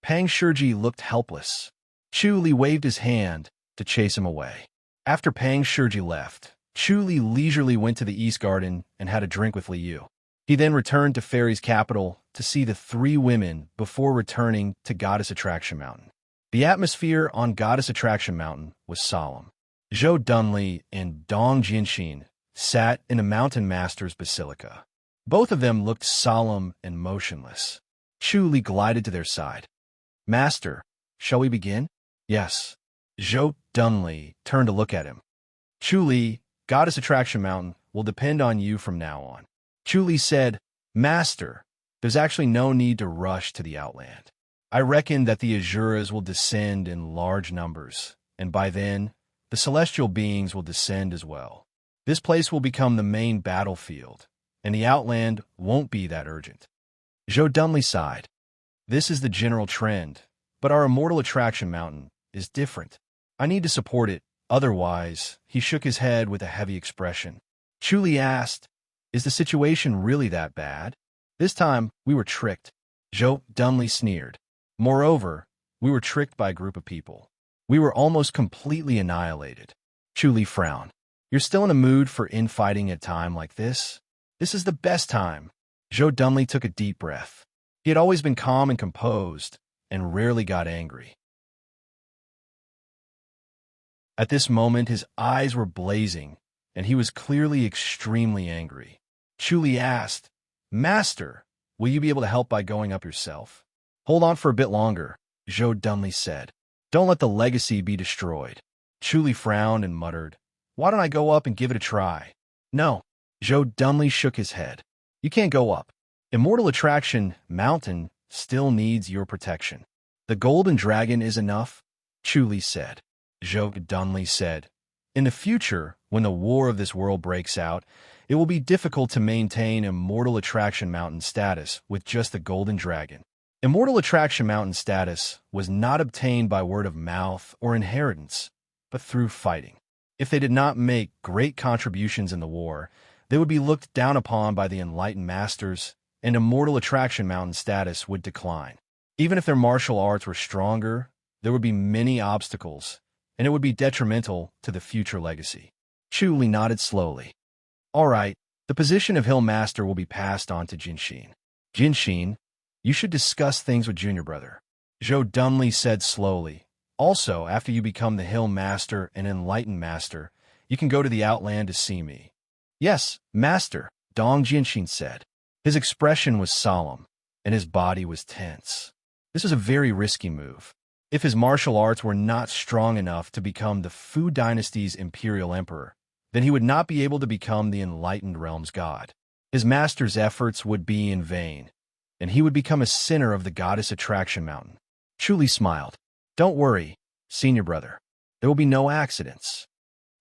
Pang Shiji looked helpless. Chu Li waved his hand to chase him away. After Pang Shiji left, Chu Li leisurely went to the East Garden and had a drink with Li Yu. He then returned to Fairy's capital to see the three women before returning to Goddess Attraction Mountain. The atmosphere on Goddess Attraction Mountain was solemn. Zhou Dunli and Dong Jianxin sat in a mountain master's basilica. Both of them looked solemn and motionless. Chu Li glided to their side. Master, shall we begin? Yes. Zhou Dunli turned to look at him. Chu Li, Goddess Attraction Mountain will depend on you from now on. Chu Li said, Master, there's actually no need to rush to the Outland. I reckon that the Azuras will descend in large numbers, and by then, the celestial beings will descend as well. This place will become the main battlefield, and the Outland won't be that urgent. Zhou Dunli sighed. This is the general trend, but our Immortal Attraction Mountain is different. I need to support it, otherwise, he shook his head with a heavy expression. Chu Li asked, is the situation really that bad? This time, we were tricked. Zhou Dunli sneered. Moreover, we were tricked by a group of people. We were almost completely annihilated. Chu Li frowned. You're still in a mood for infighting at a time like this? This is the best time. Zhou Dunli took a deep breath. He had always been calm and composed, and rarely got angry. At this moment, his eyes were blazing, and he was clearly extremely angry. Chu Li asked, Master, will you be able to help by going up yourself? Hold on for a bit longer, Zhou Dunli said. Don't let the legacy be destroyed. Chu Li frowned and muttered, why don't I go up and give it a try? No. Zhou Dunli shook his head. You can't go up. Immortal Attraction Mountain still needs your protection. The Golden Dragon is enough, Chu Li said. Zhou Dunli said, in the future, when the war of this world breaks out, it will be difficult to maintain Immortal Attraction Mountain status with just the Golden Dragon. Immortal Attraction Mountain status was not obtained by word of mouth or inheritance, but through fighting. If they did not make great contributions in the war, they would be looked down upon by the enlightened masters, and Immortal Attraction Mountain status would decline. Even if their martial arts were stronger, there would be many obstacles, and it would be detrimental to the future legacy. Chu Li nodded slowly. All right, the position of Hill Master will be passed on to Jianxin. Jianxin, you should discuss things with Junior Brother. Zhou Dunli said slowly. Also, after you become the Hill Master and Enlightened Master, you can go to the Outland to see me. Yes, Master, Dong Jinshin said. His expression was solemn, and his body was tense. This was a very risky move. If his martial arts were not strong enough to become the Fu dynasty's imperial emperor, then he would not be able to become the enlightened realm's god. His master's efforts would be in vain, and he would become a sinner of the goddess attraction mountain. Chuli smiled. Don't worry, senior brother. There will be no accidents.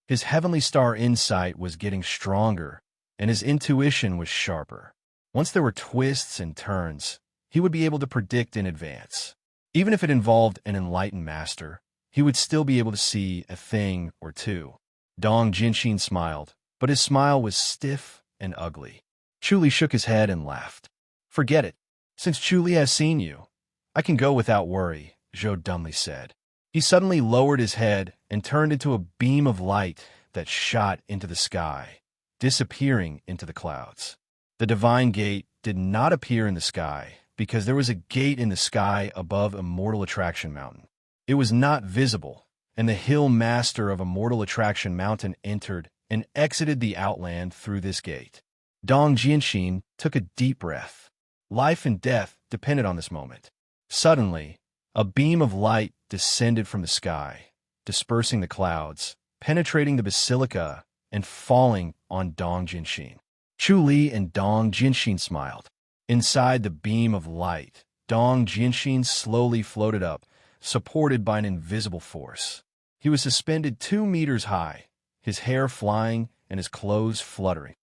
His heavenly star insight was getting stronger, and his intuition was sharper. Once there were twists and turns, he would be able to predict in advance. Even if it involved an enlightened master, he would still be able to see a thing or two. Dong Jinshin smiled, but his smile was stiff and ugly. Chuli shook his head and laughed. Forget it. Since Chuli has seen you, I can go without worry, Zhou dumbly said. He suddenly lowered his head and turned into a beam of light that shot into the sky, disappearing into the clouds. The divine gate did not appear in the sky because there was a gate in the sky above Immortal Attraction Mountain. It was not visible, and the hill master of Immortal Attraction Mountain entered and exited the outland through this gate. Dong Jinshin took a deep breath. Life and death depended on this moment. Suddenly, a beam of light descended from the sky, dispersing the clouds, penetrating the basilica, and falling on Dong Jinshin. Chu Li and Dong Jinshin smiled. Inside the beam of light, Dong Jinshin slowly floated up, supported by an invisible force. He was suspended 2 meters high, his hair flying and his clothes fluttering.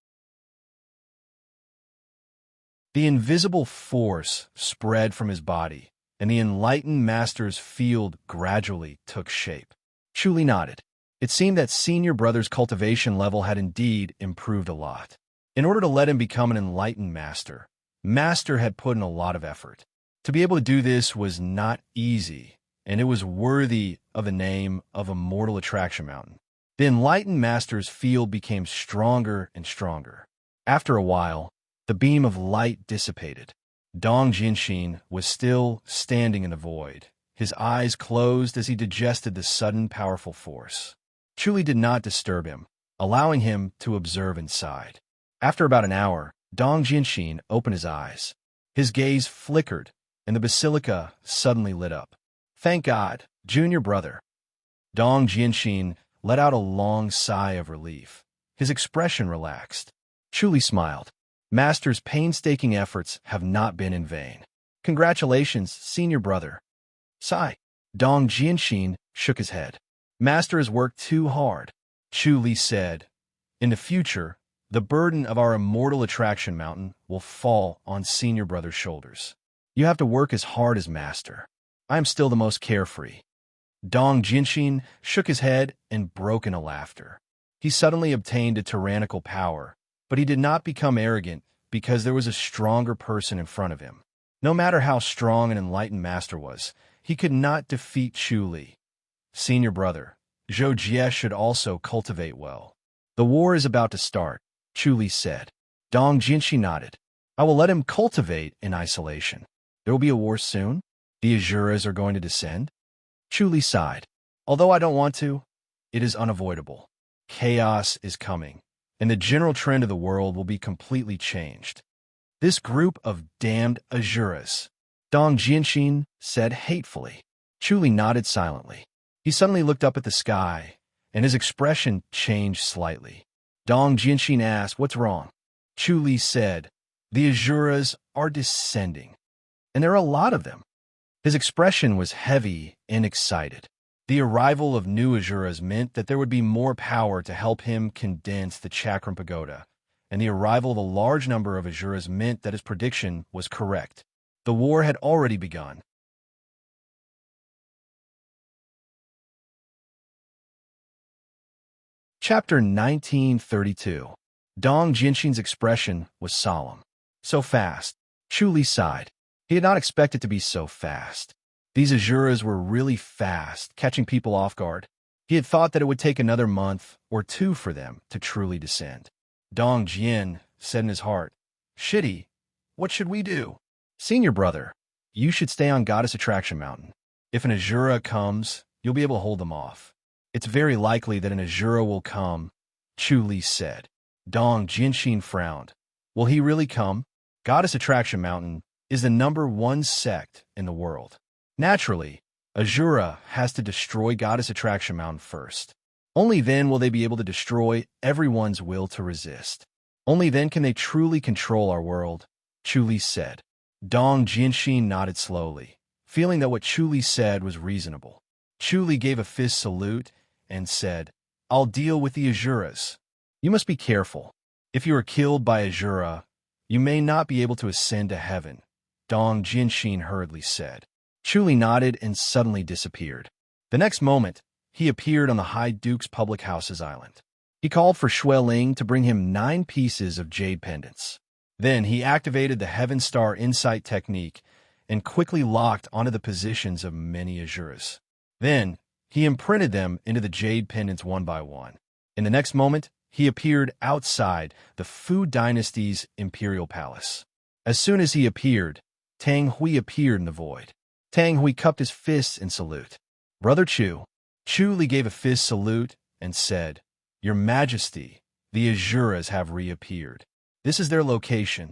The invisible force spread from his body, and the enlightened master's field gradually took shape. Chu Li nodded. It seemed that senior brother's cultivation level had indeed improved a lot. In order to let him become an enlightened master, Master had put in a lot of effort. To be able to do this was not easy, and it was worthy of the name of Immortal Attraction Mountain. The enlightened master's field became stronger and stronger. After a while, the beam of light dissipated. Dong Jinshin was still standing in the void, his eyes closed as he digested the sudden powerful force. Chuli did not disturb him, allowing him to observe inside. After about an hour, Dong Jinshin opened his eyes. His gaze flickered, and the basilica suddenly lit up. Thank God, junior brother. Dong Jinshin let out a long sigh of relief. His expression relaxed. Chuli smiled. Master's painstaking efforts have not been in vain. Congratulations, senior brother. Sigh. Dong Jinshin shook his head. Master has worked too hard. Chuli said, in the future, the burden of our Immortal Attraction Mountain will fall on senior brother's shoulders. You have to work as hard as Master. I am still the most carefree. Dong Jinshin shook his head and broke into laughter. He suddenly obtained a tyrannical power, but he did not become arrogant because there was a stronger person in front of him. No matter how strong an enlightened master was, he could not defeat Chu Li. Senior brother, Zhou Jie should also cultivate well. The war is about to start, Chu Li said. Dong Jinshin nodded. I will let him cultivate in isolation. There will be a war soon. The Azuras are going to descend. Chu Li sighed. Although I don't want to, it is unavoidable. Chaos is coming, and the general trend of the world will be completely changed. This group of damned Azuras, Dong Jinshin said hatefully. Chu Li nodded silently. He suddenly looked up at the sky, and his expression changed slightly. Dong Jinshin asked, what's wrong? Chu Li said, the Azuras are descending, and there are a lot of them. His expression was heavy and excited. The arrival of new Azuras meant that there would be more power to help him condense the Chakram Pagoda, and the arrival of a large number of Azuras meant that his prediction was correct. The war had already begun. Chapter 1932. Dong Jinshin's expression was solemn. So fast. Chu Li sighed. He had not expected to be so fast. These Azuras were really fast, catching people off guard. He had thought that it would take another month or 2 for them to truly descend. Dong Jian said in his heart, Shitty, what should we do? Senior brother, you should stay on Goddess Attraction Mountain. If an Azura comes, you'll be able to hold them off. It's very likely that an Azura will come, Chu Li said. Dong Jinshin frowned. Will he really come? Goddess Attraction Mountain is the #1 sect in the world. Naturally, Azura has to destroy Goddess Attraction Mountain first. Only then will they be able to destroy everyone's will to resist. Only then can they truly control our world, Chu Li said. Dong Jianxin nodded slowly, feeling that what Chu Li said was reasonable. Chu Li gave a fist salute and said, I'll deal with the Azuras. You must be careful. If you are killed by Azura, you may not be able to ascend to heaven, Dong Jianxin hurriedly said. Chu Li nodded and suddenly disappeared. The next moment, he appeared on the High Duke's public house's island. He called for Shui Ling to bring him 9 pieces of jade pendants. Then he activated the Heaven Star Insight technique and quickly locked onto the positions of many Azuras. Then he imprinted them into the jade pendants one by one. In the next moment, he appeared outside the Fu Dynasty's imperial palace. As soon as he appeared, Tang Hui appeared in the void. Tang Hui cupped his fists in salute. Brother Chu. Chu Li gave a fist salute and said, Your Majesty, the Azuras have reappeared. This is their location.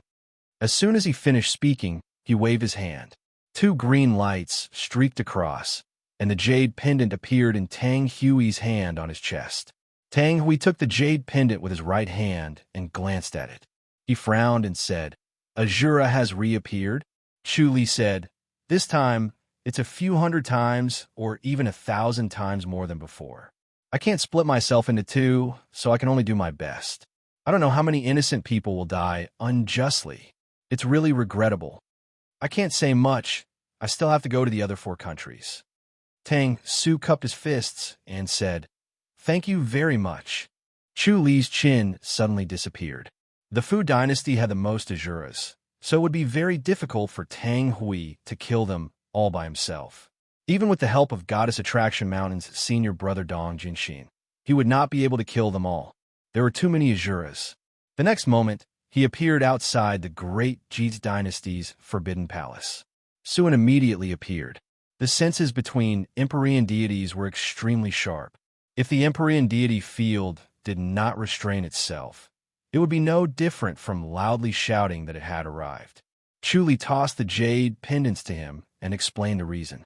As soon as he finished speaking, he waved his hand. 2 green lights streaked across, and the jade pendant appeared in Tang Hui's hand on his chest. Tang Hui took the jade pendant with his right hand and glanced at it. He frowned and said, Azura has reappeared? Chu Li said, This time, it's a few hundred times or even 1,000 times more than before. I can't split myself into 2, so I can only do my best. I don't know how many innocent people will die unjustly. It's really regrettable. I can't say much. I still have to go to the other 4 countries. Tang Su cupped his fists and said, Thank you very much. Chu Li's chin suddenly disappeared. The Fu dynasty had the most Azuras, so it would be very difficult for Tang Hui to kill them all by himself. Even with the help of Goddess Attraction Mountain's senior brother Dong Jianxin, he would not be able to kill them all. There were too many Azuras. The next moment, he appeared outside the great Jizz dynasty's forbidden palace. Suan immediately appeared. The senses between Empyrean deities were extremely sharp. If the Empyrean deity field did not restrain itself, it would be no different from loudly shouting that it had arrived. Chu Li tossed the jade pendants to him and explained the reason.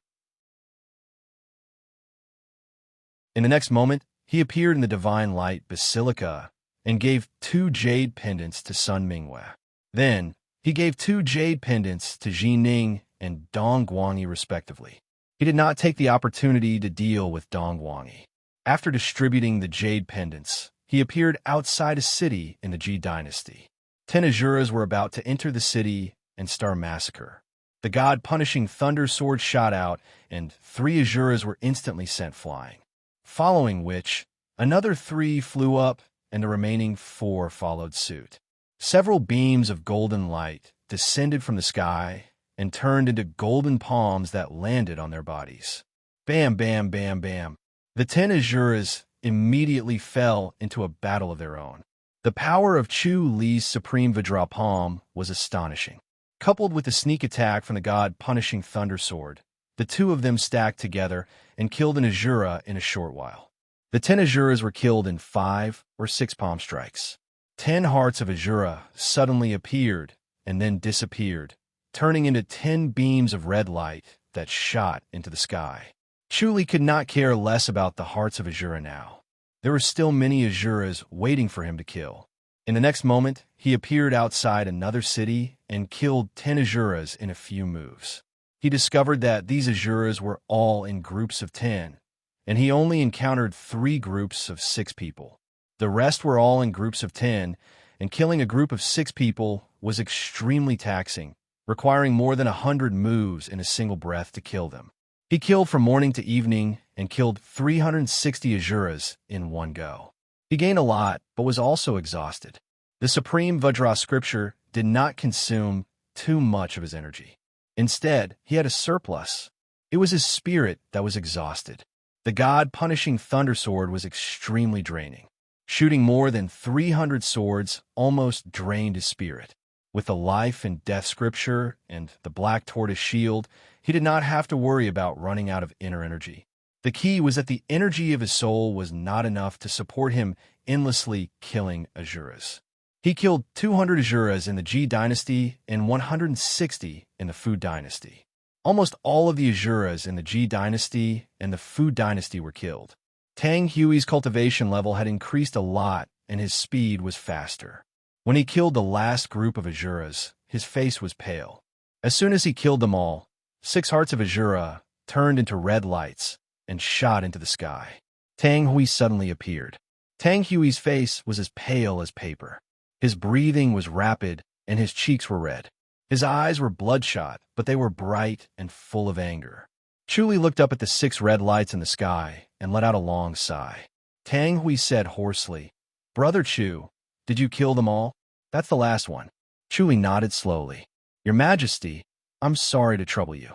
In the next moment, he appeared in the divine light basilica and gave 2 jade pendants to Sun Mingwei. Then, he gave 2 jade pendants to Ji Ning and Dong Guangyi respectively. He did not take the opportunity to deal with Dong Guangyi. After distributing the jade pendants, he appeared outside a city in the Ji dynasty. 10 Azuras were about to enter the city and start a massacre. The god-punishing thunder sword shot out, and 3 Azuras were instantly sent flying. Following which, another 3 flew up, and the remaining 4 followed suit. Several beams of golden light descended from the sky and turned into golden palms that landed on their bodies. Bam, bam, bam, bam. The 10 Azuras immediately fell into a battle of their own. The power of Chu Li's supreme Vajra palm was astonishing. Coupled with the sneak attack from the god-punishing thunder sword, the 2 of them stacked together and killed an Azura in a short while. The 10 Azuras were killed in 5 or 6 palm strikes. 10 hearts of Azura suddenly appeared and then disappeared, turning into 10 beams of red light that shot into the sky. Chu Li could not care less about the hearts of Azura now. There were still many Azuras waiting for him to kill. In the next moment, he appeared outside another city and killed 10 Azuras in a few moves. He discovered that these Azuras were all in groups of 10, and he only encountered 3 groups of 6 people. The rest were all in groups of 10, and killing a group of 6 people was extremely taxing, requiring more than 100 moves in a single breath to kill them. He killed from morning to evening and killed 360 Azuras in one go. He gained a lot, but was also exhausted. The Supreme Vajra scripture did not consume too much of his energy. Instead, he had a surplus. It was his spirit that was exhausted. The god-punishing thunder sword was extremely draining. Shooting more than 300 swords almost drained his spirit. With the life and death scripture and the black tortoise shield, he did not have to worry about running out of inner energy. The key was that the energy of his soul was not enough to support him endlessly killing Azuras. He killed 200 Azuras in the Ji dynasty and 160 in the Fu dynasty. Almost all of the Azuras in the Ji dynasty and the Fu dynasty were killed. Tang Hui's cultivation level had increased a lot, and his speed was faster. When he killed the last group of Azuras, his face was pale. As soon as he killed them all, 6 hearts of Azura turned into red lights and shot into the sky. Tang Hui suddenly appeared. Tang Hui's face was as pale as paper. His breathing was rapid, and his cheeks were red. His eyes were bloodshot, but they were bright and full of anger. Chuli looked up at the 6 red lights in the sky and let out a long sigh. Tang Hui said hoarsely, "Brother Chu, did you kill them all?" "That's the last one." Chuli nodded slowly. "Your Majesty, I'm sorry to trouble you.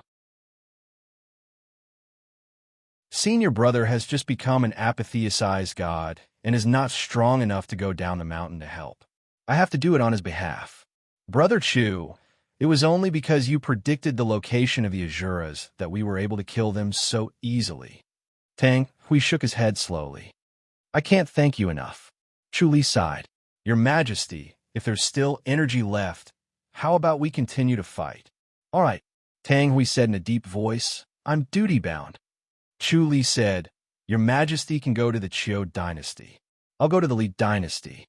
Senior brother has just become an apatheicized god and is not strong enough to go down the mountain to help. I have to do it on his behalf. Brother Chu, it was only because you predicted the location of the Azuras that we were able to kill them so easily." Tang Hui shook his head slowly. "I can't thank you enough." Chuli sighed. "Your Majesty, if there's still energy left, how about we continue to fight?" "All right," Tang Hui said in a deep voice. "I'm duty-bound." Chuli said, "Your Majesty can go to the Qiu dynasty. I'll go to the Li dynasty."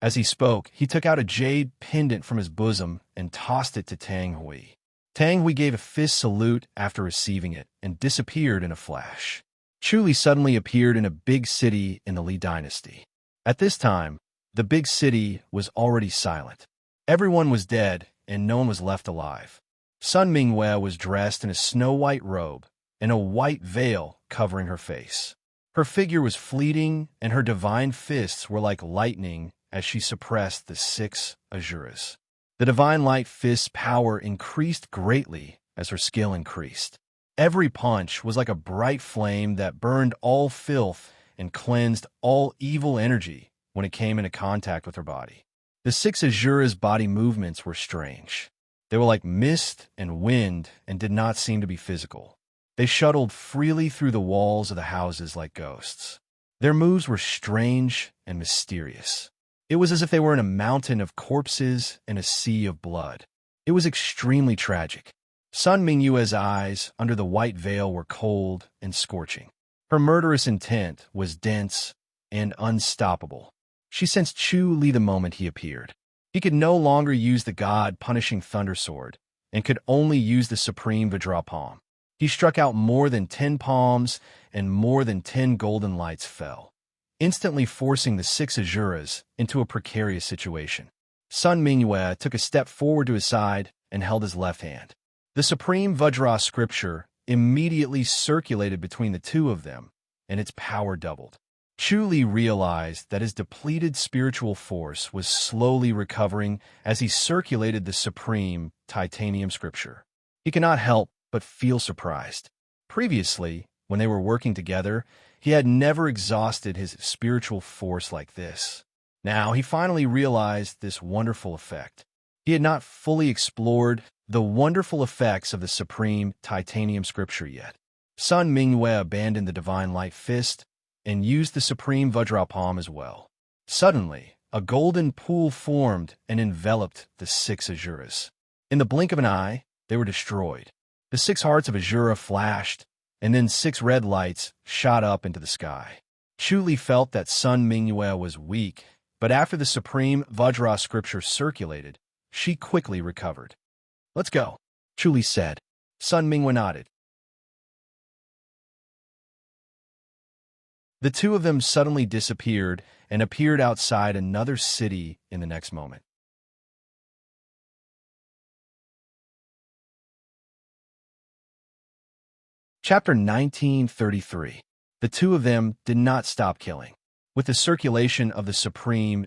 As he spoke, he took out a jade pendant from his bosom and tossed it to Tang Hui. Tang Hui gave a fist salute after receiving it and disappeared in a flash. Chuli suddenly appeared in a big city in the Li dynasty. At this time, the big city was already silent. Everyone was dead, and no one was left alive. Sun Mingwei was dressed in a snow-white robe and a white veil covering her face. Her figure was fleeting, and her divine fists were like lightning as she suppressed the 6 Azuras. The divine light fist's power increased greatly as her skill increased. Every punch was like a bright flame that burned all filth and cleansed all evil energy when it came into contact with her body. The 6 Azura's body movements were strange. They were like mist and wind and did not seem to be physical. They shuttled freely through the walls of the houses like ghosts. Their moves were strange and mysterious. It was as if they were in a mountain of corpses and a sea of blood. It was extremely tragic. Sun Mingyue's eyes under the white veil were cold and scorching. Her murderous intent was dense and unstoppable. She sensed Chu Li the moment he appeared. He could no longer use the god-punishing thunder sword and could only use the supreme Vajra palm. He struck out more than 10 palms, and more than 10 golden lights fell, instantly forcing the 6 Azuras into a precarious situation. Sun Mingyue took a step forward to his side and held his left hand. The supreme Vajra scripture immediately circulated between the two of them, and its power doubled. Chu Li realized that his depleted spiritual force was slowly recovering as he circulated the supreme titanium scripture. He could not help but feel surprised. Previously, when they were working together, he had never exhausted his spiritual force like this. Now he finally realized this wonderful effect. He had not fully explored the wonderful effects of the supreme titanium scripture yet. Sun Mingyue abandoned the divine light fist and used the supreme Vajra palm as well. Suddenly, a golden pool formed and enveloped the 6 Azuras. In the blink of an eye, they were destroyed. The 6 hearts of Azura flashed, and then 6 red lights shot up into the sky. Chu Li felt that Sun Mingyue was weak, but after the supreme Vajra scripture circulated, she quickly recovered. "Let's go," Chu Li said. Sun Mingyue nodded. The two of them suddenly disappeared and appeared outside another city in the next moment. Chapter 1933. The two of them did not stop killing. With the circulation of the supreme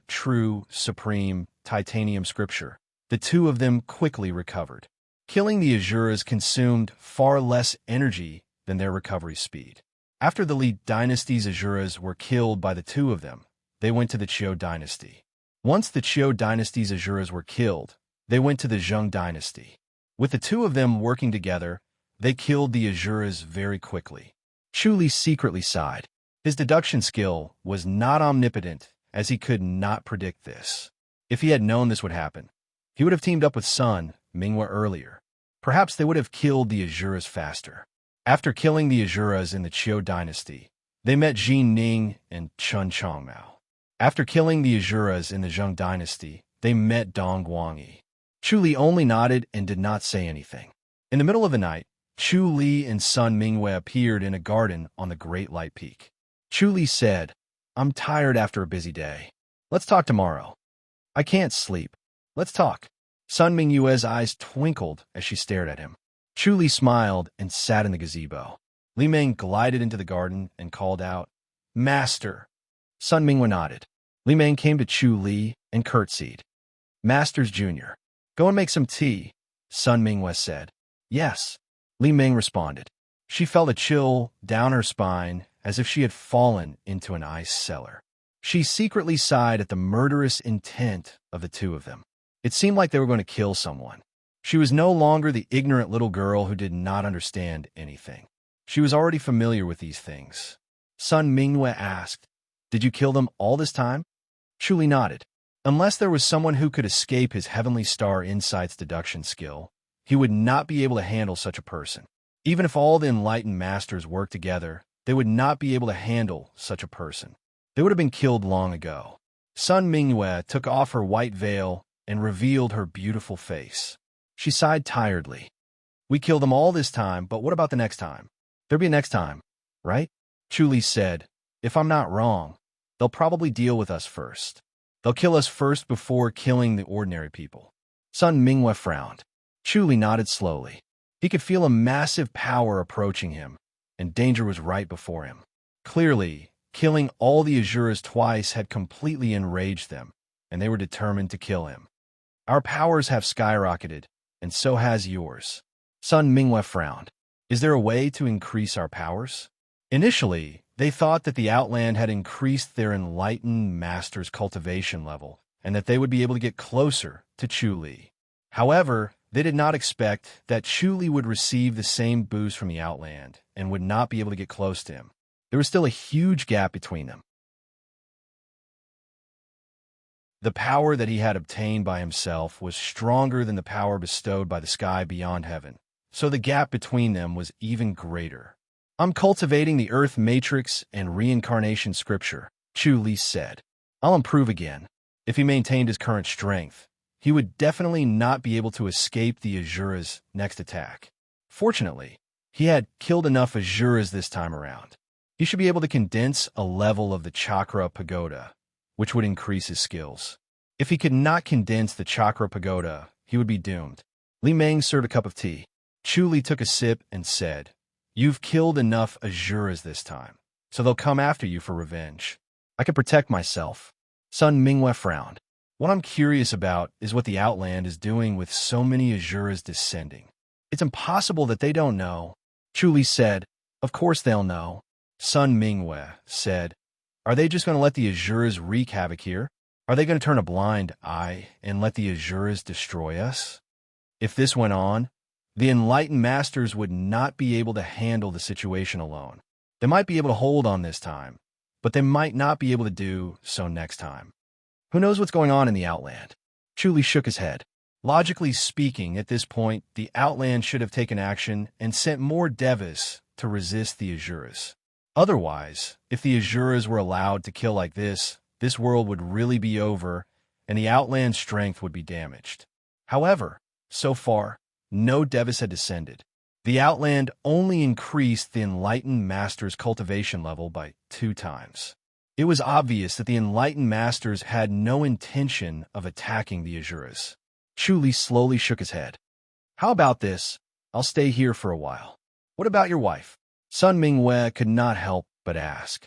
titanium scripture, the two of them quickly recovered. Killing the Azuras consumed far less energy than their recovery speed. After the Li dynasty's Azuras were killed by the two of them, they went to the Qiu dynasty. Once the Qiu dynasty's Azuras were killed, they went to the Zheng dynasty. With the two of them working together, they killed the Azuras very quickly. Chu Li secretly sighed. His deduction skill was not omnipotent, as he could not predict this. If he had known this would happen, he would have teamed up with Sun Mingwe earlier. Perhaps they would have killed the Azuras faster. After killing the Azuras in the Qiu dynasty, they met Jin Ning and Chun Chongmao. After killing the Azuras in the Zheng dynasty, they met Dong Guangyi. Chu Li only nodded and did not say anything. In the middle of the night, Chu Li and Sun Mingwe appeared in a garden on the Great Light Peak. Chu Li said, "I'm tired after a busy day. Let's talk tomorrow." "I can't sleep. Let's talk." Sun Mingwe's eyes twinkled as she stared at him. Chu Li smiled and sat in the gazebo. Li Ming glided into the garden and called out, "Master." Sun Mingwe nodded. Li Ming came to Chu Li and curtsied. "Masters Jr. Go and make some tea," Sun Mingwe said. "Yes," Li Ming responded. She felt a chill down her spine as if she had fallen into an ice cellar. She secretly sighed at the murderous intent of the two of them. It seemed like they were going to kill someone. She was no longer the ignorant little girl who did not understand anything. She was already familiar with these things. Sun Mingwe asked, "Did you kill them all this time?" Chu Li nodded. Unless there was someone who could escape his Heavenly Star Insights deduction skill, he would not be able to handle such a person. Even if all the enlightened masters worked together, they would not be able to handle such a person. They would have been killed long ago. Sun Mingwe took off her white veil and revealed her beautiful face. She sighed tiredly. "We killed them all this time, but what about the next time? There'll be a next time, right?" Chu Li said, "If I'm not wrong, they'll probably deal with us first. They'll kill us first before killing the ordinary people." Sun Mingwe frowned. Chu Li nodded slowly. He could feel a massive power approaching him, and danger was right before him. Clearly, killing all the Azuras twice had completely enraged them, and they were determined to kill him. "Our powers have skyrocketed, and so has yours." Sun Mingwe frowned. "Is there a way to increase our powers?" Initially, they thought that the Outland had increased their enlightened master's cultivation level, and that they would be able to get closer to Chu Li. However, they did not expect that Chu Li would receive the same boost from the Outland and would not be able to get close to him. There was still a huge gap between them. The power that he had obtained by himself was stronger than the power bestowed by the sky beyond heaven, so the gap between them was even greater. "I'm cultivating the Earth Matrix and Reincarnation Scripture," Chu Li said. "I'll improve again." If he maintained his current strength, he would definitely not be able to escape the Azura's next attack. Fortunately, he had killed enough Azuras this time around. He should be able to condense a level of the Chakra Pagoda, which would increase his skills. If he could not condense the Chakra Pagoda, he would be doomed. Li Ming served a cup of tea. Chu Li took a sip and said, "You've killed enough Azuras this time, so they'll come after you for revenge. I can protect myself." Sun Mingwe frowned. "What I'm curious about is what the Outland is doing with so many Azuras descending. It's impossible that they don't know." Chu Li said, "Of course they'll know." Sun Mingwe said, "Are they just going to let the Azuras wreak havoc here? Are they going to turn a blind eye and let the Azuras destroy us? If this went on, the enlightened masters would not be able to handle the situation alone. They might be able to hold on this time, but they might not be able to do so next time. Who knows what's going on in the Outland?" Chu Li shook his head. Logically speaking, at this point, the Outland should have taken action and sent more Devas to resist the Azuras. Otherwise, if the Azuras were allowed to kill like this world would really be over, and the Outland's strength would be damaged. However, so far, no Devas had descended. The Outland only increased the Enlightened Master's cultivation level by 2 times. It was obvious that the Enlightened Masters had no intention of attacking the Azuras. Chu Li slowly shook his head. "How about this? I'll stay here for a while. What about your wife?" Sun Mingwe could not help but ask.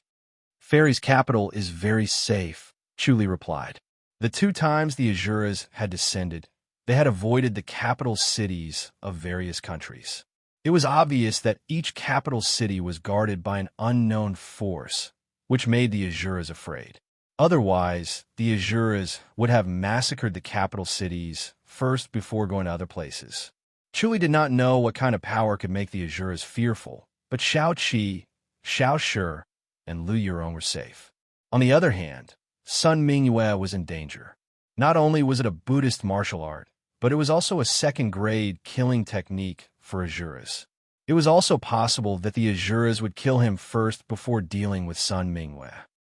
"Fairy's capital is very safe," Chu Li replied. The 2 times the Azuras had descended, they had avoided the capital cities of various countries. It was obvious that each capital city was guarded by an unknown force, which made the Azuras afraid. Otherwise, the Azuras would have massacred the capital cities first before going to other places. Chu Li did not know what kind of power could make the Azuras fearful, but Shao Qi, Shao Shi, and Lu Yurong were safe. On the other hand, Sun Mingwe was in danger. Not only was it a Buddhist martial art, but it was also a second-grade killing technique for Azuras. It was also possible that the Azuras would kill him first before dealing with Sun Mingwe.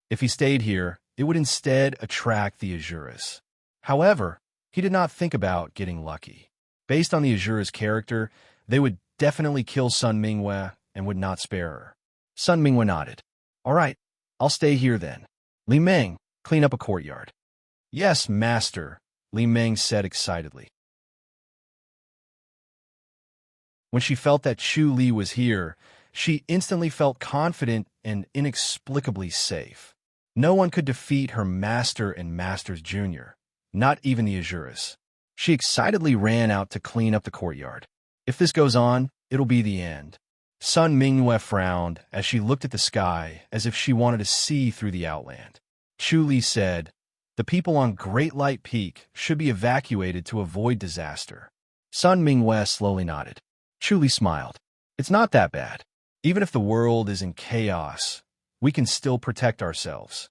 If he stayed here, it would instead attract the Azuras. However, he did not think about getting lucky. Based on the Azuras' character, they would definitely kill Sun Mingwe and would not spare her. Sun Mingwe nodded. All right, I'll stay here then. Li Meng, clean up a courtyard. Yes, master, Li Meng said excitedly. When she felt that Chu Li was here, she instantly felt confident and inexplicably safe. No one could defeat her master and master's junior, not even the Azuras. She excitedly ran out to clean up the courtyard. If this goes on, it'll be the end. Sun Mingwe frowned as she looked at the sky as if she wanted to see through the outland. Chu Li said, "The people on Great Light Peak should be evacuated to avoid disaster." Sun Mingwe slowly nodded. Chu Li smiled. It's not that bad. Even if the world is in chaos, we can still protect ourselves.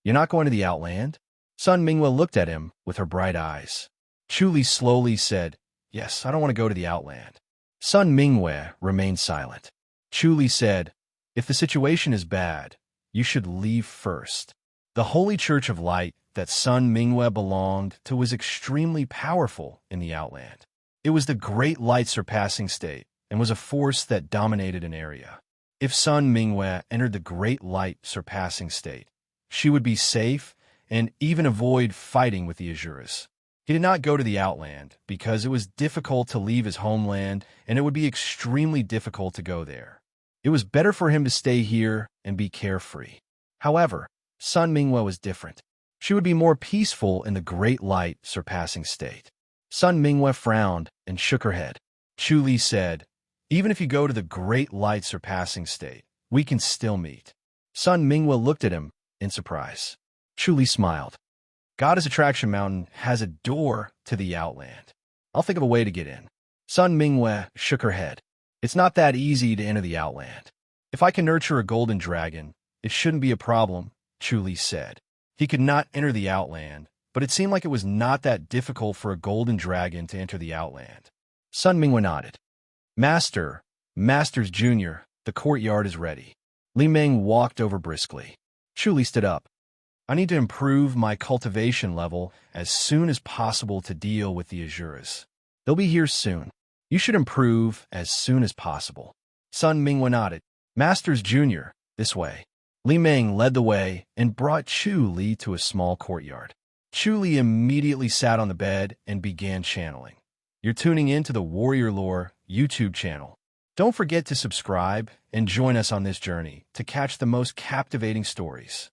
You're not going to the outland? Sun Mingwe looked at him with her bright eyes. Chu Li slowly said, Yes, I don't want to go to the outland. Sun Mingwe remained silent. Chu Li said, If the situation is bad, you should leave first. The Holy Church of Light that Sun Mingwe belonged to was extremely powerful in the outland. It was the Great Light Surpassing State and was a force that dominated an area. If Sun Mingwe entered the Great Light Surpassing State, she would be safe and even avoid fighting with the Azuras. He did not go to the outland because it was difficult to leave his homeland and it would be extremely difficult to go there. It was better for him to stay here and be carefree. However, Sun Mingwe was different. She would be more peaceful in the Great Light Surpassing State. Sun Mingwe frowned and shook her head. Chu Li said, Even if you go to the Great Light Surpassing State, we can still meet. Sun Mingwe looked at him in surprise. Chu Li smiled. Goddess Attraction Mountain has a door to the outland. I'll think of a way to get in. Sun Mingwe shook her head. It's not that easy to enter the outland. If I can nurture a golden dragon, it shouldn't be a problem, Chu Li said. He could not enter the outland, but it seemed like it was not that difficult for a golden dragon to enter the outland. Sun Mingwe nodded. Masters Junior, the courtyard is ready. Li Meng walked over briskly. Chu Li stood up. I need to improve my cultivation level as soon as possible to deal with the Azuras. They'll be here soon. You should improve as soon as possible. Sun Mingwe nodded. Masters Junior, this way. Li Meng led the way and brought Chu Li to a small courtyard. Chu Li immediately sat on the bed and began channeling. You're tuning in to the Warrior Lore YouTube channel. Don't forget to subscribe and join us on this journey to catch the most captivating stories.